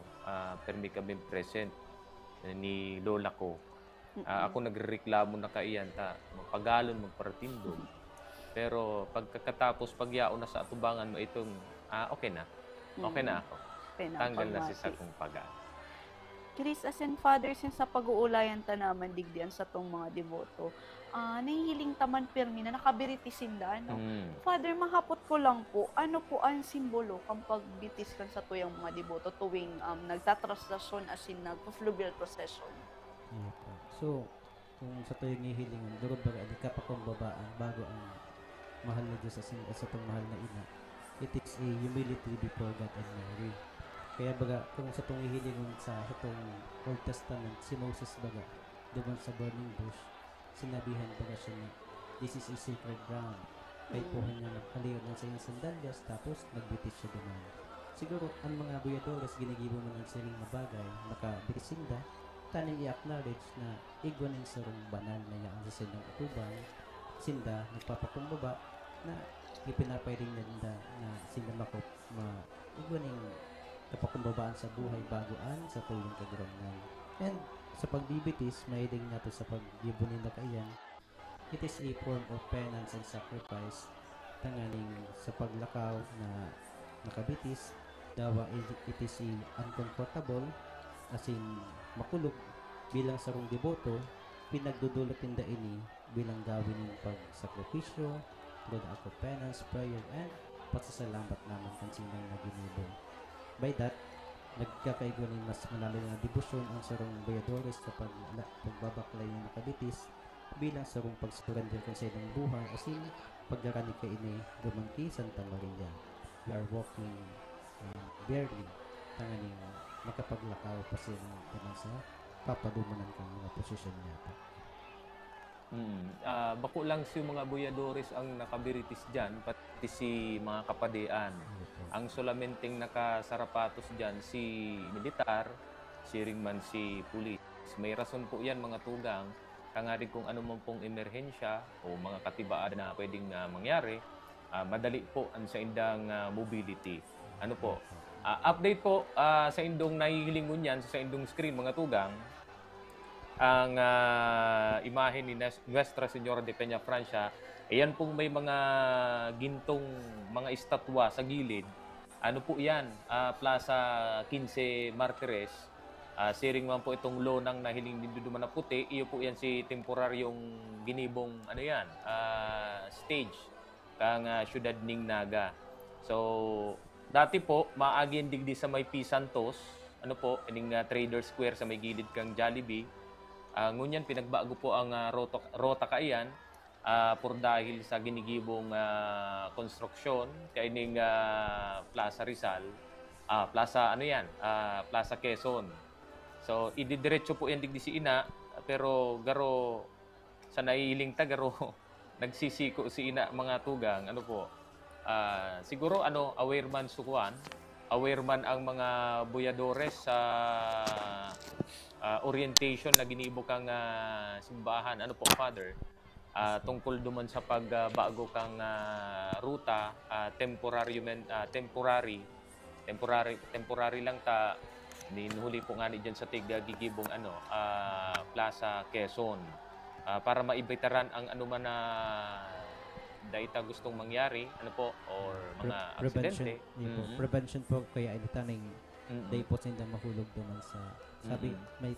Speaker 19: permi kami present ni lola ko. Ako nagrereklamo na kaiyan ta mapagalon magpartindog. Pero pagkatapos pagyaon na sa atubangan mo itong okay na. Okay na ako. Tanggal na si sa kong pagal.
Speaker 20: Chris, as in Father, since sa pag-uulayan ta naman digdian sa tong mga devoto, nahihiling taman pirmi na nakabiritisin da, no? Father, mahapot ko lang po, ano po ang simbolo kang pagbitis kan sa tuyang mga devoto tuwing nagtatraslasyon as in nag-fluvial procession?
Speaker 16: So, kung sa tuyang hihilingan, durog baga, di ka pa kong babaan bago ang mahal na Diyos sa itong mahal na ina. It is a humility before God and Mary. Kaya baga, kung sa itong hihilingan sa itong Old Testament, si Moses baga, doon sa burning bush, sinabihan baga siya na, this is a sacred ground. Kahit po niya nagkaliw ng sa iyong sandalyas, tapos nagbitis siya doon. Siguro, ang mga buyadores, ginigibo mo ng siling na bagay, nakabirisinda, taning i-acknowledge na igwanin sa rong banal na yan sa silang utubang, sinda, nagpapakumbaba, na ipinapairing nila na sila makop igwaning kapakumbabaan sa buhay bagoan sa tuyong kagrangan. And sa pagbibitis, mahiling nato sa paggibunin na kayan, it is a form of penance and sacrifice tanganing sa paglakaw na nakabitis, dawa it is uncomfortable as in makulog bilang sarong deboto, pinagdudulot tinda ini bilang gawin ng pagsakripisyo, good act of penance, prayer, and pasasalamat naman kan sinang naginibo. By that, nagkakaigunin mas malalim na debosyon ang sarong bayadores sa pagbabaklay ng nakabitis bilang sarong pagsurrender kan sa ilang buhay as in pagdarani ka ini dumangki Santa Maria. We are walking barely tanganing makapaglakaw pa silang naman sa papadumanan kang mga posisyon niya.
Speaker 19: Bako lang si mga buyadores ang nakabiritis dyan, pati si mga kapadean. Ang solamenting nakasarapatos dyan, si militar, si ringman si pulis. May rason po yan mga tugang, kangaring kung ano man pong emerhensya o mga katibaan na pwedeng mangyari, madali po ang sa indang mobility. Ano po? Update po sa indong nahihilingon yan, sa indong screen mga tugang, ang imahe ni Nuestra Señora de Peñafrancia, ayan pong may mga gintong mga estatwa sa gilid. Ano po yan? Plaza 15 Martires. Siring man po itong lonang na hiling dinduduman na puti, iyo po yan si temporaryong ginibong ano yan, stage kang syudad ning Naga. So dati po maagin digdi sa may P. Santos, ano po, ining Trader Square sa may gilid kang Jollibee. Ngunyan pinagbago po ang rota kaiyan por dahil sa ginigibong konstruksyon kay ning Plaza Rizal, Plaza ano yan, Plaza Quezon. So ididiretso po yan digdi si ina, pero garo sa naihiling ta garo nagsisiko si ina mga tugang, ano po. Siguro aware man sukuan, aware man ang mga buyadores sa orientation na ginibo kang simbahan, ano po, Father, tungkol duman sa pagbago kang ruta, temporary lang ta ninuhuli po nga ni dyan sa gigibong Plaza Quezon, para maibitaran ang anuman na daita gustong mangyari, ano po, or mga aksidente.
Speaker 16: Prevention po, kaya initanong day po sinda mahulog naman sa sabi may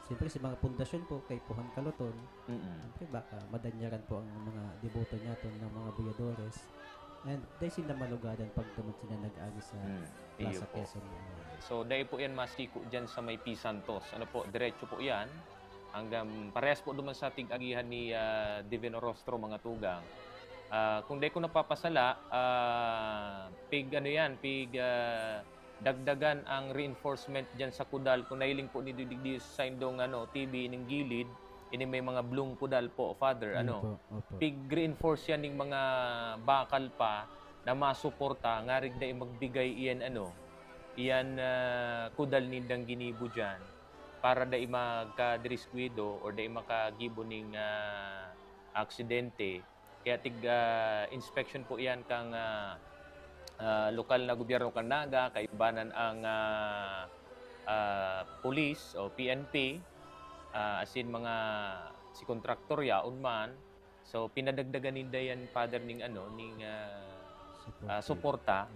Speaker 16: siyempre si mga pundasyon po kay Puhan Kaluton, siyempre baka madanyaran po ang mga deboto niya ng mga buyadores, and day sinda malugadan pag duman sila nag-agi sa Plaza Quezon.
Speaker 19: So day po yan masiko dyan sa may P. Santos, ano po, diretso po yan hanggang parehas po duman sa tig-agihan ni Divino Rostro, mga tugang. Kung di ko napapasala, dagdagan ang reinforcement dyan sa Kudal. Kung nailing po ni Digdi sa indong TV ning gilid, ini may mga blung Kudal po, Father. Reinforce yan ng mga bakal pa na masuporta, ngarig na magbigay iyan Kudal nindang ginibo dyan para da magka-diriskwido or da makagibo ning aksidente. Kaya inspection po iyan kang lokal na gobyerno kang Naga, kaibanan ang police o PNP, asin mga si kontraktor yaon man. So pinadagdagan ninda yan, Father, ning suporta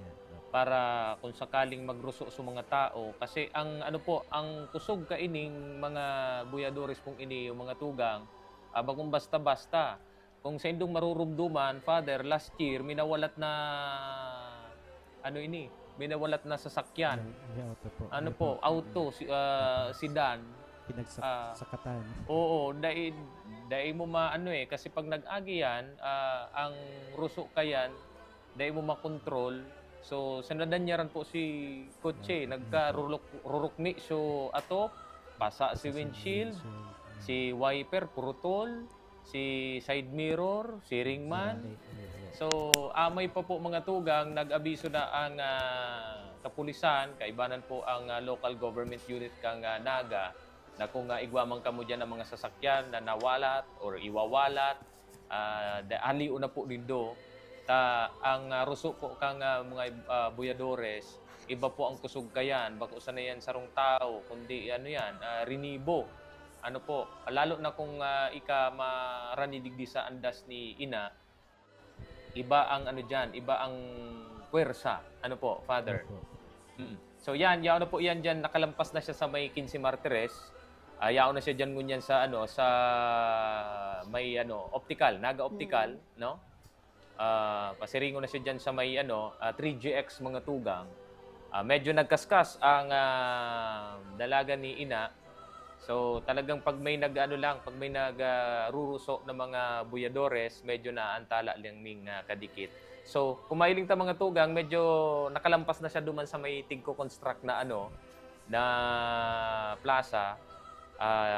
Speaker 19: para kung sakaling magruso sa mga tao, kasi ang ang kusog ka ining mga buyadores pong ini, yung mga tugang, bagong basta-basta. Kung sa indong marurumduman, Father, last year, minawalat na minawalat na sasakyan. Auto, sedan.
Speaker 16: Pinagsakatan.
Speaker 19: Oo, dahil mo kasi pag nag-agi yan, ang ruso ka yan, dahil mo makontrol. So, sanadanyaran po si kotse, nagka-rurukmi. So, pasa si windshield, si wiper, purutol, si side mirror, si ringman. So, amay pa po mga tugang, nag-abiso na ang kapulisan, kaibanan po ang local government unit kang Naga, na kung igwamang kamo dyan ang mga sasakyan na nawalat or iwawalat, aliw na po nindo. Ang ruso po kang mga buyadores, iba po ang kusog kayan, bako sa na yan sarong tao, kundi rinibo. Lalo na kung maranidigdi sa andas ni ina, iba ang iba ang puwersa. Father? So yan po yan dyan, nakalampas na siya sa may 15 Martires. Yaon na siya dyan ngunyan sa sa may optical, Naga Optical, no? Pasiringo na siya dyan sa may 3GX, mga tugang. Medyo nagkaskas ang dalaga ni ina. So talagang pag may pag may nagruruso ng mga buyadores, medyo naantala lang ning kadikit. So kumailing ta mga tugang, medyo nakalampas na siya duman sa may tigko-construct na na plaza.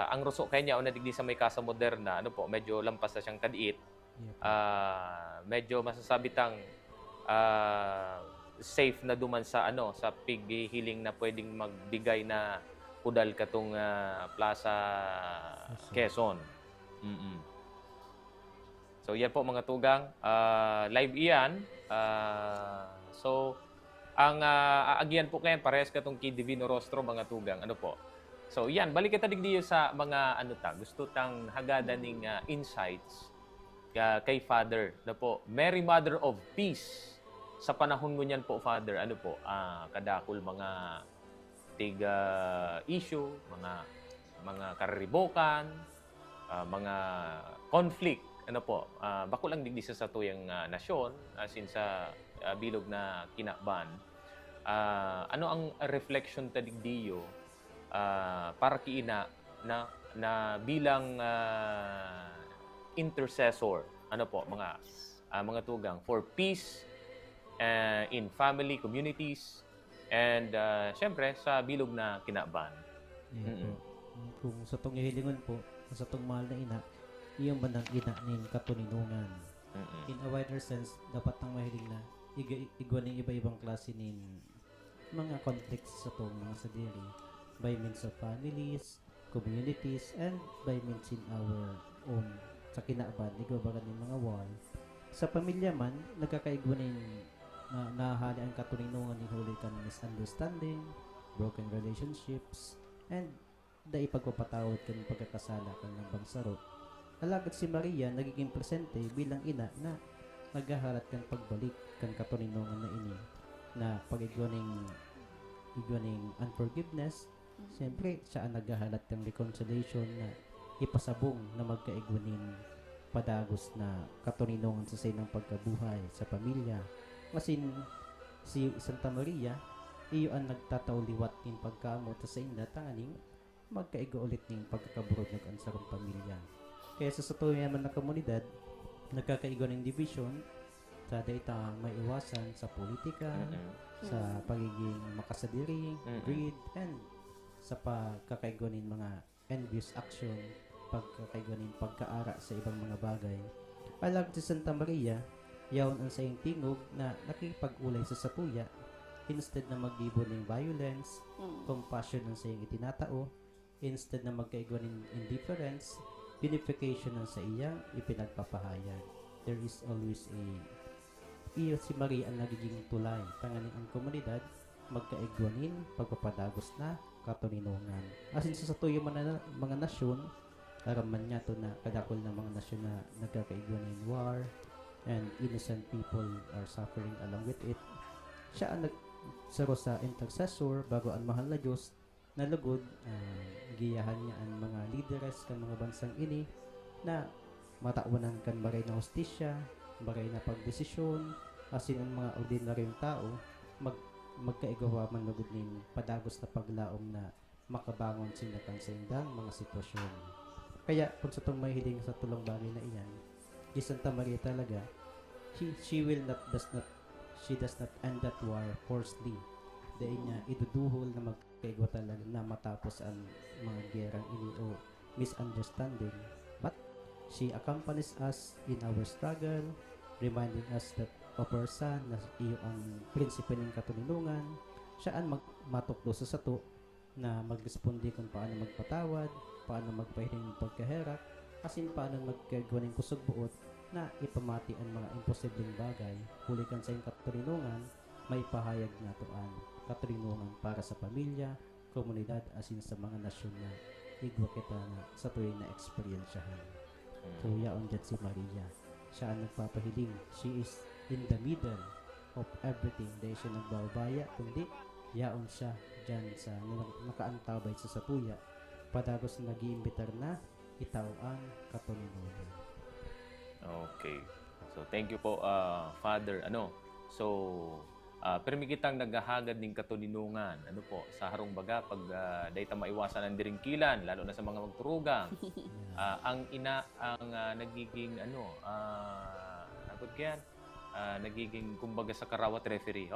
Speaker 19: Ang ruso kanya na digdi sa may Casa Moderna, medyo lampas na siyang kadiit. Medyo masasabi tang safe na duman sa sa pighihiling na pwedeng magbigay na Kudal katong Plaza Quezon. So yan po mga tugang, live iyan. So ang aagian po kayan parehas katong kay Divino Rostro, mga tugang. So yan, balik kita digdiyo sa mga gusto tang hagada ning insights kay Father Mary Mother of Peace. Sa panahon mo niyan po, Father, kadakol mga issue, mga kariribokan, mga conflict, ano po, bako lang digdi sa tuyang nasyon, asin sa bilog na kinaban. Ano ang reflection ta digdiyo para kiina na bilang intercessor, ano po, mga tugang for peace in family, communities, and syempre sa bilog na kinaban.
Speaker 16: Kung sa tong hilingon po, sa tong mahal na ina, iyong bandang ina ning katuninungan. In a wider sense, dapat nang mahiling na igwa ng iba-ibang klase nin mga conflicts sa tong mga sadiri by means of families, communities, and by means in our own sa kinaaban, igwa ba ng mga war. Sa pamilya man, nagkakaigwa nin nahali ang katuninungan ni huli kan misunderstanding, broken relationships, and da ipagpapatawad kan pagkakasala kan ng bangsaro. Alagad si Maria nagiging presente bilang ina na naghaharat kan pagbalik kan katuninungan na ini na pag-igwaning unforgiveness. Siyempre, siya ang naghahalat ng reconciliation na ipasabong na magkaigwanin padagos na katuninungan sa sinang pagkabuhay sa pamilya. Kasi si Santa Maria, iyo ang nagtatauliwat ng pagkamot sa inda tanganing magkaigo ulit ng pagkakaburod ng ansarong pamilya. Kaya sa satuyan man na komunidad, nagkakaigo ng division sa data maiwasan sa politika, sa pagiging makasadiri, greed, and sa pagkakaigo ng mga envious action, pagkakaigo ng pagkaara sa ibang mga bagay. Alag si Santa Maria, yaon ang sayang tingog na nakipag-ulay sa satuya instead na mag-ibo ng violence, compassion ang sayang itinatao, instead na magkaigo ng indifference, unification ang sa iyang ipinagpapahayag. There is always iyo si Maria ang nagiging tulay tanganing ang komunidad magkaigwanin pagpapadagos na katuninungan. Asin sa satuyo mga nasyon, araman niya to na kadakol na mga nasyon na nagkakaigwanin war and innocent people are suffering along with it. Siya ang nagsaro sa intercessor bago ang mahal na Diyos na lugod, giyahan niya ang mga leaders kan mga bansang ini na mataunan kan baray na hostisya, baray na pagdesisyon, asin ang mga ordinaryong tao magkaigawa man lugod nin padagos na paglaom na makabangon sila kan sa indang mga sitwasyon. Kaya kung sa itong mahihiling sa tulong bagay na iyan, si Santa Maria talaga, she does not end that war forcefully. Dahil niya iduduhol na magkaigwa talaga na matapos ang mga gerang ini o misunderstanding. But she accompanies us in our struggle, reminding us that of our son na iyo ang prinsipe ng katuninungan. Siya ang matuklo sa sato na magresponde kung paano magpatawad, paano magpahiling ng pagkaherak, asin paano magkagawa ng kusog buot na ipamati ang mga imposibleng bagay. Hulikan sa iyong katuninungan, may pahayag na tuan katuninungan para sa pamilya, komunidad, asin sa mga nasyon na igwa kita na sa tuwing na eksperyensyahan. So, yaon dyan si Maria. Siya ang nagpapahiling. She is in the middle of everything. Dahil siya nagbabaya, kundi yaon siya dyan sa nakaantabay sa satuya. Padagos na nag-iimbitar na itaw ang katuninungan.
Speaker 19: Okay. So, thank you po, Father. Pero may kitang naghahagad ng katuninungan. Ano po, sa harong baga, pag dahil maiwasan ang diringkilan, lalo na sa mga magturugang, ang ina ang nagiging, nagiging, kumbaga sa karawat referee.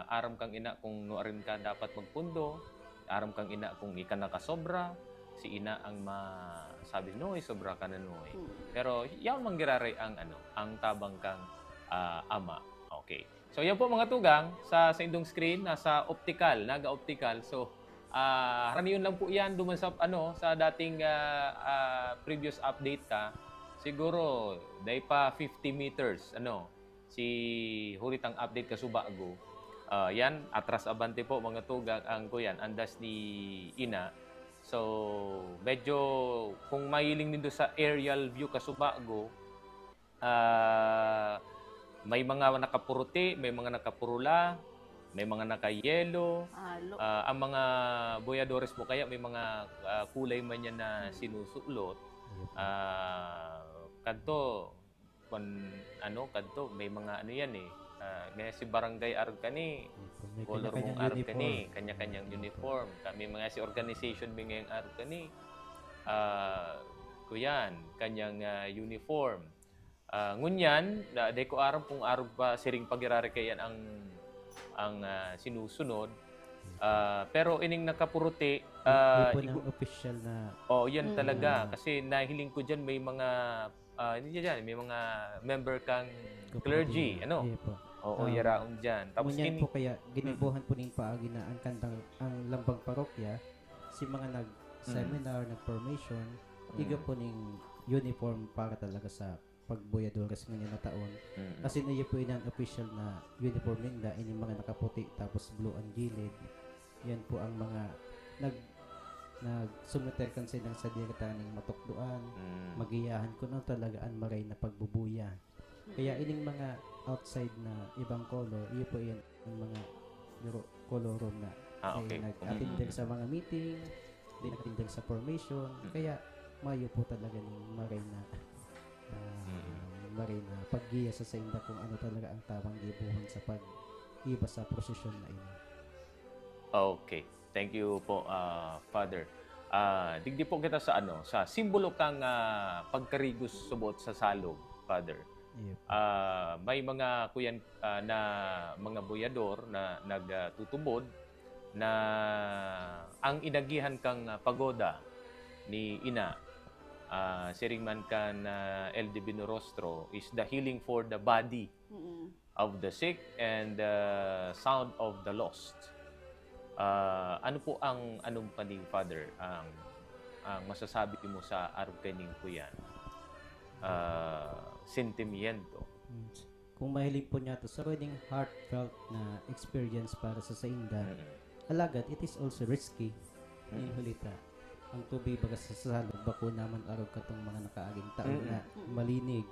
Speaker 19: Aram kang ina kung nuarin ka dapat magpundo, aram kang ina kung ika nakasobra, si ina ang sabi, noy, sobra ka na noy. Pero, yaw manggiraray ang tabang kang ama. Okay. So, yan po mga tugang, sa indong screen, nasa optical, naga-optical. So, raniyon lang po yan, duman sa dating previous update ka. Siguro, dahil pa 50 meters, si hulitang update ka subago. Yan, atras abante po mga tugang, ang kuyan, andas ni ina. So, medyo, kung mahiling nindo sa aerial view ka subago, may mga nakapuruti, may mga nakapurula, May mga naka-yellow. Ang mga boyadores po kaya may mga kulay man yan na sinusulot. Kadto may mga ano yan eh. May si barangay Arcani, color mong Arcani, kanya-kanyang uniform. Kami mga si organization may ngayong Arcani. Kuyan, kanyang uniform. Ngunyan, day ko aram kung araw pa siring pagirarikayan ang sinusunod. Pero ining nakapuruti,
Speaker 16: ng official na...
Speaker 19: yan talaga. Kasi nahiling ko dyan may mga may mga member kang clergy, ano?
Speaker 16: Iya po.
Speaker 19: Oo, yaraon dyan. Tapos
Speaker 16: ngunyan po kaya, ginibuhan po ning paagi na ang lambang parokya, si mga nag-seminar, nag-formation, iga po ning uniform para talaga sa pagbuyadores ngayon na taon. Kasi na po inang official na uniform nila, ini mga nakaputi tapos blue ang gilid. Yan po ang mga nagsumiter kan silang sa direktaning matukduan, magiyahan ko na talaga ang maray na pagbubuya. Kaya ining mga outside na ibang color, iyo po yan ang mga kolorom na nag-attend sa mga meeting, nag-attend sa formation, kaya mayo po talaga ng maray na paggiya sa inda kung ano talaga ang tamang gibuhon sa pag-iba sa prosesyon na ino.
Speaker 19: Okay. Thank you po, Father. Digdi po kita sa simbolo kang pagkarigos subot sa salog, Father.
Speaker 16: Yep.
Speaker 19: May mga kuyan na mga boyador na nagtutubod na ang inagihan kang pagoda ni Ina, siring man kan El Divino Rostro, is the healing for the body of the sick and the sound of the lost. Ano po anong paning, Father, ang masasabi mo sa araw kaning po yan? Sentimiento.
Speaker 16: Kung mahilig po niya to sa pwedeng heartfelt na experience para sa inda, alagad, it is also risky. Hulita. Ang tubig baga sa salog, bako naman araw katong mga nakaaging taon na malinig,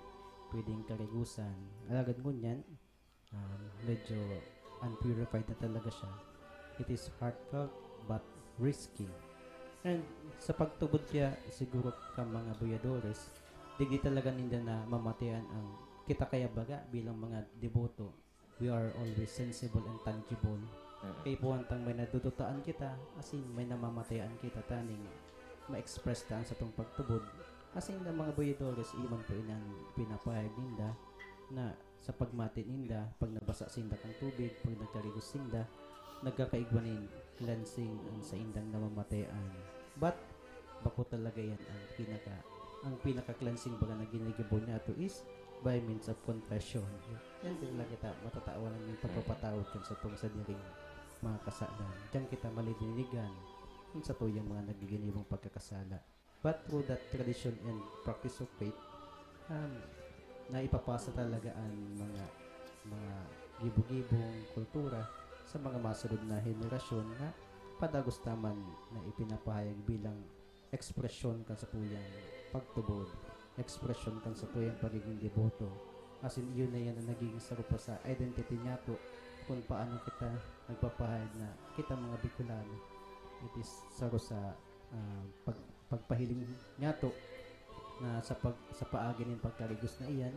Speaker 16: pwedeng karigusan. Alagad ngunyan, medyo unpurified na talaga siya. It is heartfelt but risky. And sa pagtubod kaya siguro ka mga boyadores, di talaga ninda na mamatayan ang kita kaya baga bilang mga deboto. We are always sensible and tangible. Kaya po antang may nadudutaan kita, asin may namamatayan kita taning ma-express taan sa tong pagtubod. Asin na mga boyadores, iman po inang pinapahayag ninda na sa pagmati ninda, pag nabasa sinda kang tubig, pag nagkarigos sinda, nagkakaigwanin cleansing ang sa indang namamatayan. But bako talaga yan ang pinaka-cleansing baga na ginigibo niya to is by means of confession. Yan din lang kita matatawanan yung pagpapatawad kan sa tong sa diring mga kasalan. Diyan kita malidinigan sa tuyang mga nagiginibong pagkakasala. But through that tradition and practice of faith, na ipapasa talaga ang mga gibo-gibong kultura sa mga masunod na henerasyon na padagos taman na ipinapahayag bilang ekspresyon kan sa tuyang pagtubod, ekspresyon kan sa tuyang pagiging deboto. As in, yun na yan ang naging sarupa sa identity niya to kung paano kita nagpapahayag na kita mga Bicolano. It is saro sa pagpahiling niya to na sa paagi ng pagkarigos na iyan,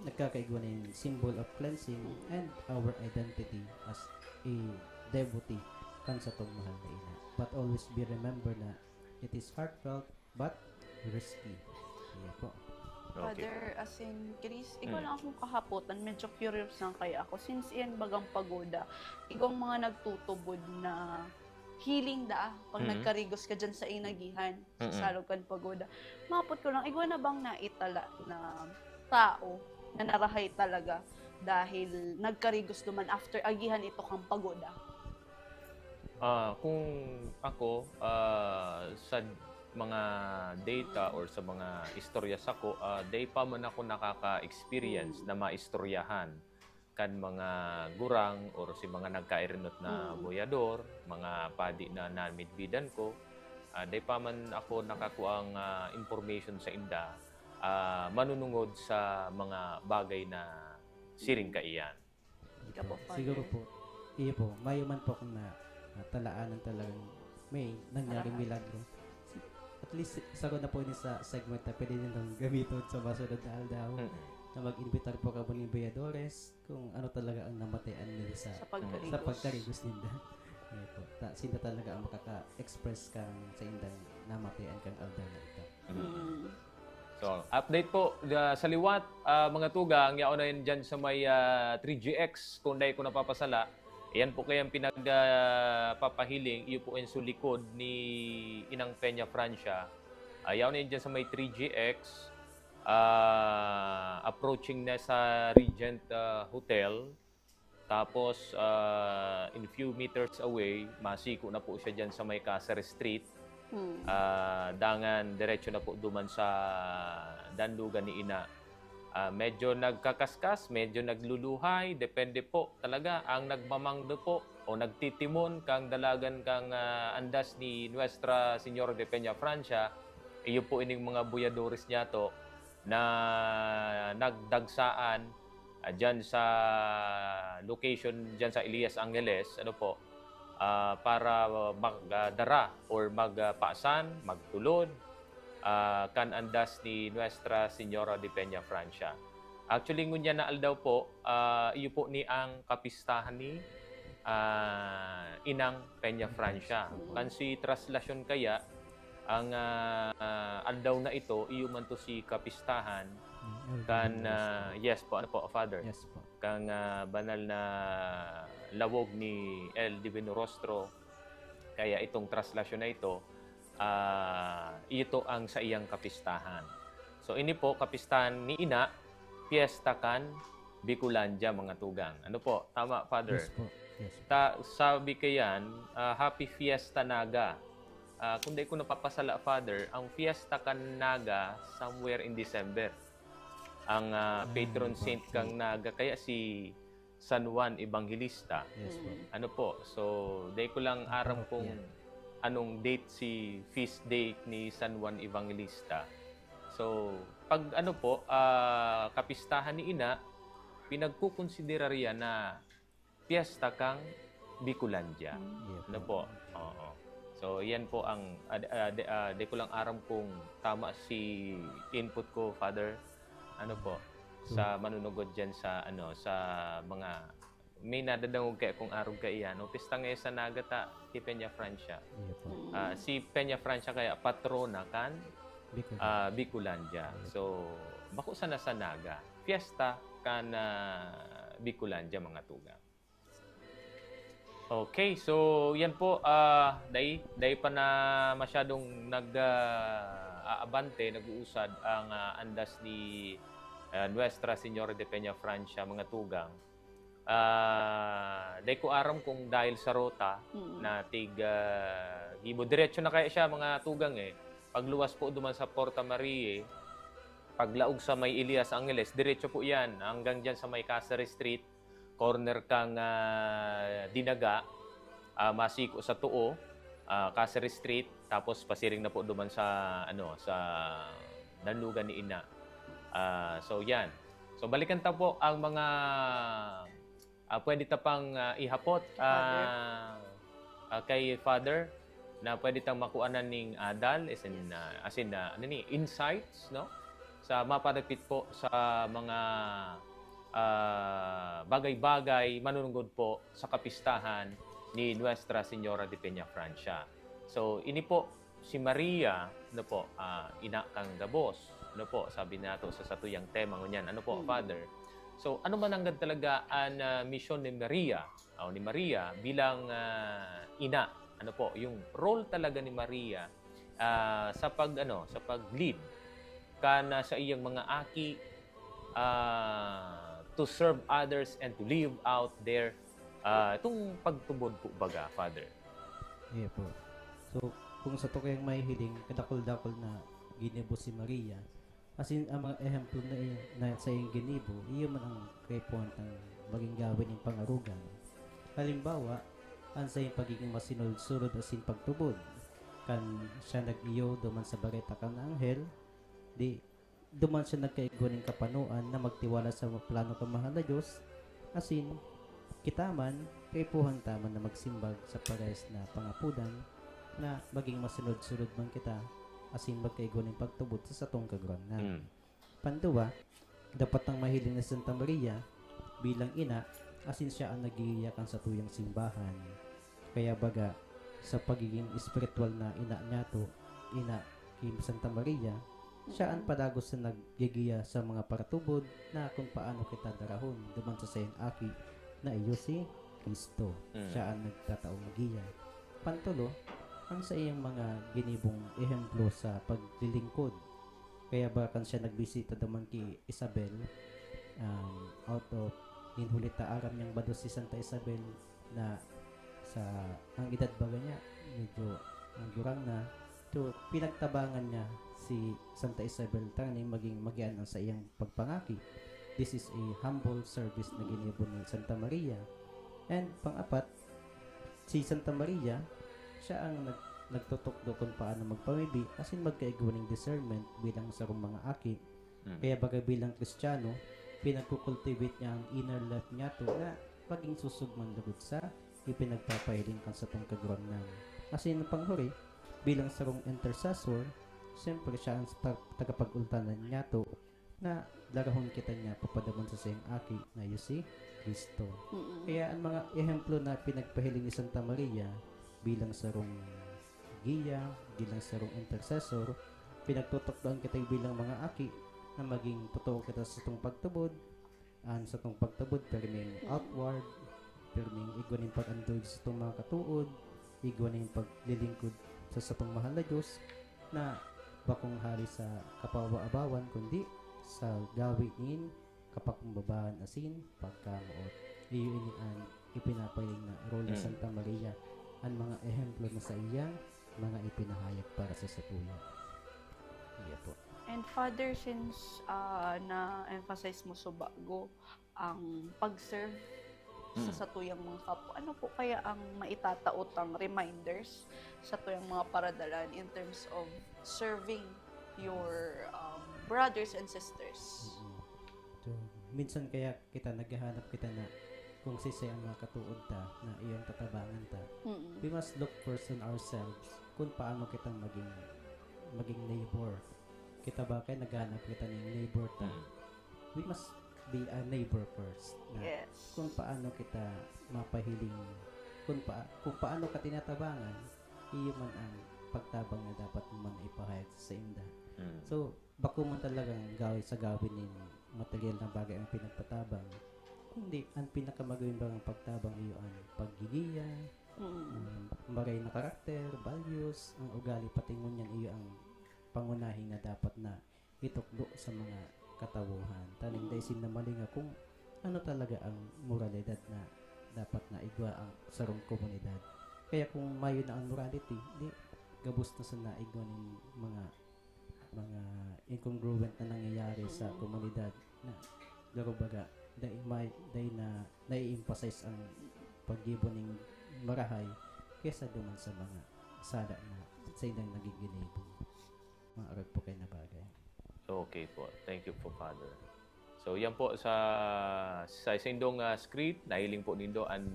Speaker 16: nagkakaigwa ng symbol of cleansing and our identity as a devotee kan sa tong mahal na ina. But always be remember na it is heartfelt but risky. Yeah po.
Speaker 20: Father, as in, Chris, ikaw lang akong kahapotan, medyo curious lang kaya ako. Since iyan bagang pagoda, ikaw mga nagtutubod na healing pag nagkarigos ka dyan sa inagihan, sa Salokan Pagoda. Mapot ko lang, ikaw na bang naitala na tao na narahay talaga dahil nagkarigos naman after agihan ito kang pagoda?
Speaker 19: Kung ako, sa mga data or sa mga istorya sako, day pa man ako nakaka-experience na maistoryahan kan mga gurang or si mga nagkairinot na boyador, mga padi na namidbidan ko. Day pa man ako nakakuang information sa inda, manunungod sa mga bagay na siring kaiyan.
Speaker 16: Siguro po, Iyo po, mayuman po kung talaanan talagang may nangyaring milagro. At least, isa ko na po ini sa segment na pwede nilang gamitin sa masunod na aldaw na mag-invitar po ka po ni Bayadores kung ano talaga ang namatayan nila sa pagkarigos nila. Iyo po, sila talaga ang makaka-express kang sa indang namatayan kang aldaw na ito.
Speaker 19: So, update po sa liwat, mga tugang, yaon na yun dyan sa may 3GX, kung dahil ko napapasala. Yan po kayang pinagpapahiling, iyo po yung sulikod ni Inang Peña Francia. Yaon na yun dyan sa may 3GX, approaching na sa Regent Hotel. Tapos, in few meters away, masiko na po siya dyan sa may Caceres Street. Dangan diretso na po duman sa Dandugan ni Ina. Medyo nagkakaskas, medyo nagluluhay, depende po talaga ang nagmamangdo po o nagtitimon kang dalagan kang andas ni Nuestra Señora de Peña Francia. Iyo po ining mga buyadores niya to na nagdagsaan dyan sa location dyan sa Elias Angeles, ano po, para magdara or magpaasan, magtulod, kan andas ni Nuestra Señora de Peña Francia. Actually, ngunya na aldaw po, iyo po ni ang kapistahan ni Inang Peña Francia. Kansi traslasyon kaya, ang aldaw na ito, iyo man to si kapistahan, kan, yes po, ano po, Father?
Speaker 16: Yes po.
Speaker 19: Kang banal na lawog ni El Divino Rostro. Kaya itong traslasyon na ito, ito ang sa iyang kapistahan. So ini po, kapistahan ni Ina, Fiesta kan Bicolandia, mga tugang. Ano po? Tama, Father?
Speaker 16: Yes po. Yes.
Speaker 19: Sabi kayan, Happy Fiesta Naga. Kung di ko napapasala, Father, ang Fiesta kan Naga somewhere in December. Ang patron saint kang Naga, kaya si San Juan Evangelista.
Speaker 16: Yes po.
Speaker 19: Ano po? So, day ko lang aram kung anong date si feast date ni San Juan Evangelista. So, pag ano po, kapistahan ni Ina, pinagkukonsidera riyan na Fiesta kang Bicolandia. Ano po? Oo. So, yan po ang day ko lang aram kung tama si input ko, Father. Ano po? Sa manunugod dyan sa sa mga may nadadangog kaya kung arog ka iyan. No? Pista ngayon sa Nagata, si Peña Francia. Si Peña Francia kaya patrona kan Bicolandia. So, bako sana sa Naga. Fiesta kan Bicolandia, mga tuga. Okay, so yan po. Day pa na masyadong nag-aabante, nag-uusad ang andas ni Nuestra Señora de Peña Francia, mga tugang. Dahil ko aram kung dahil sa rota na gibo diretso na kaya siya, mga tugang pagluwas po duman sa Porta Marie, paglaog sa may Elias Angeles, diretso po yan hanggang dyan sa may Caceres Street, corner kang Dinaga, masiko sa Tuo, Caceres Street, tapos pasiring na po duman sa sa Danlugan ni Ina. So yan. So balikan ta po ang mga pwede ta pang ihapot kay Father na pwede tang makuanan ning adal as in insights, no? Sa maparapit po sa mga bagay-bagay manunugod po sa kapistahan ni Nuestra Señora de Peña Francia. So ini po si Maria, ano po, ina kang gabos. Ano po, sabi nato sa satuyang tema ngunyan. Ano po, Father? So, ano man ang talaga ang mission ni Maria, ni Maria bilang ina? Ano po, yung role talaga ni Maria sa pag-lead kana sa iyang mga aki to serve others and to live out their itong pagtubod po baga, Father.
Speaker 16: Yeah po. So, kung sa to kayang may hiling, kadakol-dakol na ginibo si Maria, kasi ang mga ehemplo na sa iyong ginibo, iyo man ang kay point ang maging gawin ng pangarugan. Halimbawa, ang sa iyong pagiging masinulod-sulod asin pagtubod, kan siya nag-iyo duman sa bareta kang anghel, di duman siya nagkaigo ng kapanuan na magtiwala sa plano kang mahal na Diyos, asin kita man kay puhan tama na magsimbag sa pares na pangapudan na maging masunod-sunod man kita asin magkaigo ng pagtubod sa satong kagron na. Panduwa, dapat ang mahiling na Santa Maria bilang ina asin siya ang nagiiyakan sa tuyang simbahan. Kaya baga sa pagiging espiritual na ina niya to, ina Kim Santa Maria, siya ang padagos na naggigiya sa mga paratubod na kung paano kita darahon duman sa sayang aki na iyo si Kristo. Siya ang nagtataong magiya. Pantulo, ang sa iyang mga ginibong ehemplo sa paglilingkod. Kaya bakan siya nagbisita daman kay Isabel out of inhulita aram niyang bado si Santa Isabel na sa ang edad baga niya medyo ang durang na to pinagtabangan niya si Santa Isabel tanging maging magian ang sa iyang pagpangaki. This is a humble service na ginibon ni Santa Maria. And pang-apat, si Santa Maria, siya ang nagtutukdo kung paano magpamibi asin magkaigwaning discernment bilang sa mga aki. Kaya baga bilang Kristiyano, pinagkukultivate niya ang inner life niya to na paging susugman lugod sa ipinagpapahiling kan sa tong kagurangnan. Asin panghuri, bilang sarong intercessor, siyempre siya ang tagapag-ultanan niya to na larahon kita niya papadamon sa sayang aki na iyo si Kristo. Kaya ang mga ehemplo na pinagpahiling ni Santa Maria bilang sarong giya, bilang sarong intercessor, pinagtutukdoan kita bilang mga aki na maging totoo kita sa itong pagtubod, sa itong pagtubod, perming outward, perming igwaning pag-andog sa itong mga katuod, igwaning paglilingkod sa itong mahal na Diyos, na bakong hari sa kapawa-abawan, kundi sa gawin kapakumbabaan asin pagkamuot. Iyo inian ipinapahiling na role ni Santa Maria ang mga ehemplo na sa iyang mga ipinahayag para sa satuya. Iya po.
Speaker 20: And Father, since na-emphasize mo so bago ang pag-serve sa satuyang mga kapwa, ano po kaya ang maitataotang reminders sa tuyang mga paradalan in terms of serving your brothers and sisters?
Speaker 16: So, minsan kaya kita naghahanap kita na kung sisay ang mga katuod ta na iyong tatabangan ta. We must look first on ourselves kung paano kita maging neighbor. Kita ba kaya naghahanap kita ng neighbor ta? We must be a neighbor first. Na kung paano kita mapahiling, kung paano ka tinatabangan, iyo man ang pagtabang na dapat mo man ipahayag sa inda. So, bako man talagang gawin ng material na bagay ang pinagpatabang. Hindi, ang pinakamagawin bang pagtabang iyo ang paggigiya, maray na karakter, values, ang ugali, patingon yan iyo ang pangunahin na dapat na itukdo sa mga katawuhan. Taling daisin na malinga kung ano talaga ang moralidad na dapat na igwa ang sarong komunidad. Kaya kung mayo na ang morality, di gabos na sa naigwa ng mga incongruent na nangyayari sa komunidad na laro baga dahil na nai-emphasize ang paggibo ng marahay kesa duman sa mga sala na sa ilang nagiginibong mga arag po kayo na bagay.
Speaker 19: Okay po. Thank you po, Father. So, yan po sa isindong script, nahiling po nindo ang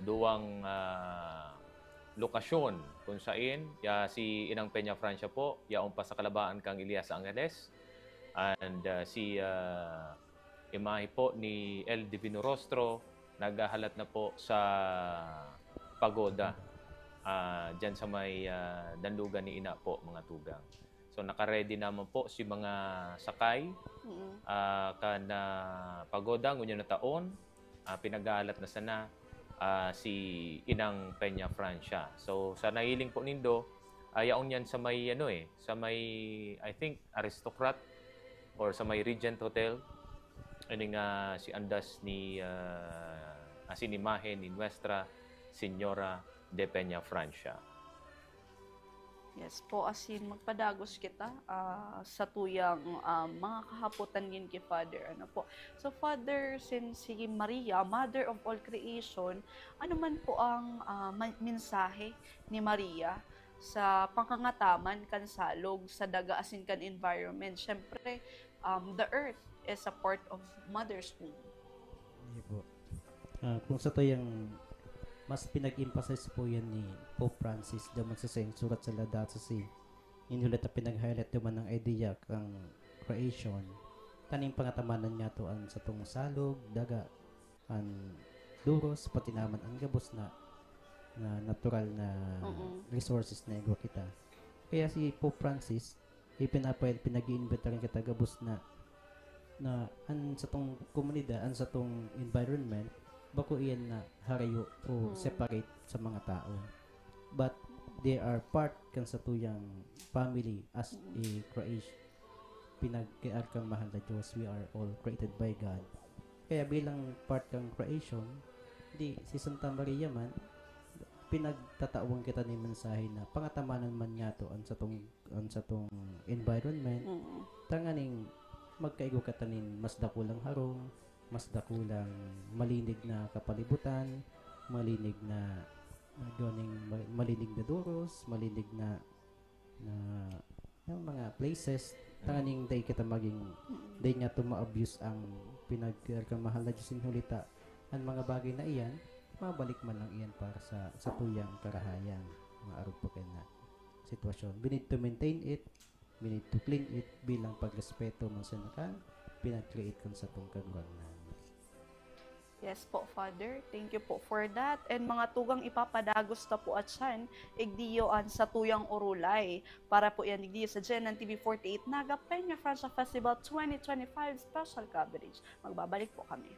Speaker 19: duwang lokasyon kung saan si Inang Peña Francia po, yaong pa sa kalabaan kang Elias Angeles, and si imahe po ni El Divino Rostro naghahalat na po sa pagoda dyan sa may dandugan ni Ina po, mga tugang. So naka-ready naman po si mga sakay kana pagoda ngunyan na taon, pinaghahalat na sana si Inang Peña Francia. So sa nahiling po nindo, yaon yan sa may sa may I think Aristocrat or sa may Regent Hotel. Ano nga si andas ni asinimahe ni Nuestra Señora de Peña Francia.
Speaker 20: Yes po, asin magpadagos kita sa tuyang mga kahaputan yun kay Father. Ano po? So Father, since si Maria, Mother of all creation, ano man po ang mensahe ni Maria sa pangkangataman kan salog sa daga asin kan environment? Syempre, the earth is a part of Mother's womb.
Speaker 16: Hindi po. Kung sa to yung mas pinag-emphasize po yan ni Pope Francis daman sa surat sa Laudato Si. Inulit na pinag-highlight naman ng idea ang creation. Taning pangatamanan niya to ang sa tong salog, daga, ang duros, pati naman ang gabos na natural na resources na igwa kita. Kaya si Pope Francis, pinag-iimbita rin kita gabos na an sa tong komunidad, an sa tong environment, bako iyan na harayo o separate sa mga tao. But they are part kan sa tuyang family as a creation. Pinag-kiar kang mahal na Diyos, we are all created by God. Kaya bilang part kang creation, di si Santa Maria man, pinagtatawang kita ni mensahe na pangatamanan man niya to an sa tong environment. Tanganing magkaigo ka tanin mas dakulang harong, mas dakulang malinig na kapalibutan, malinig na malinig na duros, malinig na yung mga places, tanganing day kita maging day nga to ma-abuse ang pinagkang mahal na Diyos inhulita ang mga bagay na iyan, mabalik man lang iyan para sa tuyang karahayan, mga arog po kayo na sitwasyon. We need to maintain it, we need to clean it bilang pagrespeto man sa nakan, pinag-create kan sa tong kagwanan.
Speaker 18: Yes po, Father. Thank you po for that. And mga tugang ipapadagos na po at siyan, igdiyoan sa tuyang urulay. Para po yan igdiyo sa GNN TV48 Naga Peña Francia Festival 2025 special coverage. Magbabalik po kami.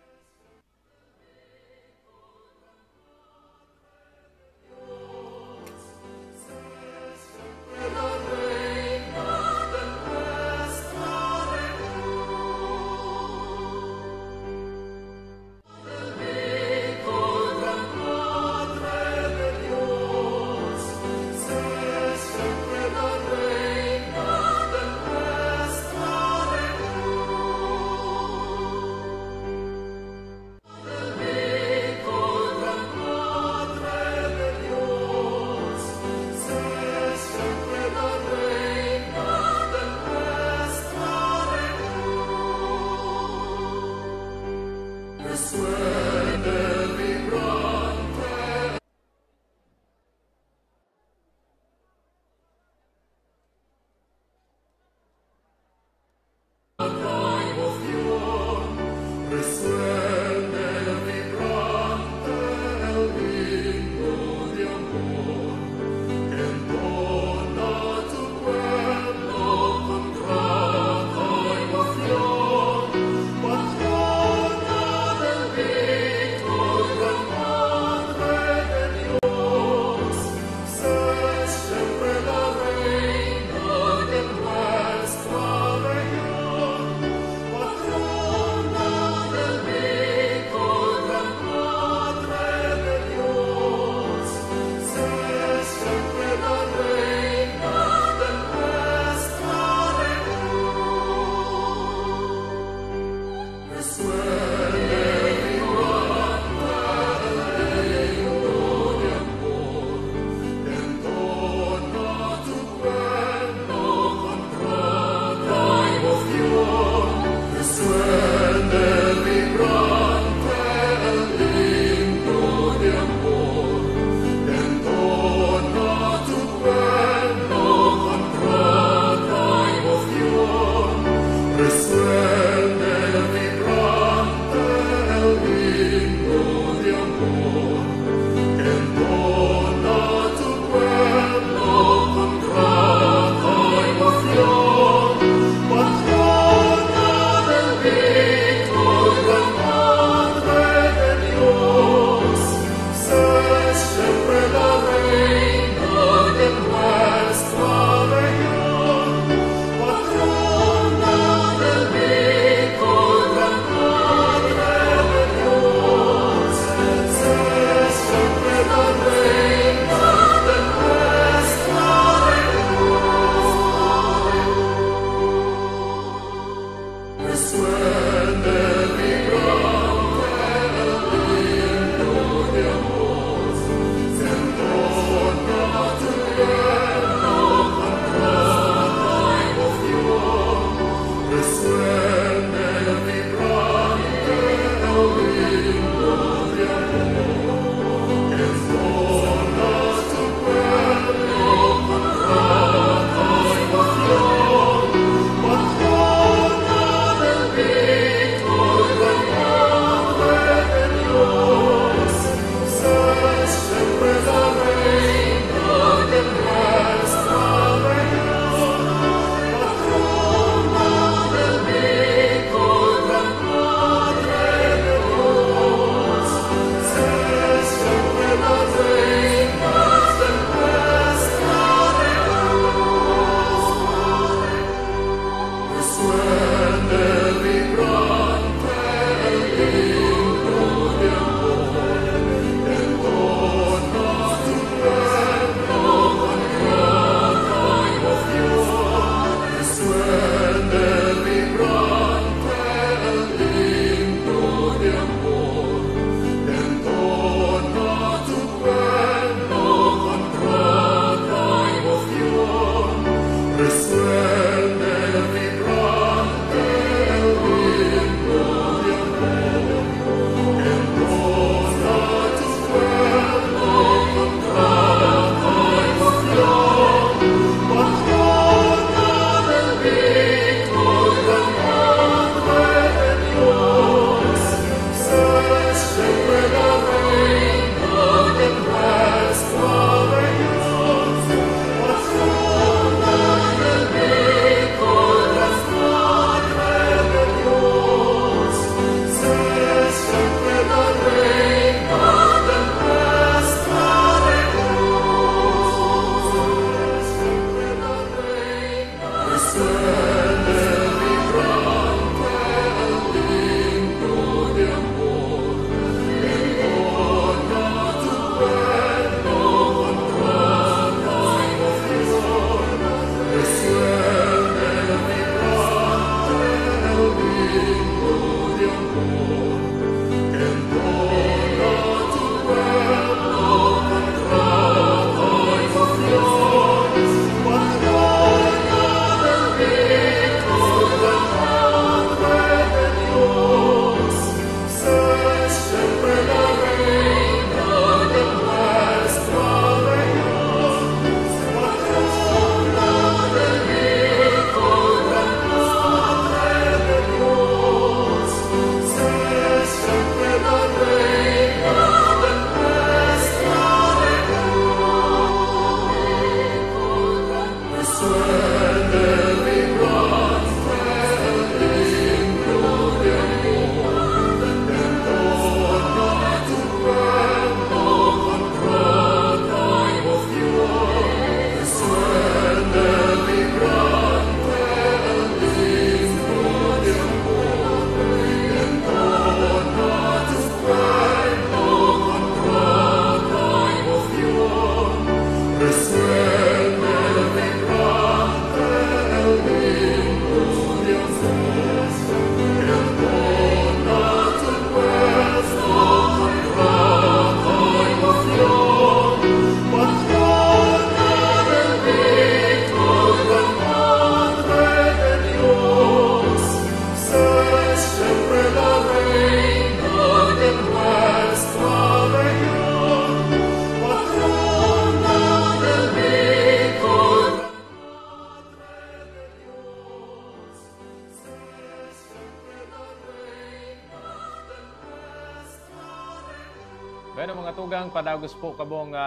Speaker 19: Bueno mga tugang, padagos po kabong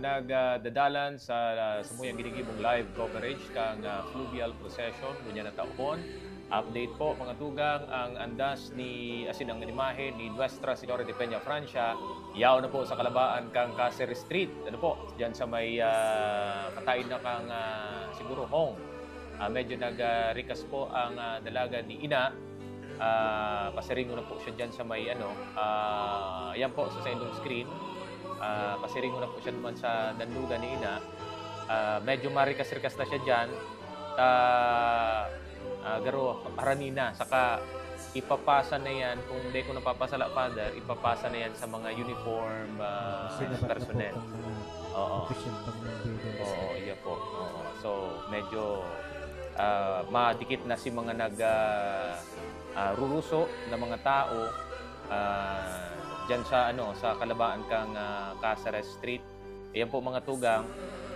Speaker 19: nagdadalan sa sumuyang ginigibong live coverage kang fluvial procession dunya na taon. Update po mga tugang, ang andas ni asin ang imahe ni Nuestra Señora de Peña Francia yaw na po sa kalabaan kang Cáceres Street. Ano po, diyan sa may kataid na kang siguro home. Medyo nag-rikas po ang dalaga ni Ina. Pasiringo na po siya dyan sa may yan po sa indong screen. Pasiringo na po siya naman sa danlugan ni Ina. Medyo marikas-rikas na siya dyan. Garo, paranina. Saka ipapasa na yan, kung hindi ko napapasala, Father, ipapasa na yan sa mga uniform personnel. Oo. Oo, iya po. Oo. So, medyo madikit na si mga ruruso na mga tao diyan sa sa kalabaan kang Cáceres Street. Ayan po mga tugang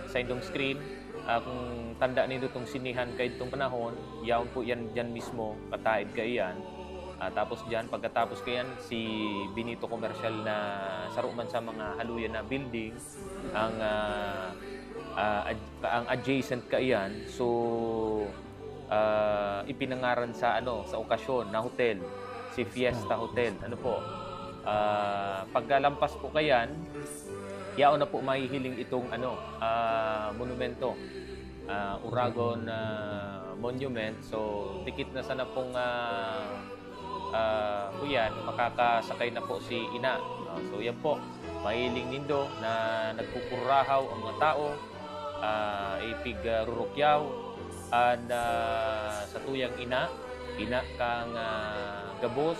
Speaker 19: sa indong screen. Kung tanda nindo itong sinihan kay itong panahon, yaon po yan dyan mismo, kataid kayan. Tapos dyan, pagkatapos kayan, si Benito Commercial na saruman sa mga haluyan na building, ang adjacent kayan. So, ipinangaran sa sa okasyon na hotel, si Fiesta Hotel. Ano po? Pagkalampas po kayan, yaon na po mahihiling itong monumento, Uragon Monument. So dikit na sana pong kuyan, makakasakay na po si Ina. So yan po, mahiling nindo na nagpupurahaw ang mga tao, ipig rurukyaw, and sa tuyang ina kang gabos,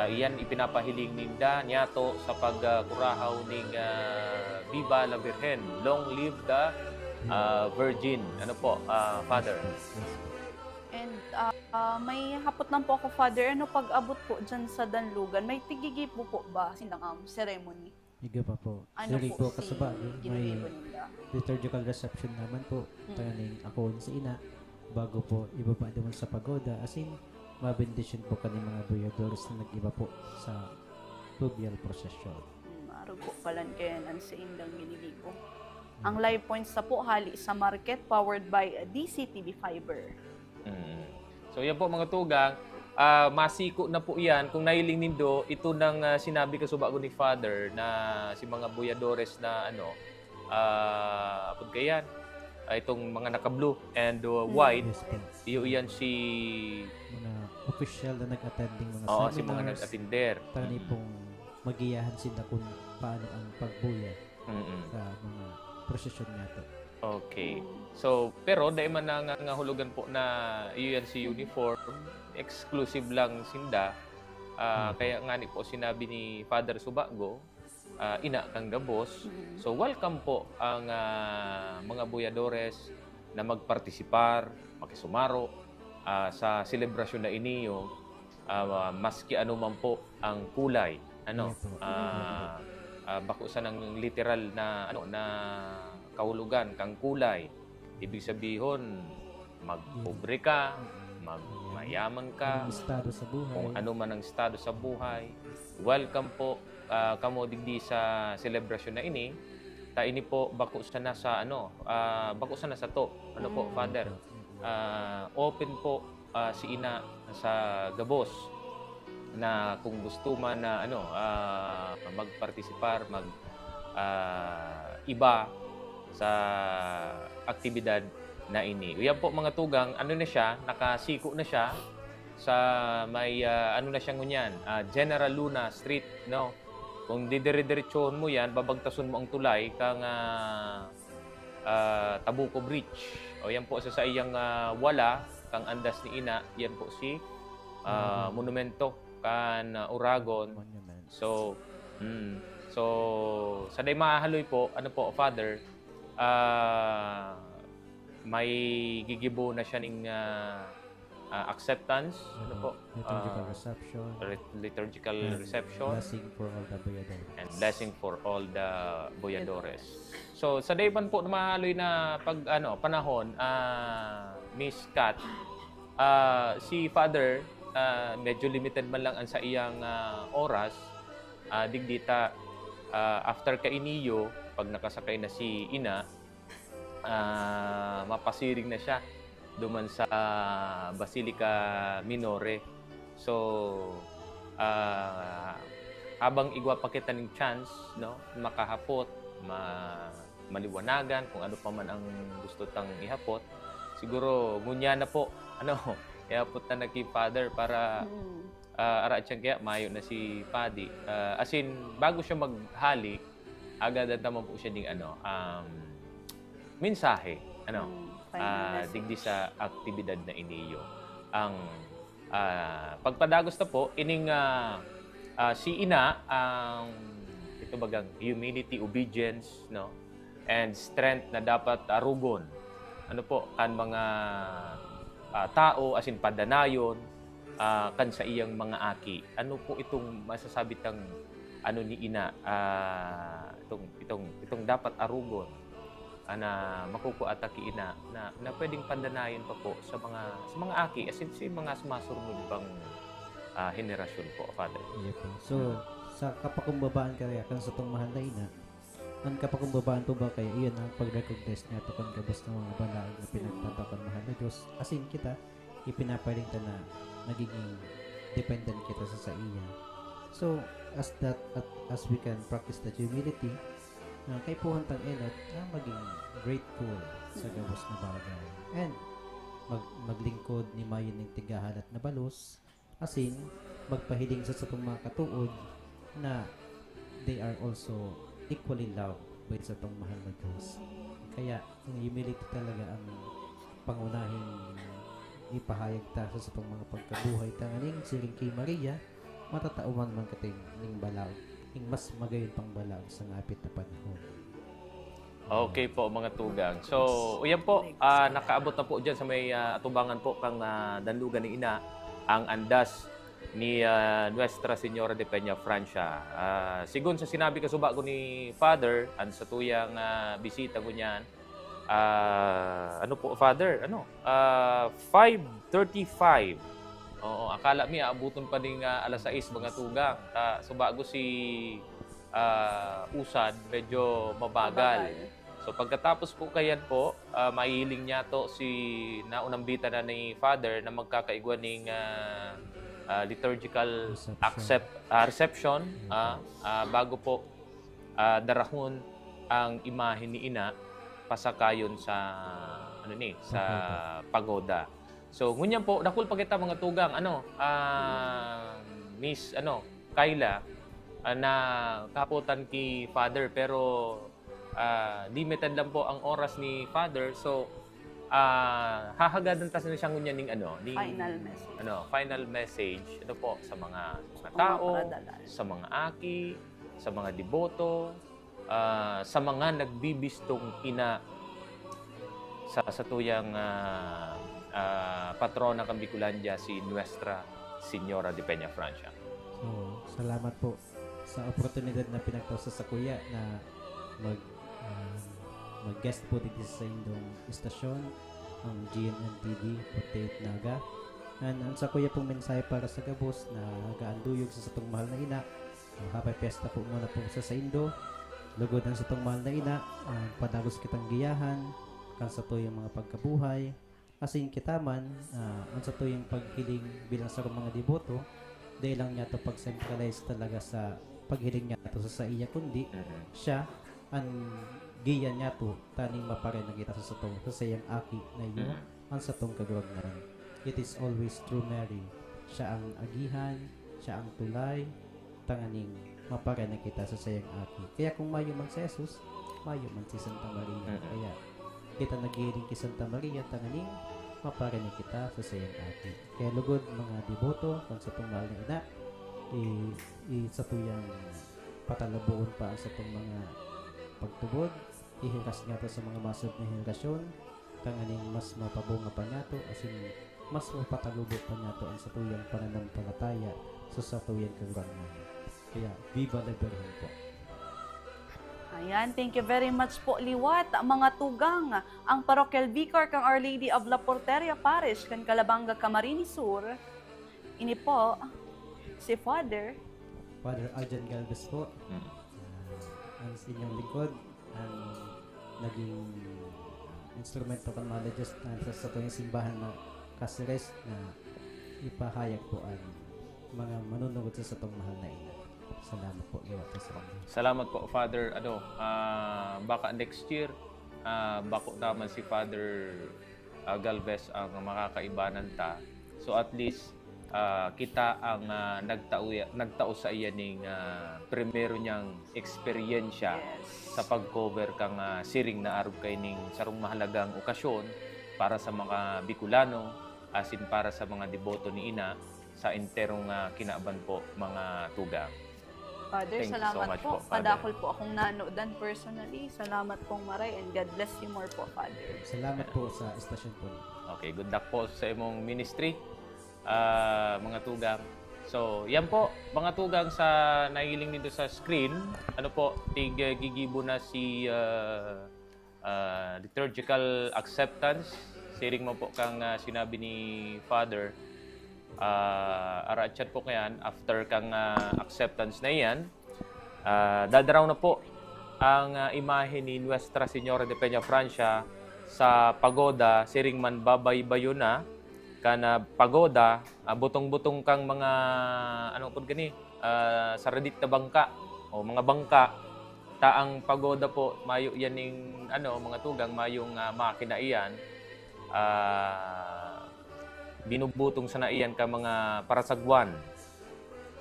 Speaker 19: iyan ipinapahiling ninda niyato sa pagkurahaw ning Viva la Virgen, long live the Virgin. Ano po, Father?
Speaker 20: And may hapot lang po ako, Father. Ano pag-abot po dyan sa Danlugan? May tigigip po ba sinang ceremony?
Speaker 16: Higa pa po.
Speaker 20: Ano
Speaker 16: Dili
Speaker 20: po
Speaker 16: po kasaba,
Speaker 20: si
Speaker 16: may
Speaker 20: ginigib nila?
Speaker 16: liturgical reception naman po. Taning ako sa ina bago po ibaba naman sa pagoda, as in mabendisyon po kani mga buyadores na nag-iba po sa fluvial procession.
Speaker 20: Maro po palan kayo ang sa indang ginigibo. Ang live points sa po hali sa market powered by DCTV Fiber.
Speaker 19: So yan po mga tugang, masiko na po yan. Kung nahiling nindo, ito nang sinabi ka suba ko ni Father na si mga buyadores na pagkayan, itong mga naka-blue and white, yan si
Speaker 16: mga official na nag-attending mga
Speaker 19: seminars.
Speaker 16: Si
Speaker 19: mga nag-attender.
Speaker 16: Tani pong magiyahan sila kung paano ang pagbuya sa mga prosesyon nato.
Speaker 19: Okay. So, pero dahil man nga hulugan po na iyan si uniform, exclusive lang sinda. Kaya nga ni po sinabi ni Father Subago, ina kang gabos. So, welcome po ang mga buyadores na magpartisipar, makisumaro sa selebrasyon na iniyo, maski ano man po ang kulay. Bako sa ng literal na na kahulugan kang kulay. Ibig sabihin, magpobre ka, magmayaman ka,
Speaker 16: estado sa buhay.
Speaker 19: Kung ano man ang estado sa buhay. Welcome po kamo digdi sa celebration na ini. Ta ini po bako sa nasa bako sa nasa to. Ano po, Father? Open po si ina sa gabos na kung gusto man na magpartisipar, iba sa aktibidad na ini. Yan po mga tugang, ano na siya, nakasiko na siya sa may na siya ngunyan, General Luna Street, no? Kung didire-diretsohon mo yan, babagtason mo ang tulay kang Tabuco Bridge. O yan po sa iyang wala, kang andas ni ina, yan po si monumento kan Uragon. So, sa day mahaloy po, ano po, Father, may gigibo na siya ng acceptance, ano po?
Speaker 16: Liturgical reception.
Speaker 19: Liturgical reception.
Speaker 16: Blessing for all the boyadores.
Speaker 19: And blessing for all the boyadores. So, sa day man po na mahaloy na panahon, Miss Kat, si Father, medyo limited man lang ang sa iyang oras, digdita, after kainiyo, pag nakasakay na si ina, mapasiring na siya duman sa Basilica Minore. So, habang igwa pa kita ng chance, no, makahapot, maliwanagan kung ano pa man ang gusto tang ihapot, siguro ngunya na po, ihapot na na kay Father para ara siyang kaya mayo na si Paddy. As in, bago siya maghali, agad naman po siya ding mensahe, digdi sa aktibidad na iniyo. Ang pagpadagos na po, ining si ina, ito bagang humility, obedience, no? And strength na dapat arugon. Ano po, kan mga tao, as in padanayon, kan sa iyang mga aki. Ano po itong masasabi tang ni ina, itong dapat arugon na makukuata ki ina na pwedeng pandanayon pa po sa mga aki, as in si mga sumasunod pang henerasyon po, Father.
Speaker 16: Yeah po. So, sa kapakumbabaan kaya kan sa itong mahal na ina, ang kapakumbabaan po ba kaya iyon ang pag-recognize niya ito kan kabos ng mga balaag na pinagtatakan mahal na Diyos. As in kita, ipinapaling ta na nagiging dependent kita sa iya. So, as we can practice that humility, kay po hantang enot na maging grateful sa gabos na bagay. And maglingkod ni mayon ng tigahalat na balos, asin magpahiling sa satong mga katuod na they are also equally loved by sa itong mahal na Diyos. Kaya, ang humility talaga ang pangunahing ipahayag ta sa itong mga pagkabuhay tanganing siling kay Maria, matatauman man kating ning balaw, ning mas magayon pang balaw sa ngapit na panahon.
Speaker 19: Okay po, mga tugang. So, uyan po, nakaabot na po dyan sa may atubangan po kang danlugan ni ina, ang andas ni Nuestra Señora de Peña Francia. Sigun sa sinabi kasuba ko ni Father, an sa tuyang bisita ko niyan, ano po, Father? 5:35. Oo, akala mi abuton pa ding alas 6 mga tugang. So bago si usad, medyo mabagal. So pagkatapos po kayan po, maihiling niya to si naunambita na ni Father na magkakaigwa ng liturgical reception bago po darahon ang imahe ni ina pasakayon sa sa pagoda. So ngunyan po dakul pa kita mga tugang Miss Kayla na kaputan ki Father pero limited lang po ang oras ni Father. So hahagadan tas na siya ngunyan ning final message po sa mga tao, sa mga aki, sa mga deboto, sa mga nagbibistong ina sa tuyang patrona ng Bicolandia, si Nuestra Señora de Peña Francia.
Speaker 16: So, salamat po sa oportunidad na pinagtawsa sa kuya na mag-guest po dito sa indong istasyon, ang GNN TV, Potate Naga. And sa kuya pong mensahe para sa gabos na gaanduyog sa satong mahal na ina. Happy Fiesta po muna po sa Indo. Lugod ang sa tong mahal na ina, padagos kitang giyahan, kan sa to yung mga pagkabuhay, asin kita man, ang sa to yung paghiling bilang sa mga deboto, dahil lang niya to pag-centralize talaga sa paghiling niya to sa iya, kundi siya, ang giyan niya to, taning maparin na kita sa to, sa sayang aki na iyo, ang sa tong kagawagnan. It is always true Mary. Siya ang agihan, siya ang tulay, tanganing maparin na kita sa sayang aki. Kaya kung mayo man si Jesus, mayo man si Santa Maria. Kaya kita nagiling kay Santa Maria, tanganing maparin na kita sa sayang aki. Kaya lugod mga deboto, kung sa itong mahal na ina, sa tuyang patalabuon pa sa itong mga pagtubod, ihiras nga to sa mga masod na henerasyon, tanganing mas mapabunga pa nato, asin mas mapatalubot pa nato ang sa tuyang pananampalataya sa tuyang kagrangan. Kaya, Viva la Virgen po.
Speaker 18: Ayan, thank you very much po liwat mga tugang ang Parochial Vicar kang Our Lady of La Porteria Parish kan Calabanga, Camarines Sur. Ini po si Father
Speaker 16: Arjan Galvez po. Ang inyong lingkod, ang naging instrumento kan mga Diyos sa tuyang simbahan na Cáceres na ipahayag po ang mga manunugod sa itong mahal na ina. Salamat po, liwat sa inyo.
Speaker 19: Salamat po, Father. Baka next year, bako naman si Father Galvez ang makakaibanan ta. So at least, kita ang nagtao sa iya ning primero niyang eksperyensya sa pag-cover kang siring na arog kay ning sarong mahalagang okasyon para sa mga Bicolano, asin para sa mga deboto ni Ina sa enterong kinaaban po mga tugang.
Speaker 18: Father,
Speaker 19: Thank you
Speaker 18: salamat
Speaker 19: so much
Speaker 18: po.
Speaker 19: Father.
Speaker 18: Padakol po akong nanodan personally. Salamat pong maray and God bless you more po, Father.
Speaker 16: Salamat po sa estasyon po.
Speaker 19: Okay, good luck po sa imong ministry, mga tugang. So, yan po, mga tugang sa nahiling dito sa screen. Ano po, gigibo na si liturgical acceptance. Siring mo po kang sinabi ni Father. Arachat po kayan, after kang acceptance na yan, dadaraw na po ang imahe ni Nuestra Señora de Peñafrancia sa pagoda, siring man babaybayo na, kana pagoda, butong-butong kang mga, ano po gani, saradit na bangka, o mga bangka, taang pagoda po, mayo yan yung, mga tugang, mayong makina iyan, binubutong sa naiyan ka mga parasagwan.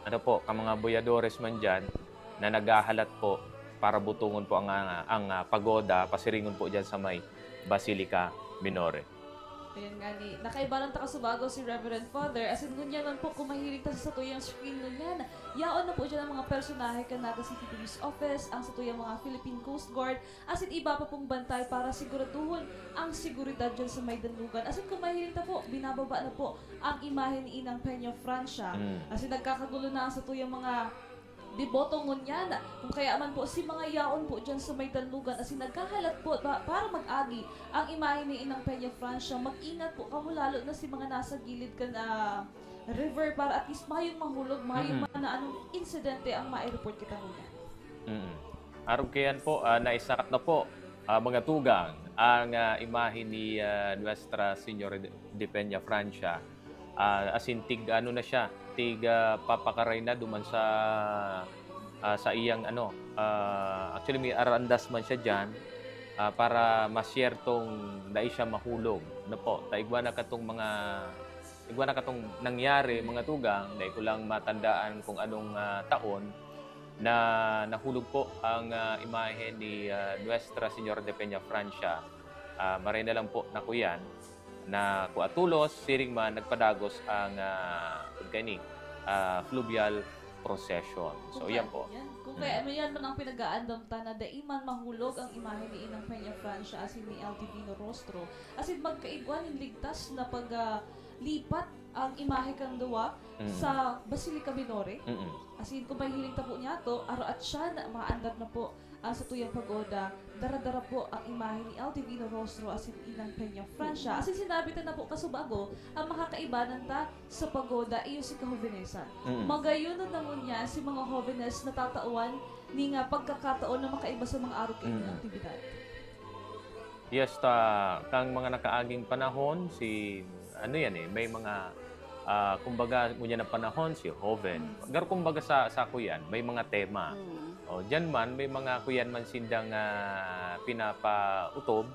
Speaker 19: Ano po, ka mga boyadores man dyan na naghahalat po para butungon po ang pagoda, pasiringon po dyan sa may Basilica Minore.
Speaker 20: Ayan nga ni, nakaiba lang takasubago si Reverend Father. As in, ngunyan man po, kung mahilig ta sa tuyang screen ngunyan, yaon na po dyan ang mga personahe ka Naga City Police Office, ang sa tuyang mga Philippine Coast Guard, as in, iba pa pong bantay para siguraduhon ang seguridad dyan sa may Danlugan. As in, kung mahilig ta po, binababa na po ang imahe ni Inang Peñafrancia. As in, nagkakagulo na ang sa tuyang mga deboto ngunyan. Kung kaya man po si mga yaon po dyan sa may Danlugan, as in, nagkakalat po para mag-agi ang imahe ni Inang Peñafrancia. Mag-ingat po kamo lalo na si mga nasa gilid ka na river para at least mayong mahulog, mayong man na anong insidente ang ma-report kita ngunyan.
Speaker 19: Arog kayan po, naisakat na po mga tugang ang imahe ni Nuestra Señora de Peñafrancia. As in, ano na siya, papakaray na duman sa iyang actually may arandas man siya dyan para masyertong dahil siya mahulog. Ano po, taigwa na katong nangyari mga tugang, dahil ko lang matandaan kung anong taon na nahulog po ang imahe ni Nuestra Señora de Peñafrancia. Maray na lang po na kuyan na kuatulos, siring man nagpadagos ang fluvial procession. So, yan po.
Speaker 20: Kung kaya yan man ang pinag-aandam ta na daiman mahulog ang imahe ni Inang Peñafrancia as in ni El Divino Rostro. As in magkaigwan yung ligtas na paglipat ang imahe kang duwa sa Basilica Minore. As in kung mahihiling ta po niya to, aro at siya na maandar na po sa tuyang pagoda dara-dara po ang imahe ni El Divino Rostro as in Inang Peña Francia. As in sinabi na po kasubago, ang makakaibanan ta sa pagoda iyo si kahovenesan. Magayon na naman niya si mga hovenes na tatauan ni nga pagkakataon na makaiba sa mga araw kayo ng aktibidad.
Speaker 19: Yes, kang mga nakaaging panahon, may mga kumbaga ngunya na panahon si Hoven. Gar kumbaga sa kuyan, may mga tema. O diyan man may mga kuyan man sindang pinapautob.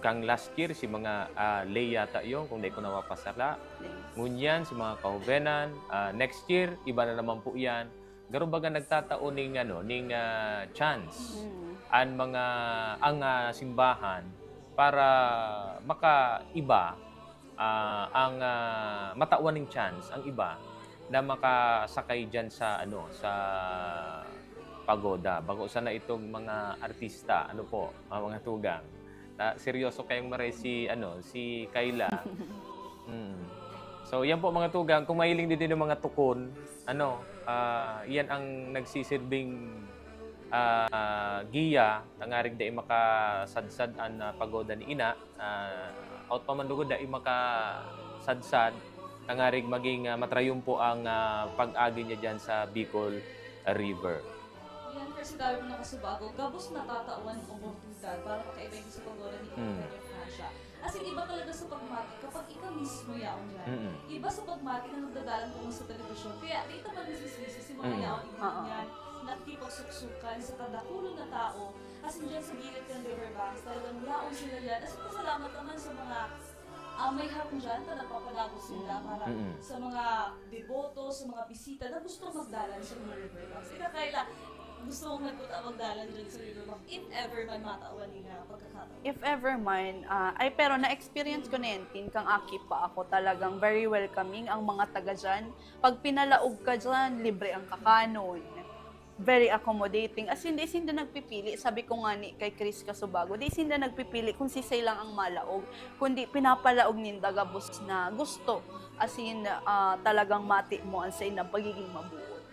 Speaker 19: Kang last year si mga Leia ta yung kung di ko nawapasala. Ngunyan si mga kahovenan. Next year iba na naman po yan. Garo baga nagtataon ning chance ang simbahan para makaiba ang matawan ng chance ang iba na makasakay diyan sa pagoda. Bago sana itong mga artista, mga tugang. Seryoso kayong maray si Kayla. So yan po mga tugang, kung mahiling din ng mga tukon, yan ang nagsisilbing giya tangarig dai makasadsad ang pagoda ni ina. Out pamandugod dai makasadsad tangarig maging matrayon po ang pag-agi niya dyan sa Bicol River.
Speaker 20: Yan kasi dahil mo nakasubago, gabos natatawan ang oportunidad para makaiba sa pagoda ni Inang Peña Francia. As in, iba talaga sa pagmati kapag ikaw mismo yaon dyan. Iba sa pagmati na nagdadalan ko sa telebisyon. Kaya dito man nasisisi si mga yaon yan nagtipagsuksukan sa kadakulo na tao. As in, dyan sa gilid ng riverbanks, talagang yaon sila yan. As in, pasalamat naman sa mga may harong dyan na nagpapadagos sila para sa mga deboto, sa mga bisita na gusto magdalan sa mga riverbanks. Kaya gusto mong nagpunta magdalan dyan sa riverbank if ever man matawan nila pagkakataon.
Speaker 18: If ever man, pero na-experience ko na yan, kang aki pa ako talagang very welcoming ang mga taga dyan. Pag pinalaog ka dyan, libre ang kakanon. Very accommodating. As in, di sinda nagpipili. Sabi ko nga ni kay Chris Casubago, di sinda nagpipili kung sisay lang ang malaog, kundi pinapalaog ninda gabos na gusto. As in, talagang mati mo ang say na pagiging mabuot.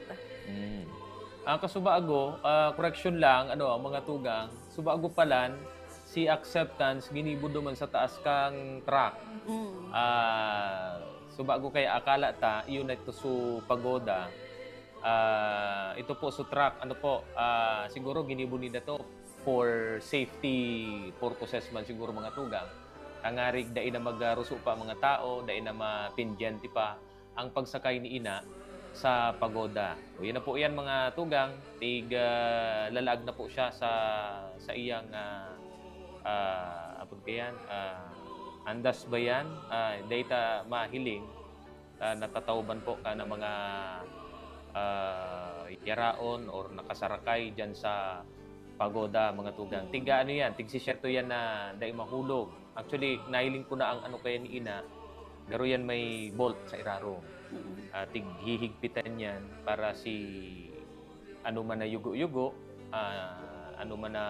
Speaker 19: Ang Kasubago, correction lang, ang mga tugang, Subago palan, si acceptance ginibod man sa taas kang track. Subago kay akala ta, yun ito su pagoda. Ito po sa track, siguro ginibon nila to for safety purposes man siguro mga tugang. Tangarig dai na magruso pa mga tao, dai na mapindyente pa ang pagsakay ni ina sa pagoda. O yan na po yan mga tugang, lalag na po siya sa iyang andas ba yan? Data mahiling, natatawban po ka ng mga yaraon or nakasarakay dyan sa pagoda mga tugang. Tiga yan, tigsisyerto yan na dahil mahulog. Actually, nahiling ko na ang kaya ni ina, garo yan may bolt sa iraro. Tighihigpitan yan para si man na yugo-yugo, man na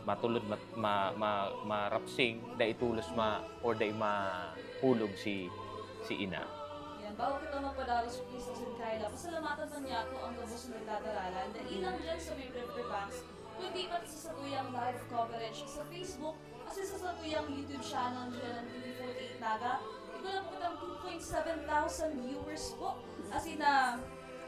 Speaker 19: matulod, marapsing, dahil tulos or dahil mahulog si ina.
Speaker 20: Bago kita magpadalos please sa Kayla, pasalamatan pa niya ako ang gabos na nagdadaralan na ilang dyan sa may riverbanks, kundi pati sa satuyang live coverage sa Facebook, kasi sa satuyang YouTube channel dyan ng TV48 Naga, ito na po kitang 2,700 viewers po. As in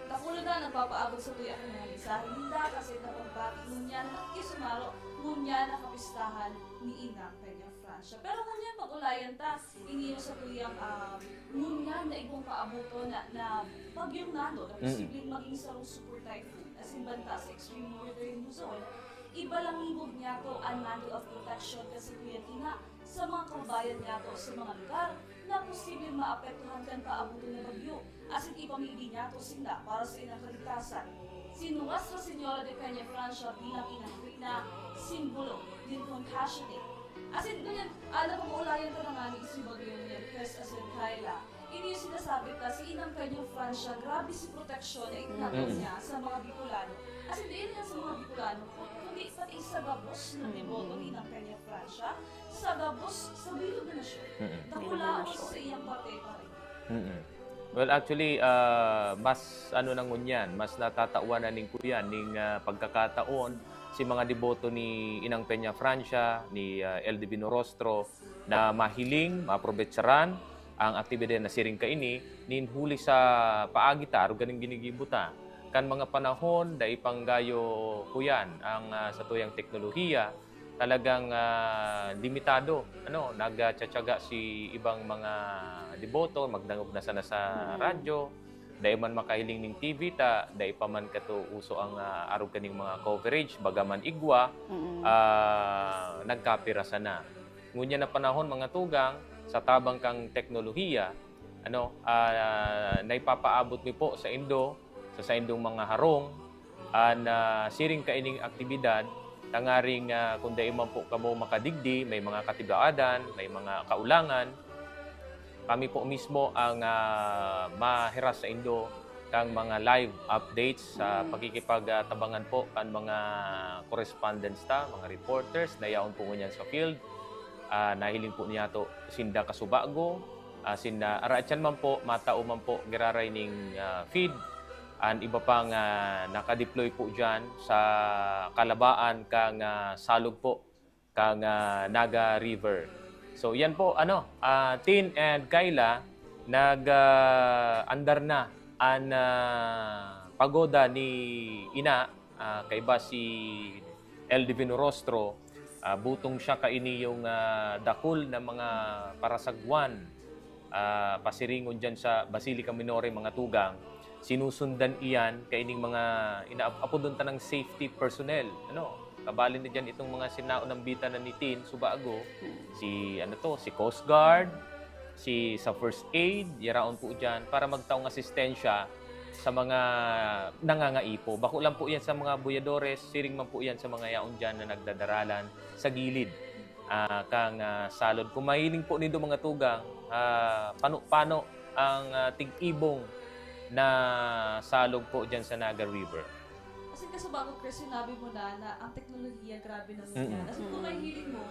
Speaker 20: nakulo na nagpapaabot sa tuyang ng mga mensahe nila kasi napagbati ngunyan at kisumaro ngunyan na kapistahan ni Inang Peña Francia. Pero ngunyan pag-ulayan ta, iniyo sa tuyang ngunyan na ibang paabuto na bagyong nano na posibleng maging sarong super typhoon as in banta sa extreme northern Luzon. Iba lang ibog niya to ang mantle of protection kasi kuya ina sa mga kabayan niya to sa mga lugar na posibleng maapektuhan kan paabuto ng bagyo. As in ipamili niya to sila para sa inang kaligtasan. Sinuwas sa Senyora de Peña Francia bilang inang na simbolo din compassionate. As in ganyan, napag-uulayan ka na nga ni si bagyo niya because as in Kayla, ini yung sinasabi ta, si Inang Peña Francia, grabe si proteksyon na itinagaw niya sa mga Bicolano. As in, din yan sa mga Bicolano, kundi pati sa gabos na deboto ni Inang Peña Francia, sa gabos sa bilog na nasyon. Nakulaos sa iyang parte pa rin.
Speaker 19: Well, actually, mas ano nang ngunyan, mas natatawanan ning kuyan ning pagkakataon si mga deboto ni Inang Peña Francia, ni El Divino Rostro na mahiling, maprobetsaran ang aktibidad na siring kaini nin huli sa paagita aro ganing ginigibuta. Kan mga panahon da ipanggayo kuyan ang sa tuyang teknolohiya talagang limitado nagtsatsaga si ibang mga deboto magdangog na sana sa radyo dai man makahiling ning TV dai pa man kato uso ang arog kaning mga coverage bagaman igwa nagkapira sana ngunya na panahon mga tugang sa tabang kang teknolohiya naipapaabot mi po sa Indo sa indong mga harong siring kaining aktibidad tangaring kung dai man po kamo makadigdi, may mga katibaadan, may mga kaulangan, kami po mismo ang mahiras sa Indo kang mga live updates sa pagkikipagtabangan po kan mga correspondents mga reporters na yaon po ngunyan sa field. Nahiling po niya to sinda kasubago, sinda araatyan man po, matao man po giraray ning feed. Ang iba pang nakadeploy po dyan sa kalabaan kang salog po kang Naga River. So yan po Tin and Kayla nag-andar na ang pagoda ni Ina kaiba si El Divino Rostro. Butong siya kaini yung dakul na mga parasagwan pasiringon dyan sa Basilica Minore mga tugang. Sinusundan iyan kaining mga inaapodon ng safety personnel. Kabalin na dyan itong mga sinaon ng bita na ni Tin Subago, si Coast Guard, sa First Aid, yaraon po dyan para magtaong asistensya sa mga nangangaipo. Bako lang po yan sa mga buyadores, siring man po yan sa mga yaon dyan na nagdadaralan sa gilid. Kang salod. Kung mahiling po nito mga tugang, paano ang tig-ibong na salog po dyan sa Naga River.
Speaker 20: Kasi bago Chris, sinabi mo na ang teknolohiya grabe na yan. As kung may hiling mo,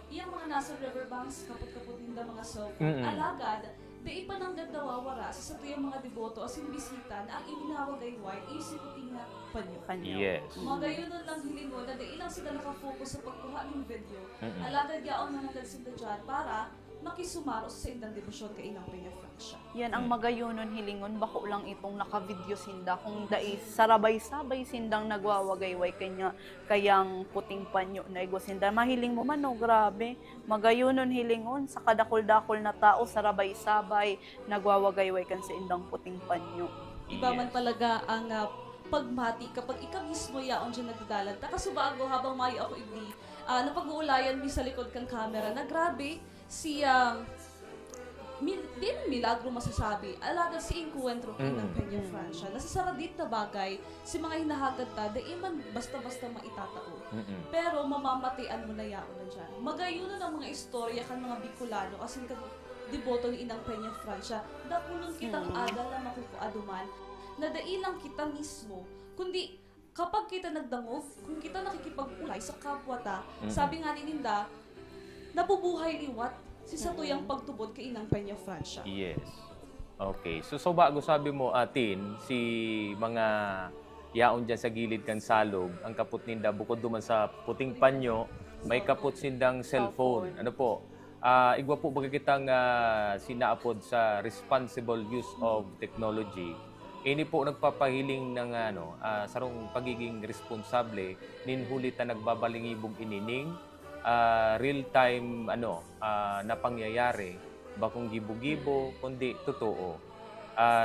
Speaker 20: yung mga nasa riverbanks, kapot-kapot din mga cellphone, alagad, di pa nang nawawara sa tuyang mga deboto as yung bisita na ang iminawag ay white, isipin nga panyo.
Speaker 19: Yes.
Speaker 20: Mga yun lang hiling mo na di ilang sila nakafocus sa pagkuha ng video, alagad yaon na nagdasin na dyan para makisumaro sa indang debosyon kay Inang Peña Francia.
Speaker 18: Yan ang magayunon hilingon, bako lang itong naka-video sinda kung dai sarabay-sabay sindang nagwawagayway kayang puting panyo na igo sinda. Mahiling mo man, grabe. Magayunon hilingon, sa kadakol-dakol na tao, sarabay-sabay nagwawagayway kan sa indang puting panyo.
Speaker 20: Iba man talaga ang pagmati kapag ikaw mismo yaon dyan nagdadalan. Takasubago habang mayo ako napag-uulayan mi sa likod kang camera na grabe, di na milagro masasabi. Alagad si Encuentro ng Peña Francia. Nasasaradit na bagay, si mga hinahagad ta, di man basta-basta maitatao. Pero mamamatian mo na yaon na dyan. Magayunan ang mga istorya kan mga Bicolano kasi deboto ni Inang Peña Francia. Dakulong kitang adal na makukuaduman na dailang kita mismo, kundi kapag kita nagdangog, kung kita nakikipag-ulay sa kapwa ta, sabi nga ni Ninda, nabubuhay liwat si satuyang pagtubod kay Inang Peña Francia.
Speaker 19: Yes. Okay. So bago sabi mo, Tin, si mga yaon dyan sa gilid kan salog, ang kaput ninda, bukod duman sa puting panyo, may kaput sindang cellphone. Ano po? Igwa po baga kitang sinaapod sa responsible use of technology. Ini po nagpapahiling ng sarong pagiging responsable ninhuli ta nagbabalingibog inining real-time na pangyayari bakong gibo-gibo kundi totoo.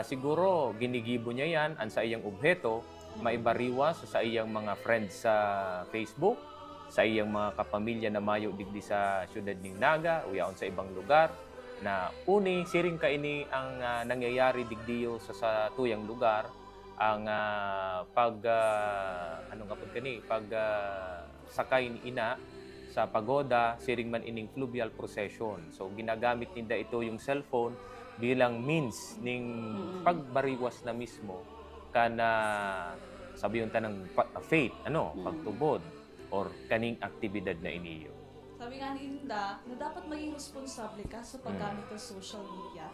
Speaker 19: Siguro ginigibo niya yan sa iyang obheto maibariwas sa iyang mga friends sa Facebook, sa iyang mga kapamilya na mayo digdi sa syudad ning Naga o yaon sa ibang lugar na uni siring kaini ang nangyayari digdiyo sa tuyang lugar ang sakay ni Ina sa pagoda siring man ining fluvial procession. So ginagamit nila ito yung cellphone bilang means ning pagbariwas na mismo kana sabiyon ta ng faith pagtubod or kaning aktibidad na iniyo.
Speaker 20: Sabi nga ni Inda, na dapat maging responsable ka sa paggamit ng social media.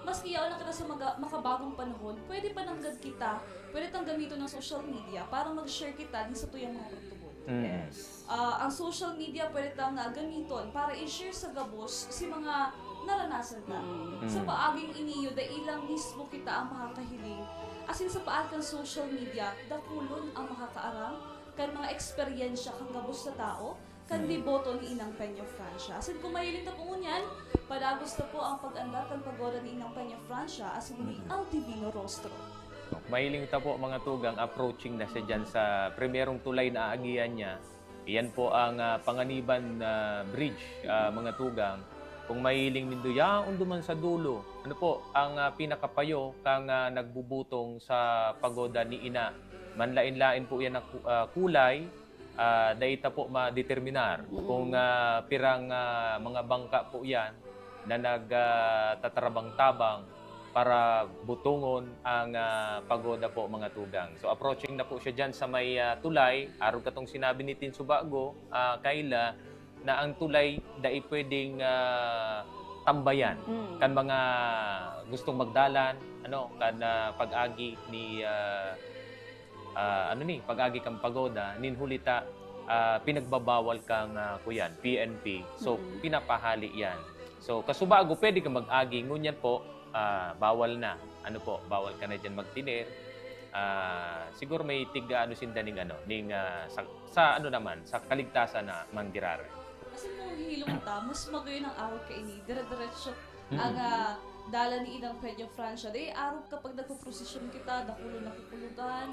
Speaker 20: Maski yaw lang kita sa makabagong panahon, pwede pananggad kita, pwede tang gamiton ng social media para mag-share kita din sa tuyang mga pagtubod.
Speaker 18: Yes.
Speaker 20: Ang social media pwede tang gamiton para i-share sa gabos si mga naranasan na. Sa paaging iniyo, dailang mismo kita ang makakahiling. As in sa paag ng social media, dakulon ang makakaaram, kan mga eksperyensya kang gabos sa tao, kan diboto ni Inang Peña Francia. Asin kung mahiling na po ngunyan, padagos na po ang pag-andar kan pagoda ni Inang Peña Francia asin ni Al Divino Rostro.
Speaker 19: Mahiling ta po mga tugang, approaching na siya dyan sa primerong tulay na aagian niya. Iyan po ang Panganiban Bridge, mga tugang. Kung mahiling nindo, yaon duman sa dulo. Ano po, ang pinakapayo kang nagbubutong sa pagoda ni Ina. Manlain-lain po yan na kulay, daita po ma-determinar kung pirang mga bangka po yan na nagtatarabang-tabang para butungon ang pagoda po mga tugang. So approaching na po siya dyan sa may tulay. Araw katong sinabi ni Tin Subago, Kayla, na ang tulay dai pwedeng tambayan kan mga gustong magdalan, kan pag-agi ni pag-agi kang pagoda, ninhulita pinagbabawal kang kuyan, PNP. So pinapahali yan. So kasubago pwede kang mag-agi, ngunyan po bawal na. Bawal ka na dyan magtinir. Siguro may sindaning sa kaligtasan na manggirar.
Speaker 20: Kasi kung hilong ta, mas magayon ang araw ka ini, dire-diretso ang dala ni Inang Peña Francia. Day araw kapag nagpo-prosesyon kita, dakulo na kupulugan,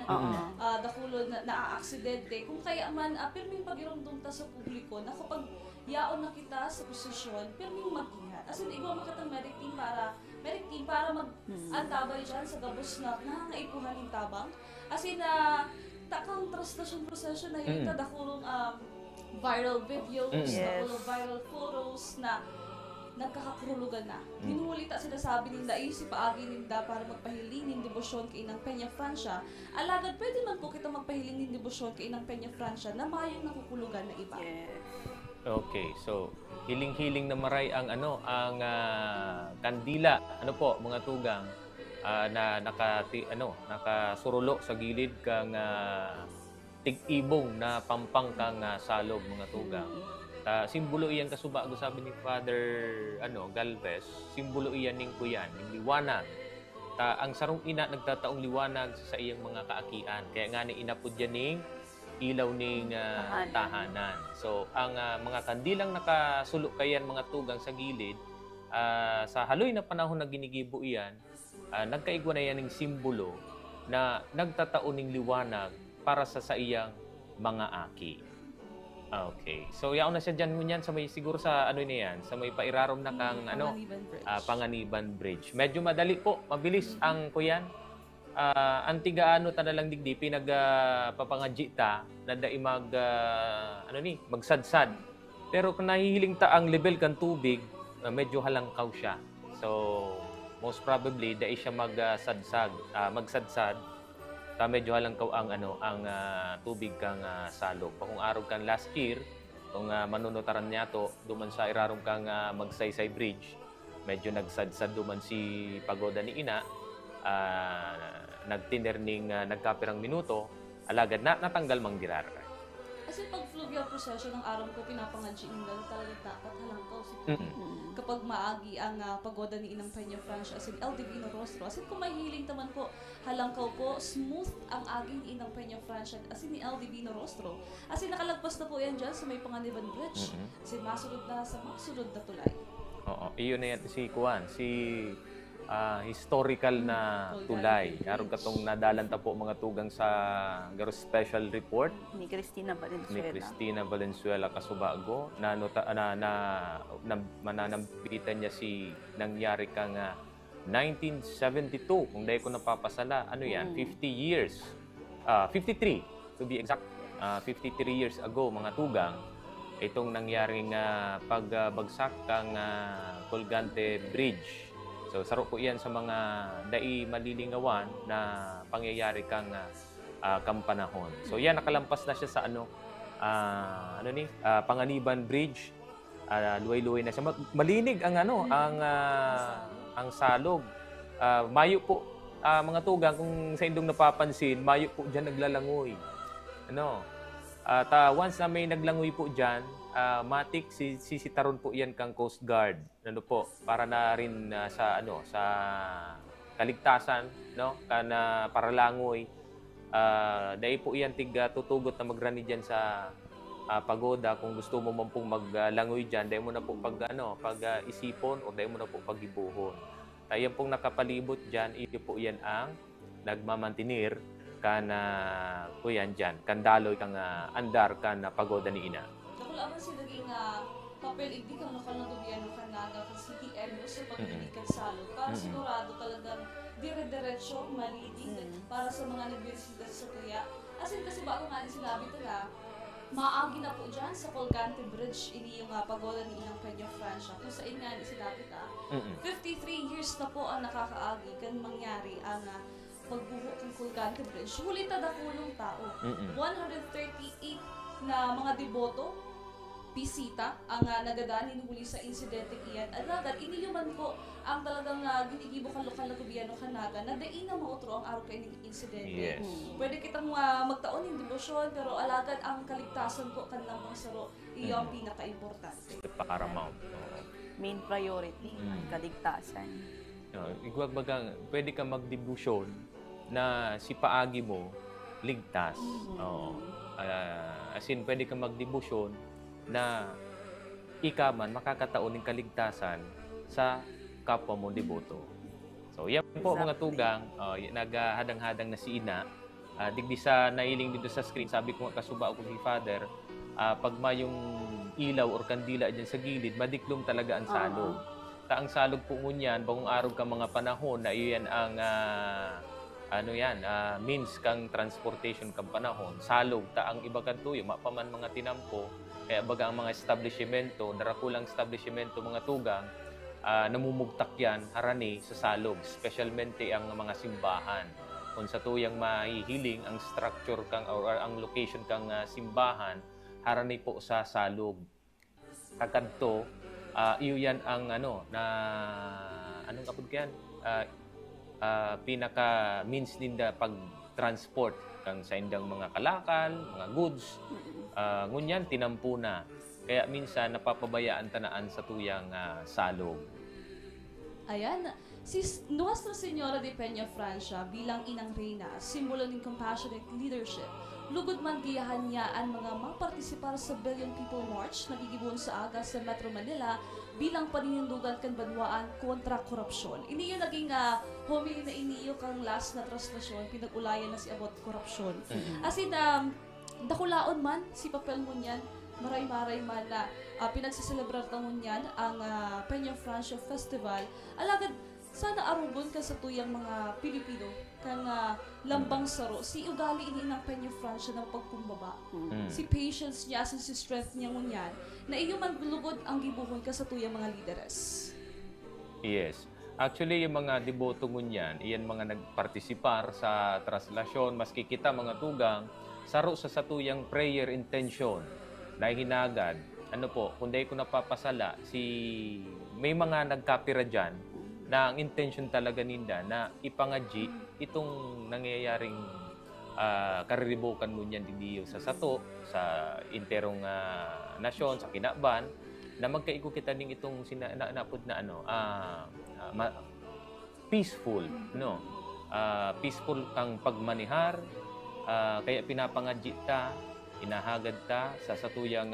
Speaker 20: dakulo na naaaksidente. Kung kaya man, pirming pagirumdum ta sa publiko na kapag yaon na kita sa prosesyon, pirming mag-ingat. As in, iba makatang merit team para mag-antabay dyan sa gabos na nangangaipuhan yung tabang. As in, takang translation procession na yun, dakulong viral videos, dakulong viral photos na nagkakakrulugan na. Ginuhulita sinasabi ninda, si paagi ninda para magpahiling ng debosyon kay Inang Peña Francia. Alagad, pwede man po kita magpahiling ng debosyon kay Inang Peña Francia na mayong nakukulugan na iba.
Speaker 19: Okay, so hiling-hiling na maray ang kandila, mga tugang na nakasurulo sa gilid kang tig-ibong na pampang kang salog, mga tugang. Simbolo iyan kasubago, sabi ni Father Galvez, simbolo iyan ning kuyan, ning liwanag. Ang sarong ina nagtataong liwanag sa iyang mga kaakian. Kaya nga ni inapod yan ning ilaw ning tahanan. So ang mga kandilang nakasulo kayan, mga tugang sa gilid, sa haloy na panahon na ginigibo iyan, nagkaigwa na yan ng simbolo na nagtataon ng liwanag para sa iyang mga aki. Okay. So yaon na siya dyan ngunyan sa may siguro sa sa may pairarom na kang Panganiban Bridge. Medyo madali po, mabilis ang kuyan. Antigaano ta na lang digdi pinagpapangadji ta na dai magsadsad. Pero kung nahihiling ta ang level kan tubig, medyo halangkaw siya. So most probably dai siya magsadsad. Medyo halangkaw ang tubig kang salog. Kung araw kan last year, kung manunutaran niya to, duman sa irarom kang Magsaysay Bridge, medyo nagsadsad duman si pagoda ni Ina, nagtiner ning nagkapirang minuto, alagad na natanggal manggirar.
Speaker 20: Kasi pag fluvial procession ng araw ko pinapangadji talaga dapat halangkaw si kapag maagi ang pagoda ni Inang Peña Francia as in El Divino Rostro. As in kung mahiling taman po halangkaw po, smooth ang aging Inang Peña Francia as in ni El Divino Rostro. As in nakalagpas na po yan dyan sa may Panganiban Bridge. As in masunod na sa masunod na tulay.
Speaker 19: Oo, iyon na yan si Kuan, si historical na tulay. Araw katong nadalanta po mga tugang sa garo special report
Speaker 18: ni Cristina
Speaker 19: Valenzuela kasubago na mananampitan niya si nangyari kang 1972 kung dahil ko napapasala 50 years 53 to be exact 53 years ago mga tugang itong nangyaring pagbagsak kang Colgante Bridge. So saro ko iyan sa mga dai malilingawan na pangyayari kang kampanahon. So yan nakalampas na siya sa Panganiban Bridge. Luway-luway na siya. Malinig ang ang salog. Mayo po, mga tugang, kung sa indong napapansin, mayo po dyan naglalangoy. At once na may naglangoy po dyan, matik sisitaron po yan kang Coast Guard. Para na rin sa kaligtasan, kana para langoy. Dahil po yan tutugot na magrani dyan sa pagoda. Kung gusto mo man pong maglangoy dyan, dahil mo na po pag-isipon o dahil mo na po pag-ibuhon. Ayan pong nakapalibot dyan, ito po yan ang nagmamantinir po yan dyan. Kandaloy kang andar ka na pagoda ni ina.
Speaker 20: Nakula man sila naging papel, hindi kang nakalagubyan ka naga ka CTM sa pagpili ka salog. Para sigurado talagang dire-diretso, malidig para sa mga nagbibisita sa tuya. As in, kasi bago nga din sinabi ito na, maagi na po dyan sa Colgante Bridge, ini yung pagoda ni Inang Peña Francia. Kung sa inyo nga sinabi ka, 53 years na po ang nakakaagi kan mangyari ang pagbuho ng Colgante Bridge. Huli tadakulong tao. 138 na mga deboto, bisita ang nagadalhin huli sa insidente iyan. At agad, iniyuman po ang talagang ginigibo kan lokal na gobyerno kanaga na daing na mautro ang araw kayo ng insidente.
Speaker 19: Yes.
Speaker 20: Pwede kitang magtaon ng debosyon, pero alagad ang kaligtasan po kan lambang saro, iyon ang pinaka-importante.
Speaker 19: Paramount.
Speaker 18: Main priority, kaligtasan.
Speaker 19: Pwede ka magdebosyon na si paagi mo ligtas. As in, pwede ka magdebosyon na ika man makakataon ng kaligtasan sa kapwa mo deboto. So, yan po mga tugang, naghadang-hadang na si ina. Digdi sa nailing dito sa screen, sabi ko nga kasuba ako kay Father, pag mayong ilaw or kandila dyan sa gilid, madiklom talaga ang salog. Ang salog po ngunyan, bagong araw ka mga panahon na iyan ang means kang transportation kang panahon. Salog, ang iba kantuyo, mapaman mga tinampo, kaya baga ang mga establishmento, darakulang establishmento, mga tugang, namumugtak yan, harani sa salog, specialmente ang mga simbahan. Kung sa tuyang mahihiling ang structure kang or ang location kang simbahan, harani po sa salog. Kakadto, iyo yan ang anong kapag yan? Pinaka means ninda pag-transport kang sa indang mga kalakal, mga goods. Ngunyan, tinampo na. Kaya minsan, napapabayaan tanaan sa tuyang salog.
Speaker 20: Ayan, si Nuestra Señora de Peña Francia bilang inang reyna, simbolo ng compassionate leadership. Lugod man giyahan niya ang mga mapartisipar sa Billion People March na gigibon sa aga sa Metro Manila bilang paninindugan kan banwaan kontra korupsyon. Iniyo naging homily na iniyo kang last na translasyon, pinag-ulayan na si abot korupsyon. As in, dakulaon man si papel mo niyan, maray-maray man na pinagsiselebrar mo niyan ang Peña Francia Festival. Alagad, sana arubon ka sa tuyang mga Pilipino kang lambang saro. Si ugali ini ng Peña Francia ng pagkumbaba. Si patience niya, si strength niya ngunyan, na iyo man lugod ang gibuhon ka sa tuyang mga lideres.
Speaker 19: Yes. Actually, yung mga deboto ngunyan, iyan mga nagpartisipar sa translasyon, maski kita mga tugang, saro sa satuyang prayer intention na hinagad. Kung dahil ko napapasala, may mga nagkapira dyan na ang intention talaga ninda na ipangadji itong nangyayaring kariribukan mo niyan didiyo sa sato, sa interong nasyon, sa kinaban, na magkaigo kita ning itong napod na peaceful, peaceful kang pagmanihar, kaya pinapangadji ta, inahagad ta sa satuyang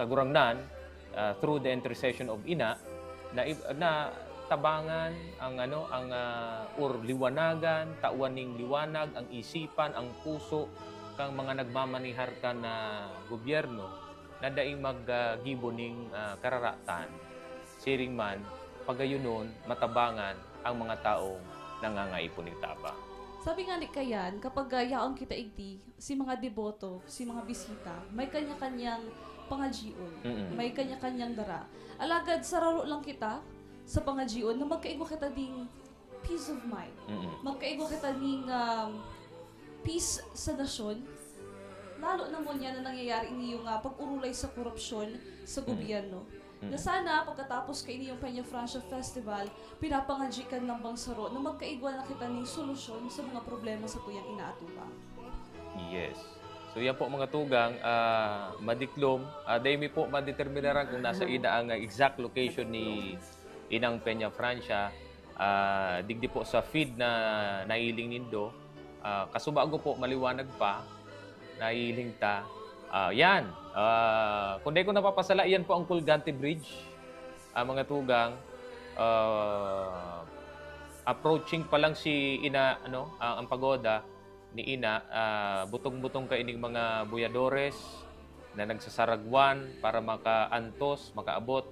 Speaker 19: kagurangnan through the intercession of ina na tabangan ang or liwanagan, tauaning liwanag ang isipan, ang puso kang mga nagmamanihar ka na gobyerno na daing maggibo ning kararatan. Siring man pagayunon matabangan ang mga taong nangangaipon ng tabang.
Speaker 20: Sabi nga ni Kayan, kapag yaon kita igdi, si mga deboto, si mga bisita, may kanya-kanyang pangadjion, may kanya-kanyang dara. Alagad, sararo lang kita sa pangadjion na magkaigo kita ding peace of mind. Magkaigo kita ding peace sa nasyon. lalo naman yan na nangyayari ini yung pag-urulay sa korupsyon sa gobyerno. Na sana pagkatapos kay yung Peña Francia Festival, pinapangadjikan ng bangsaro na magkaigwa na kita ng solusyon sa mga problema sa tuyang inaatubang.
Speaker 19: Yes. So yan po mga tugang, madiklom, dahil po madeterminaran kung nasa ina ang exact location ni Inang Peña Francia, digdi po sa feed na nailing nindo, kasubago po maliwanag pa, nailing ta, yan, kung di ko napapasala, yan po ang Colgante Bridge, mga tugang, approaching pa lang si Ina, ang pagoda, ni Ina, butong-butong kaining mga buyadores na nagsasaragwan para makaantos, makaabot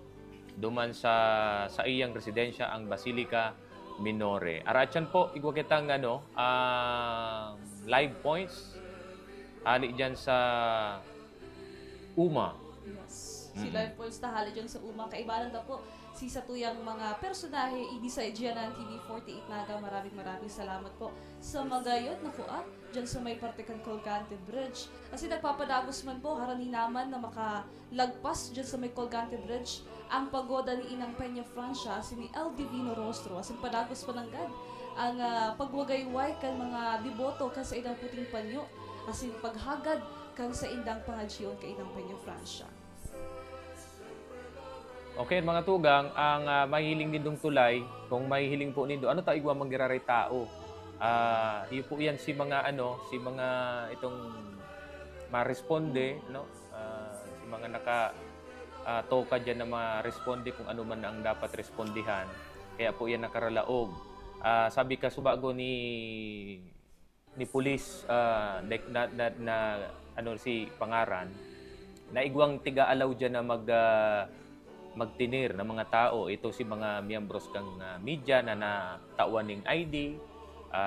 Speaker 19: duman sa iyang residensya ang Basilica Minore. Arachan po, igwa kitang live points ali dyan sa UMA.
Speaker 20: Yes. Si Live Points tahali dyan sa umang kaibalan na po si sa tuyang mga personahe idi sa Gianan TV 48 Naga. Maraming salamat po sa magayot na po dyan sa may partikan Colgante Bridge. Kasi nagpapadagos man po harani naman na makalagpas dyan sa may Colgante Bridge ang pagoda ni Inang Peña Francia si ni El Divino Rostro. As in padagos pa ng gad ang pagwagayway kan mga deboto kan sa idang puting panyo. As in paghagad kan sa indang pangadjiyon kay Inang Peña Francia.
Speaker 19: Okay, mga tugang, ang mahiling nindong tulay, kung mahihiling po nindo, ano ta igwa manggiraray tao? Iyo po yan si mga itong maresponde, si mga toka dyan na ma-responde kung ano man ang dapat respondihan. Kaya po yan nakaralaog. Sabi ka subago ni pulis si Pangaran, na igwang tiga-alaw dyan na magtinir ng mga tao. Ito si mga miyembros kang media na natawan ng ID,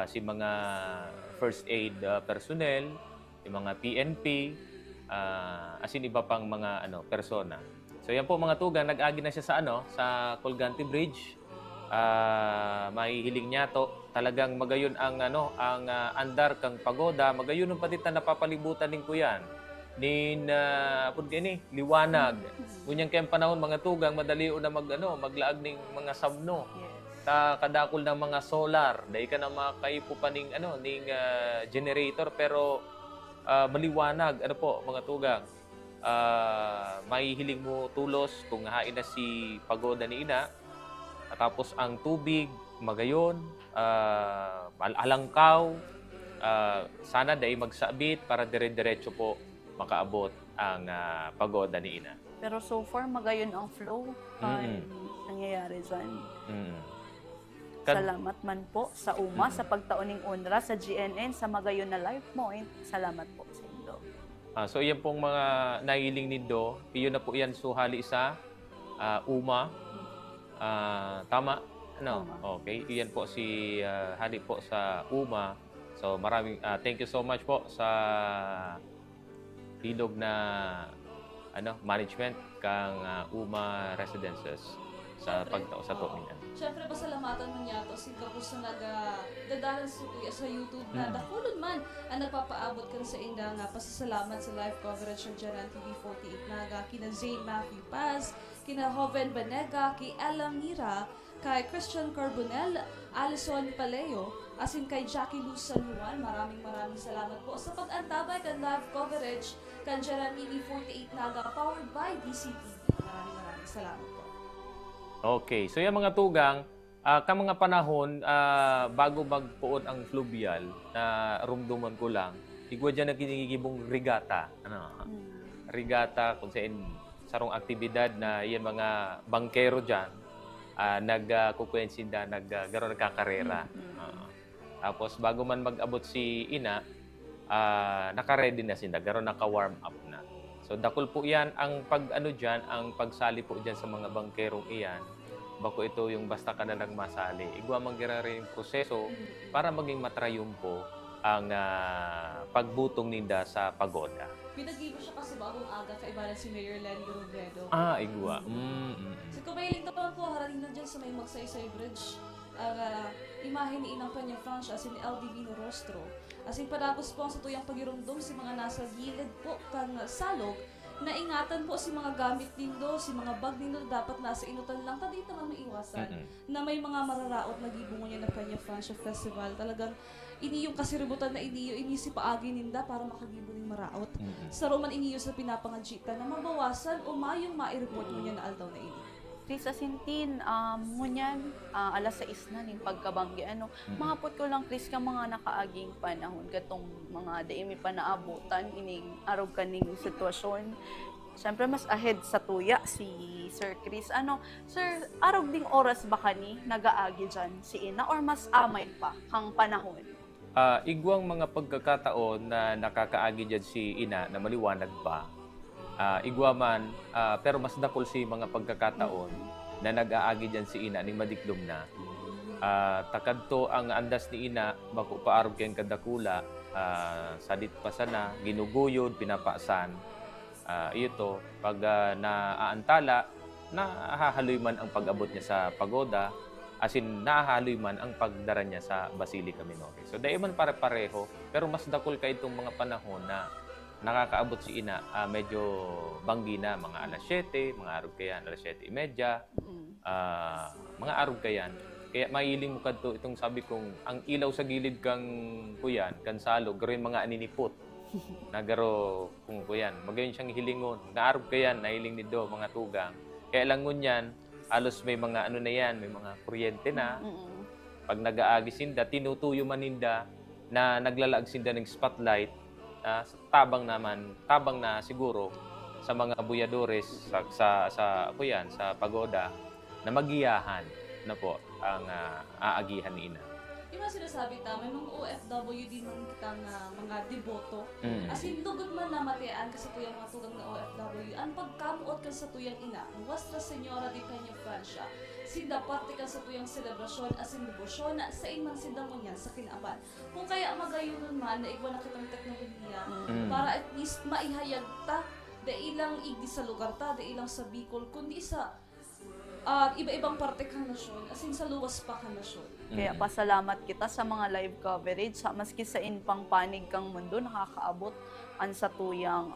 Speaker 19: si mga first aid personnel, si mga PNP, asin iba pang mga persona. So yan po mga tugang, nag-agi na siya sa Colgante Bridge. Mahihiling niya to. Talagang magayon ang andar kang pagoda, magayon ang patita napapalibutan din ko yan. Liwanag. Ngunyang kayang panahon mga tugang, madali na maglaag ng mga sabno. Kadakol ng mga solar. Dahil ka na makaipo pa ng generator pero maliwanag. Ano po mga tugang? Mahihiling mo tulos kung hain na si pagoda ni Ina. Tapos ang tubig, magayon, alangkaw, sana dahil magsabit para dire-diretso po makaabot ang pagoda ni Ina.
Speaker 18: Pero so far, magayon ang flow nangyayari dyan. Salamat man po sa UMA, sa pagtauning UNRWA, sa GNN, sa magayon na Live Point. Salamat po sa inyo.
Speaker 19: So yan pong mga nahiling nindo, iyon na po yan suhali sa UMA. Tama? Okay, iyan po si hali po sa UMA. So maraming thank you so much po sa hilog na management kang UMA Residences sa pagtao sa tumingan.
Speaker 20: Siyempre, pasalamatan mo niya ito. Singapore sa nagdadalan sa YouTube na dakulon man ang nagpapaabot ka sa inda nga pasasalamat sa live coverage ng Gianan TV 48 Naga, kina Zane Matthew Paz, kina Joven Banega, kay Ella Mira, kay Christian Carbonell, Alison Paleo, asin kay Jackie Luz San Juan. Maraming salamat po sa pag-antabay kan live coverage kan Gianan TV 48 Naga powered by DCTV. Maraming salamat po.
Speaker 19: Okay, so yan mga tugang, ka mga panahon, bago magpuon ang fluvial, na rumduman ko lang, igwa dyan na kinigibong rigata. Rigata, kung saan sarong aktibidad na yan mga bangkero dyan, nagkukwensinda, nagkakarera. Tapos bago man mag-abot si Ina, naka-ready na sila, gano'n naka-warm up na. So dakol po yan, ang dyan, ang pagsali po dyan sa mga bangkerong iyan, bako ito yung basta ka na nagmasali. Igwa mangyari rin yung proseso para maging matrayumpo ang pagbutong ninda sa pagoda.
Speaker 20: Pinag-iba siya kasi bagong aga kaibalan si Mayor Lenny Robredo.
Speaker 19: Igwa.
Speaker 20: So kumailing naman po, haraling na dyan sa may Magsaysay Bridge. Ang imahe ni Inang Peña Francia, si El Divino Rostro. As in padagos po ang sa tuyang pagirumdum si mga nasa gilid po kan salog, na ingatan po si mga gamit nindo, si mga bag nindo dapat nasa inutan lang, ta dito man maiwasan na may mga mararaot na gibungo niya na Peña Francia Festival. Talagang iniyong kasiributan na ini si paagi ninda para makagibuning maraot. Sa Roman iniyo sa pinapangajita na mabawasan o mayong maireport mo niya na aldaw na ini.
Speaker 18: Chris Asintin, ngunyan, alas 6 na ning pagkabanggi. Mahapot ko lang, Chris, ka mga nakaaging panahon, katong mga daimi pa naabutan, ining arog kaning sitwasyon. Siyempre, mas ahead sa tuya si Sir Chris. Sir, arog ding oras ba kani nagaagi dyan si Ina or mas amay pa kang panahon?
Speaker 19: Igwang mga pagkakataon na nakakaagi dyan si Ina na maliwanag pa. Igwa man, pero mas dakol si mga pagkakataon na nag-aagi dyan si Ina ni madiklom na. Takadto ang andas ni Ina, bako paarog kayong kadakula, sadit pa sana, ginuguyod, pinapaasan. Ito, pag naaantala, nahahaloy man ang pag-abot niya sa pagoda, as in nahahaloy man ang pagdara niya sa Basilica Minore. So, dahil man pare-pareho, pero mas dakol ka itong mga panahon na nakakaabot si Ina, medyo banggi na, mga alas 7, mga arog kayan, alas 7:30, mga arog kayan. Kaya mailing mo kadto itong sabi kong, ang ilaw sa gilid kang kuyan, kansalo, gawin mga aninipot. Nagaro kung kuyan, magayon siyang hilingon. Naarog kayan, nahiling nido, mga tugang. Kaya lang ngunyan, alos may mga ano na yan, may mga kuryente na. Pag nag-aagi sinda, tinutuyo maninda na naglalaag sinda ng spotlight, tabang na siguro sa mga buyadores sa pagoda na magiyahan na po ang aagihan ni Ina.
Speaker 20: Yung mga sinasabi may mga OFW din man kitang mga deboto. As in, lugod man na matian kasi tuyang mga tugang na OFW. Ang pagkamuot ka sa tuyang Ina, Nuestra Señora de Peña Francia, sinda parte ka sa tuyang selebrasyon as in debosyon na sa inman sinda mo niyan sa kinaaban. Kung kaya magayunon man na igwa na kitang teknolohiya para at least maihayag ta da ilang igdi sa lugar ta, da ilang sa Bicol, kundi sa iba-ibang parte kang nasyon, as in sa luwas pa kang nasyon.
Speaker 18: Kaya pasalamat kita sa mga live coverage, maski sa inpang panig kang mundo, nakakaabot ang sa tuyang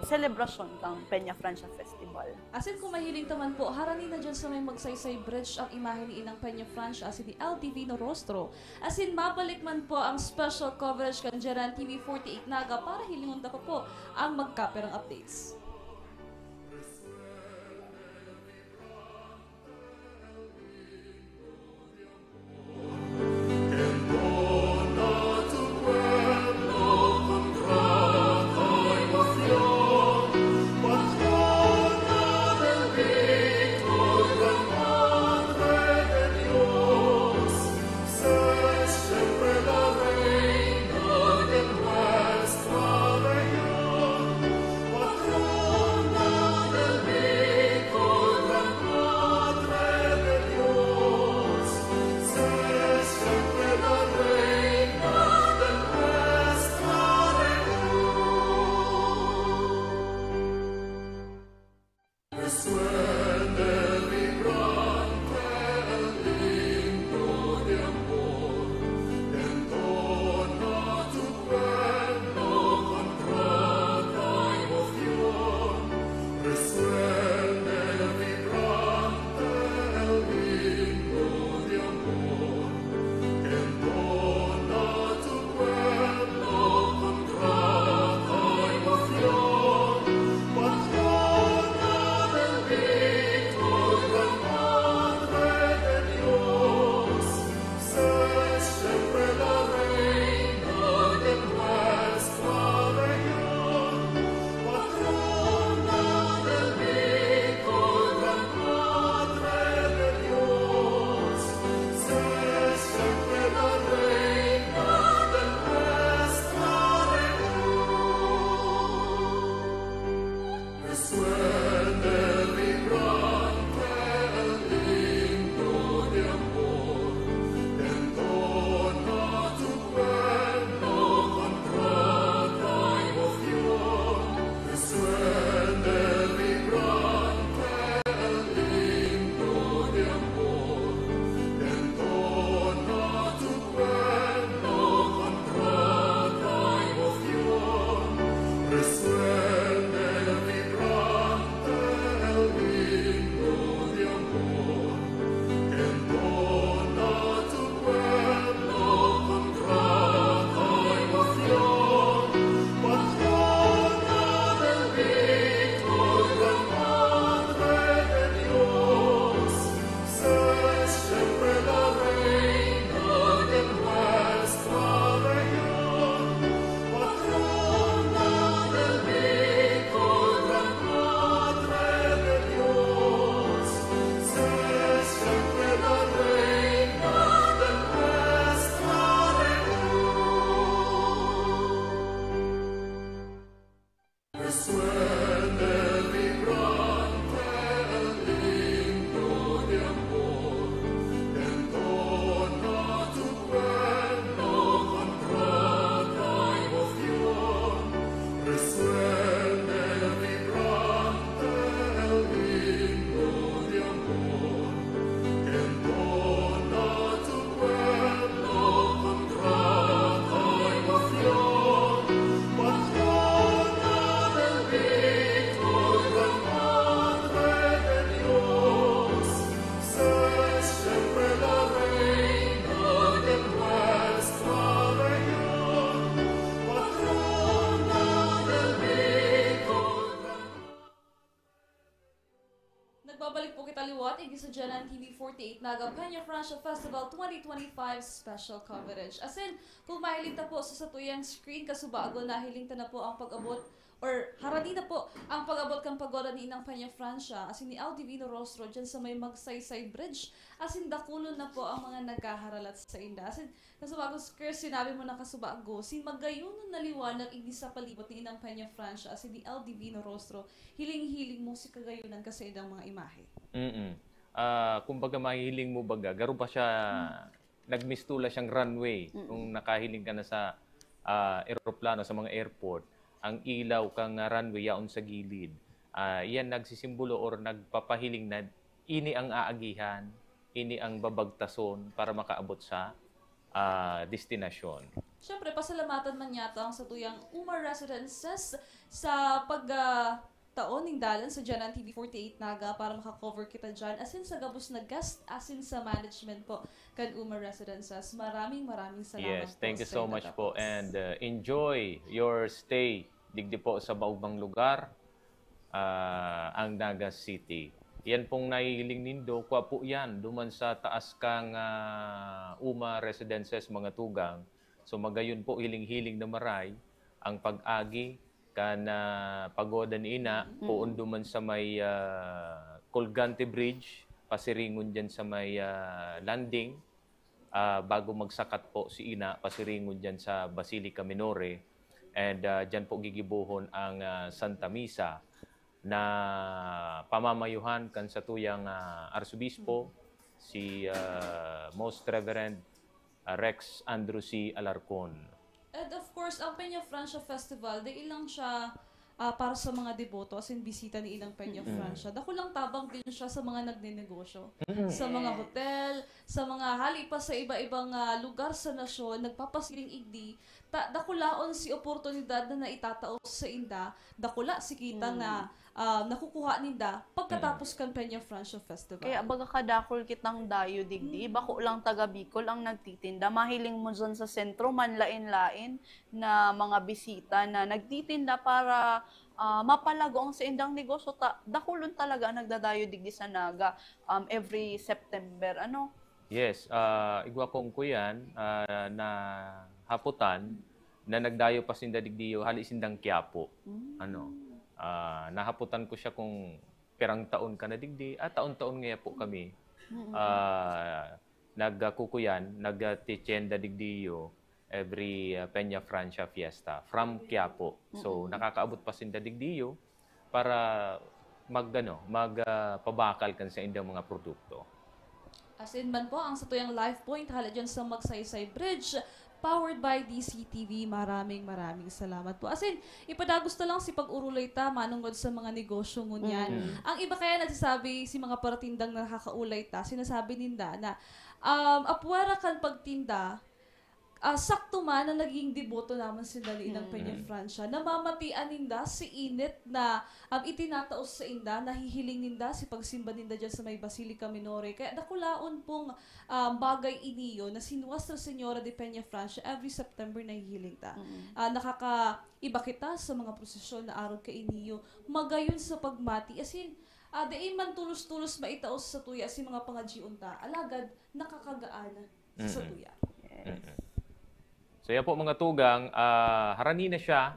Speaker 18: selebrasyon kang Peña Francia Festival.
Speaker 20: As in, kung mahiling taman po, haranin na dyan sa may magsaysay bridge ang imahe ni Inang Peña Francia, as in, ni El Divino Rostro. As in, mabalik man po ang special coverage kan Geran TV 48 Naga para hilingon pa po ang magkaperang updates. Nagbabalik po kita liwat, igi sa Janan TV 48 Naga Peña Francia Festival 2025 special coverage. As in, kung mahiling ta po sa satuyang screen, kasubago nahiling ta na po ang pag-abot or harani na po ang pag-abot kang pagoda ni Inang Peña Francia as in ni Al Divino Rostro dyan sa may Magsaysay Bridge as in dakulon na po ang mga nagkaharalat sa inda. As in, kasubago, Chris, sinabi mo na kasubago, sin magayunon na liwanag hindi sa palibot ni Inang Peña Francia as in ni Al Divino Rostro, hiling-hiling mo si kagayunan kasi idang mga imahe.
Speaker 19: Kumbaga mahiling mo baga, garo pa siya, nagmistula siyang runway kung nakahiling ka na sa eroplano, sa mga airport. Ang ilaw kang runway yaon sa gilid. Yan nagsisimbolo or nagpapahiling na ini ang aagihan, ini ang babagtason para makaabot sa destinasyon.
Speaker 20: Siyempre, pasalamatan man yata ang satuyang Umar Residences sa pagtaon ng dalan sa Janan TV 48 Naga para makakover kita dyan. Asin sa gabos na guest, asin sa management po kan Umar Residences. Maraming salamat
Speaker 19: Yes, thank you so much po. And enjoy your stay digdi po sa baubang lugar, ang Naga City. Yan pong nahihiling nindo, kwa po yan, duman sa taas kang Umar Residences, mga tugang. So magayon po hiling-hiling na maray ang pag-agi kan pagoda ni Ina, poon duman sa may Colgante Bridge, pasiringon dyan sa may landing, bago magsakat po si Ina, pasiringon dyan sa Basilica Minore, and dyan po gigibuhon ang Santa Misa na pamamayuhan kan sa tuyang Arsobispo, si Most Reverend Rex Andrew C. Alarcon.
Speaker 20: And of course, ang Peña Francia Festival, di ilang siya para sa mga deboto, as in bisita ni Inang Peña Francia. Dako lang tabang din siya sa mga nagnenegosyo. Sa mga hotel, sa mga halipa sa iba-ibang lugar sa nasyon, nagpapasiling igdi, dakulaon si oportunidad na naitataos sa inda, dakula si kita na nakukuha ninda pagkatapos kan Peña Francia Festival.
Speaker 18: Kaya baga kadakol kitang dayo digdi, bako lang taga Bicol ang nagtitinda. Mahiling mo dyan sa sentro, manlain-lain na mga bisita na nagtitinda para mapalago ang sa indang negosyo. Dakulon talaga ang nagdadayo digdi sa Naga every September. Ano?
Speaker 19: Yes, igwa kong ko yan na haputan na nagdayo pa sinda digdiyo hali sindang Quiapo. Nahaputan ko siya kung perang taon ka na digdi, taon-taon ngayon po kami. Nagkukuyan, nagtitienda digdiyo every Peña Francia Fiesta from Quiapo. So nakakaabot pa sinda digdiyo para magpabakal kan sa indang mga produkto.
Speaker 20: As in man po, ang satuyang Life Point, hala dyan sa Magsaysay Bridge, powered by DCTV. Maraming salamat po. As in, ipadagos na lang si pag-urulay ta, manungod sa mga negosyo ngunyan. Ang iba kaya nagsasabi, si mga paratindang nakakaulay ta, sinasabi ninda na, apwera kan pagtinda, sakto man na naging deboto naman sila ni Inang Peña Francia. Namamatian ninda si init na itinataos sa inda, nahihiling ninda si pagsimba ninda dyan sa may Basilica Minore. Kaya nakulaon pong bagay iniyo na si Nuestra Señora de Peña Francia every September nahihiling ta. Nakakaiba kita sa mga prosesyon na araw ka iniyo. Magayon sa pagmati. As in, di man tulos-tulos maitaos sa tuya si mga pangadjiun ta. Alagad, nakakagaan sa tuya.
Speaker 19: So yan po mga tugang, harani na siya,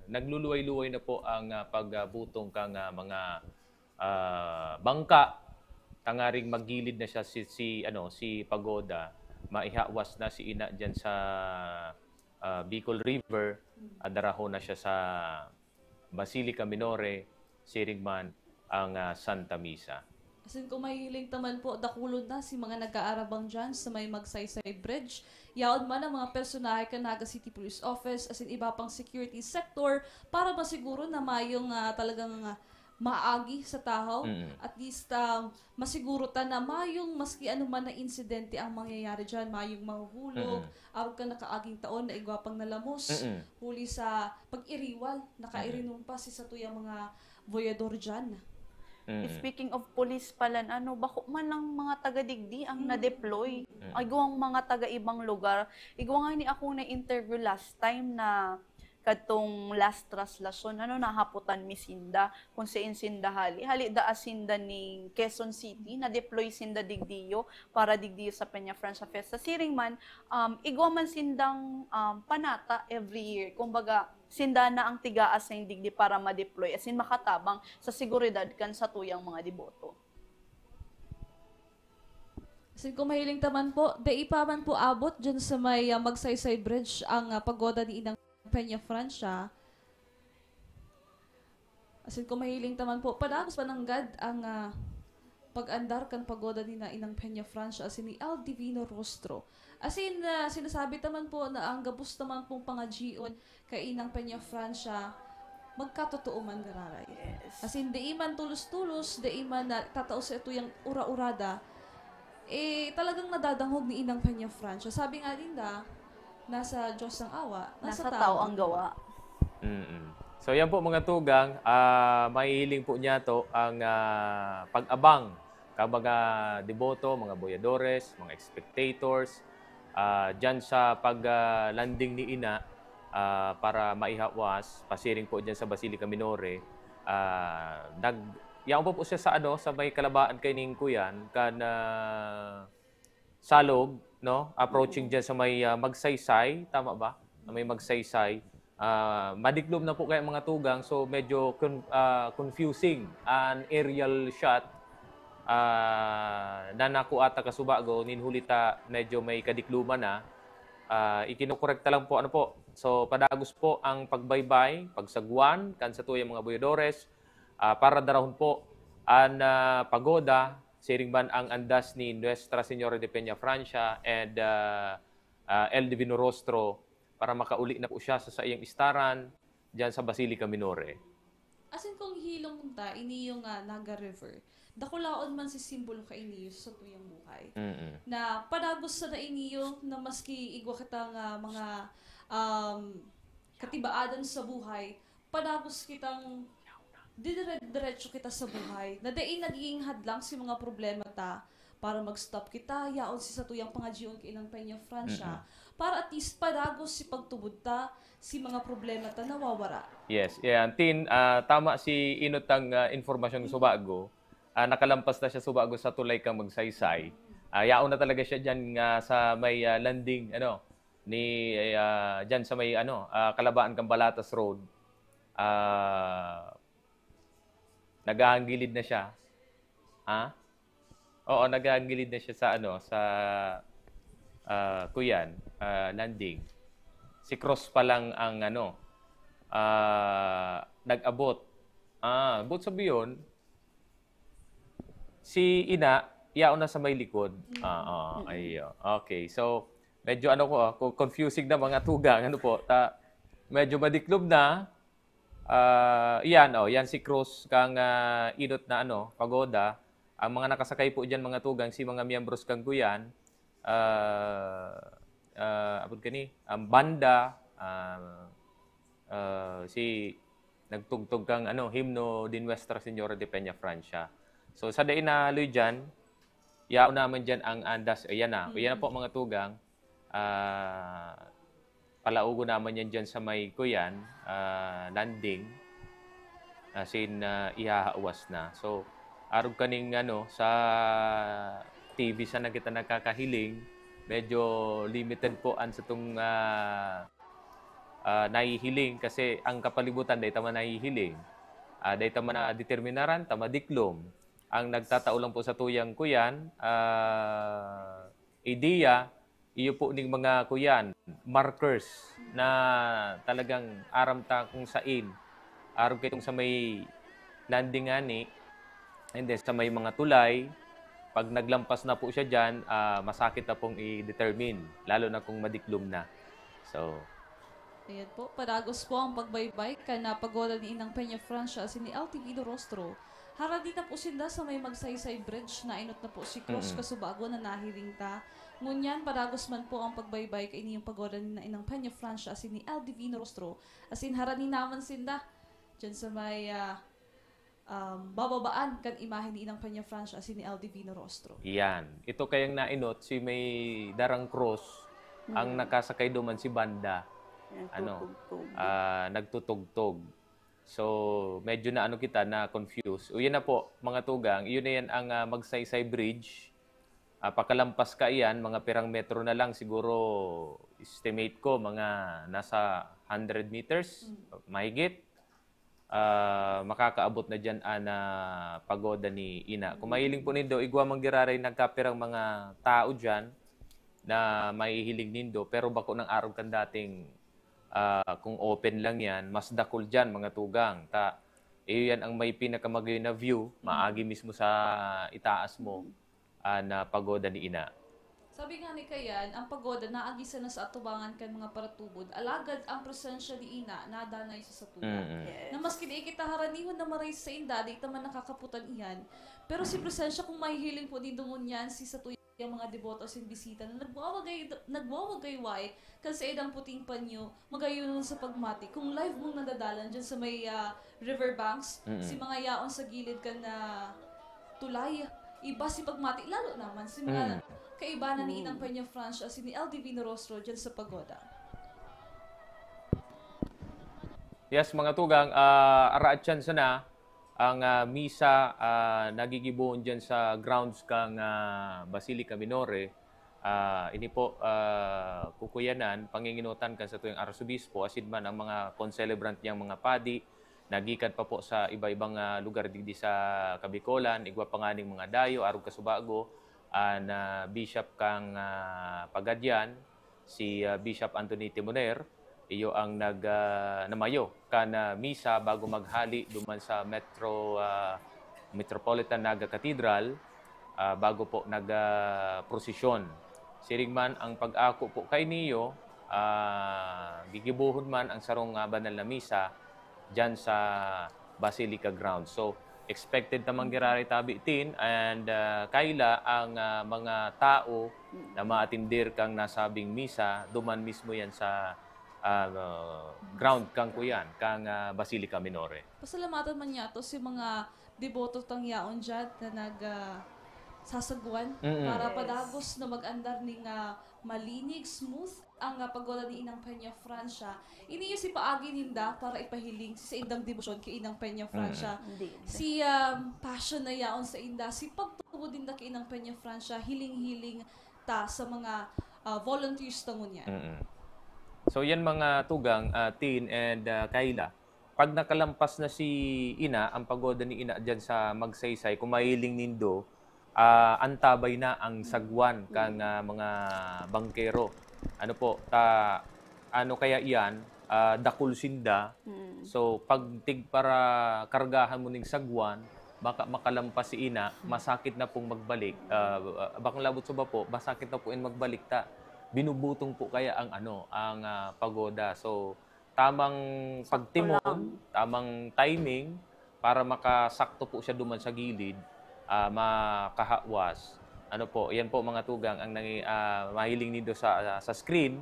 Speaker 19: nagluluway-luway na po ang pagbutong kang mga bangka, tangaring maggilid na siya si Pagoda, maihawas na si Ina dyan sa Bicol River, daraho na siya sa Basilica Minore, Sirigman, ang Santa Misa.
Speaker 20: As in, kung mahihiling taman po, dakulod na si mga nag-aarabang dyan sa may Magsaysay Bridge. Yaon man ang mga personahe ka Naga City Police Office, as in iba pang security sector, para masiguro na mayong talagang maagi sa tao. At least masiguro ta na mayong maski ano man na insidente ang mangyayari dyan, mayong mahuhulog, araw ka nakaaging taon na igwapang nalamos, huli sa pag-iriwal, nakairinumpa si sa tuyang mga voyador dyan.
Speaker 18: Speaking of police pala, bako man lang mga taga-digdi ang na-deploy. Igawang mga taga-ibang lugar. Igawang nga ni ako na interview last time na
Speaker 20: kadtong last translasyon nahaputan mi sinda kung sa insinda hali da asinda ning Quezon City na deploy sinda digdiyo para digdiyo sa Peña Francia Festa siring man igwa man sindang panata every year kumbaga sinda na ang tigaas sa digdi para ma-deploy asin makatabang sa seguridad kan sa tuyang mga deboto.
Speaker 18: Sin kung mahiling taman po, dai pa man po abot dyan sa may Magsaysay Bridge ang pagoda ni Inang Peña Francia. Asin kung mahiling taman po, padagos pananggad ang pag-andar kan pagoda ni na Inang Peña Francia asin ni El Divino Rostro. Asin sinasabi taman po na ang gabus naman pong pangajion kay Inang Peña Francia magkatotoo man gararay. Asin di man tulos-tulos, di man tatao sa ito yung ura-urada, talagang nadadanghog ni Inang Peña Francia. Sabi nga din nasa Diyos ang awa, nasa tao ang gawa.
Speaker 19: So yan po mga tugang, mahihiling po niya to ang pag-abang ka mga deboto, mga boyadores, mga spectators, dyan sa pag-landing ni Ina para maihawas, pasiring po dyan sa Basilica Minore. Yaon po siya sa may kalabaan kay ning kuyan kan salog, no? Approaching diyan sa may Magsaysay, tama ba? May Magsaysay. Madiklom na po kay mga tugang, so medyo confusing an aerial shot na nakuata kasubago ninhulita medyo may kadikluman na. Ikinokorekta lang po So padagos po ang pagbaybay, pagsagwan kan sa tuyang mga boyadores. Para darahon po ang pagoda, siring man ang andas ni Nuestra Señora de Peña Francia and El Divino Rostro para makauli na po siya sa iyang istaran dyan sa Basilica Minore.
Speaker 18: Asin kung hilong ta, ini yung Naga River, dakulaon man si simbolo ka iniyo sa tuyang buhay. Na padagos sa na iniyo na maski igwa kita nga mga katibaadan sa buhay, padagos kitang diretso kita sa buhay. Na daing naging hadlang si mga problema ta para mag-stop kita, yaon si sa tuyang pangajiyon kay Inang Peña Francia. Para at least padagos si pagtubod ta, si mga problema ta nawawara.
Speaker 19: Yes, Tin, tama si inutang informasyon subago. Nakalampas na siya subago sa tulay kang Magsaysay. Yaon na talaga siya dyan sa may landing, dyan sa may kalabaan kang Balatas Road. Naghahangilid na siya. Oo, naghahangilid na siya sa kuyan, landing. Si Cross pa lang ang nag-abot. But sabi yun, si Ina, yaon na sa may likod. Okay, so medyo confusing na mga tugang. Medyo madiklob na. Yan si Cruz kang inot na pagoda. Ang mga nakasakay po diyan mga tugang si mga miyembros kang guyan ang banda si nagtugtog kang himno din Nuestra Señora de Peña Francia. So sa dain na loy diyan yaon naman diyan ang andas. Ayan na po mga tugang. Palaugo naman yan dyan sa may kuyan, landing, ihahaawas na. So, arog kaning sa TV sa na kita nakakahiling, medyo limited po sa itong nahihiling kasi ang kapalibutan dahi tama nahihiling. Dahi tama na determinaran, tama diklom. Ang nagtatao lang po sa tuyang kuyan, ideya, iyo po ning mga kuyan, markers na talagang aram ta kung sain. Aram kitong sa may landing ani, and then sa may mga tulay, pag naglampas na po siya dyan, masakit na pong i-determine, lalo na kung madiklom na. So,
Speaker 18: ayan po, padagos po ang pagbaybay kana pagoda ni Inang Peña Francia si ni El Divino Rostro. Haradi na po sinda sa may Magsaysay Bridge na inot na po si Cross kasubago na nahiling ta. Ngunyan, padagos man po ang pagbaybay kay iniyong pagoda ni Inang Peña Francia si ni El Divino Rostro. Asin harani naman sinda dyan sa may bababaan kan imahe ni Inang Peña Francia si ni El Divino Rostro.
Speaker 19: Yan. Ito kayang nainot si may darang cross ang nakasakay duman si banda. nagtutugtog. So, medyo na kita na confused. O yan na po, mga tugang, yun na yan ang Magsaysay Bridge. Pakalampas ka iyan, mga pirang metro na lang siguro, estimate ko, mga nasa 100 meters, mahigit. Makakaabot na dyan na pagoda ni Ina. Kung mahiling po nindo, igwa manggiraray nagkapirang mga tao dyan na mahihilig nindo, pero bako ng araw kan dating kung open lang yan, mas dakol dyan mga tugang. Yan ang may pinakamagayon na view, maagi mismo sa itaas mo na pagoda ni Ina.
Speaker 20: Sabi nga ni Kayan, ang pagoda naagisa na sa atubangan kan mga paratubod, alagad ang presensya ni Ina nadanay sa satuban. Na maski di kita haraniwan na maray sa inda, di man nakakaputan iyan. Pero si presensya kung mahihiling po din dungon yan, si satuyan yung mga deboto sin bisita na nagwawagay-way kasi edang puting panyo magayon sa pagmati. Kung live mong nadadalan dyan sa may riverbanks, si mga yaon sa gilid ka na tulay, iba si pagmati, lalo naman si mga kaibanan ni Inang Peña Francia si ni El Divino Rostro dyan sa pagoda.
Speaker 19: Yes, mga tugang, araat yan sana ang misa nagigibuon dyan sa grounds kang Basilica Minore. Ini po kukuyanan, panginginutan kan sa tuyong Arsobispo, asid man ang mga concelebrant niyang mga padi, nagikan pa po sa iba-ibang lugar digdi sa Kabikolan, igwa panganing mga dayo, arog kasubago, na Bishop kang Pagadyan, si Bishop Anthony Timoner, iyo ang namayo kan misa bago maghali duman sa Metropolitan Naga Cathedral bago po prosesyon. Siringman ang pag-ako po kay niyo, gigibuhon man ang sarong banal na misa dyan sa Basilica Grounds. So, expected na manggirari tabitin and kaila ang mga tao na maatindir kang nasabing misa, duman mismo yan sa ground kang kuyan, kang Basilica Minore.
Speaker 20: Pasalamatan man yato si mga deboto tang yaon dyan na sasagwan para padagos na mag-andar ning malinig, smooth ang pagoda ni Inang Peña Francia. Iniyo si paagi ninda para ipahiling sa indang debosyon kay Inang Peña Francia. Si passion na yaon sa inda, si pagtubo din da kay Inang Peña Francia, hiling-hiling ta sa mga volunteers tangon yan.
Speaker 19: So yan mga tugang, Tin and Kayla. Pag nakalampas na si Ina, ang pagoda ni Ina dyan sa Magsaysay, kung mahiling nindo, antabay na ang sagwan kang mga bangkero. Ano po, ano kaya iyan, dakul sinda. So pag para kargahan mo ning sagwan, baka makalampas si Ina, masakit na pong magbalik. Bakang labot sa bapo, masakit na po magbalik ta. Binubutong po kaya ang pagoda. So tamang pagtimon, tamang timing para makasakto po siya duman sa gilid, makahakwas. Ano po, yan po mga tugang ang mahiling nido sa screen.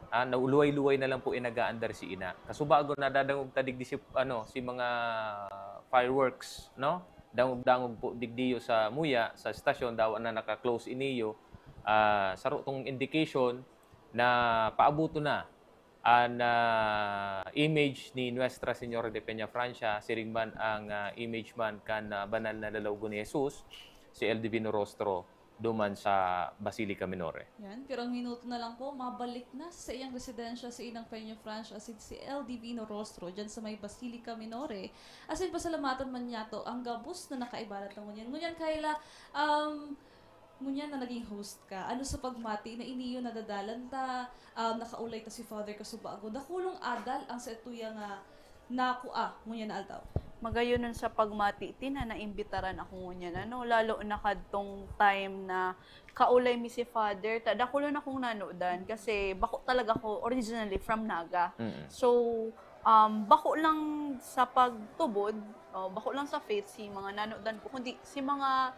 Speaker 19: Nauluway-luway na lang po inagaandar si Ina. Kasubago na dadangog ta digdi si mga fireworks, no? Dangog po digdiyo sa muya, sa stasyon daw na naka-close iniyo. Saro tong indication na paabuto na ang image ni Nuestra Señora de Peña Francia, siringman ang image man kan banal na lalawgo ni Jesus, si El Divino Rostro, duman sa Basilica Minore.
Speaker 20: Yan, pero ang minuto na lang po, mabalik na sa iyang residensya si Inang Peña Francia, si El Divino Rostro, dyan sa may Basilica Minore. As in, pasalamatan man niya to, ang gabos na nakaibalat ng ngunyan. Ngunyan, Kayla, ngunyan na naging host ka, ano sa pagmati na iniyo nadadalan ta, nakaulay ta si Father Kasubago, nakulong adal ang sa ituya nga ngunyan na altaw.
Speaker 18: Magayonon sa pagmati, naimbitaran ako ngunyan, lalo na kadtong time na kaulay mi si Father, dakulon akong nanodan kasi bako talaga ko originally from Naga. So, bako lang sa pagtubod, bako lang sa faith si mga nanodan ko, kundi si mga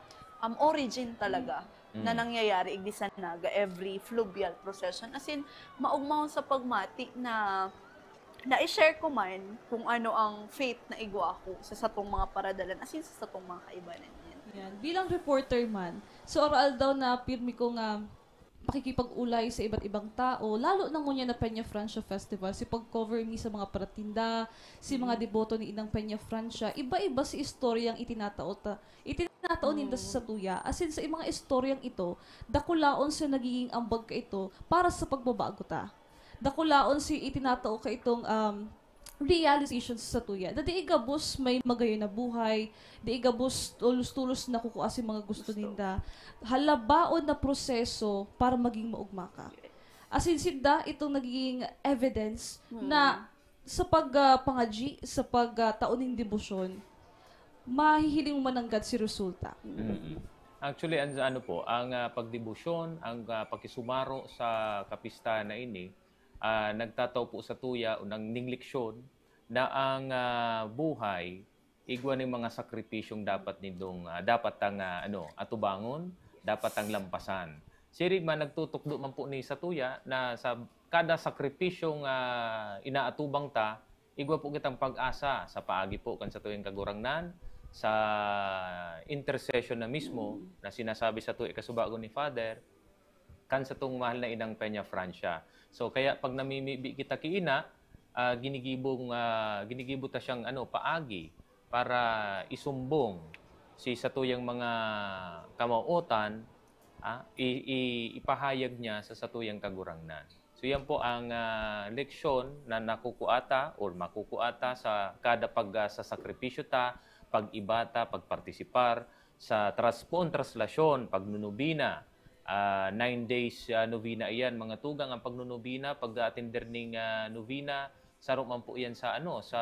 Speaker 18: origin talaga na nangyayari igdi sa Naga every fluvial procession. As in, maugmahon sa pagmati na i-share ko man kung ano ang faith na igwa ko sa satong mga paradalan, as in sa satong mga kaibanan yan.
Speaker 20: Yan. Bilang reporter man, so oral daw na pirmi ko nga pakikipag-ulay sa iba't ibang tao, lalo na ngunya na Peña Francia Festival, si pag-cover mi sa mga pratinda, si mga deboto ni Inang Peña Francia, iba-iba si istoryang itinatao ninda sa Satuya. As in, sa mga istoryang ito, dakulaon sa nagiging ambag ka ito para sa pagbabago ta. Dakulaon si itinatao ka itong realization sa Satuya. Na di igabos may magayo na buhay, di igabos tulos-tulos na kukuha si mga gusto ninda. Halabaon na proseso para maging maugma ka. As in, sinda, itong naging evidence na sa pagpangaji, sa pagtaon ng debosyon, mahihiling mo mananggad si resulta.
Speaker 19: Actually, ang pagdebosyon, ang pakisumaro sa kapista na ini, nagtataw po sa tuya o ng ningleksyon na ang buhay igwa ng mga sakripisyong dapat nindong dapat ang atubangon, dapat ang lampasan. Siri man nagtutukdo man po ni sa tuya na sa kada sakripisyong inaatubang ta, igwa po kitang pag-asa sa paagi po kan sa tuyang kagurangnan, sa intercession na mismo na sinasabi sa tuya kasubago ni Father, kan sa tong mahal na Inang Peña Francia. So kaya pag namimibi kita kiina, ginigibo ta siyang paagi para isumbong si satuyang mga kamauotan, ipahayag niya sa satuyang kagurangnan. So yan po ang leksyon na nakukuata or makukuata sa kada sa sakripisyo ta, pag-ibata, pagpartisipar sa traslasyon, pagnunubina. 9 days novena iyan, mga tugang ang pagnunubina, pag-attender ning novena, saro man po iyan sa sa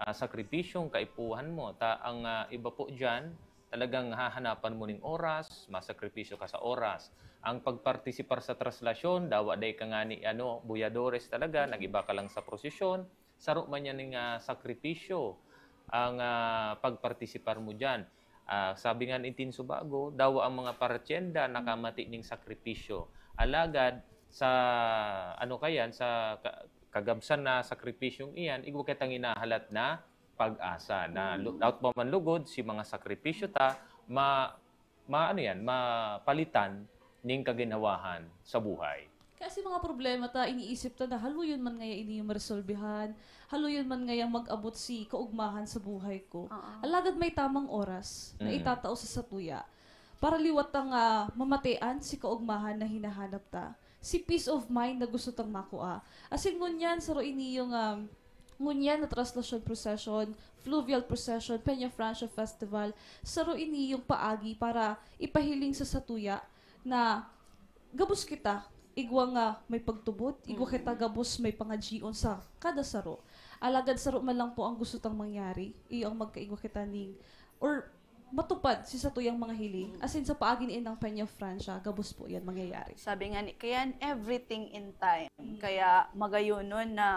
Speaker 19: sakripisyong kaipuhan mo. Ang iba po diyan, talagang hahanapan mo ning oras, masakripisyo ka sa oras. Ang pagpartisipar sa traslasyon, dawa day ka nga ni buyadores talaga, nagiba ka lang sa prosesyon, saro man yan ning sakripisyo ang pagpartisipar mo diyan. Sabi nga ni Tin Subago, daw ang mga paratyenda nakamati ning sakripisyo. Alagad sa sa kagabsan na sakripisyong iyan, igwa kitang inahalat na pag-asa na out pa man lugod si mga sakripisyo ta mapalitan ning kaginhawahan sa buhay.
Speaker 20: Kasi mga problema ta, iniisip ta na haluyon man ngaya ini maresolbihan, haluyon man ngaya mag-abot si kaugmahan sa buhay ko. Alagad may tamang oras na itatao sa satuya para liwat ang mamatian si kaugmahan na hinahanap ta. Si peace of mind na gusto tang makuha. Asin ngunyan, saro ini yung ngunyan na traslasyon procession, fluvial procession, Peña Francia Festival, saro ini yung paagi para ipahiling sa satuya na gabos kita, igwa nga may pagtubot, igwa kita gabos may pangajion sa kada saro. Alagad saro man lang po ang gusto tang mangyari, iyo ang magkaigwa kita ning, or matupad si satuyang mga hiling. As in sa paagi ni Inang Peña Francia, gabos po yan mangyayari.
Speaker 18: Sabi nga ni, kaya everything in time. Kaya magayonon na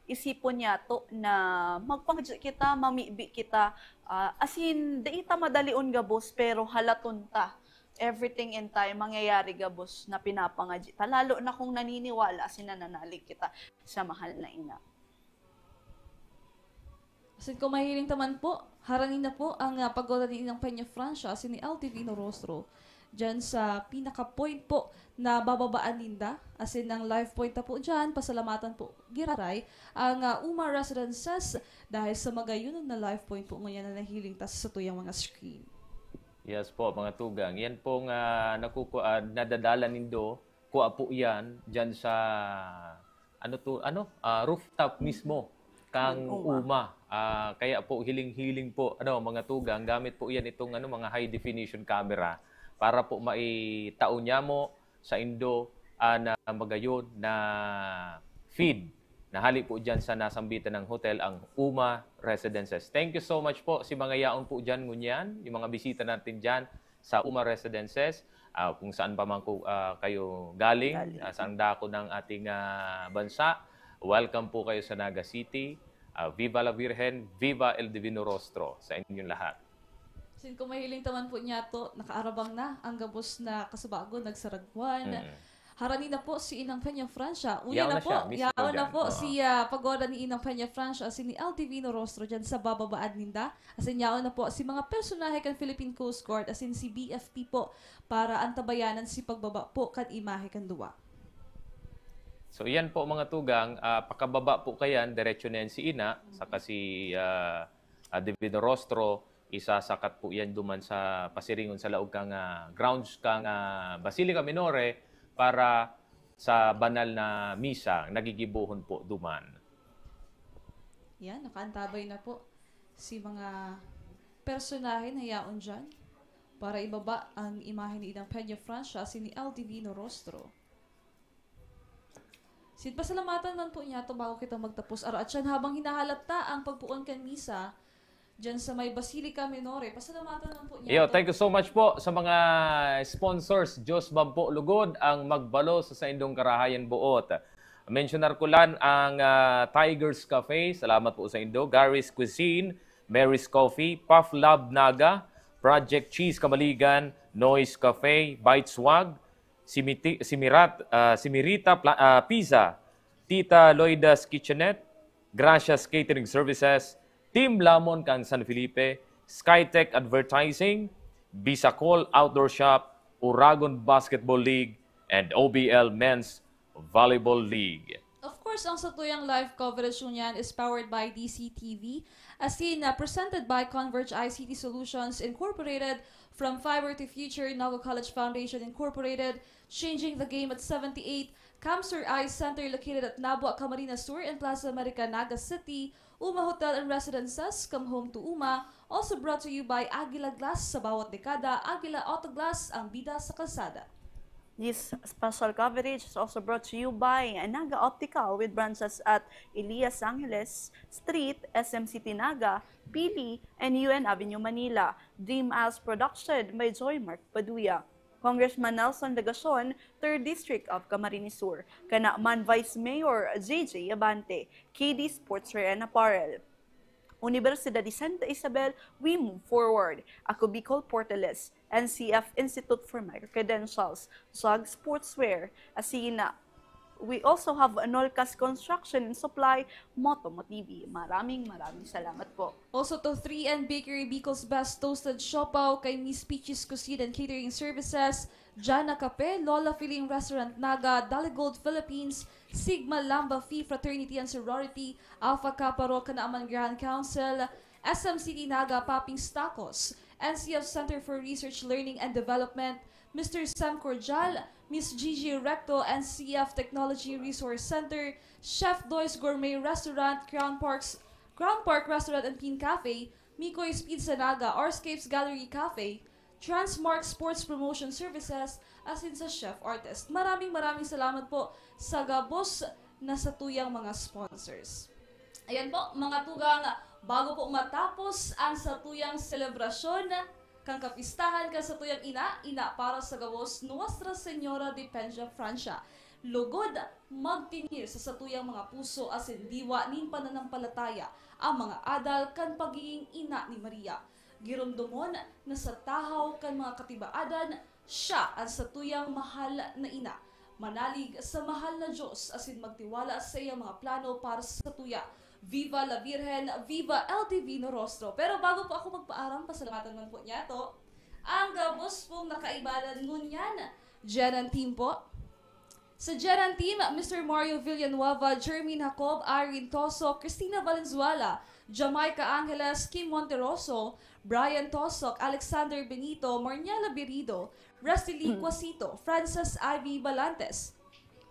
Speaker 18: isipon niya to na magpangji kita, mamibi kita. As in, daita madalion gabos, pero halaton ta. Everything in time, mangyayari gabos na pinapangaji. Lalo na kung naniniwala, sinananalig kita sa mahal na ina.
Speaker 20: Kasi kung mahiling taman po, haranin na po ang pagoda ni Inang Peña Francia, ni LTV Norostro. Diyan sa pinaka-point po na bababaan ninda, as in ang live point na po dyan, pasalamatan po giraray, ang UMA Residences dahil sa magayon na live point po ngayon na nahiling tas sa tuyang mga screen.
Speaker 19: Yes po, mga tugang. Yan pong nadadala nindo, kuha po yan dyan sa rooftop mismo kang UMA. Kaya po hiling-hiling po mga tugang, gamit po yan itong mga high definition camera para po maitao niya mo sa indo na magayon na feed. Nahali po dyan sa nasambitan ng hotel ang UMA Residences. Thank you so much po si mga yaon po dyan ngunyan, yung mga bisita natin dyan sa UMA Residences. Kung saan pa man kayo galing, sa dako ng ating bansa. Welcome po kayo sa Naga City. Viva la Virgen, Viva el Divino Rostro sa inyong lahat.
Speaker 20: Kung mahiling taman po niya to, nakaarabang na ang gabos na kasubago, nagsaragwan. Harani na po si Inang Peña Francia. Uli
Speaker 19: Yaon
Speaker 20: na
Speaker 19: na
Speaker 20: po.
Speaker 19: siya, mismo
Speaker 20: Yaon na
Speaker 19: dyan.
Speaker 20: po
Speaker 19: Oo.
Speaker 20: si pagoda ni Inang Peña Francia si ni El Divino Rostro dyan sa bababaan ninda. As in yaon na po si mga personahe kan Philippine Coast Guard as in si BFP po para antabayanan si pagbaba po kan imahe kan duwa.
Speaker 19: So yan po mga tugang, pakababa po kayan, diretso na yan si Ina, saka si Divino Rostro, isasakat po yan duman sa pasiringon sa laog kang grounds kang Basilica Minore para sa banal na misa, nagigibuhon po duman.
Speaker 20: Yan, nakaantabay na po si mga personahe na yaon dyan para ibaba ang imahe ni Inang Peña Francia si ni El Divino Rostro. Sid, pasalamatan man po niya ito bago kita magtapos araw. At yan, habang hinahalata ang pagpuon kan misa dyan sa may Basilica Minore, pasalamatan man po niya ito.
Speaker 19: Thank you so much po sa mga sponsors. Diyos Bampo Lugod ang magbalo sa indong karahayan buot. Mentionar ko lang ang Tiger's Cafe. Salamat po sa indo. Gary's Cuisine, Mary's Coffee, Puff Lab Naga, Project Cheese Kamaligan, Noise Cafe, Bites Wag, Simirita Pizza, Tita Loida's Kitchenette, Gracias Catering Services, Team Lamon kang San Felipe, Skytech Advertising, Bisacol Outdoor Shop, Uragon Basketball League, and OBL Men's Volleyball League.
Speaker 20: Of course, ang satuyang live coverage niyan is powered by DCTV, as in presented by Converge ICT Solutions Incorporated, from Fiber to Future, Nago College Foundation Incorporated, changing the game at 78, Camsur Eye Center located at Nabua, Camarines Sur and Plaza America, Naga City, Uma Hotel and Residences, Come Home to Uma, also brought to you by Aguila Glass, sa bawat dekada, Aguila Auto Glass, ang bida sa kalsada.
Speaker 18: This special coverage is also brought to you by Naga Optical with branches at Elias Angeles Street, SM City Naga, Pili, and UN Avenue, Manila. Dream House Production by Joy Mark Paduya. Congressman Nelson Legacion, 3rd District of Camarines Sur. Kanakman Vice Mayor JJ Abante, KD Sportswear and Apparel. Universidad de Santa Isabel, we move forward. Ako Bicol Portales, NCF Institute for Microcredentials, Zog Sportswear, Asina. We also have Anolcas Construction and Supply, Motomo TV. Maraming salamat po.
Speaker 20: Also to 3N Bakery, Bicol's Best Toasted Siopaw, kay Miss Peaches Cuisine and Catering Services, Jana Cape, Lola Feeling Restaurant Naga, Daligold Philippines, Sigma Lambda Phi Fraternity and Sorority, Alpha Kappa Rho Kanaaman Grand Council, SM City Naga, Paping's Tacos, NCF Center for Research, Learning and Development, Mr. Sam Cordial, Miss Gigi Recto, NCF Technology Resource Center, Chef Doy's Gourmet Restaurant, Crown Park Restaurant and Pin Cafe, Mikoy's Pizza Naga, Arscapes Gallery Cafe, Transmark Sports Promotion Services, as in sa Chef Artist. Maraming salamat po sa gabos na satuyang mga sponsors. Ayan po, mga tugang, bago po matapos ang satuyang selebrasyon, kang kapistahan ka sa tuyang ina para sa gabos Nuestra Señora de Peña Francia. Lugod, magtinir sa satuyang mga puso as in diwa nin pananampalataya ang mga adal kan pagiging ina ni Maria. Girumdumon na sa tahaw kan mga katibaadan, siya ang satuyang mahal na ina. Manalig sa mahal na Diyos as in magtiwala sa iyang mga plano para sa tuya. Viva la Virgen, Viva El Divino Rostro. Pero bago po ako magpaaram, pasalamatan man po niya to. Ang gabos pong nakaibalan ngunyan, Jeran Team po. Sa Jeran Team, Mr. Mario Villanueva, Jermaine Jacob, Irene Toso, Cristina Valenzuela, Jamaica Angeles, Kim Monteroso, Brian Tosok, Alexander Benito, Marniela Birido, Restily Quasito, Frances Ivy Balantes,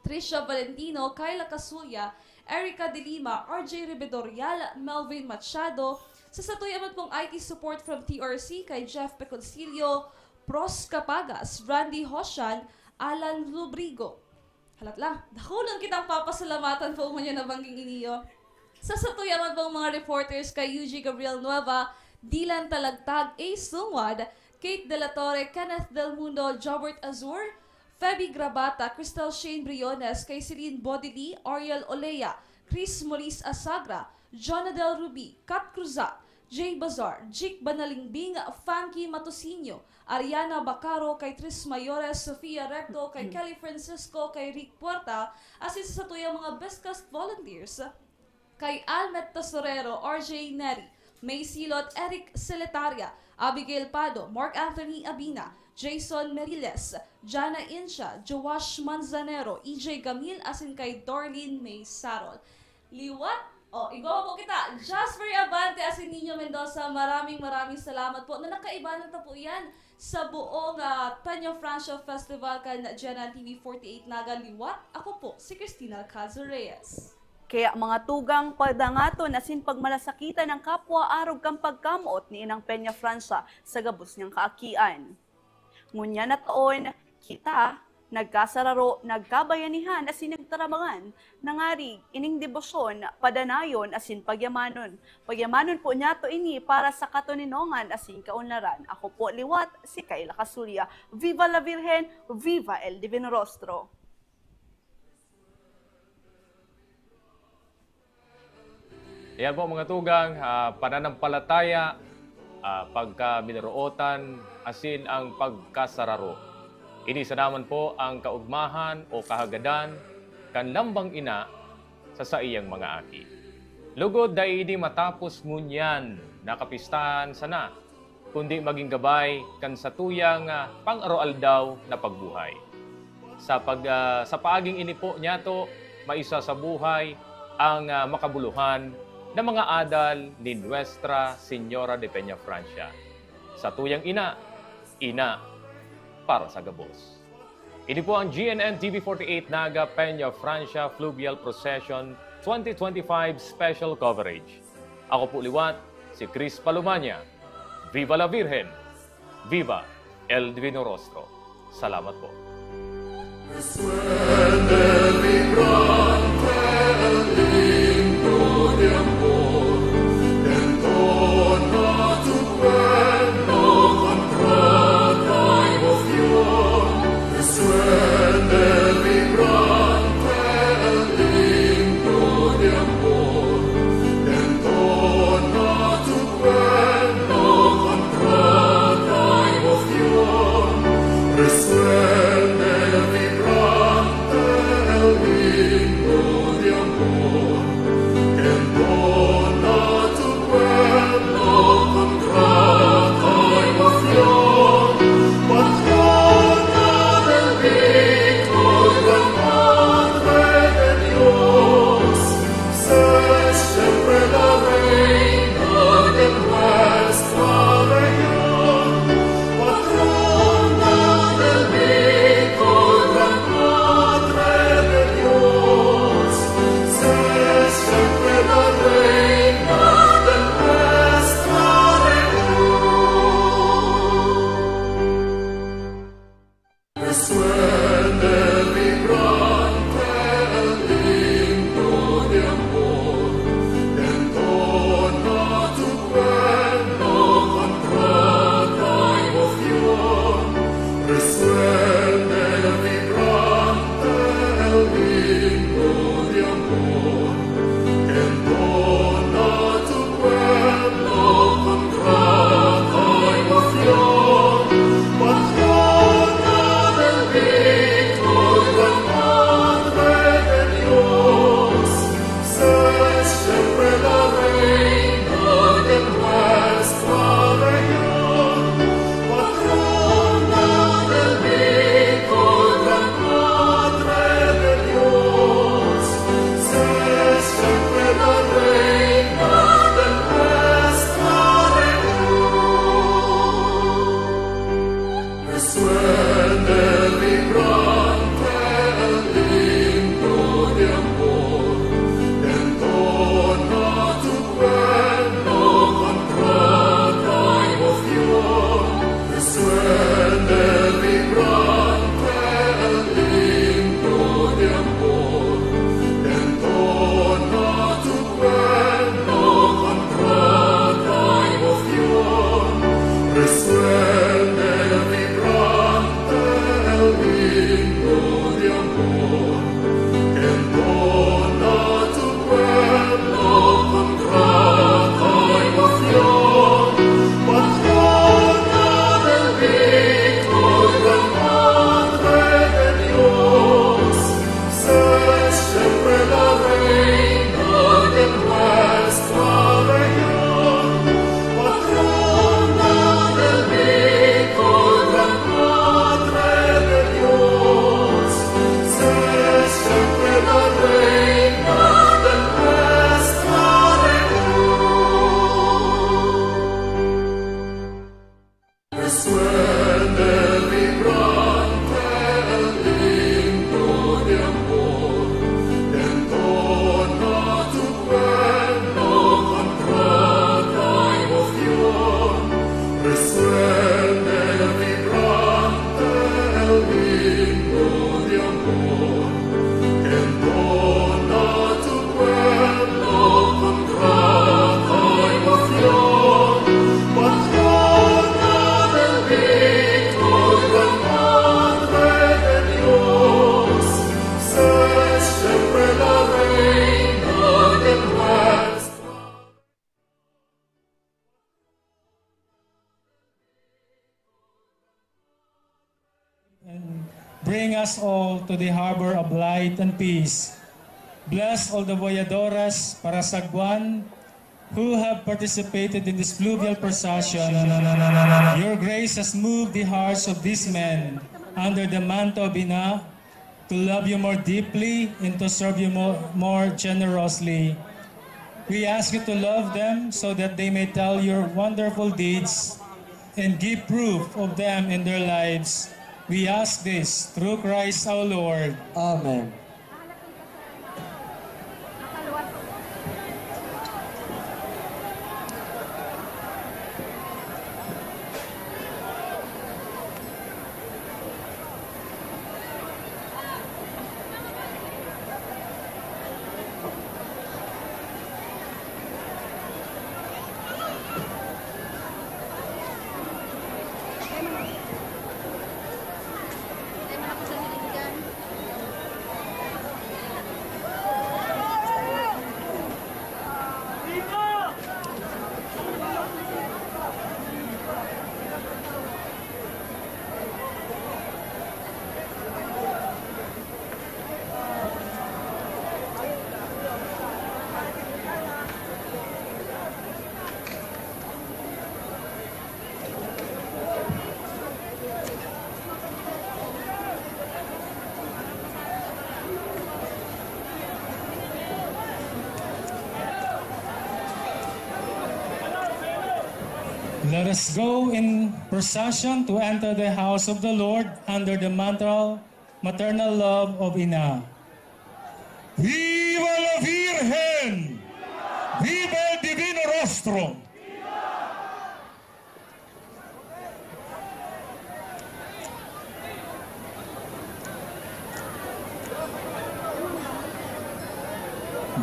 Speaker 20: Trisha Valentino, Kyla Casulla, Erica De Lima, RJ Rebedorial, Melvin Machado. Sa satuyaman pong IT support from TRC kay Jeff Peconcilio, Pros Capagas, Randy Hoshan, Alan Lubrigo. Halat lang, dakulan kitang papasalamatan po mo niya na bangging iniyo. Sa satuyaman pong mga reporters kay UG Gabriel Nueva, Dylan Talagtag, A. Sungwad, Kate De La Torre, Kenneth Del Mundo, Jobert Azur, Feby Grabata, Crystal Shane Briones, kay Celine Bodili, Ariel Olea, Chris Maurice Asagra, Jonadel Ruby, Kat Cruzat, Jay Bazar, Jik Banalingbing, Fanky Matosinho, Ariana Bacaro, kay Tris Mayores, Sofia Recto, kay Kelly Francisco, kay Rick Puerta, as isa sa tuyang mga best cast volunteers, kay Almet Tasorero, RJ Neri, May Silot, Eric Seletaria, Abigail Pado, Mark Anthony Abina, Jason Meriles, Jana Insha, Joash Manzanero, EJ Gamil, asin kay Dorlene May Sarol. Liwat, igawa po kita, Jasper Abante, asin Nino Mendoza, maraming salamat po na nakaibanan na po yan sa buong Peña Francia Festival kan Genan TV 48 Naga Liwat. Ako po, si Cristina Alcázar Reyes.
Speaker 18: Kaya mga tugang padangato na sinpagmalasakitan ng kapwa arog kang pagkamot ni Inang Peña Francia sa gabos niyang kaakian. Ngunya na taon, kita, nagkasararo, nagkabayanihan asin nagtarabangan, nangarig, ining debosyon, padanayon asin pagyamanon. Pagyamanon po niya to ini para sa katuninongan asin kaunlaran. Ako po liwat, si Kayla Casulia. Viva la Virgen, viva el Divino Rostro.
Speaker 19: Ayan po mga tugang, pananampalataya, pagkabidarootan, asin ang pagkasararo. Inisa naman po ang kaugmahan o kahagadan kan lambang ina sa saiyang mga aki. Lugod dahil di matapos ngunyan nakapistahan sana, kundi maging gabay kan sa tuyang pang-araw-aldaw na pagbuhay. Sa paaging ini po niya to, maisa sa buhay ang makabuluhan na mga adal ni Nuestra Señora de Peña Francia. Sa tuyang ina para sa gabos. Ini po ang GNN TV48 Naga Peña Francia Fluvial Procession 2025 Special Coverage. Ako po liwat, si Chris Palumanya. Viva la Virgen! Viva el Divino Rostro! Salamat po.
Speaker 12: Resuelve vibrante el himno
Speaker 3: Bring us all to the harbor of light and peace. Bless all the boyadoras, parasagwan, who have participated in this fluvial procession. Your grace has moved the hearts of these men under the mantle of Ina to love you more deeply and to serve you more generously. We ask you to love them so that they may tell your wonderful deeds and give proof of them in their lives. We ask this through Christ our Lord. Amen. Let us go in procession to enter the house of the Lord under the maternal love of Ina. Viva la Virgen! Viva el Divino Rostro!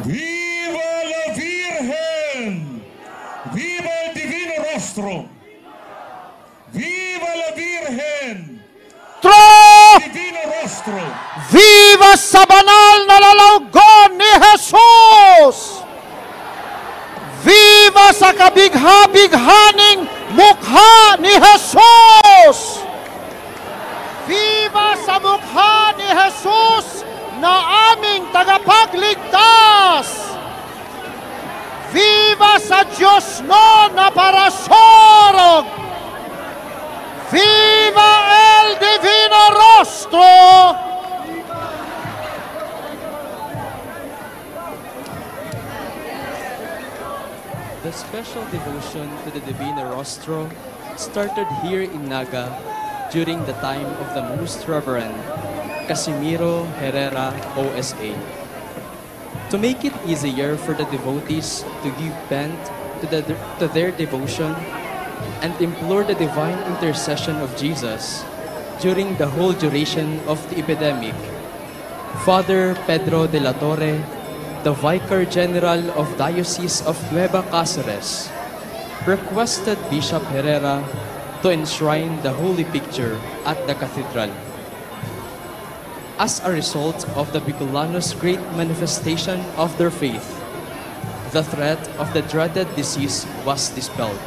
Speaker 3: Viva la Virgen! Viva el Divino Rostro! Viva la Virgen! Divino Rostro!
Speaker 22: Viva sa banal na lalawgon ni Jesus! Viva sa kabigha-bighaning mukha ni Jesus! Viva sa mukha ni Jesus na aming tagapagligtas! Viva sa Diyos no na parasorog! Viva el Divino Rostro!
Speaker 23: The special devotion to the Divino Rostro started here in Naga during the time of the Most Reverend Casimiro Herrera OSA. To make it easier for the devotees to give vent to their devotion and implore the divine intercession of Jesus during the whole duration of the epidemic, Father Pedro de la Torre, the Vicar General of Diocese of Nueva Cáceres, requested Bishop Herrera to enshrine the Holy Picture at the cathedral. As a result of the Bicolanos' great manifestation of their faith, the threat of the dreaded disease was dispelled.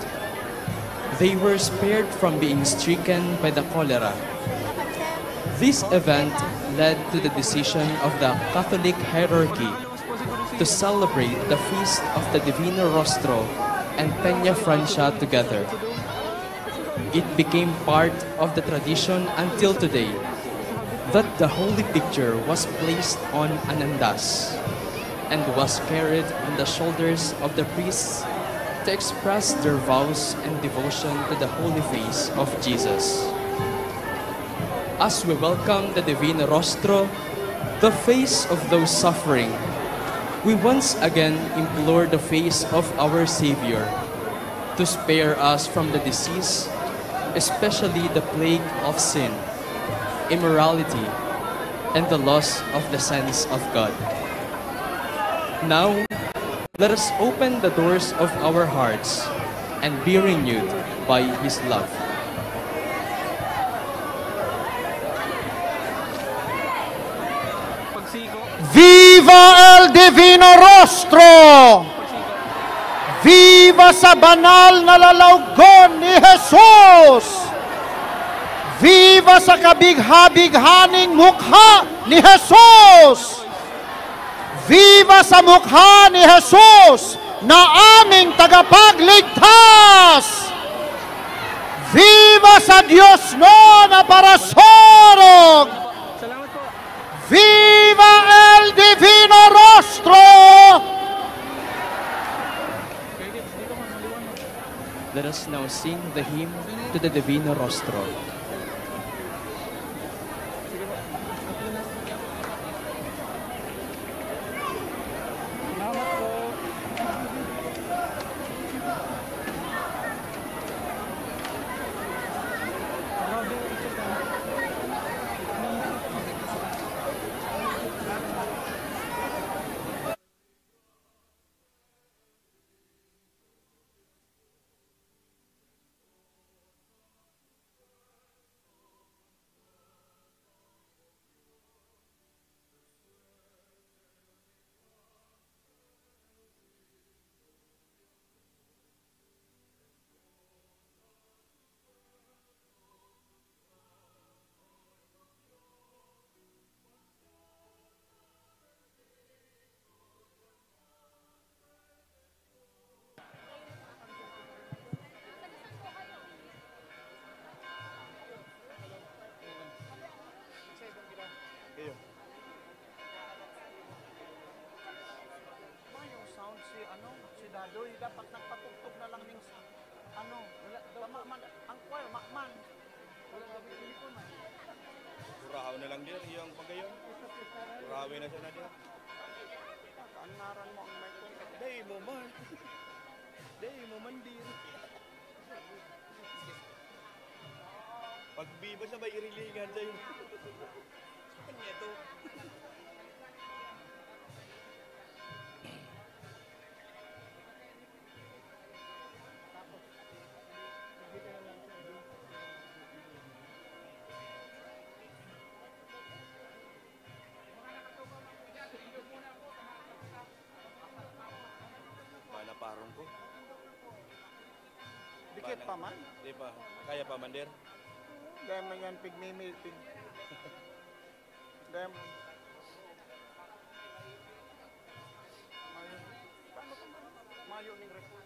Speaker 23: They were spared from being stricken by the cholera. This event led to the decision of the Catholic hierarchy to celebrate the feast of the Divino Rostro and Peña Francia together. It became part of the tradition until today that the Holy Picture was placed on an andas and was carried on the shoulders of the priests to express their vows and devotion to the holy face of Jesus. As we welcome the Divino Rostro, the face of those suffering, we once again implore the face of our Savior to spare us from the disease, especially the plague of sin, immorality, and the loss of the sense of God. Now, let us open the doors of our hearts and be renewed by His love.
Speaker 22: Viva el Divino Rostro! Viva sa banal na lalawgon ni Jesus! Viva sa kabigha-bighaning mukha ni Jesus! Viva sa mukha ni Jesus na aming tagapagligtas! Viva sa Diyos no na parasorog! Viva el Divino Rostro!
Speaker 23: Let us now sing the hymn to the Divino Rostro.
Speaker 22: Dapat nagpatugtog na lang ng ano, ang choir, makman. Wala dapat telepon man.
Speaker 2: Urahaw na lang dir, yung pagayon. Urawin na siya na dir.
Speaker 22: Kaanaran mo ang may contact.
Speaker 2: Day mo man. Day mo man dir. Pagbiba siya may irilingan sa'yo. Kanya ito. Parong ko.
Speaker 22: Dikit pa man?
Speaker 2: Di pa. Kaya pa man, der?
Speaker 22: Dahil man yan pigmimilpig. Dahil mayo ning report.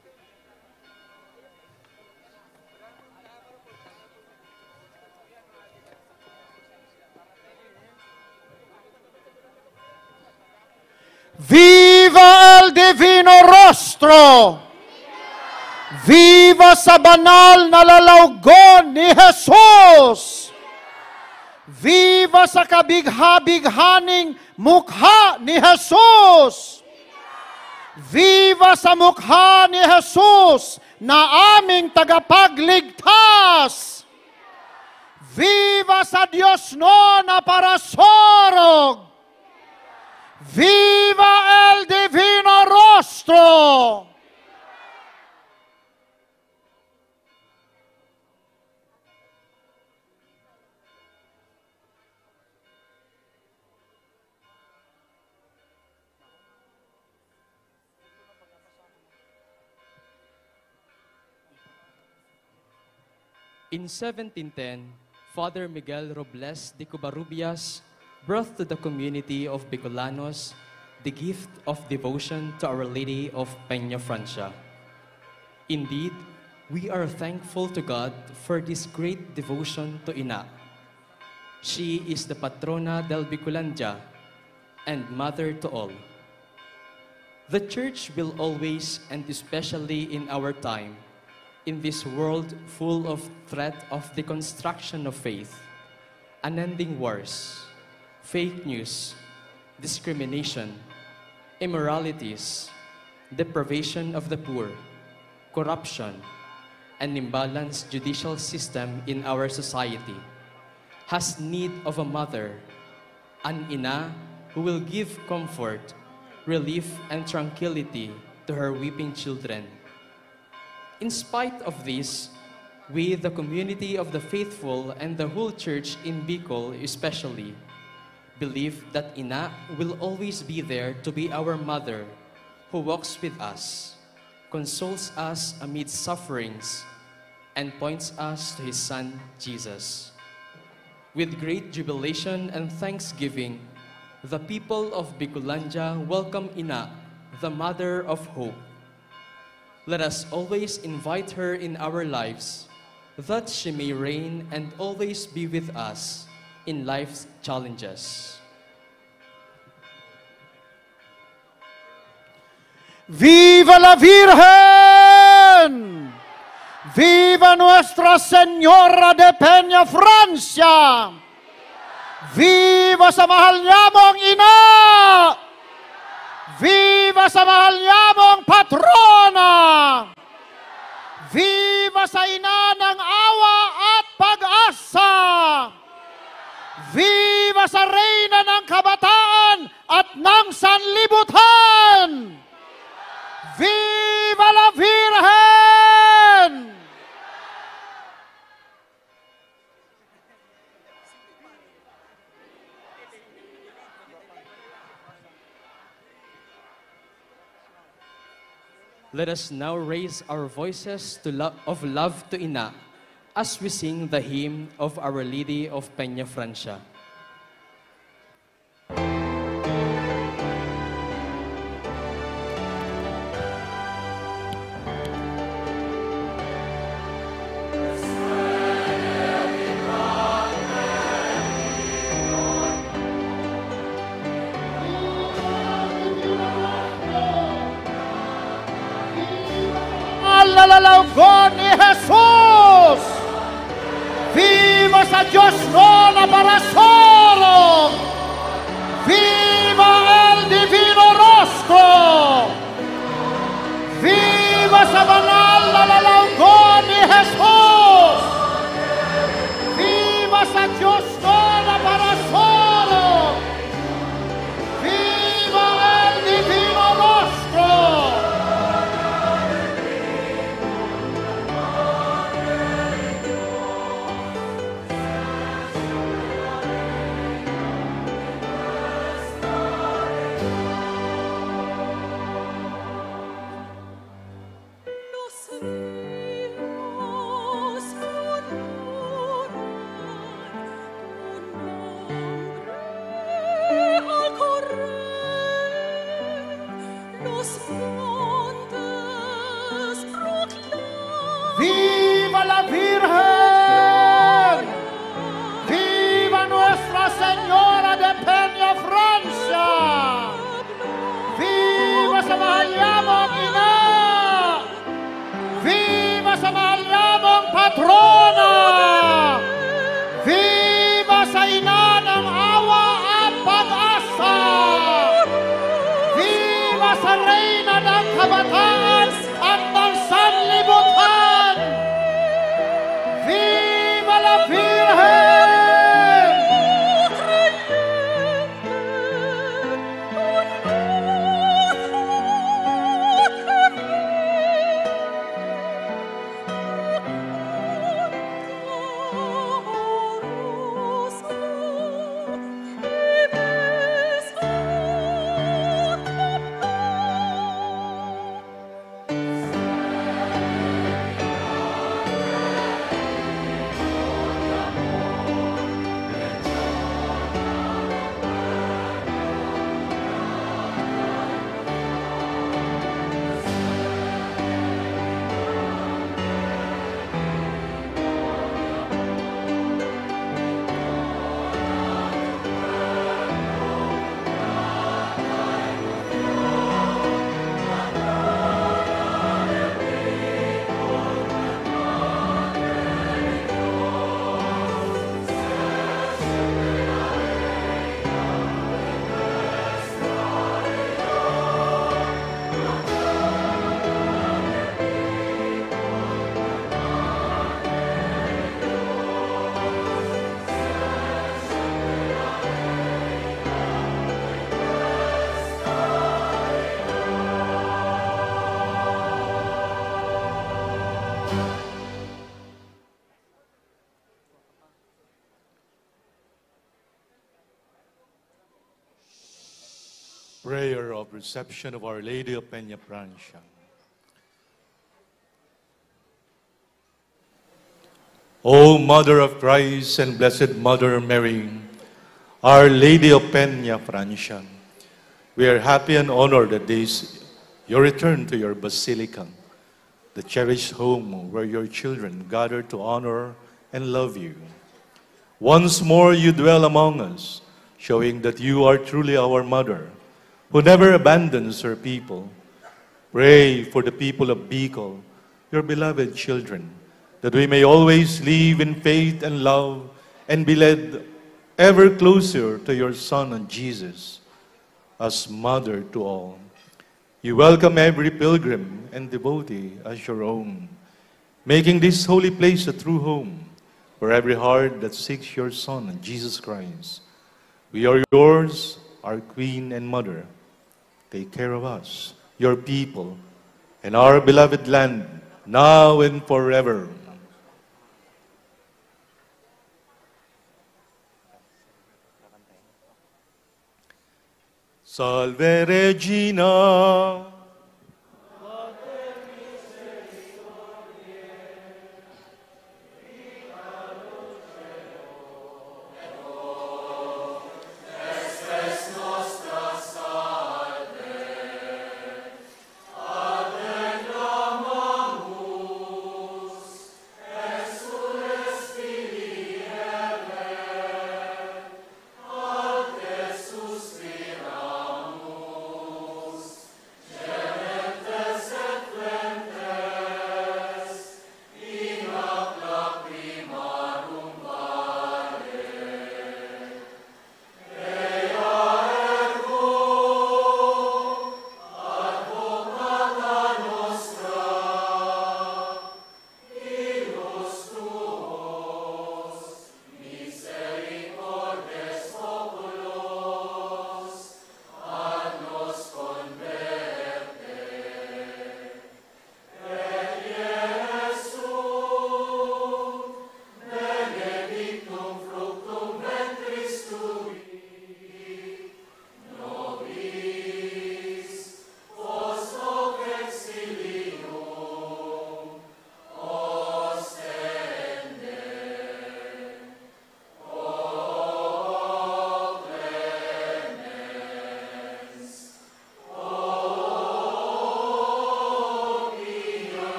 Speaker 22: Viva el Divino Rostro! Viva sa banal na lalawgon ni Jesus! Viva sa kabigha-bighaning mukha ni Jesus! Viva sa mukha ni Jesus na aming tagapagligtas! Viva sa Diyos no na parasorog! Viva el Divino Rostro!
Speaker 23: In 1710, Father Miguel Robles de Covarrubias brought to the community of Bicolanos the gift of devotion to Our Lady of Peña Francia. Indeed, we are thankful to God for this great devotion to Ina. She is the patrona del Bicolandia and mother to all. The Church will always, and especially in our time, in this world full of threat of deconstruction of faith, unending wars, fake news, discrimination, immoralities, deprivation of the poor, corruption, and imbalanced judicial system in our society, has need of a mother, an ina who will give comfort, relief, and tranquility to her weeping children. In spite of this, we, the community of the faithful and the whole church in Bicol especially, believe that ina will always be there to be our mother who walks with us, consoles us amid sufferings, and points us to His Son, Jesus. With great jubilation and thanksgiving, the people of Bicolandia welcome Ina, the Mother of Hope. Let us always invite her in our lives, that she may reign and always be with us in life's challenges.
Speaker 22: ¡Viva la Virgen! ¡Viva Nuestra Señora de Peña, Francia! ¡Viva sa mahal niyamong ina! ¡Viva sa mahal niyamong patrona! ¡Viva sa ina ng awa at pag-asa! ¡Viva sa reyna ng kabataan at ng sanlibutan! ¡Viva la Virgen!
Speaker 23: Let us now raise our voices of love to Ina as we sing the hymn of Our Lady of Peña Francia.
Speaker 22: Nalalawgon ni Jesus! Viva sa Diyos no na para solo! Viva el Divino Rostro! Viva sa banal na nalalawgon ni Jesus! Viva sa Diyos no na para solo! Viva el Divino Rostro!
Speaker 12: Nos
Speaker 7: prayer of reception of Our Lady of Peña Francia. O Mother of Christ and Blessed Mother Mary, Our Lady of Peña Francia, we are happy and honored that this your return to your basilica, the cherished home where your children gather to honor and love you. Once more you dwell among us, showing that you are truly our mother, who never abandons her people. Pray for the people of Bicol, your beloved children, that we may always live in faith and love and be led ever closer to your Son and Jesus, as mother to all. You welcome every pilgrim and devotee as your own, making this holy place a true home for every heart that seeks your Son and Jesus Christ. We are yours, our Queen and Mother. Take care of us, your people, and our beloved land, now and forever. Salve Regina.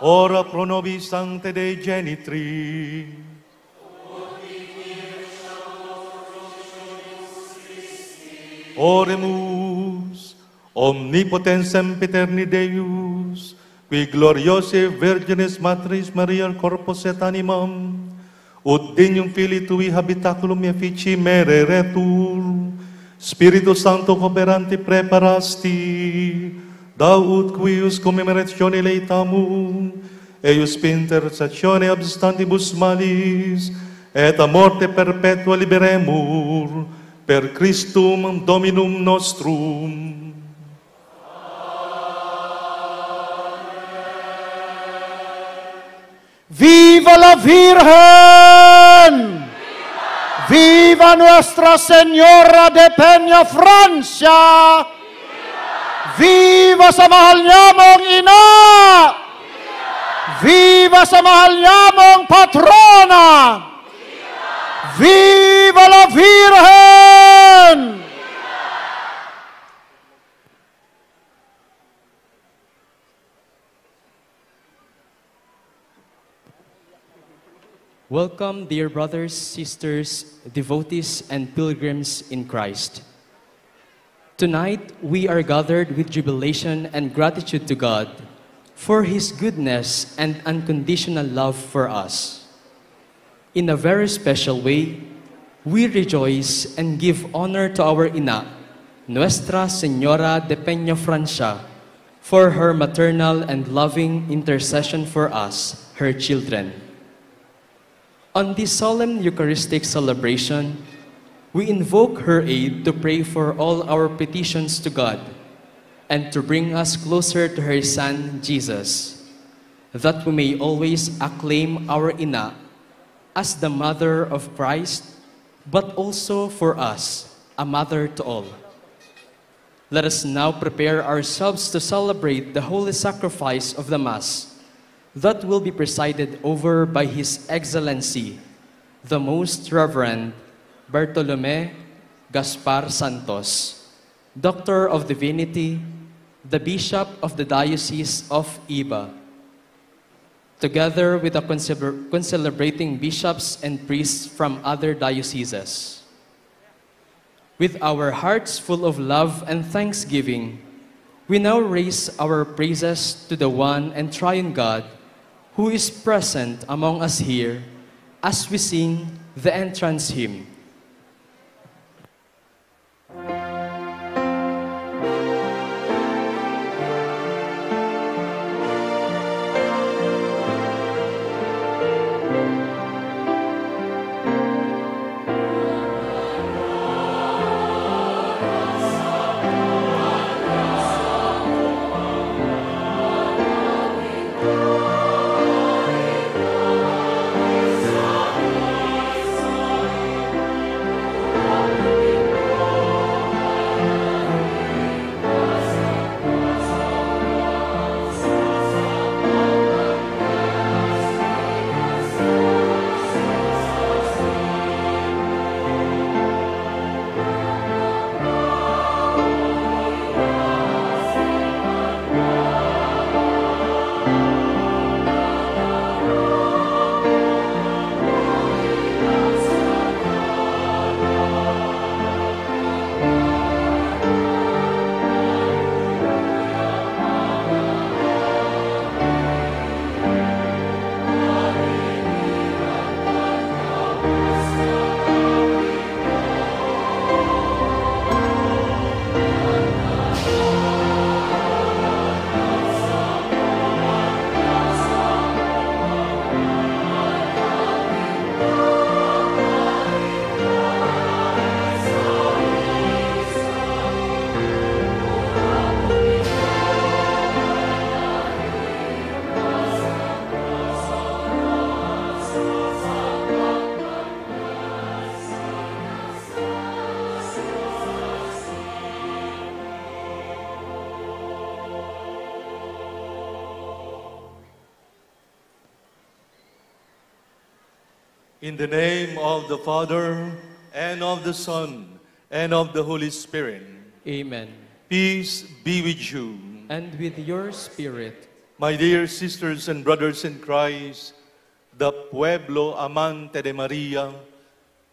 Speaker 7: Ora pro nobis Sancte Dei Genitri. Oremus, omnipotens sempiterni Deus, qui gloriose Virginis Matris Maria corpus et animam, ut dignum Filii Tui habitaculum effici mereretur, Spiritus Sancto operanti preparasti, da ut quius commemoratione leitamum, eius intercessione abstantibus malis, et a morte perpetua liberemur, per Christum Dominum nostrum.
Speaker 22: ¡Viva la Virgen! ¡Viva Nuestra Señora de Peña Francia! ¡Viva sa mahal niyamong ina! ¡Viva sa mahal niyamong patrona! ¡Viva la Virgen!
Speaker 23: Welcome, dear brothers, sisters, devotees, and pilgrims in Christ. Tonight, we are gathered with jubilation and gratitude to God for His goodness and unconditional love for us. In a very special way, we rejoice and give honor to our Ina, Nuestra Señora de Peña Francia, for her maternal and loving intercession for us, her children. On this solemn Eucharistic celebration, We invoke her aid to pray for all our petitions to God and to bring us closer to her Son, Jesus, that we may always acclaim our Ina as the mother of Christ, but also for us, a mother to all. Let us now prepare ourselves to celebrate the holy sacrifice of the Mass that will be presided over by His Excellency, the Most Reverend Bartolome Gaspar Santos, Doctor of Divinity, the Bishop of the Diocese of Iba, together with the concelebrating bishops and priests from other dioceses. With our hearts full of love and thanksgiving, we now raise our praises to the one and triune God who is present among us here as we sing the entrance hymn.
Speaker 7: In the name of the Father, and of the Son, and of the Holy Spirit.
Speaker 23: Amen.
Speaker 7: Peace be with you.
Speaker 23: And with your spirit.
Speaker 7: My dear sisters and brothers in Christ, the Pueblo Amante de Maria,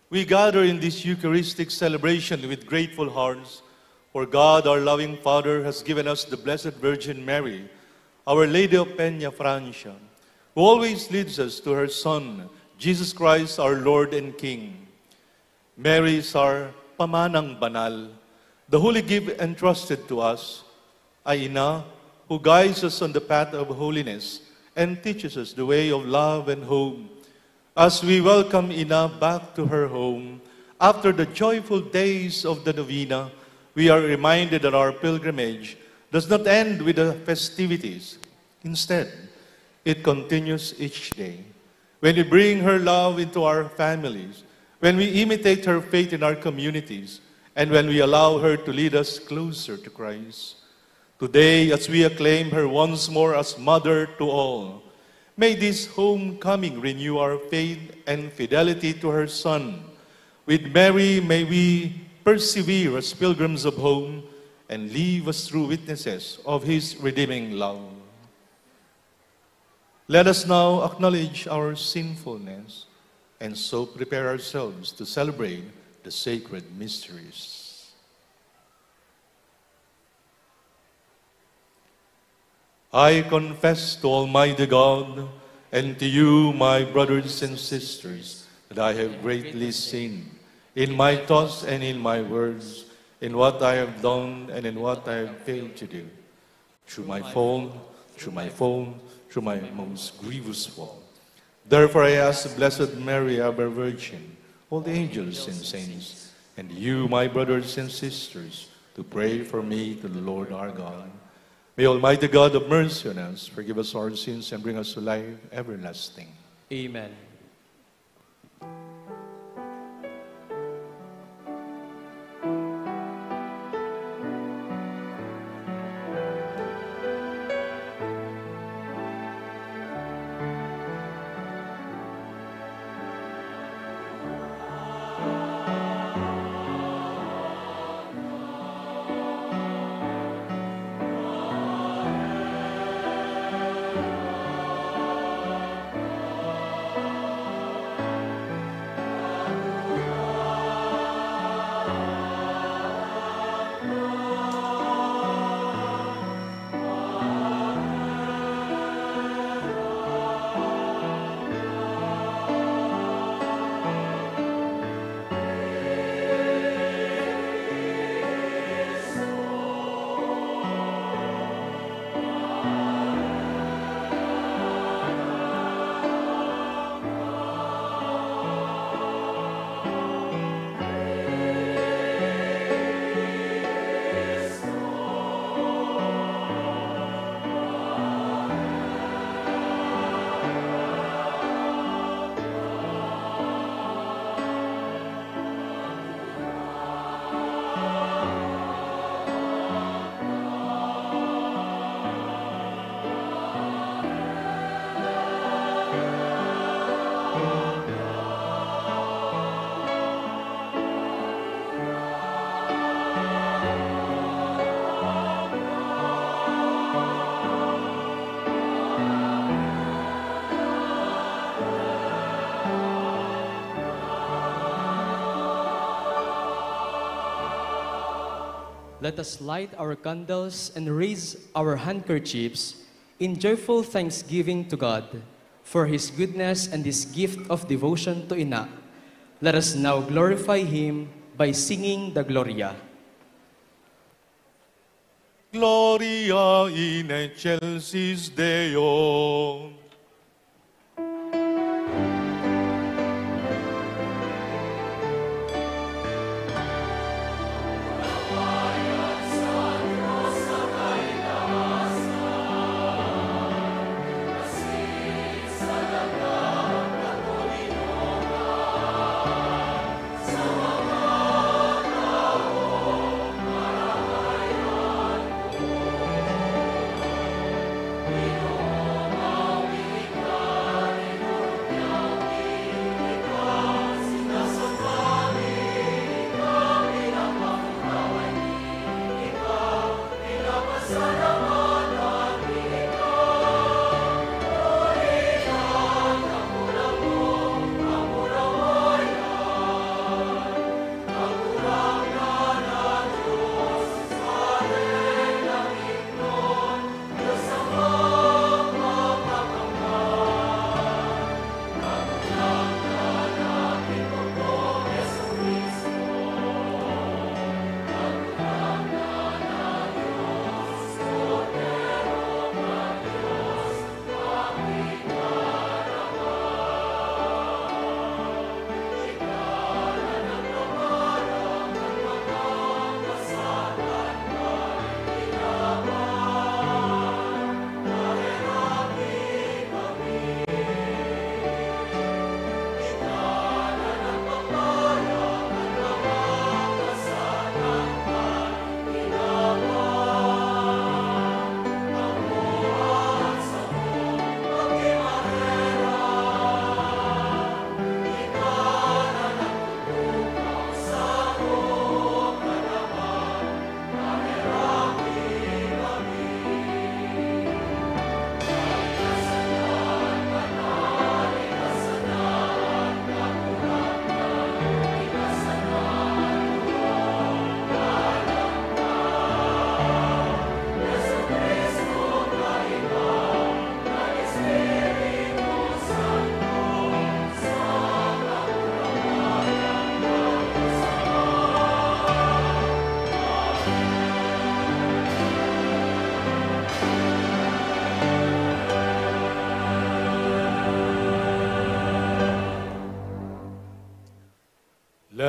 Speaker 7: we gather in this Eucharistic celebration with grateful hearts, for God, our loving Father, has given us the Blessed Virgin Mary, Our Lady of Peña Francia, who always leads us to her Son, Jesus Christ, our Lord and King. Mary is our pamanang banal, the holy gift entrusted to us, ay ina who guides us on the path of holiness and teaches us the way of love and hope. As we welcome Ina back to her home, after the joyful days of the novena, we are reminded that our pilgrimage does not end with the festivities. Instead, it continues each day. When we bring her love into our families, when we imitate her faith in our communities, and when we allow her to lead us closer to Christ. Today, as we acclaim her once more as Mother to all, may this homecoming renew our faith and fidelity to her Son. With Mary, may we persevere as pilgrims of home and live as true witnesses of His redeeming love. Let us now acknowledge our sinfulness and so prepare ourselves to celebrate the sacred mysteries. I confess to Almighty God and to you, my brothers and sisters, that I have greatly sinned in my thoughts and in my words, in what I have done and in what I have failed to do. Through my fault, through my most grievous fault. Therefore I ask the Blessed Mary, our Virgin, all the angels and saints, and you, my brothers and sisters, to pray for me to the Lord our God. May Almighty God of mercy on us forgive us our sins and bring us to life everlasting.
Speaker 23: Amen. Let us light our candles and raise our handkerchiefs in joyful thanksgiving to God for His goodness and His gift of devotion to Ina. Let us now glorify Him by singing the Gloria.
Speaker 7: Gloria in excelsis Deo.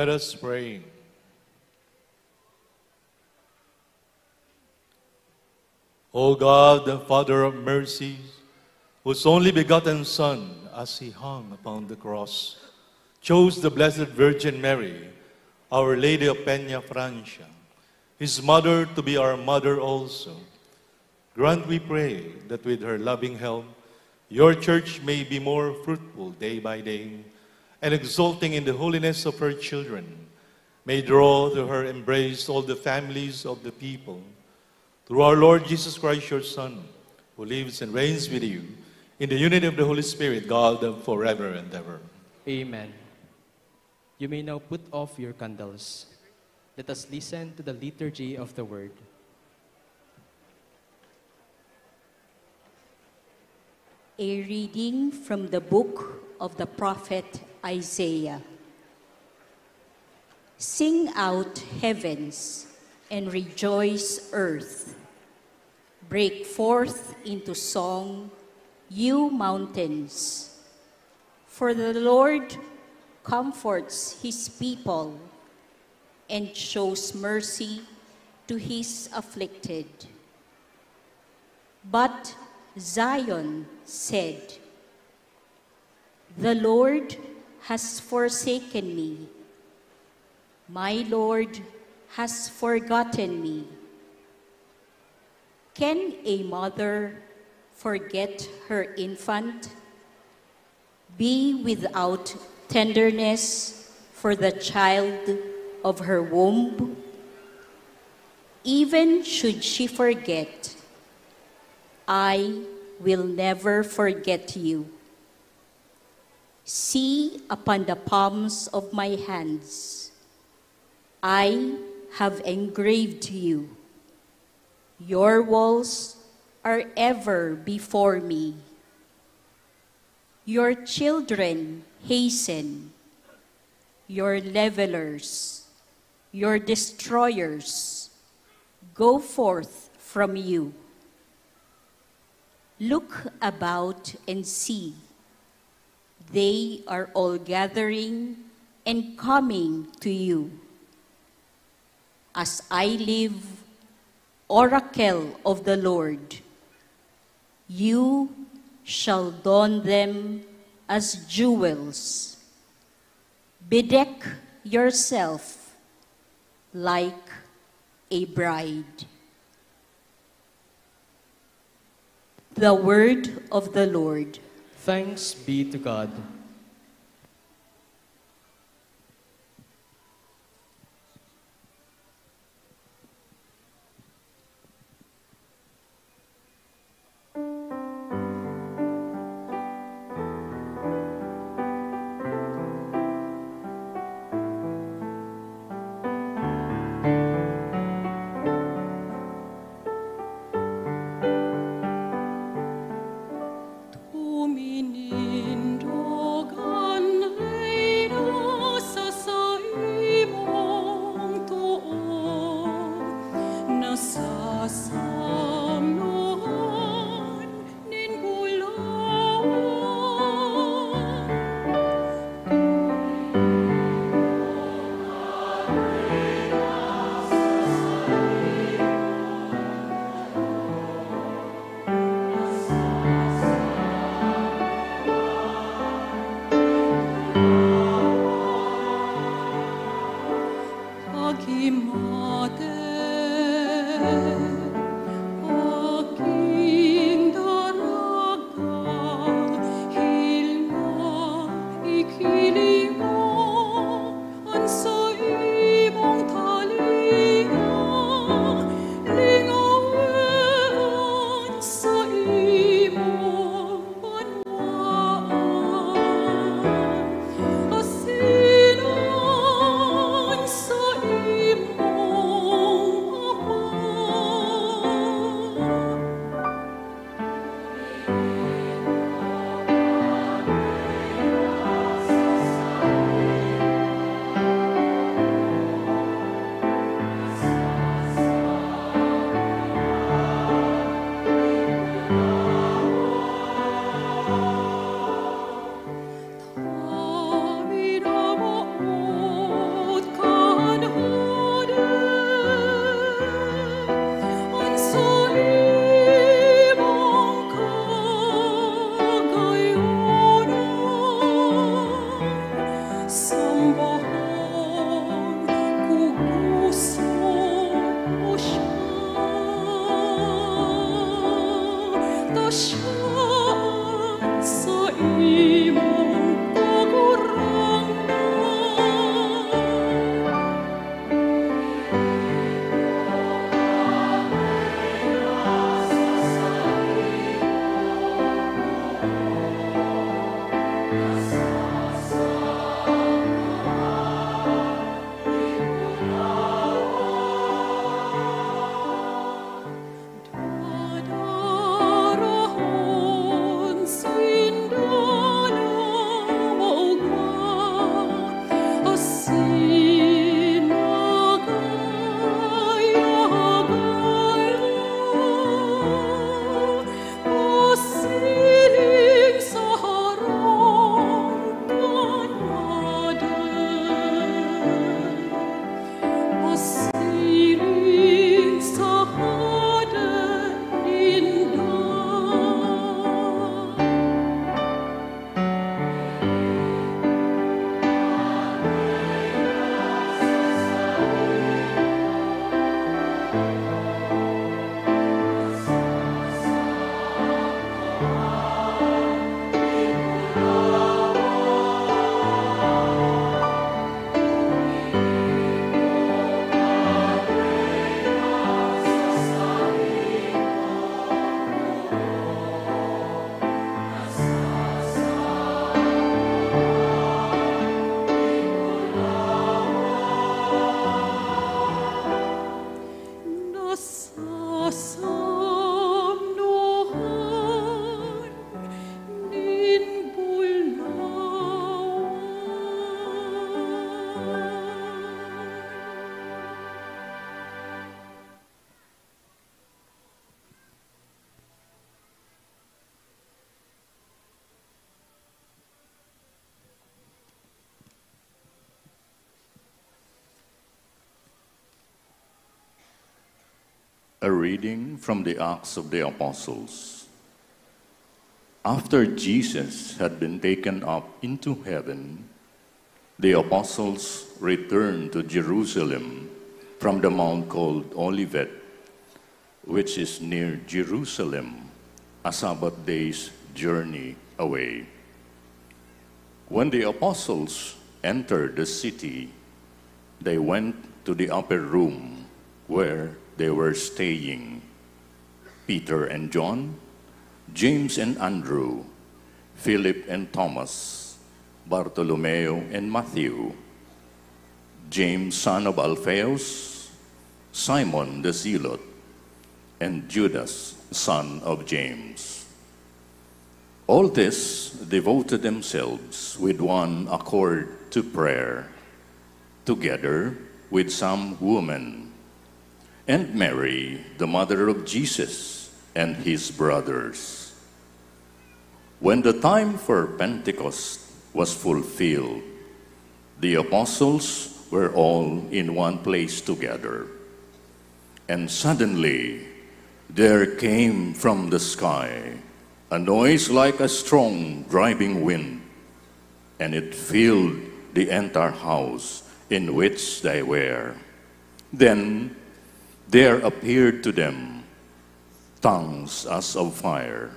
Speaker 7: Let us pray. O God, the Father of mercies, whose only begotten Son, as he hung upon the cross, chose the Blessed Virgin Mary, Our Lady of Peña Francia, his mother to be our mother also. Grant, we pray, that with her loving help, your church may be more fruitful day by day, and exulting in the holiness of her children, may draw to her embrace all the families of the people. Through our Lord Jesus Christ, your Son, who lives and reigns with you, in the unity of the Holy Spirit, God, forever and ever.
Speaker 23: Amen. You may now put off your candles. Let us listen to the liturgy of the Word.
Speaker 11: A reading from the book of the prophet Isaiah. Sing out, heavens, and rejoice, earth. Break forth into song, you mountains. For the Lord comforts his people and shows mercy to his afflicted. But Zion said, "The Lord has forsaken me. My Lord has forgotten me." Can a mother forget her infant? Be without tenderness for the child of her womb? Even should she forget, I will never forget you. See upon the palms of my hands, I have engraved you. Your walls are ever before me. Your children hasten, your levelers, your destroyers, go forth from you. Look about and see. They are all gathering and coming to you. As I live, oracle of the Lord, you shall don them as jewels. Bedeck yourself like a bride. The word of the Lord.
Speaker 23: Thanks be to God.
Speaker 5: A reading from the Acts of the Apostles. After Jesus had been taken up into heaven, the apostles returned to Jerusalem from the mount called Olivet, which is near Jerusalem, a Sabbath day's journey away. When the apostles entered the city, they went to the upper room where they were staying. Peter and John, James and Andrew, Philip and Thomas, Bartholomew and Matthew, James son of Alphaeus, Simon the Zealot, and Judas son of James. All this devoted themselves with one accord to prayer, together with some women, and Mary, the mother of Jesus, and his brothers. When the time for Pentecost was fulfilled, the apostles were all in one place together. And suddenly there came from the sky a noise like a strong driving wind, and it filled the entire house in which they were. Then there appeared to them tongues as of fire,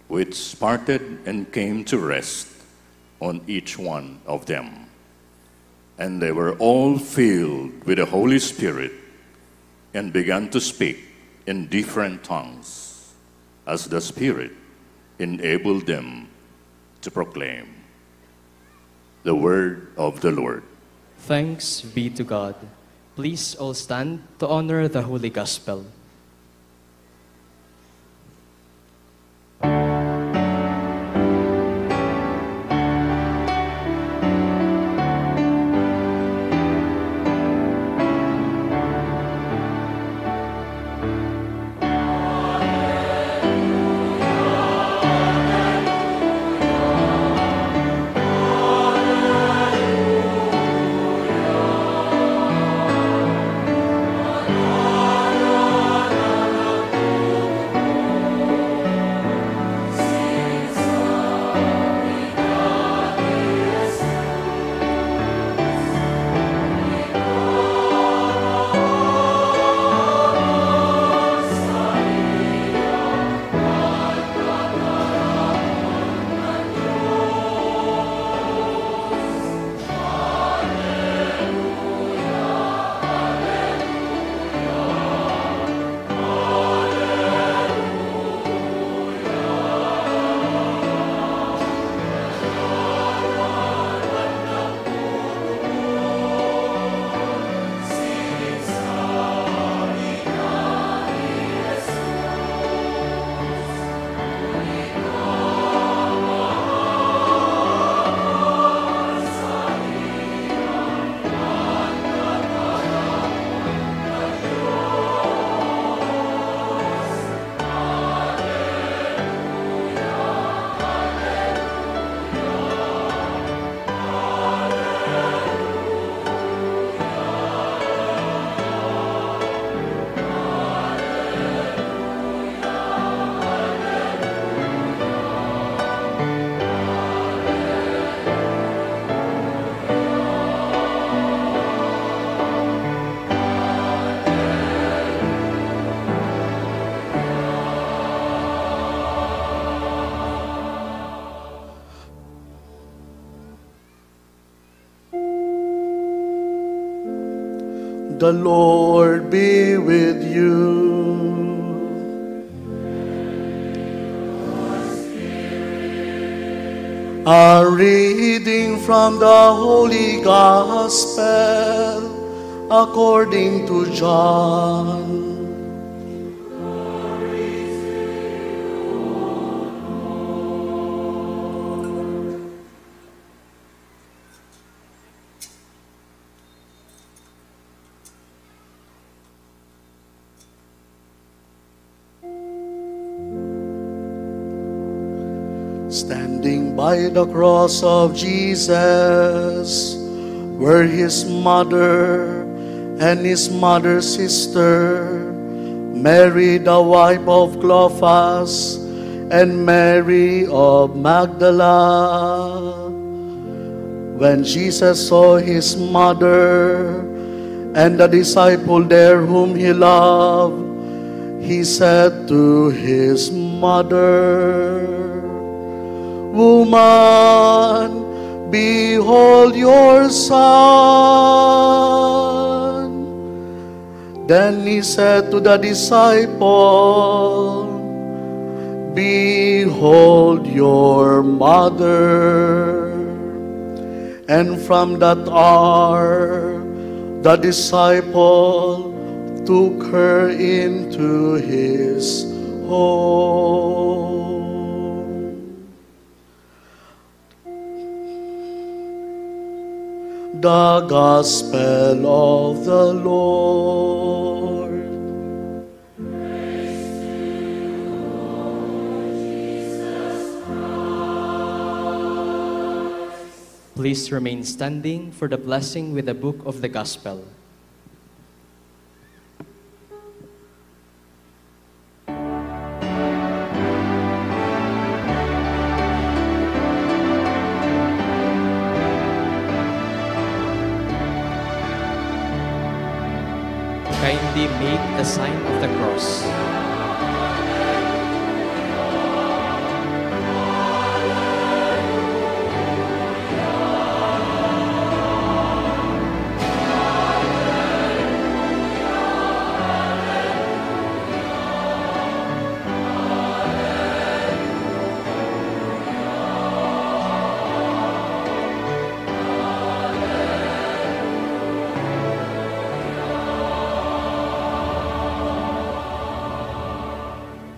Speaker 5: which parted and came to rest on each one of them. And they were all filled with the Holy Spirit and began to speak in different tongues, as the Spirit enabled them to proclaim the word of the Lord.
Speaker 23: Thanks be to God. Please all stand to honor the Holy Gospel.
Speaker 10: The Lord be with you. A reading from the Holy Gospel according to John. Standing by the cross of Jesus were his mother and his mother's sister, Mary the wife of Clopas, and Mary of Magdala. When Jesus saw his mother and the disciple there whom he loved, he said to his mother, Woman, behold your son. Then he said to the disciple, Behold your mother. And from that hour, the disciple took her into his home. The Gospel of the Lord.
Speaker 23: Please remain standing for the blessing with the book of the Gospel. Kindly make the sign of the cross.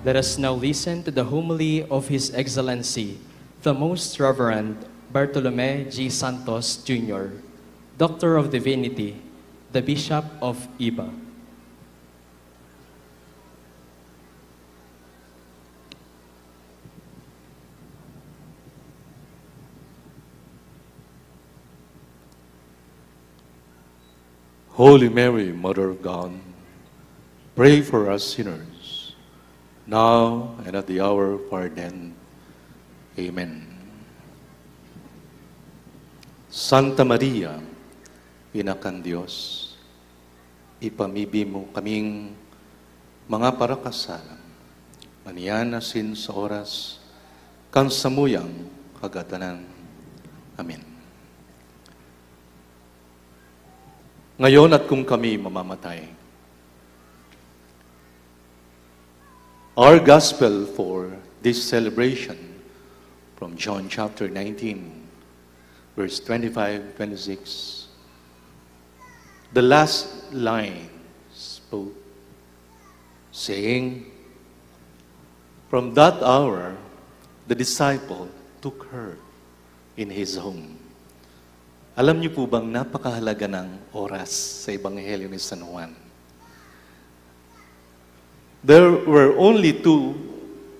Speaker 23: Let us now listen to the homily of His Excellency, the Most Reverend Bartolome G. Santos, Jr., Doctor of Divinity, the Bishop of Iba.
Speaker 7: Holy Mary, Mother of God, pray for us sinners, now and at the hour of our death. Amen. Santa Maria, Ina kan Diyos, ipamibi mo kaming mga parakasalan, maniyanasin sa oras, kan samuyang kagatanan. Amen. Ngayon at kung kami mamamatay, our gospel for this celebration from John chapter 19, verse 25-26. The last line spoke, saying, from that hour, the disciple took her in his home. Alam niyo po bang napakahalaga ng oras sa Ebanghelyo ni San Juan? There were only two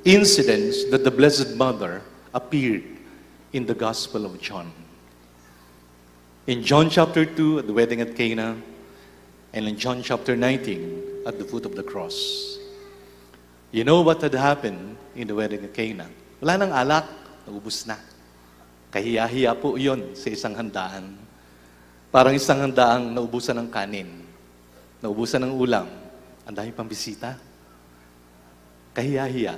Speaker 7: incidents that the Blessed Mother appeared in the Gospel of John. In John chapter 2, at the wedding at Cana, and in John chapter 19, at the foot of the cross. You know what had happened in the wedding at Cana? Wala nang alak, naubos na. Kahiya-hiya po yun sa isang handaan. Parang isang handaang naubusan ng kanin, naubusan ng ulam, ang dahil pang bisita. Kahiya-hiya.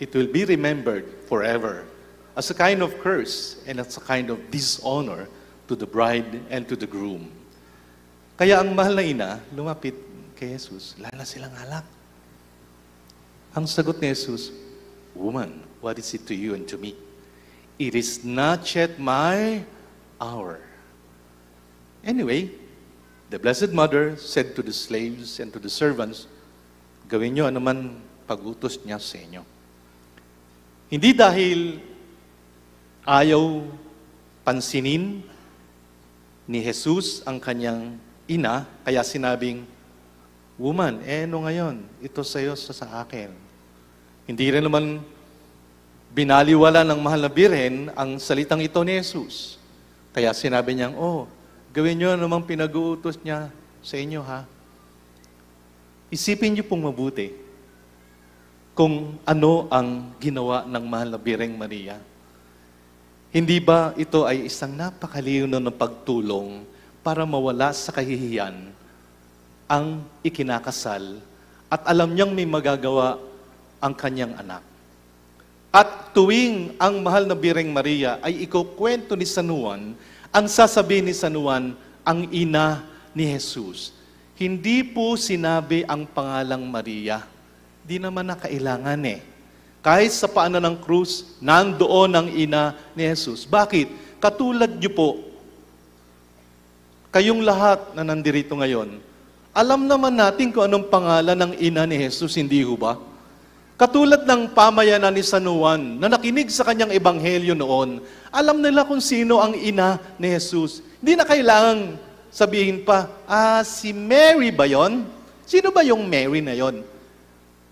Speaker 7: It will be remembered forever as a kind of curse and as a kind of dishonor to the bride and to the groom. Kaya ang mahal na ina, lumapit kay Jesus, lala silang alak. Ang sagot ni Jesus, Woman, what is it to you and to me? It is not yet my hour. Anyway, the Blessed Mother said to the slaves and to the servants, gawin nyo anuman pag-utos niya sa inyo. Hindi dahil ayaw pansinin ni Jesus ang kanyang ina, kaya sinabing, Woman, ano ngayon? Ito sa'yo sa akin. Hindi rin naman binaliwala ng mahal na birhen ang salitang ito ni Jesus. Kaya sinabi niyang, gawin niyo namang pinag-uutos niya sa inyo, ha? isipin niyo pong mabuti kung ano ang ginawa ng mahal na Birheng Maria. Hindi ba ito ay isang napakalino ng pagtulong para mawala sa kahihiyan ang ikinakasal at alam niyang may magagawa ang kanyang anak. At tuwing ang mahal na Birheng Maria ay ikukwento ni San Juan, ang sasabihin ni San Juan, ang ina ni Jesus. Hindi po sinabi ang pangalang Maria. Di naman na kailangan eh. Kahit sa paanan ng krus, nandoon ang ina ni Jesus. Bakit? Katulad niyo po, kayong lahat na nandirito ngayon, alam naman natin kung anong pangalan ng ina ni Jesus, hindi ho ba? Katulad ng pamayanan ni San Juan na nakinig sa kanyang ebanghelyo noon, alam nila kung sino ang ina ni Jesus. Hindi na kailangang sabihin pa, si Mary ba yon? Sino ba yung Mary na yon?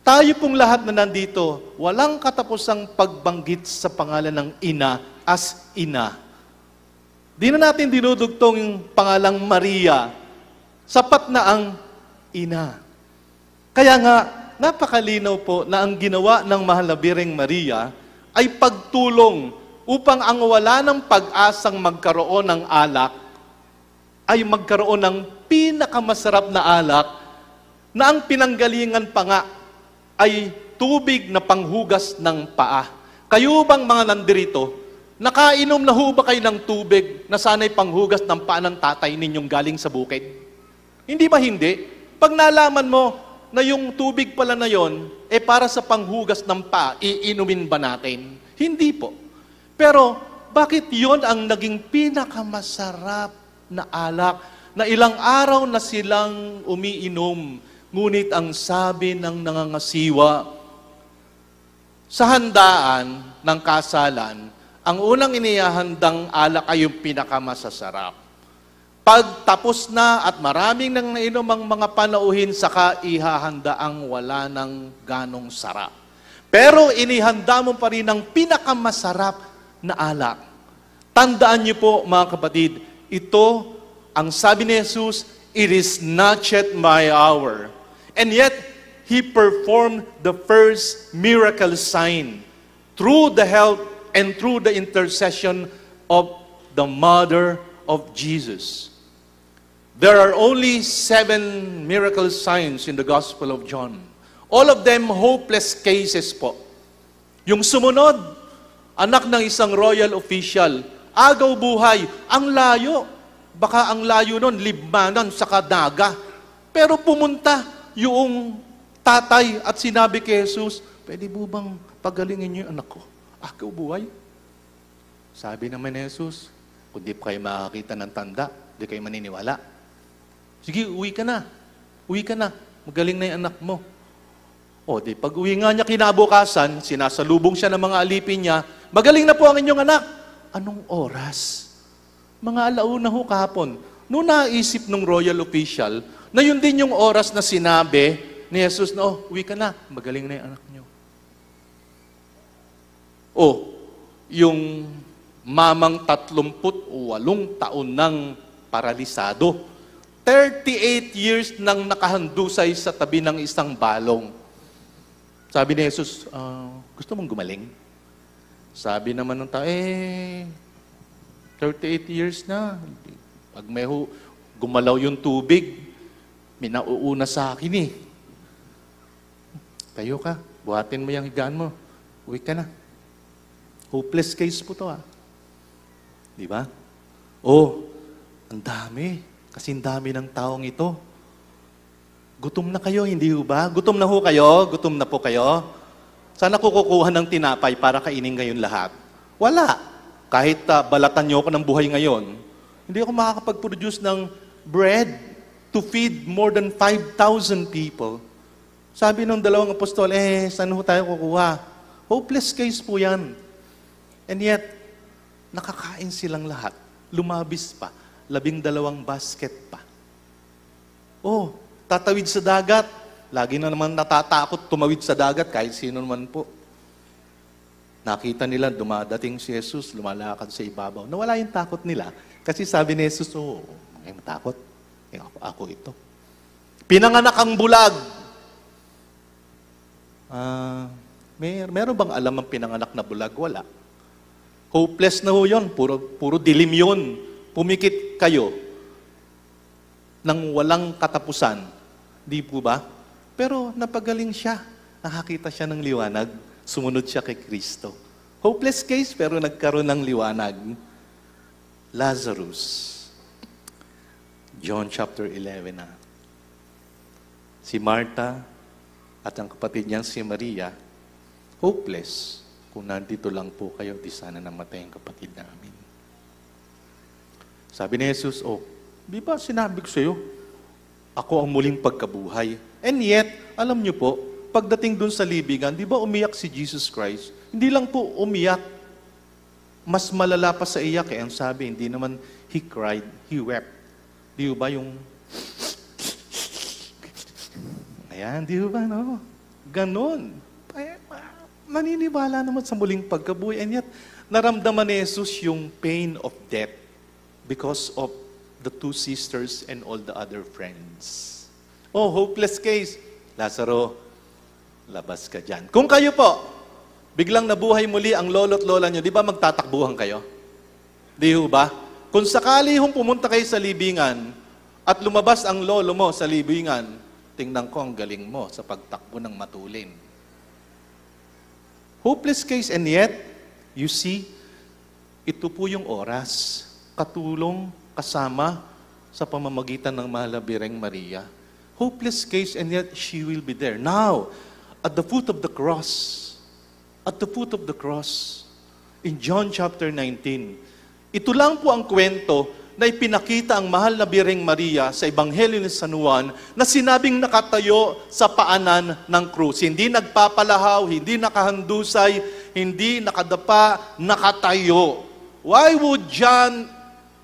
Speaker 7: Tayo pong lahat na nandito, walang katapusang pagbanggit sa pangalan ng ina as ina. Di na natin dinudugtong yung pangalang Maria. Sapat na ang ina. Kaya nga, napakalinaw po na ang ginawa ng mahal na Birheng Maria ay pagtulong upang ang wala ng pag-asang magkaroon ng alak ay magkaroon ng pinakamasarap na alak na ang pinanggalingan pa nga ay tubig na panghugas ng paa. Kayo bang mga nandirito, nakainom na ho ba kayo ng tubig na sana'y panghugas ng paa ng tatay ninyong galing sa bukid? Hindi ba hindi? Pag nalaman mo na yung tubig pala na yon, para sa panghugas ng paa, iinumin ba natin? Hindi po. Pero, bakit yon ang naging pinakamasarap na alak na ilang araw na silang umiinom, ngunit ang sabi ng nangangasiwa, sa handaan ng kasalan, ang unang inihahandang alak ay yung pinakamasasarap. Pag tapos na at maraming nang nainom ang mga panauhin, saka ihahanda ang wala ng ganong sarap. Pero inihanda mo pa rin ang pinakamasarap na alak. Tandaan niyo po mga kapatid, ito ang sabi ni Jesus, it is not yet my hour. And yet, He performed the first miracle sign through the help and through the intercession of the mother of Jesus. There are only 7 miracle signs in the Gospel of John. All of them hopeless cases po. Yung sumunod, anak ng isang royal official, agaw buhay, ang layo. Baka ang layo nun, Libmanan sa Kadaga. Pero pumunta yung tatay at sinabi kay Jesus, pwede po bang pagalingin niyo yung anak ko? Agaw buhay. Sabi naman ni Jesus, kung di pa kayo makakita ng tanda, di kayo maniniwala. Sige, uwi ka na. Uwi ka na. Magaling na yung anak mo. O, di pag uwi nga niya kinabukasan, sinasalubong siya ng mga alipin niya, magaling na po ang inyong anak. Anong oras? Mga alauna ho kahapon. Noong naisip ng royal official, na yun din yung oras na sinabi ni Jesus na, uwi ka na. Magaling na yung anak niyo. O, yung mamang 38 taon ng paralisado. 38 years nang nakahandusay sa tabi ng isang balong. Sabi ni Jesus, gusto mong gumaling? Sabi naman ng tao, 38 years na. Pag may gumalaw yung tubig, may nauuna sa akin eh. Tayo ka, buhatin mo yung higaan mo. Uwi ka na. Hopeless case po to Di ba? Ang dami. Kasi ang dami ng taong ito. Gutom na kayo, hindi ho ba? Gutom na ho kayo? Gutom na po kayo? Sana kukukuha ng tinapay para kainin ngayon lahat. Wala. Kahit balatan niyo ako ng buhay ngayon, hindi ako makakapag-produce ng bread to feed more than 5,000 people. Sabi ng dalawang apostol, saan ho tayo kukuha? Hopeless case po yan. And yet, nakakain silang lahat. Lumabis pa. 12 basket pa. Tatawid sa dagat. Lagi na naman natatakot tumawid sa dagat kahit sino naman po. Nakita nila, dumadating si Jesus, lumalakad sa ibabaw. Nawala yung takot nila. Kasi sabi ni Jesus, ay matakot. Ako ito. Pinanganak ang bulag. Meron bang alam ang pinanganak na bulag? Wala. Hopeless na ho yun. Puro dilim yun. Pumikit kayo nang walang katapusan. Di po ba? Pero napagaling siya. Nakakita siya ng liwanag. Sumunod siya kay Kristo. Hopeless case pero nagkaroon ng liwanag. Lazarus. John chapter 11 na. Si Martha at ang kapatid niyang si Maria, hopeless. Kung nandito lang po kayo, di sana namatay ang kapatid namin. Sabi ni Jesus, di ba sinabi ko sa iyo, ako ang muling pagkabuhay. And yet, alam niyo po, pagdating dun sa libingan, di ba umiyak si Jesus Christ? Hindi lang po umiyak. Mas malala pa sa iyak. Ang sabi, hindi naman he cried, he wept. Di ba yung... Ayan, di ba, no? Ganon. Maniniwala naman sa muling pagkabuhay. And yet, naramdaman ni Jesus yung pain of death because of the two sisters and all the other friends. Hopeless case. Lazaro, labas ka dyan. Kung kayo po, biglang nabuhay muli ang lolo't lola nyo, di ba magtatakbuhan kayo? Di ba? Kung sakali hong pumunta kayo sa libingan at lumabas ang lolo mo sa libingan, tingnan ko ang galing mo sa pagtakbo ng matulin. Hopeless case, and yet, you see, ito po yung oras, katulong, kasama sa pamamagitan ng mahal na Birheng Maria. Hopeless case, and yet she will be there. Now, at the foot of the cross, in John chapter 19, ito lang po ang kwento na ipinakita ang mahal na Birheng Maria sa Ebanghelyo ni San Juan na sinabing nakatayo sa paanan ng krus. Hindi nagpapalahaw, hindi nakahandusay, hindi nakadapa, nakatayo. Why would John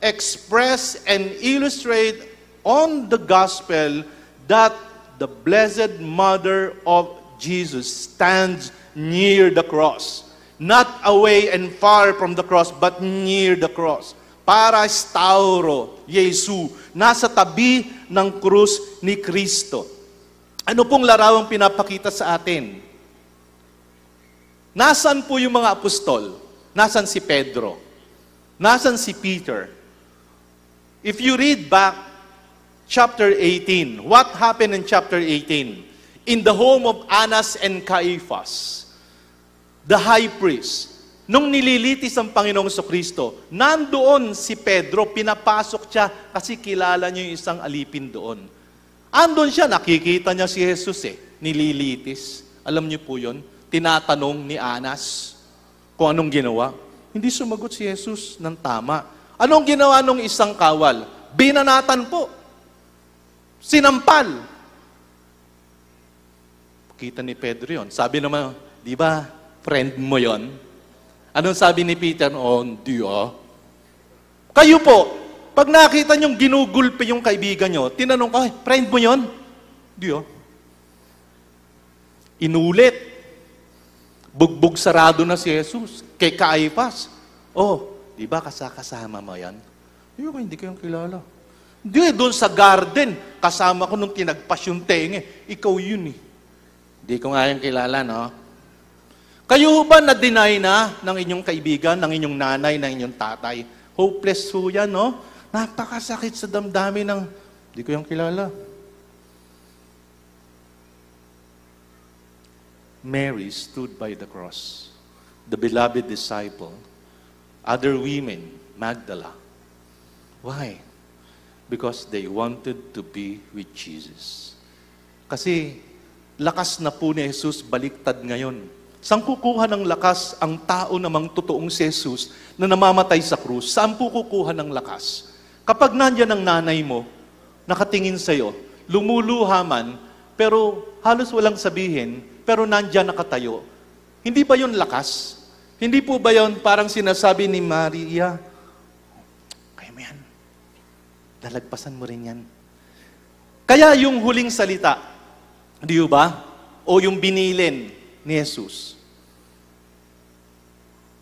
Speaker 7: express and illustrate on the gospel that the Blessed Mother of Jesus stands near the cross? Not away and far from the cross, but near the cross. Para stauro, Yesu, nasa tabi ng krus ni Kristo. Ano pong larawang pinapakita sa atin? Nasaan po yung mga apostol? Nasaan si Pedro? Nasaan si Peter? If you read back chapter 18, what happened in chapter 18? In the home of Annas and Caiaphas, the high priest, nung nililitis ang Panginoong Kristo, nandoon si Pedro, pinapasok siya kasi kilala niya yung isang alipin doon. Andon siya, nakikita niya si Jesus nililitis. Alam niyo po yun? Tinatanong ni Annas kung anong ginawa. Hindi sumagot si Jesus ng tama. Anong ginawa nung isang kawal? Binanatan po. Sinampal. Kita ni Pedro yun. Sabi naman, di ba, friend mo yon? Anong sabi ni Peter? Hindi Kayo po, pag nakita niyong ginugulpi yung kaibigan niyo, tinanong ka, friend mo yon? Hindi Inulit. Bugbog sarado na si Jesus kay Caiaphas. Di ba kasama mo yan? Hindi ko yung kilala. Hindi, doon sa garden, kasama ko nung tinagpas yung tenge. Ikaw yun Hindi ko nga yung kilala, no? Kayo ba na-deny na ng inyong kaibigan, ng inyong nanay, ng inyong tatay? Hopeless po yan, no? Napakasakit sa damdamin ng, hindi ko yung kilala. Mary stood by the cross, the beloved disciple, other women, Magdala. Why? Because they wanted to be with Jesus. Kasi lakas na po ni Jesus, baliktad ngayon. Saan kukuha ng lakas ang tao namang totoong si Jesus na namamatay sa krus? Saan po kukuha ng lakas? Kapag nandiyan ang nanay mo, nakatingin sa'yo, lumuluha man, pero halos walang sabihin, pero nandiyan nakatayo. Hindi ba yun lakas? Hindi po ba yun parang sinasabi ni Maria, kaya mo yan, dalagpasan mo rin yan. Kaya yung huling salita, di ba? O yung binilin ni Jesus,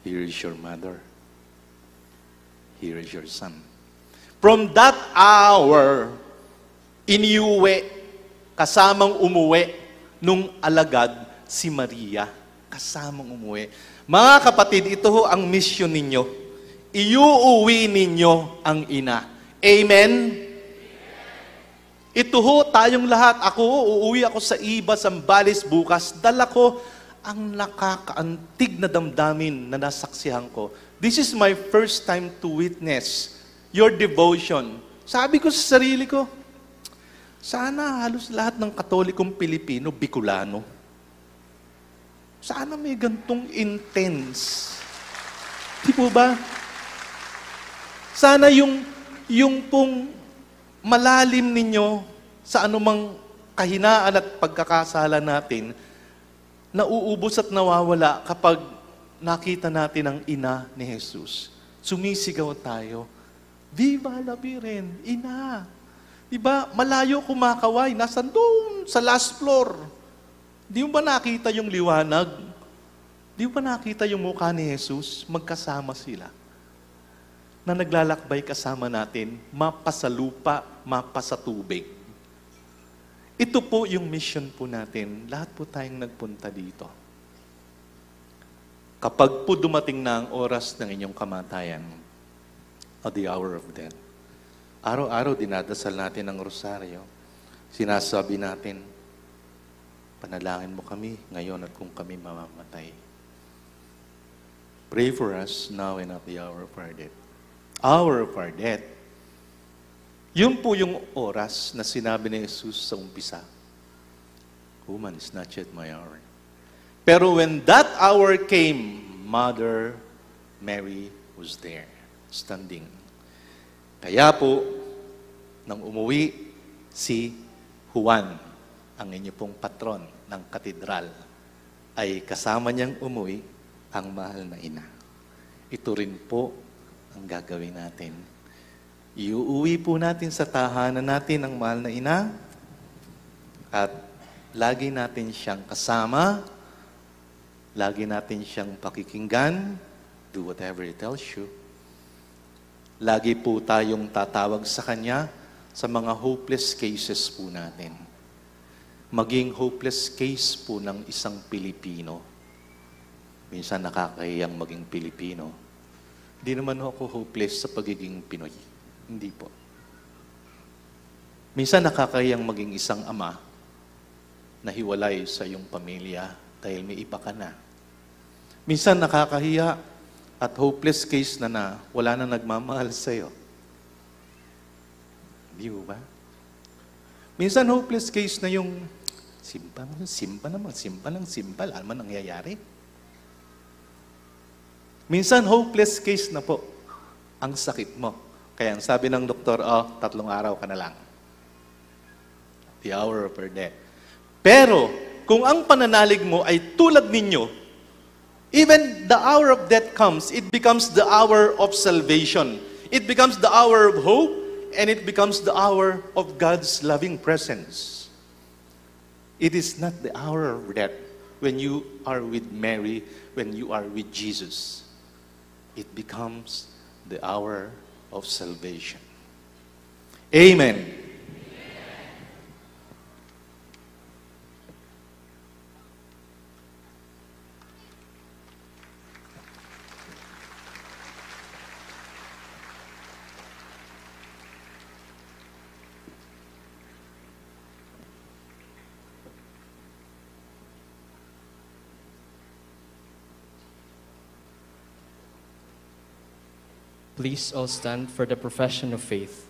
Speaker 7: here is your mother. Here is your son. From that hour, iniuwi, kasamang umuwi nung alagad
Speaker 8: si Maria, kasamang umuwi. Mga kapatid, ito ho ang mission ninyo. Iuuwi ninyo ang ina. Amen? Ito ho, tayong lahat. Uuwi ako sa iba, Zambales bukas. Dala ko ang nakakaantig na damdamin na nasaksihan ko. This is my first time to witness your devotion. Sabi ko sa sarili ko, sana halos lahat ng Katolikong Pilipino, Bicolano. Sana may gantong intense. Di po ba? Sana yung pong malalim ninyo sa anumang kahinaan at pagkakasala natin, nauubos at nawawala kapag nakita natin ang ina ni Jesus. Sumisigaw tayo, Viva la Virgen, ina! Diba, malayo kumakaway, nasan doon, sa last floor. Di mo ba nakita yung liwanag? Di mo ba nakita yung mukha ni Jesus? Magkasama sila. Na naglalakbay kasama natin, mapa sa lupa, mapa sa tubig. Ito po yung mission po natin. Lahat po tayong nagpunta dito. Kapag po dumating na ang oras ng inyong kamatayan, o the hour of death, araw-araw dinadasal natin ang rosaryo. Sinasabi natin, panalangin mo kami ngayon at kung kami mamamatay. Pray for us now and at the hour of our death. Hour of our death. Yun po yung oras na sinabi ni Jesus sa umpisa. Woman, it's not yet my hour. Pero when that hour came, Mother Mary was there, standing. Kaya po, nang umuwi si Juan, ang inyo pong patron ng katedral, ay kasama niyang umuwi ang mahal na ina. Ito rin po ang gagawin natin. Iuuwi po natin sa tahanan natin ang mahal na ina at lagi natin siyang kasama, lagi natin siyang pakikinggan, do whatever He tells you. Lagi po tayong tatawag sa Kanya sa mga hopeless cases po natin. Maging hopeless case po ng isang Pilipino. Minsan nakakahiyang maging Pilipino. Hindi naman ako hopeless sa pagiging Pinoy. Hindi po. Minsan nakakahiyang maging isang ama na hiwalay sa iyong pamilya dahil may iba ka na. Minsan nakakahiya at hopeless case na wala na nagmamahal sa iyo. Hindi ba? Minsan hopeless case na yung simpa lang nangyayari. Minsan, hopeless case na po ang sakit mo. Kaya ang sabi ng doktor, 3 araw ka na lang. The hour of her death. Pero, kung ang pananalig mo ay tulad ninyo, even the hour of death comes, it becomes the hour of salvation. It becomes the hour of hope, and it becomes the hour of God's loving presence. It is not the hour of death when you are with Mary, when you are with Jesus. It becomes the hour of salvation. Amen.
Speaker 23: Please all stand for the profession of faith.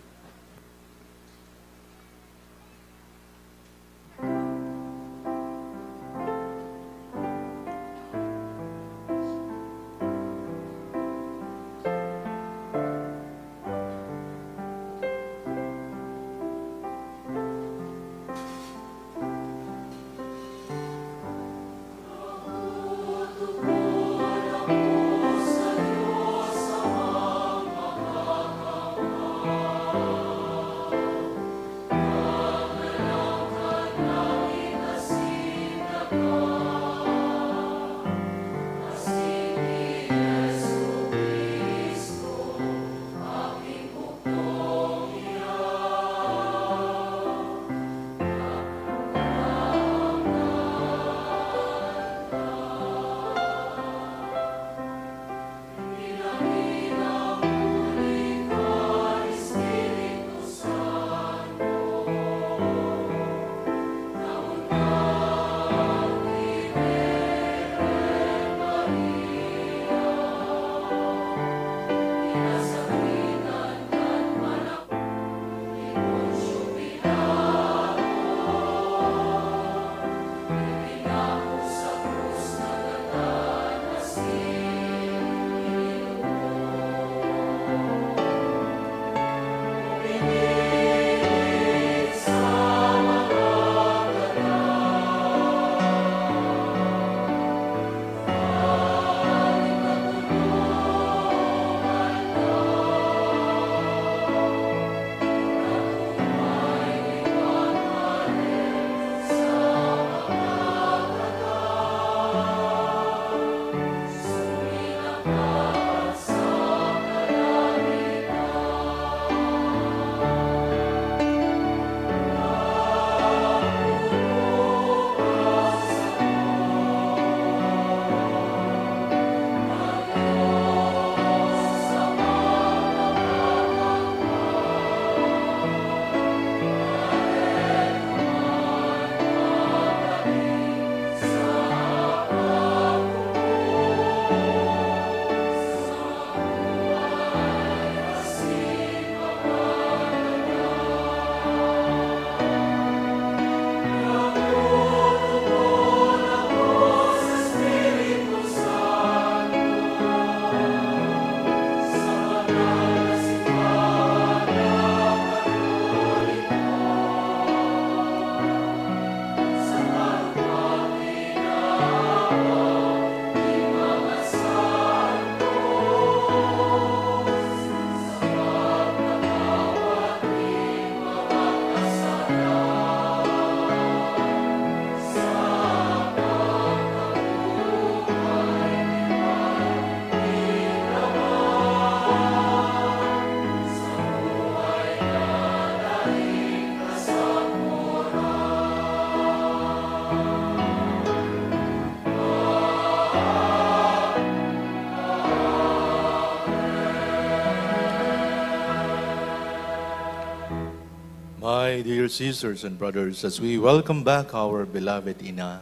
Speaker 7: My dear sisters and brothers, as we welcome back our beloved Ina,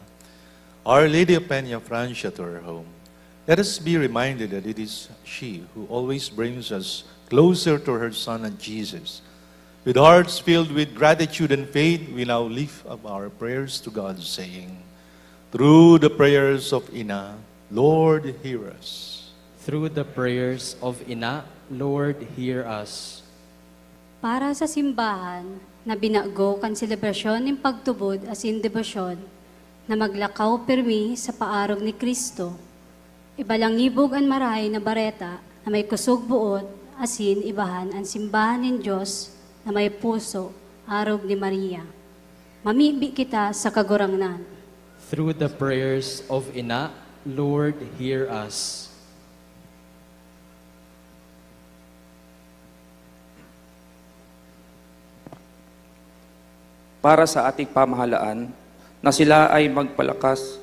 Speaker 7: Our Lady of Peña Francia, to her home, let us be reminded that it is she who always brings us closer to her Son and Jesus. With hearts filled with gratitude and faith, we now lift up our prayers to God, saying, through the prayers of Ina, Lord, hear us.
Speaker 23: Through the prayers of Ina, Lord, hear us.
Speaker 9: Para sa simbahan na binago kan selebrasyon ng pagtubod asin debosyon na maglakaw permi sa paarog ni Kristo. Ibalangibog ang marahay na bareta na may kusog buot asin ibahan ang simbahan ng Diyos na may puso arog ni Maria. Mamibi kita sa kagurangnan.
Speaker 23: Through the prayers of Ina, Lord, hear us.
Speaker 13: Para sa ating pamahalaan na sila ay magpalakas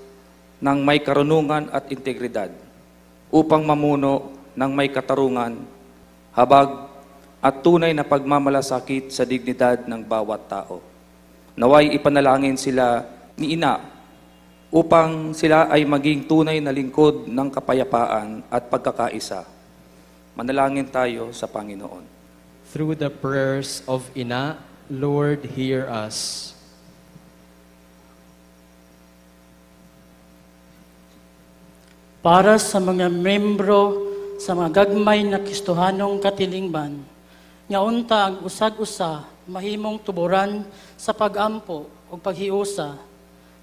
Speaker 13: ng may karunungan at integridad upang mamuno ng may katarungan, habag at tunay na pagmamalasakit sa dignidad ng bawat tao. Naway ipanalangin sila ni Ina upang sila ay maging tunay na lingkod ng kapayapaan at pagkakaisa. Manalangin tayo sa Panginoon.
Speaker 23: Through the prayers of Ina, Lord, hear us.
Speaker 17: Para sa mga membro sa mga gagmay na Kristohanong katilingban, nga unta ang usag-usa mahimong tuburan sa pagampo o paghiusa,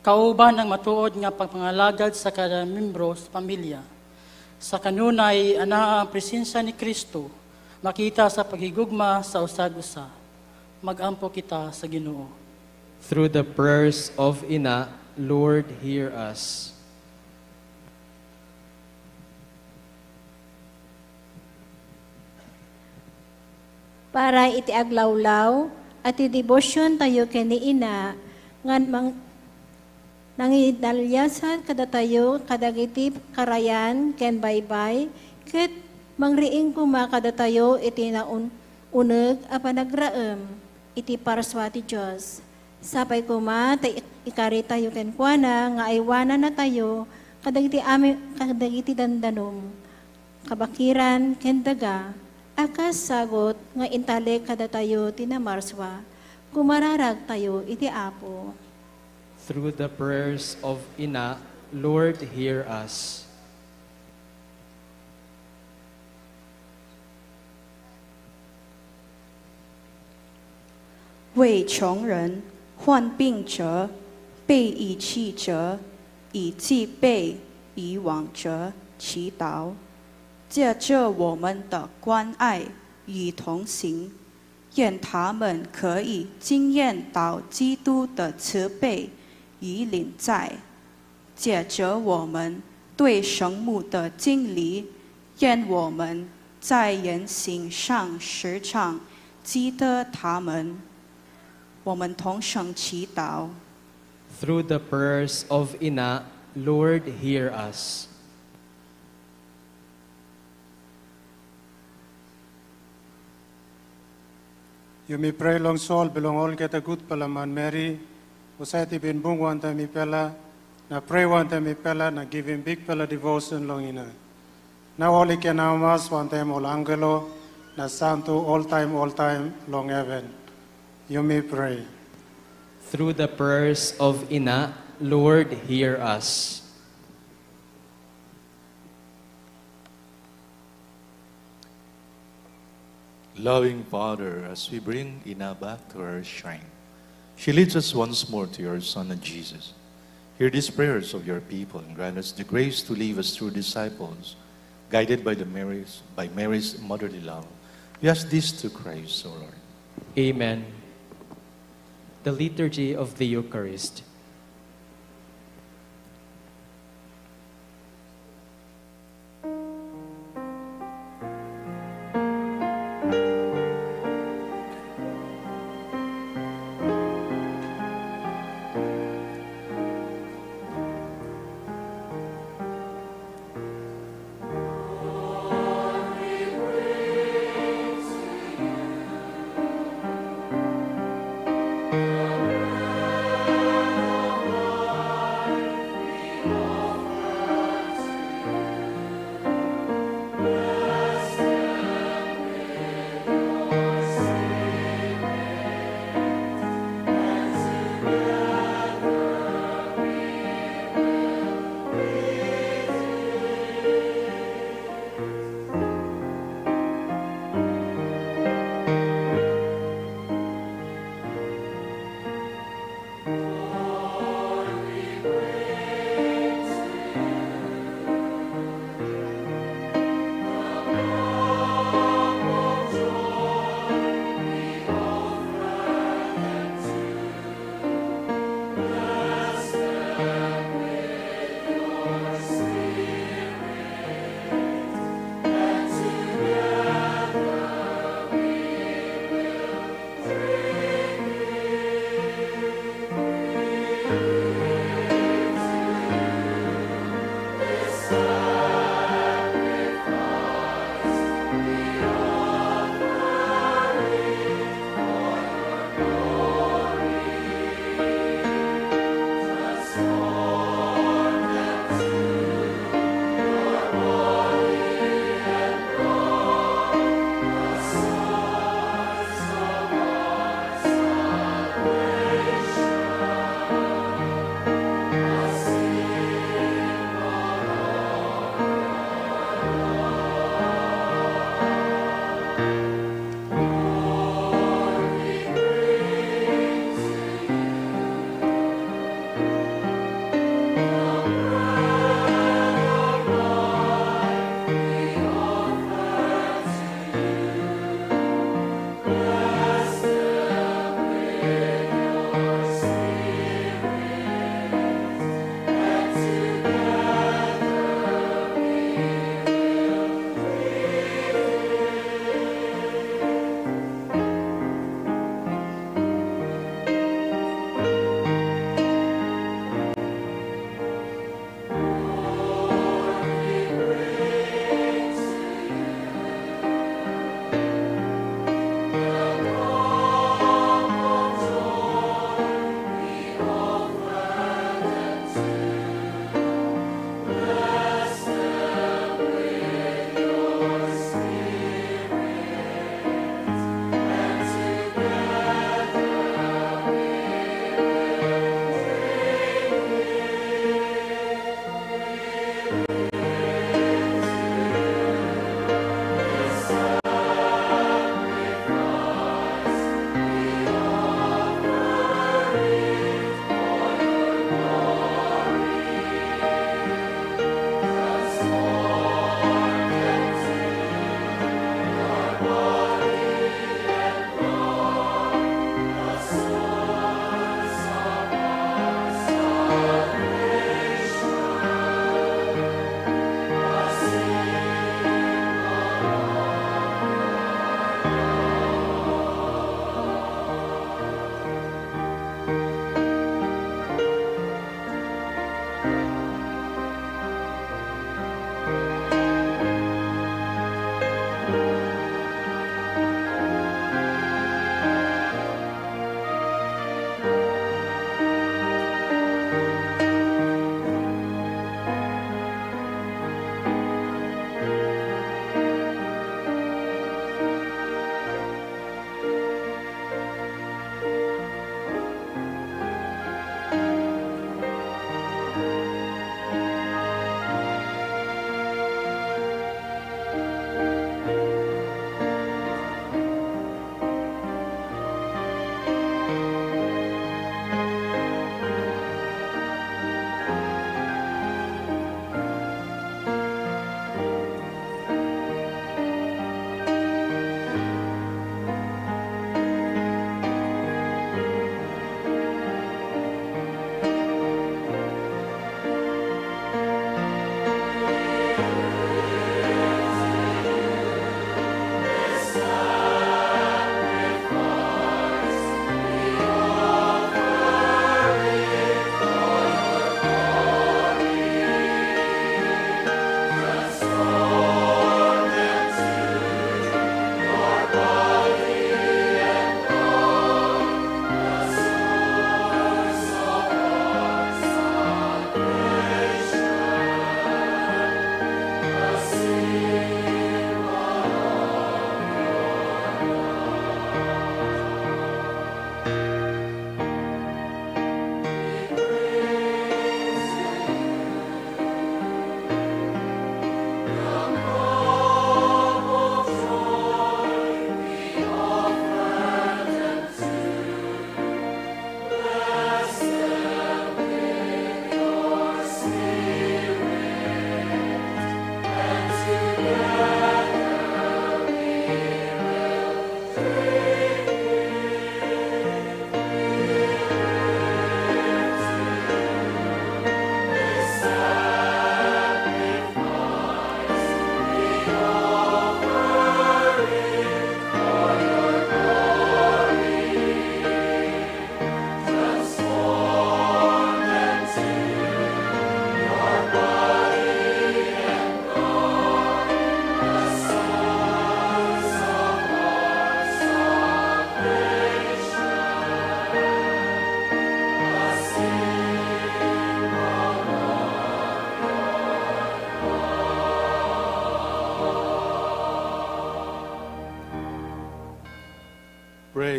Speaker 17: kauban ang matuod nga pagpangalagad sa kada membro sa pamilya. Sa kanunay, ana ang presensya ni Kristo, makita sa paghigugma sa usag-usa. Magampo kita sa Ginoo.
Speaker 23: Through the prayers of Ina, Lord, hear us.
Speaker 24: Para iti aglawlaw at i-devotion tayo kini Ina ngan nangidalyasan kada tayo kadagiti karayan ken baybay ket mangriing kuma kada tayo iti uneg a panagraem iti paraswa ti Dios. Sapay kuma ta ikari tayo ken kuana nga aywana na tayo kadagiti dandanom kabakiran ken daga akas sagot nga intale kada tayo tinamarswa kumararag tayo iti Apo.
Speaker 23: Through the prayers of Ina, Lord, hear us.
Speaker 25: Wei穷人、患病者、被遗弃者、已继备、已往者祈祷，借着我们的关爱与同行，愿他们可以经验到基督的慈悲与领在，借着我们对神母的敬礼，愿我们在言行上时常记得他们。我们同声祈祷。
Speaker 23: Through the prayers of Ina, Lord, hear us.
Speaker 26: You may pray long soul, belong all get a good palaman Mary, Usati bin bung one time pela, na pray one time pela, na give him big pela devotion long ina. Now all he can amas one time all angelo, na santo all time long heaven. You may pray.
Speaker 23: Through the prayers of Ina, Lord, hear us.
Speaker 7: Loving Father, as we bring Ina back to her shrine, she leads us once more to your Son and Jesus. Hear these prayers of your people and grant us the grace to live as true disciples, guided by Mary's motherly love. We ask this to Christ, O Lord.
Speaker 23: Amen. The Liturgy of the Eucharist.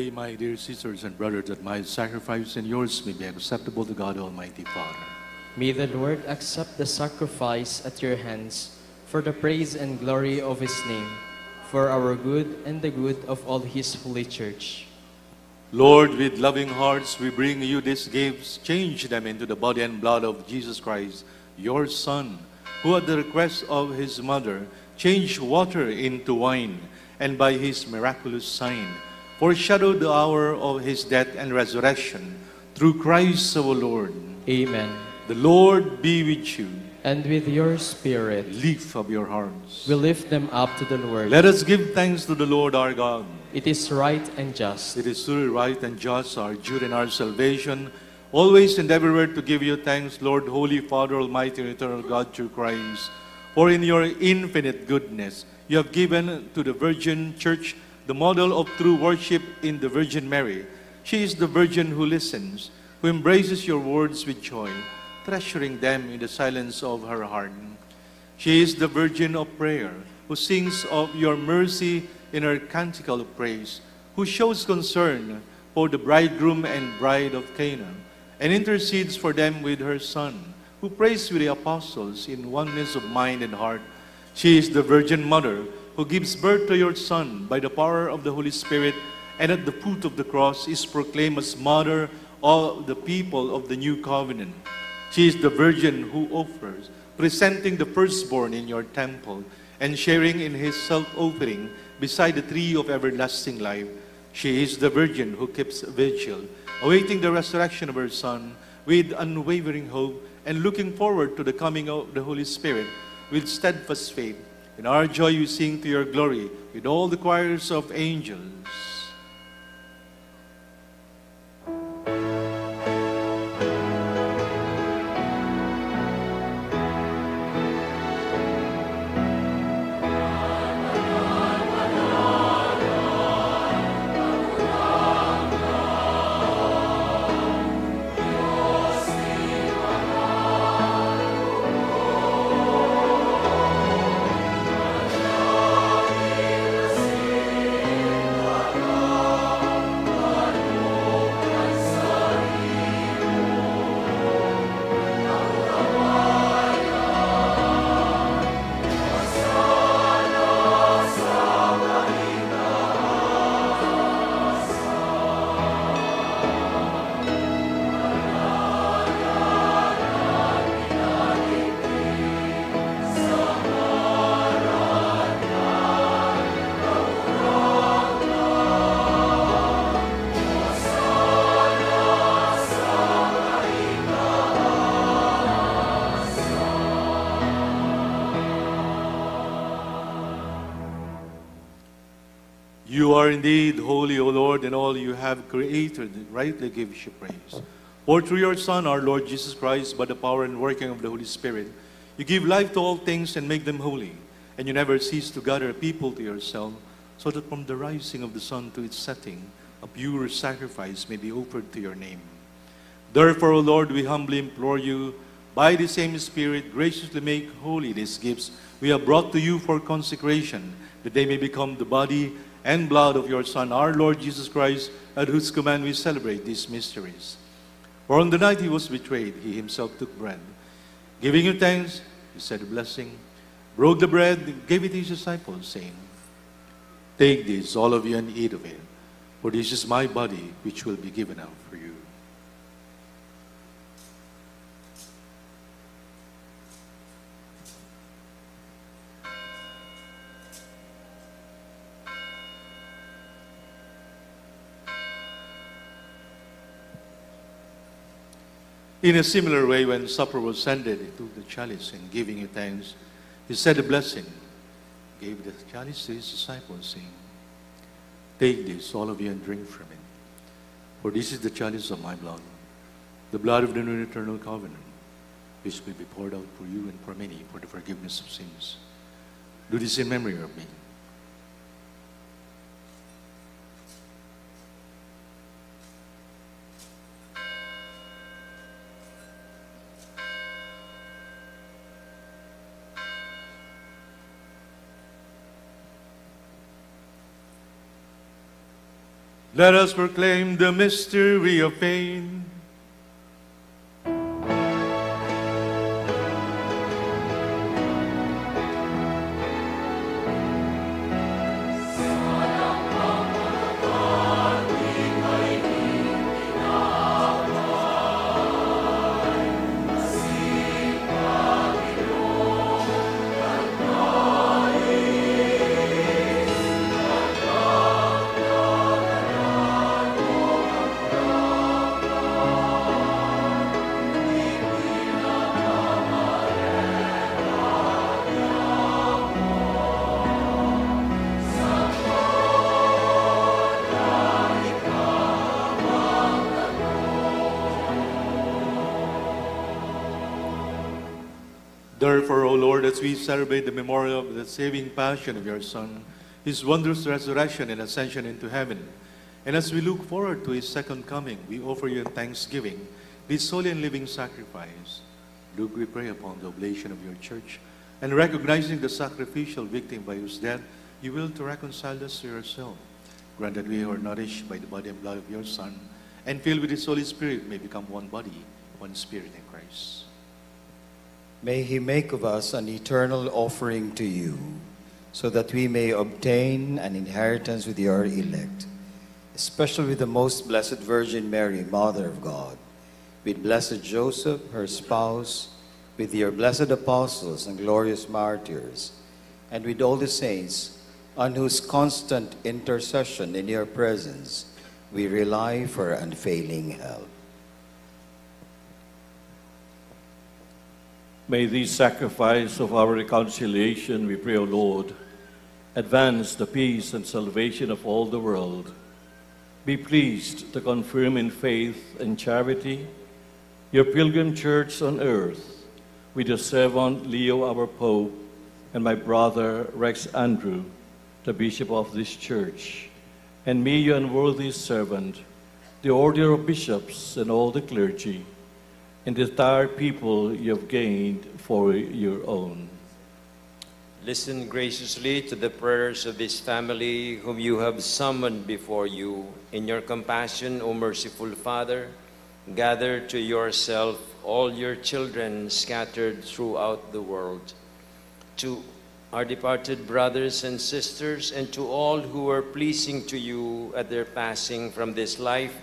Speaker 7: pray, my dear sisters and brothers, that my sacrifice and yours may be acceptable to God Almighty Father.
Speaker 23: May the Lord accept the sacrifice at your hands for the praise and glory of his name, for our good and the good of all his holy church.
Speaker 7: Lord, with loving hearts, we bring you these gifts. Change them into the body and blood of Jesus Christ, your Son, who at the request of his mother changed water into wine, and by his miraculous sign foreshadowed the hour of his death and resurrection, through Christ our Lord.
Speaker 23: Amen.
Speaker 7: The Lord be with you.
Speaker 23: And with your spirit.
Speaker 7: Lift up your hearts.
Speaker 23: We lift them up to the Lord.
Speaker 7: Let us give thanks to the Lord our God.
Speaker 23: It is right and just.
Speaker 7: It is truly right and just, our due and our salvation, always and everywhere to give you thanks, Lord, Holy Father, Almighty and eternal God, through Christ. For in your infinite goodness, you have given to the Virgin Church the model of true worship in the Virgin Mary. She is the Virgin who listens, who embraces your words with joy, treasuring them in the silence of her heart. She is the Virgin of prayer, who sings of your mercy in her canticle of praise, who shows concern for the bridegroom and bride of Cana, and intercedes for them with her Son, who prays with the apostles in oneness of mind and heart. She is the Virgin Mother, who gives birth to your Son by the power of the Holy Spirit, and at the foot of the cross is proclaimed as Mother of the people of the new covenant. She is the Virgin who offers, presenting the firstborn in your temple, and sharing in his self-offering beside the tree of everlasting life. She is the Virgin who keeps vigil, awaiting the resurrection of her Son with unwavering hope, and looking forward to the coming of the Holy Spirit with steadfast faith. In our joy we sing to your glory with all the choirs of angels. You are indeed holy, O Lord, and all you have created rightly gives you praise. For through your Son, our Lord Jesus Christ, by the power and working of the Holy Spirit, you give life to all things and make them holy, and you never cease to gather people to yourself, so that from the rising of the sun to its setting, a pure sacrifice may be offered to your name. Therefore, O Lord, we humbly implore you, by the same Spirit, graciously make holy these gifts we have brought to you for consecration, that they may become the body and blood of your Son, our Lord Jesus Christ, at whose command we celebrate these mysteries. For on the night he was betrayed, he himself took bread. Giving you thanks, he said a blessing, broke the bread, and gave it to his disciples, saying, "Take this, all of you, and eat of it, for this is my body, which will be given out for you." In a similar way, when supper was ended, he took the chalice, and giving you thanks, he said a blessing, gave the chalice to his disciples, saying, "Take this, all of you, and drink from it. For this is the chalice of my blood, the blood of the new and eternal covenant, which will be poured out for you and for many for the forgiveness of sins. Do this in memory of me." Let us proclaim the mystery of faith. Therefore, O Lord, as we celebrate the memorial of the saving passion of your Son, his wondrous resurrection and ascension into heaven, and as we look forward to his second coming, we offer you in thanksgiving this holy and living sacrifice. Look, we pray upon the oblation of your church, and recognizing the sacrificial victim by whose death you will to reconcile us to yourself. Grant that we who are nourished by the body and blood of your Son, and filled with his Holy Spirit, may become one body, one spirit in Christ.
Speaker 1: May he make of us an eternal offering to you, so that we may obtain an inheritance with your elect, especially with the most blessed Virgin Mary, Mother of God, with blessed Joseph, her spouse, with your blessed apostles and glorious martyrs, and with all the saints, on whose constant intercession in your presence we rely for unfailing help.
Speaker 4: May this sacrifice of our reconciliation, we pray, O Lord, advance the peace and salvation of all the world. Be pleased to confirm in faith and charity your pilgrim church on earth, with your servant Leo, our Pope, and my brother Rex Andrew, the Bishop of this church, and me, your unworthy servant, the order of bishops and all the clergy, and the entire people you have gained for your own.
Speaker 6: Listen graciously to the prayers of this family whom you have summoned before you. In your compassion, O merciful Father, gather to yourself all your children scattered throughout the world. To our departed brothers and sisters, and to all who are pleasing to you at their passing from this life,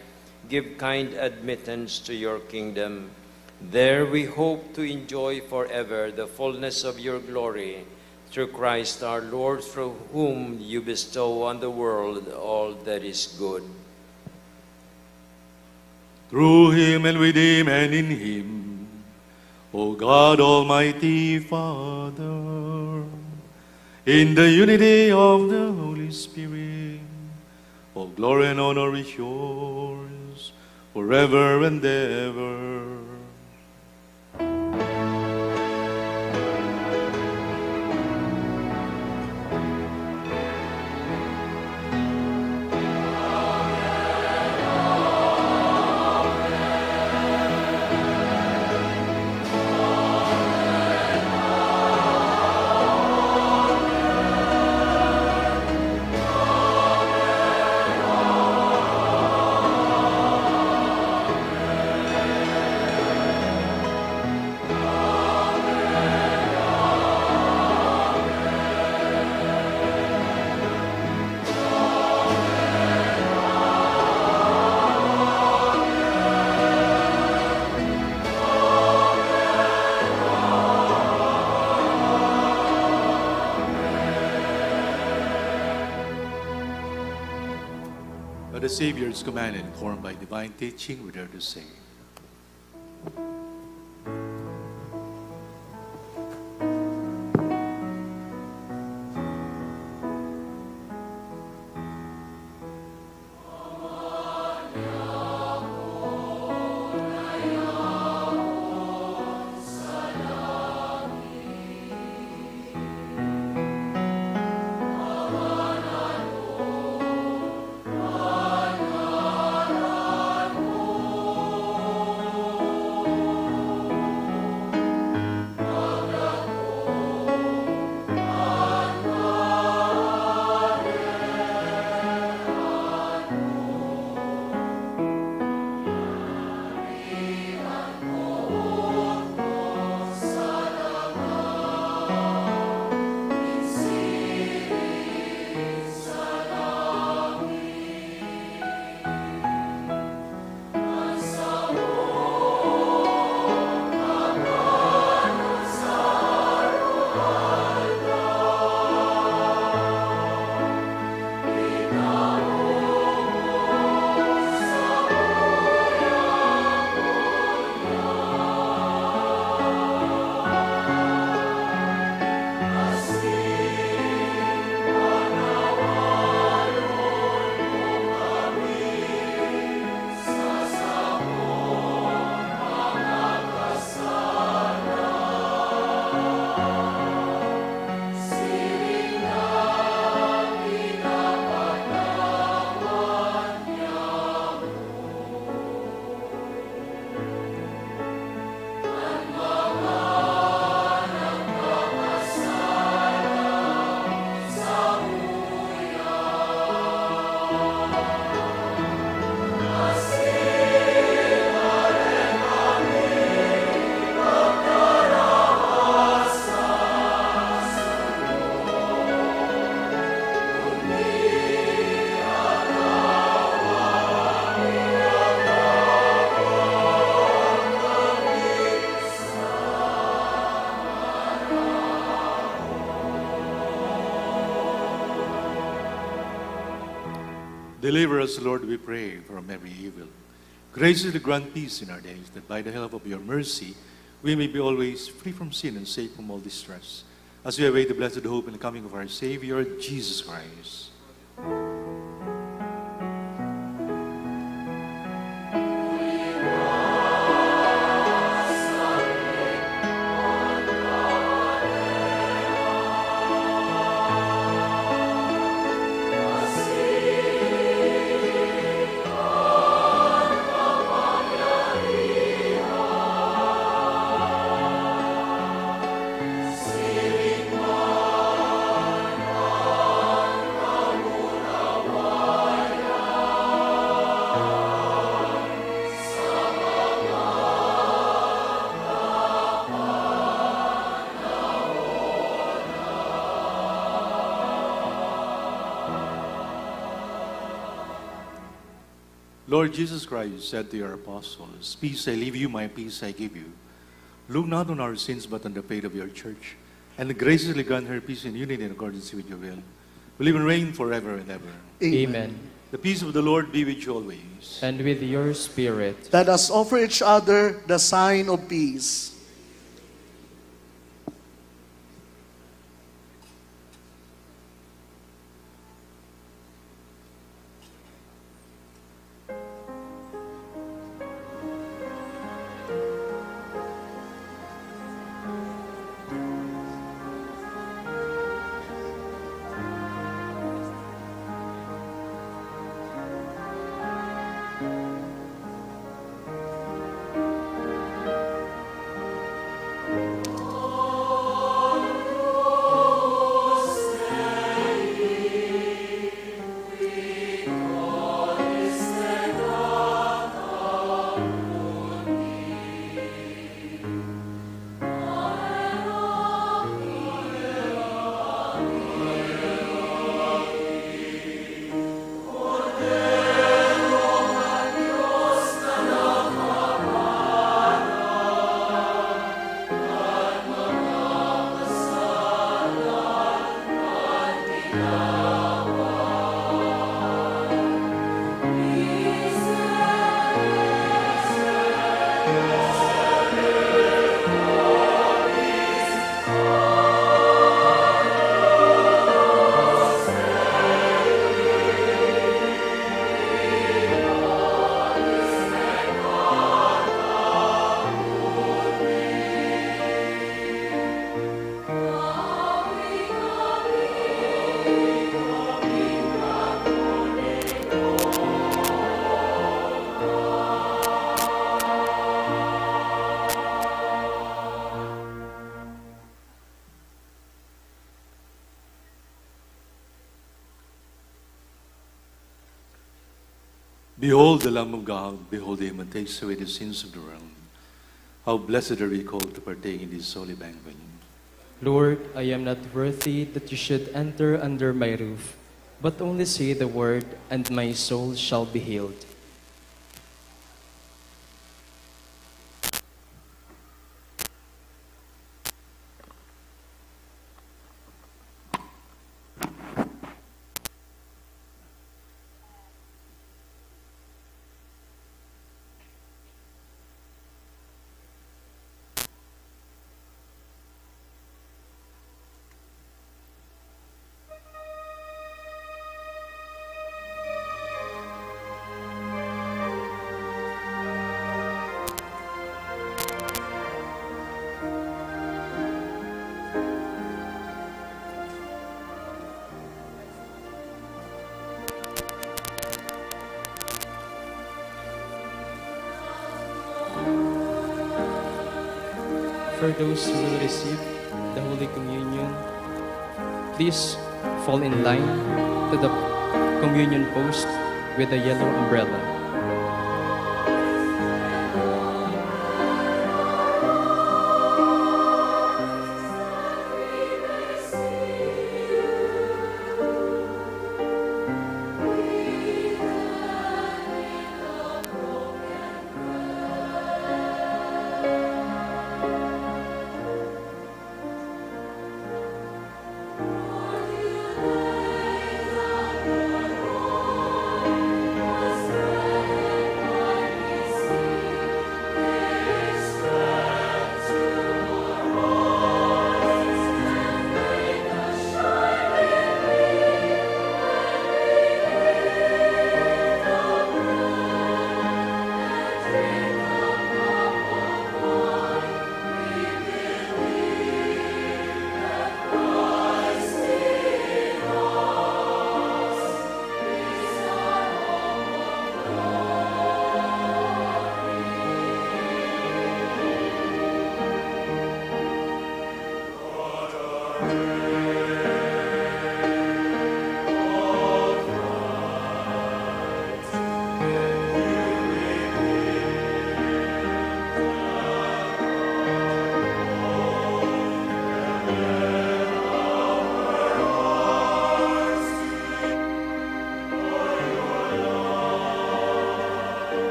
Speaker 6: give kind admittance to your kingdom. There we hope to enjoy forever the fullness of your glory, through Christ our Lord, through whom you bestow on the world all that is good.
Speaker 7: Through him and with him and in him, O God, Almighty Father, in the unity of the Holy Spirit, all glory and honor is yours, forever and ever. The Savior is commanded, informed by divine teaching, we dare to say. Deliver us, Lord, we pray, from every evil. Graciously grant peace in our days, that by the help of your mercy, we may be always free from sin and safe from all distress, as we await the blessed hope and the coming of our Savior, Jesus Christ. Lord Jesus Christ said to your apostles, "Peace I leave you, my peace I give you. Look not on our sins, but on the faith of your church, and graciously grant her peace and unity in accordance with your will, who live and reign forever and ever."
Speaker 23: Amen.
Speaker 7: The peace of the Lord be with you always.
Speaker 23: And with your spirit.
Speaker 10: Let us offer each other the sign of peace.
Speaker 7: Behold the Lamb of God, behold him and takes away the sins of the world. How blessed are we called to partake in this holy banquet.
Speaker 23: Lord, I am not worthy that you should enter under my roof, but only say the word, and my soul shall be healed. For those who will receive the Holy Communion, please fall in line to the communion post with a yellow umbrella.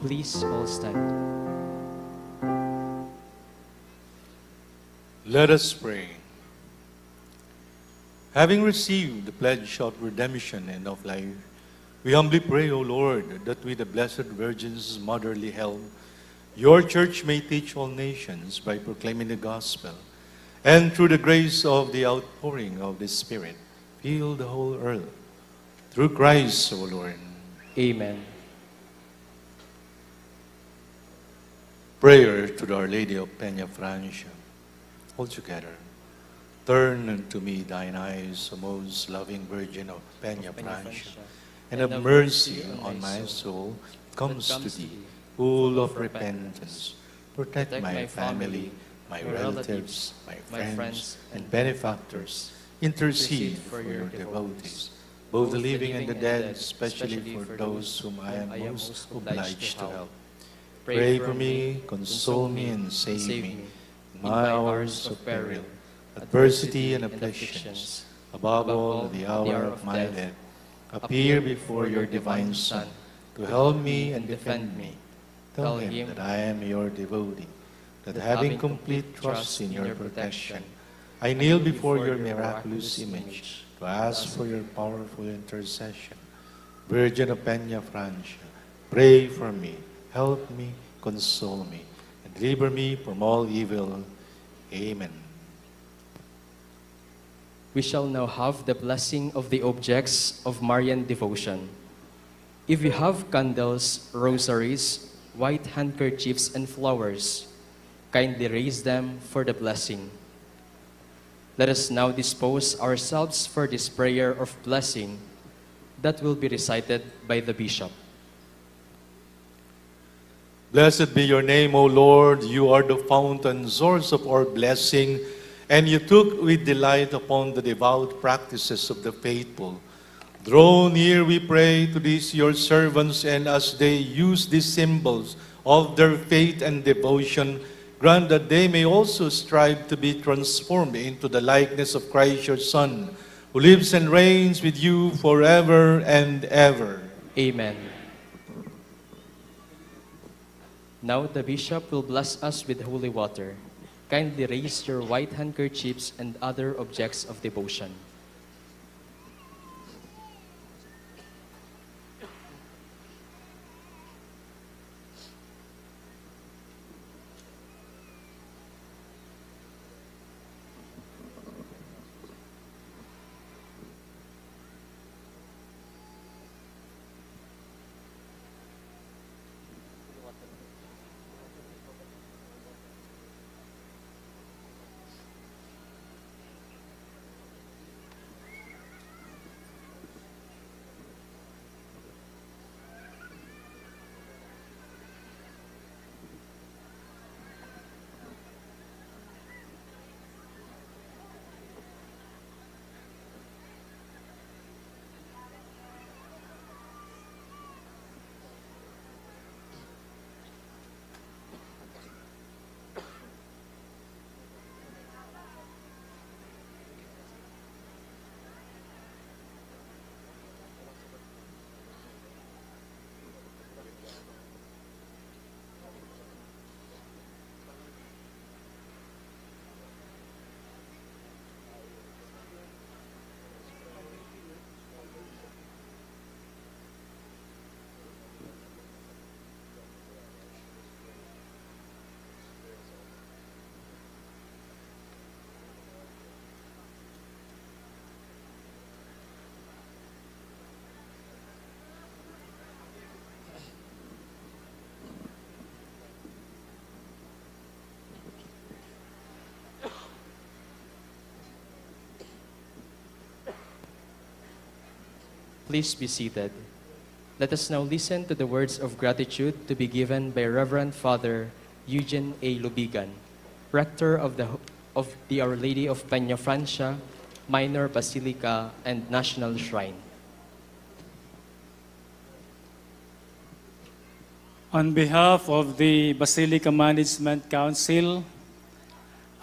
Speaker 23: Please all stand.
Speaker 7: Let us pray. Having received the pledge of redemption and of life, we humbly pray, O Lord, that with the Blessed Virgin's motherly help, your church may teach all nations by proclaiming the gospel, and through the grace of the outpouring of the Spirit, fill the whole earth. Through Christ, O Lord.
Speaker 23: Amen.
Speaker 7: Prayer to Our Lady of Peña Francia. All together. Turn unto me thine eyes, O most loving Virgin of Peña Francia, and have mercy on my soul. Comes to thee, full of repentance. Protect my family, my relatives, my friends, and benefactors. Intercede for your devotees, both the living and the dead, especially for those whom I am most obliged to help. Pray for me, console me, and save me in my hours of peril, adversity, and afflictions. Above all, the hour of my death, appear before your divine Son to help me and defend me. Tell him that I am your devotee, that having complete trust in your protection, I kneel before your miraculous image to ask for your powerful intercession. Virgin of Peña Francia, pray for me, help me, console me, and deliver me from all evil. Amen.
Speaker 23: We shall now have the blessing of the objects of Marian devotion. If you have candles, rosaries, white handkerchiefs, and flowers, kindly raise them for the blessing. Let us now dispose ourselves for this prayer of blessing that will be recited by the bishop.
Speaker 7: Blessed be your name, O Lord. You are the fountain, source of our blessing, and you took with delight upon the devout practices of the faithful. Draw near, we pray, to these your servants, and as they use these symbols of their faith and devotion, grant that they may also strive to be transformed into the likeness of Christ your Son, who lives and reigns with you forever and ever.
Speaker 23: Amen. Now the bishop will bless us with holy water. Kindly raise your white handkerchiefs and other objects of devotion. Please be seated. Let us now listen to the words of gratitude to be given by Reverend Father Eugene A. Lubigan, Rector of the Our Lady of Peña Francia Minor Basilica and National Shrine.
Speaker 3: On behalf of the Basilica Management Council,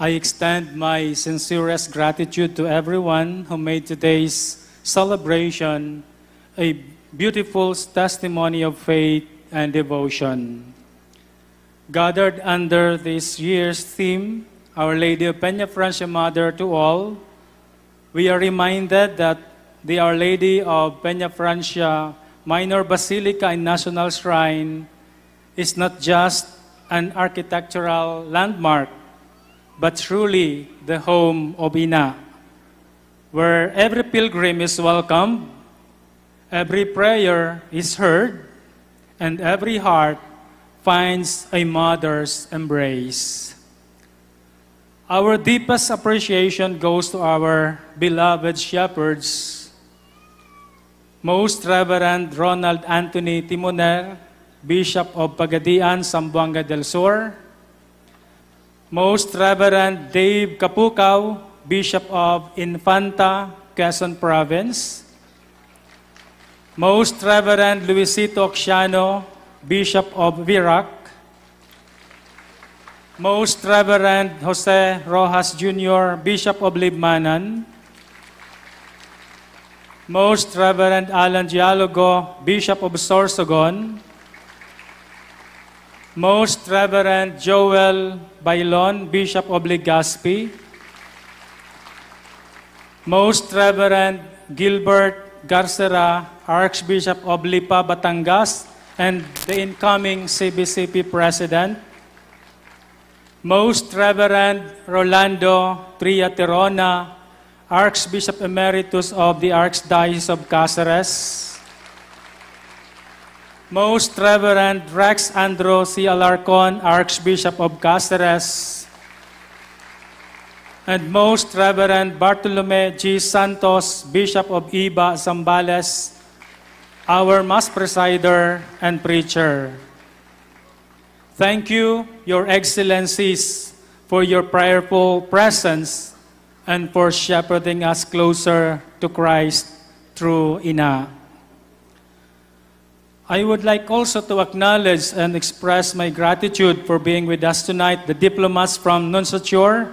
Speaker 3: I extend my sincerest gratitude to everyone who made today's celebration a beautiful testimony of faith and devotion. Gathered under this year's theme, Our Lady of Peña Francia, Mother to All, we are reminded that the Our Lady of Peña Francia Minor Basilica and National Shrine is not just an architectural landmark, but truly the home of Ina, where every pilgrim is welcomed, every prayer is heard, and every heart finds a mother's embrace. Our deepest appreciation goes to our beloved shepherds, Most Reverend Ronald Anthony Timoner, Bishop of Pagadian, Zamboanga del Sur, Most Reverend Dave Kapukaw, Bishop of Infanta, Quezon Province, Most Reverend Luisito Oxiano, Bishop of Virac, Most Reverend Jose Rojas Jr., Bishop of Libmanan, Most Reverend Alan Dialogo, Bishop of Sorsogon, Most Reverend Joel Bailon, Bishop of Legazpi, Most Reverend Gilbert Garcera, Archbishop of Lipa, Batangas, and the incoming CBCP President, Most Reverend Rolando Triaterona, Archbishop Emeritus of the Archdiocese of Cáceres, Most Reverend Rex Andro C. Alarcon, Archbishop of Cáceres, and Most Reverend Bartolome G. Santos, Bishop of Iba, Zambales, our Mass Presider and Preacher. Thank you, Your Excellencies, for your prayerful presence and for shepherding us closer to Christ through Ina. I would like also to acknowledge and express my gratitude for being with us tonight, the diplomats from Nunciature.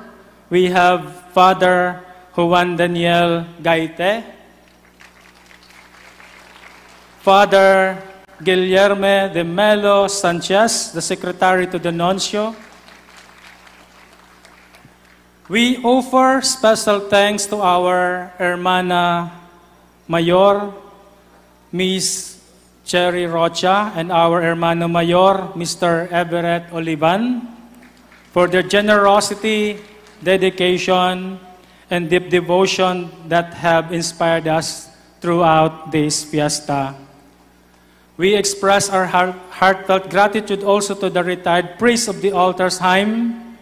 Speaker 3: We have Father Juan Daniel Gaite, Father Guillermo de Melo Sanchez, the Secretary to the Nuncio. We offer special thanks to our Hermana Mayor, Miss Cherry Rocha, and our Hermano Mayor, Mr. Everett Olivan, for their generosity, dedication, and deep devotion that have inspired us throughout this fiesta. We express our heartfelt gratitude also to the retired priests of the Altersheim.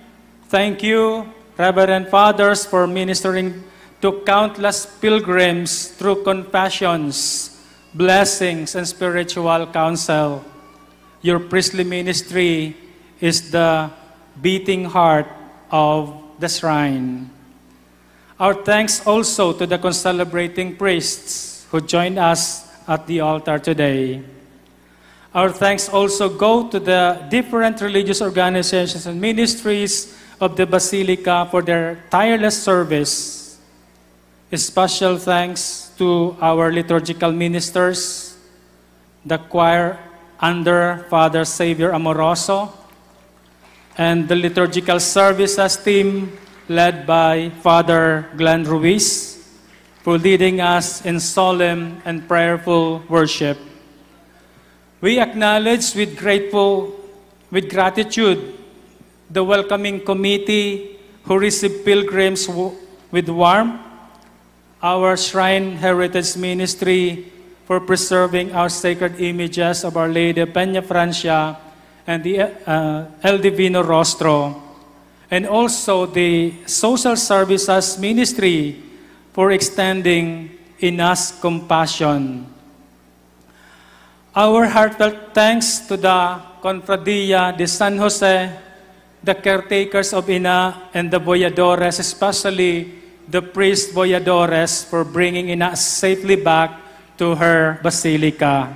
Speaker 3: Thank you, Reverend Fathers, for ministering to countless pilgrims through confessions, blessings, and spiritual counsel. Your priestly ministry is the beating heart of the shrine. Our thanks also to the concelebrating priests who joined us at the altar today. Our thanks also go to the different religious organizations and ministries of the Basilica for their tireless service. A special thanks to our liturgical ministers, the choir under Father Xavier Amoroso, and the liturgical services team led by Father Glenn Ruiz for leading us in solemn and prayerful worship. We acknowledge with gratitude the welcoming committee who received pilgrims with warmth, our Shrine Heritage Ministry for preserving our sacred images of Our Lady of Peña Francia and the El Divino Rostro, and also the Social Services Ministry for extending Ina's compassion Our heartfelt thanks to the Confradia de San Jose, the caretakers of Ina and the Boyadores, especially the priest Boyadores, for bringing Ina safely back to her basilica.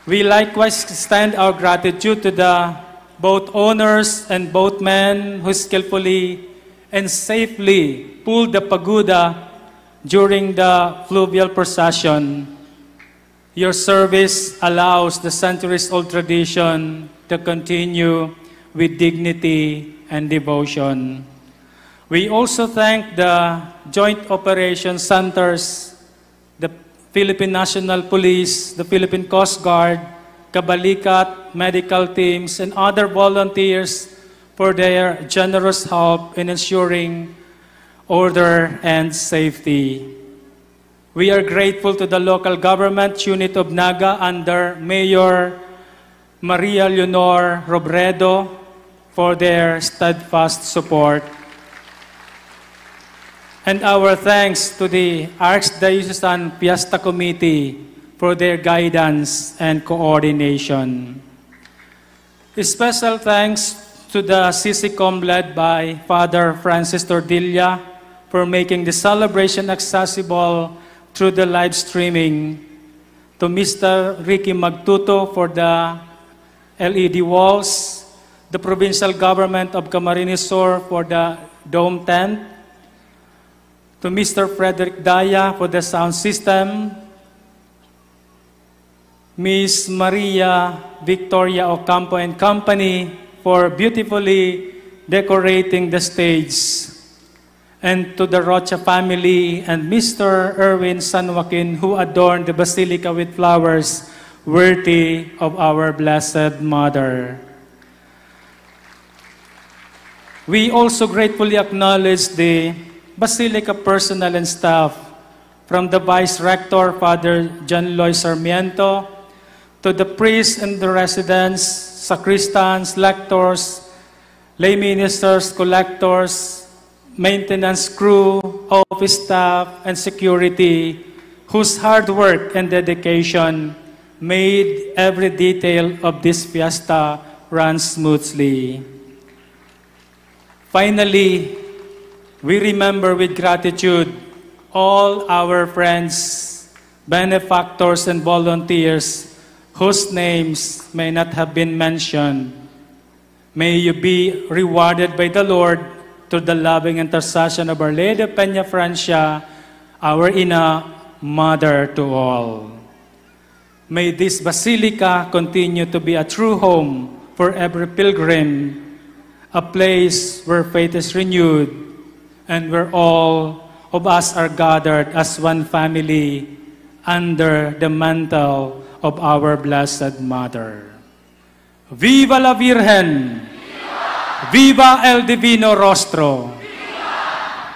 Speaker 3: We likewise extend our gratitude to the both owners and both men who skillfully and safely pulled the pagoda during the fluvial procession. Your service allows the centuries-old tradition to continue with dignity and devotion. We also thank the Joint Operations Centers, the Philippine National Police, the Philippine Coast Guard, Kabalikat, medical teams, and other volunteers for their generous help in ensuring order and safety. We are grateful to the local government unit of Naga under Mayor Maria Leonor Robredo for their steadfast support. And our thanks to the Archdiocesan Fiesta Committee for their guidance and coordination. Special thanks to the CCCOM led by Father Francis Tordilla for making the celebration accessible through the live streaming, to Mr. Ricky Magtuto for the LED walls, the provincial government of Camarines Sur for the dome tent, to Mr. Frederick Daya for the sound system, Ms. Maria Victoria Ocampo and Company for beautifully decorating the stage, and to the Rocha family and Mr. Erwin San Joaquin who adorned the basilica with flowers worthy of our Blessed Mother. We also gratefully acknowledge the Basilica personnel and staff, from the Vice Rector, Father John Loy Sarmiento, to the priests and the residents, sacristans, lectors, lay ministers, collectors, maintenance crew, office staff, and security, whose hard work and dedication made every detail of this fiesta run smoothly. Finally, we remember with gratitude all our friends, benefactors, and volunteers whose names may not have been mentioned. May you be rewarded by the Lord through the loving intercession of Our Lady of Peña Francia, our Ina, Mother to all. May this basilica continue to be a true home for every pilgrim, a place where faith is renewed, and where all of us are gathered as one family under the mantle of our Blessed Mother. Viva la Virgen! Viva, Viva el Divino Rostro! Viva!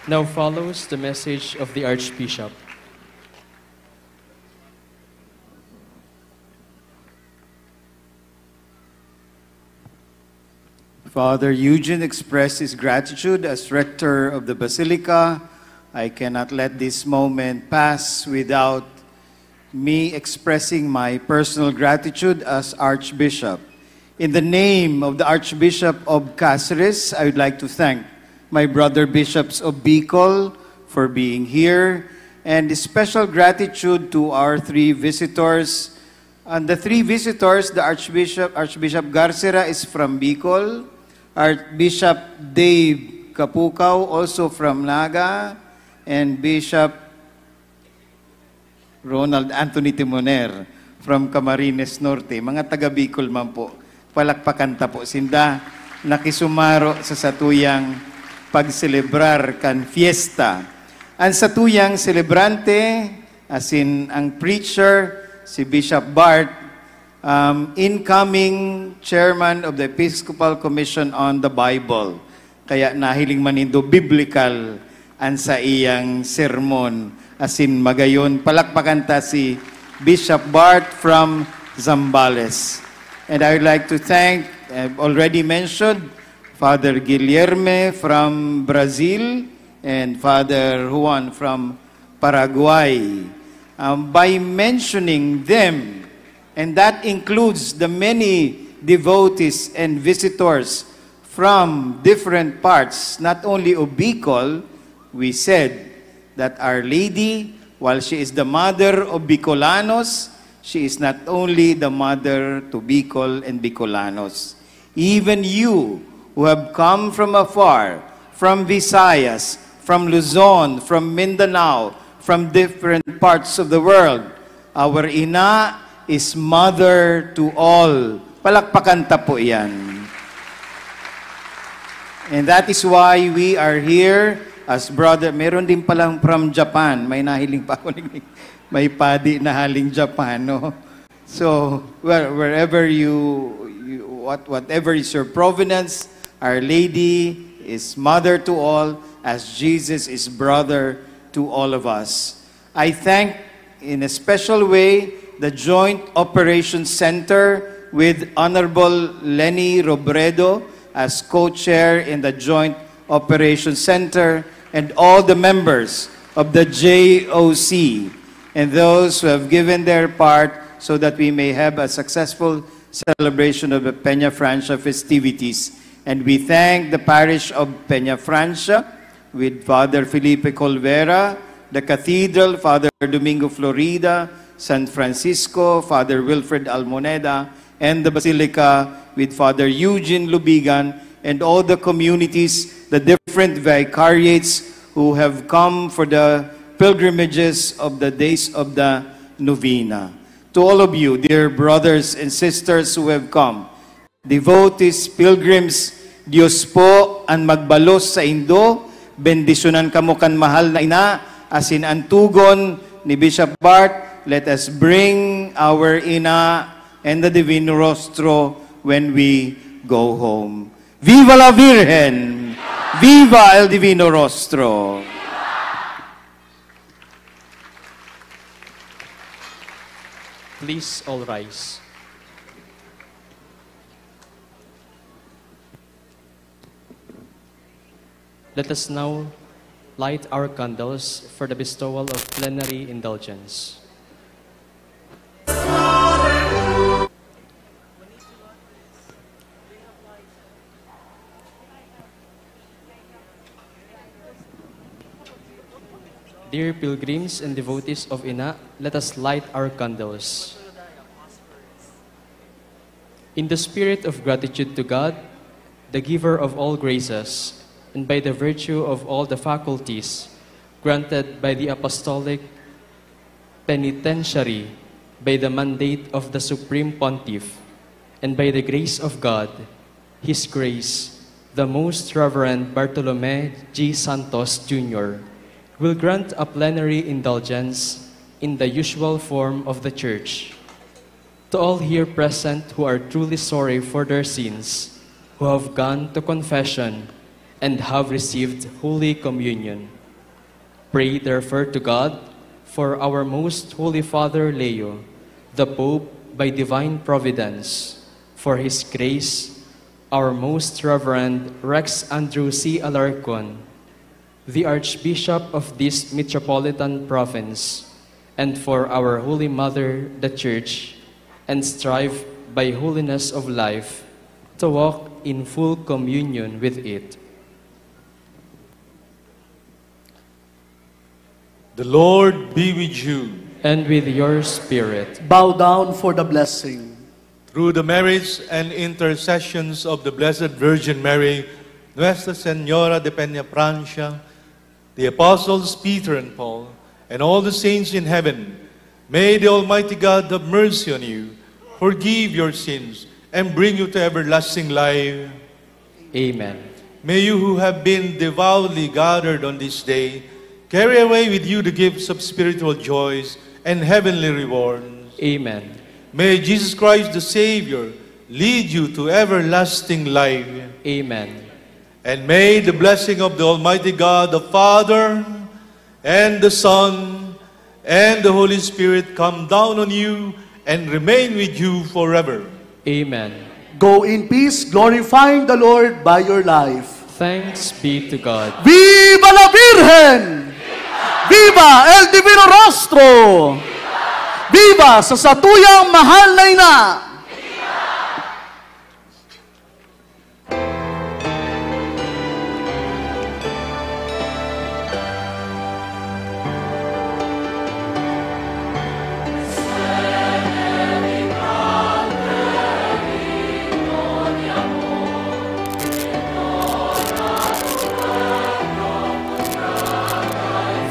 Speaker 23: Now follows the message of the Archbishop.
Speaker 1: Father Eugene expressed his gratitude as rector of the Basilica. I cannot let this moment pass without me expressing my personal gratitude as Archbishop. In the name of the Archbishop of Cáceres, I would like to thank my brother bishops of Bicol for being here, and special gratitude to our three visitors. And the three visitors, the Archbishop Garcera is from Bicol, Archbishop Dave Kapukaw, also from Naga, and Bishop Ronald Anthony Timoner from Camarines Norte. Mga taga Bicol man po. Palakpakan ta po sinda nakisumaro sa satuyang pagselebrar kan fiesta. Ang satuyang celebrante, as in ang preacher, si Bishop Bart, incoming chairman of the Episcopal Commission on the Bible. Kaya nahiling manindo biblical ang sa iyang sermon. As in magayon, palakpakan ta si Bishop Bart from Zambales. And I would like to thank, I've already mentioned, Father Guilherme from Brazil, and Father Juan from Paraguay. By mentioning them, and that includes the many devotees and visitors from different parts, not only of Bicol, we said that Our Lady, while she is the mother of Bicolanos, she is not only the mother to Bicol and Bicolanos. Even you who have come from afar, from Visayas, from Luzon, from Mindanao, from different parts of the world, our ina is mother to all. Palakpakan ta po yan. And that is why we are here as brother. Meron din palang from Japan. May nahiling pa ako. May padi na haling Japan, no? So, wherever whatever is your provenance, Our Lady is mother to all, as Jesus is brother to all of us. I thank in a special way the Joint Operations Center with Honorable Lenny Robredo as co-chair in the Joint Operations Center, and all the members of the JOC and those who have given their part so that we may have a successful celebration of the Peña Francia festivities. And we thank the parish of Peña Francia with Father Felipe Colvera, the Cathedral, Father Domingo Florida, San Francisco, Father Wilfred Almoneda, and the Basilica with Father Eugene Lubigan, and all the communities, the different vicariates who have come for the pilgrimages of the days of the novena. To all of you, dear brothers and sisters who have come, devotees, pilgrims, Diyos po ang magbalos sa Indo, bendisyonan kamo kan mahal na ina, asin ang tugon ni Bishop Bart, let us bring our ina and the Divino Rostro when we go home. Viva la Virgen! Viva el Divino Rostro!
Speaker 23: Please all rise. Let us now light our candles for the bestowal of plenary indulgence. Dear pilgrims and devotees of Ina, let us light our candles. In the spirit of gratitude to God, the giver of all graces, and by the virtue of all the faculties granted by the Apostolic Penitentiary, by the mandate of the Supreme Pontiff, and by the grace of God, His Grace, the Most Reverend Bartolome G. Santos, Jr., will grant a plenary indulgence in the usual form of the Church. To all here present who are truly sorry for their sins, who have gone to confession, and have received Holy Communion. Pray therefore to God for our Most Holy Father Leo, the Pope by divine providence, for his grace, our Most Reverend Rex Andrew C. Alarcon, the Archbishop of this Metropolitan Province, and for our Holy Mother, the Church, and strive by holiness of life to walk in full communion with it.
Speaker 7: The Lord be with you.
Speaker 23: And with your spirit.
Speaker 10: Bow down for the blessing.
Speaker 7: Through the merits and intercessions of the Blessed Virgin Mary, Nuestra Señora de Peña Francia, the Apostles Peter and Paul, and all the saints in heaven, may the Almighty God have mercy on you, forgive your sins, and bring you to everlasting life.
Speaker 23: Amen.
Speaker 7: May you who have been devoutly gathered on this day carry away with you the gifts of spiritual joys and heavenly rewards.
Speaker 23: Amen.
Speaker 7: May Jesus Christ the Savior lead you to everlasting life.
Speaker 23: Amen.
Speaker 7: And may the blessing of the Almighty God, the Father, and the Son, and the Holy Spirit come down on you and remain with you forever.
Speaker 23: Amen.
Speaker 10: Go in peace, glorifying the Lord by your life.
Speaker 23: Thanks be to God.
Speaker 10: Viva la Virgen! Viva el Divino Rostro! Viva sa satuyang mahal na ina!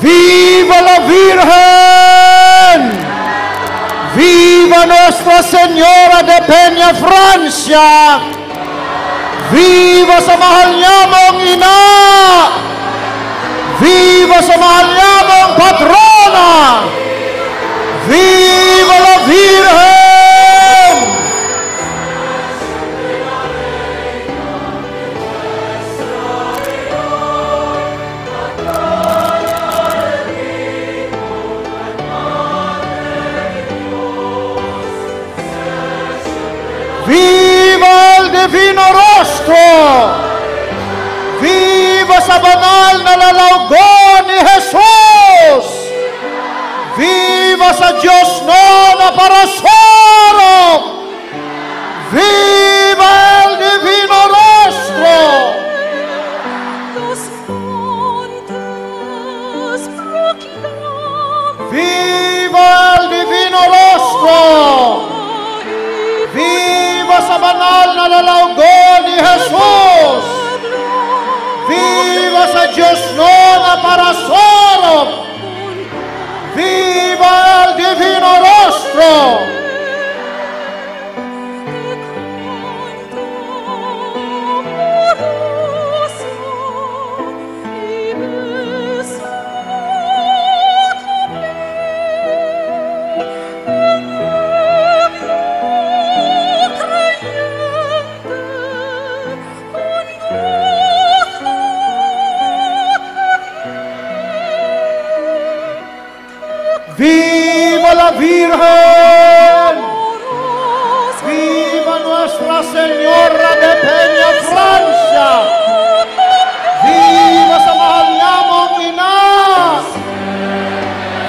Speaker 10: ¡Viva la Virgen! ¡Viva Nuestra Señora de Peña, Francia! ¡Viva sa mahal niya mong ina! ¡Viva sa mahal niya mong patrona! ¡Viva la Virgen! Viva el Divino Rostro! Viva sa banal na lalawgon ni Jesus! Viva sa Diyos no na parasoro! Viva el Divino Rostro! Viva el Divino Rostro! Viva sa banal na lalawgon ni Jesus! Viva sa Diyos no na parasoro! Viva el Divino Rostro! ¡Viva la Virgen! ¡Viva Nuestra Señora de Peña, Francia! ¡Viva sa mahal niya mong ina!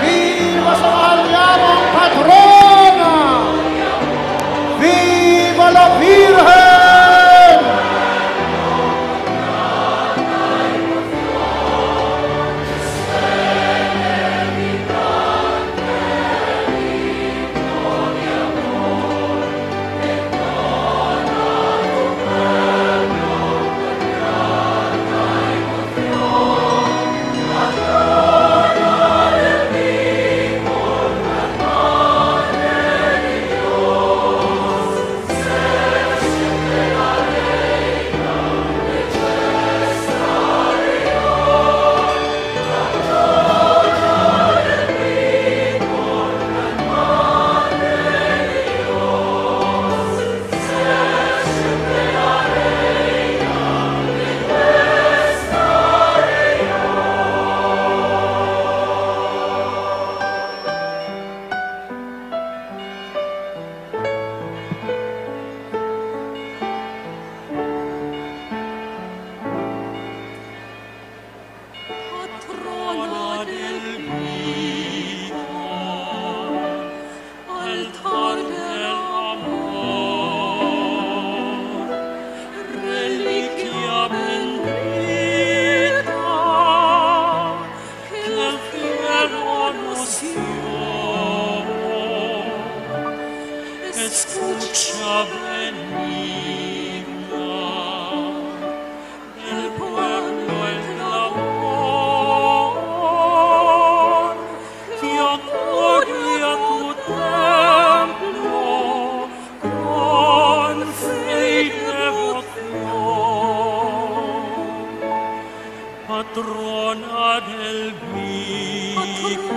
Speaker 10: ¡Viva sa mahal niya mong patrona! ¡Viva la Virgen!
Speaker 12: Escucha, benigna, del pueblo el clamor, que acude a tu templo con fe y devoción, patrona del Hijo.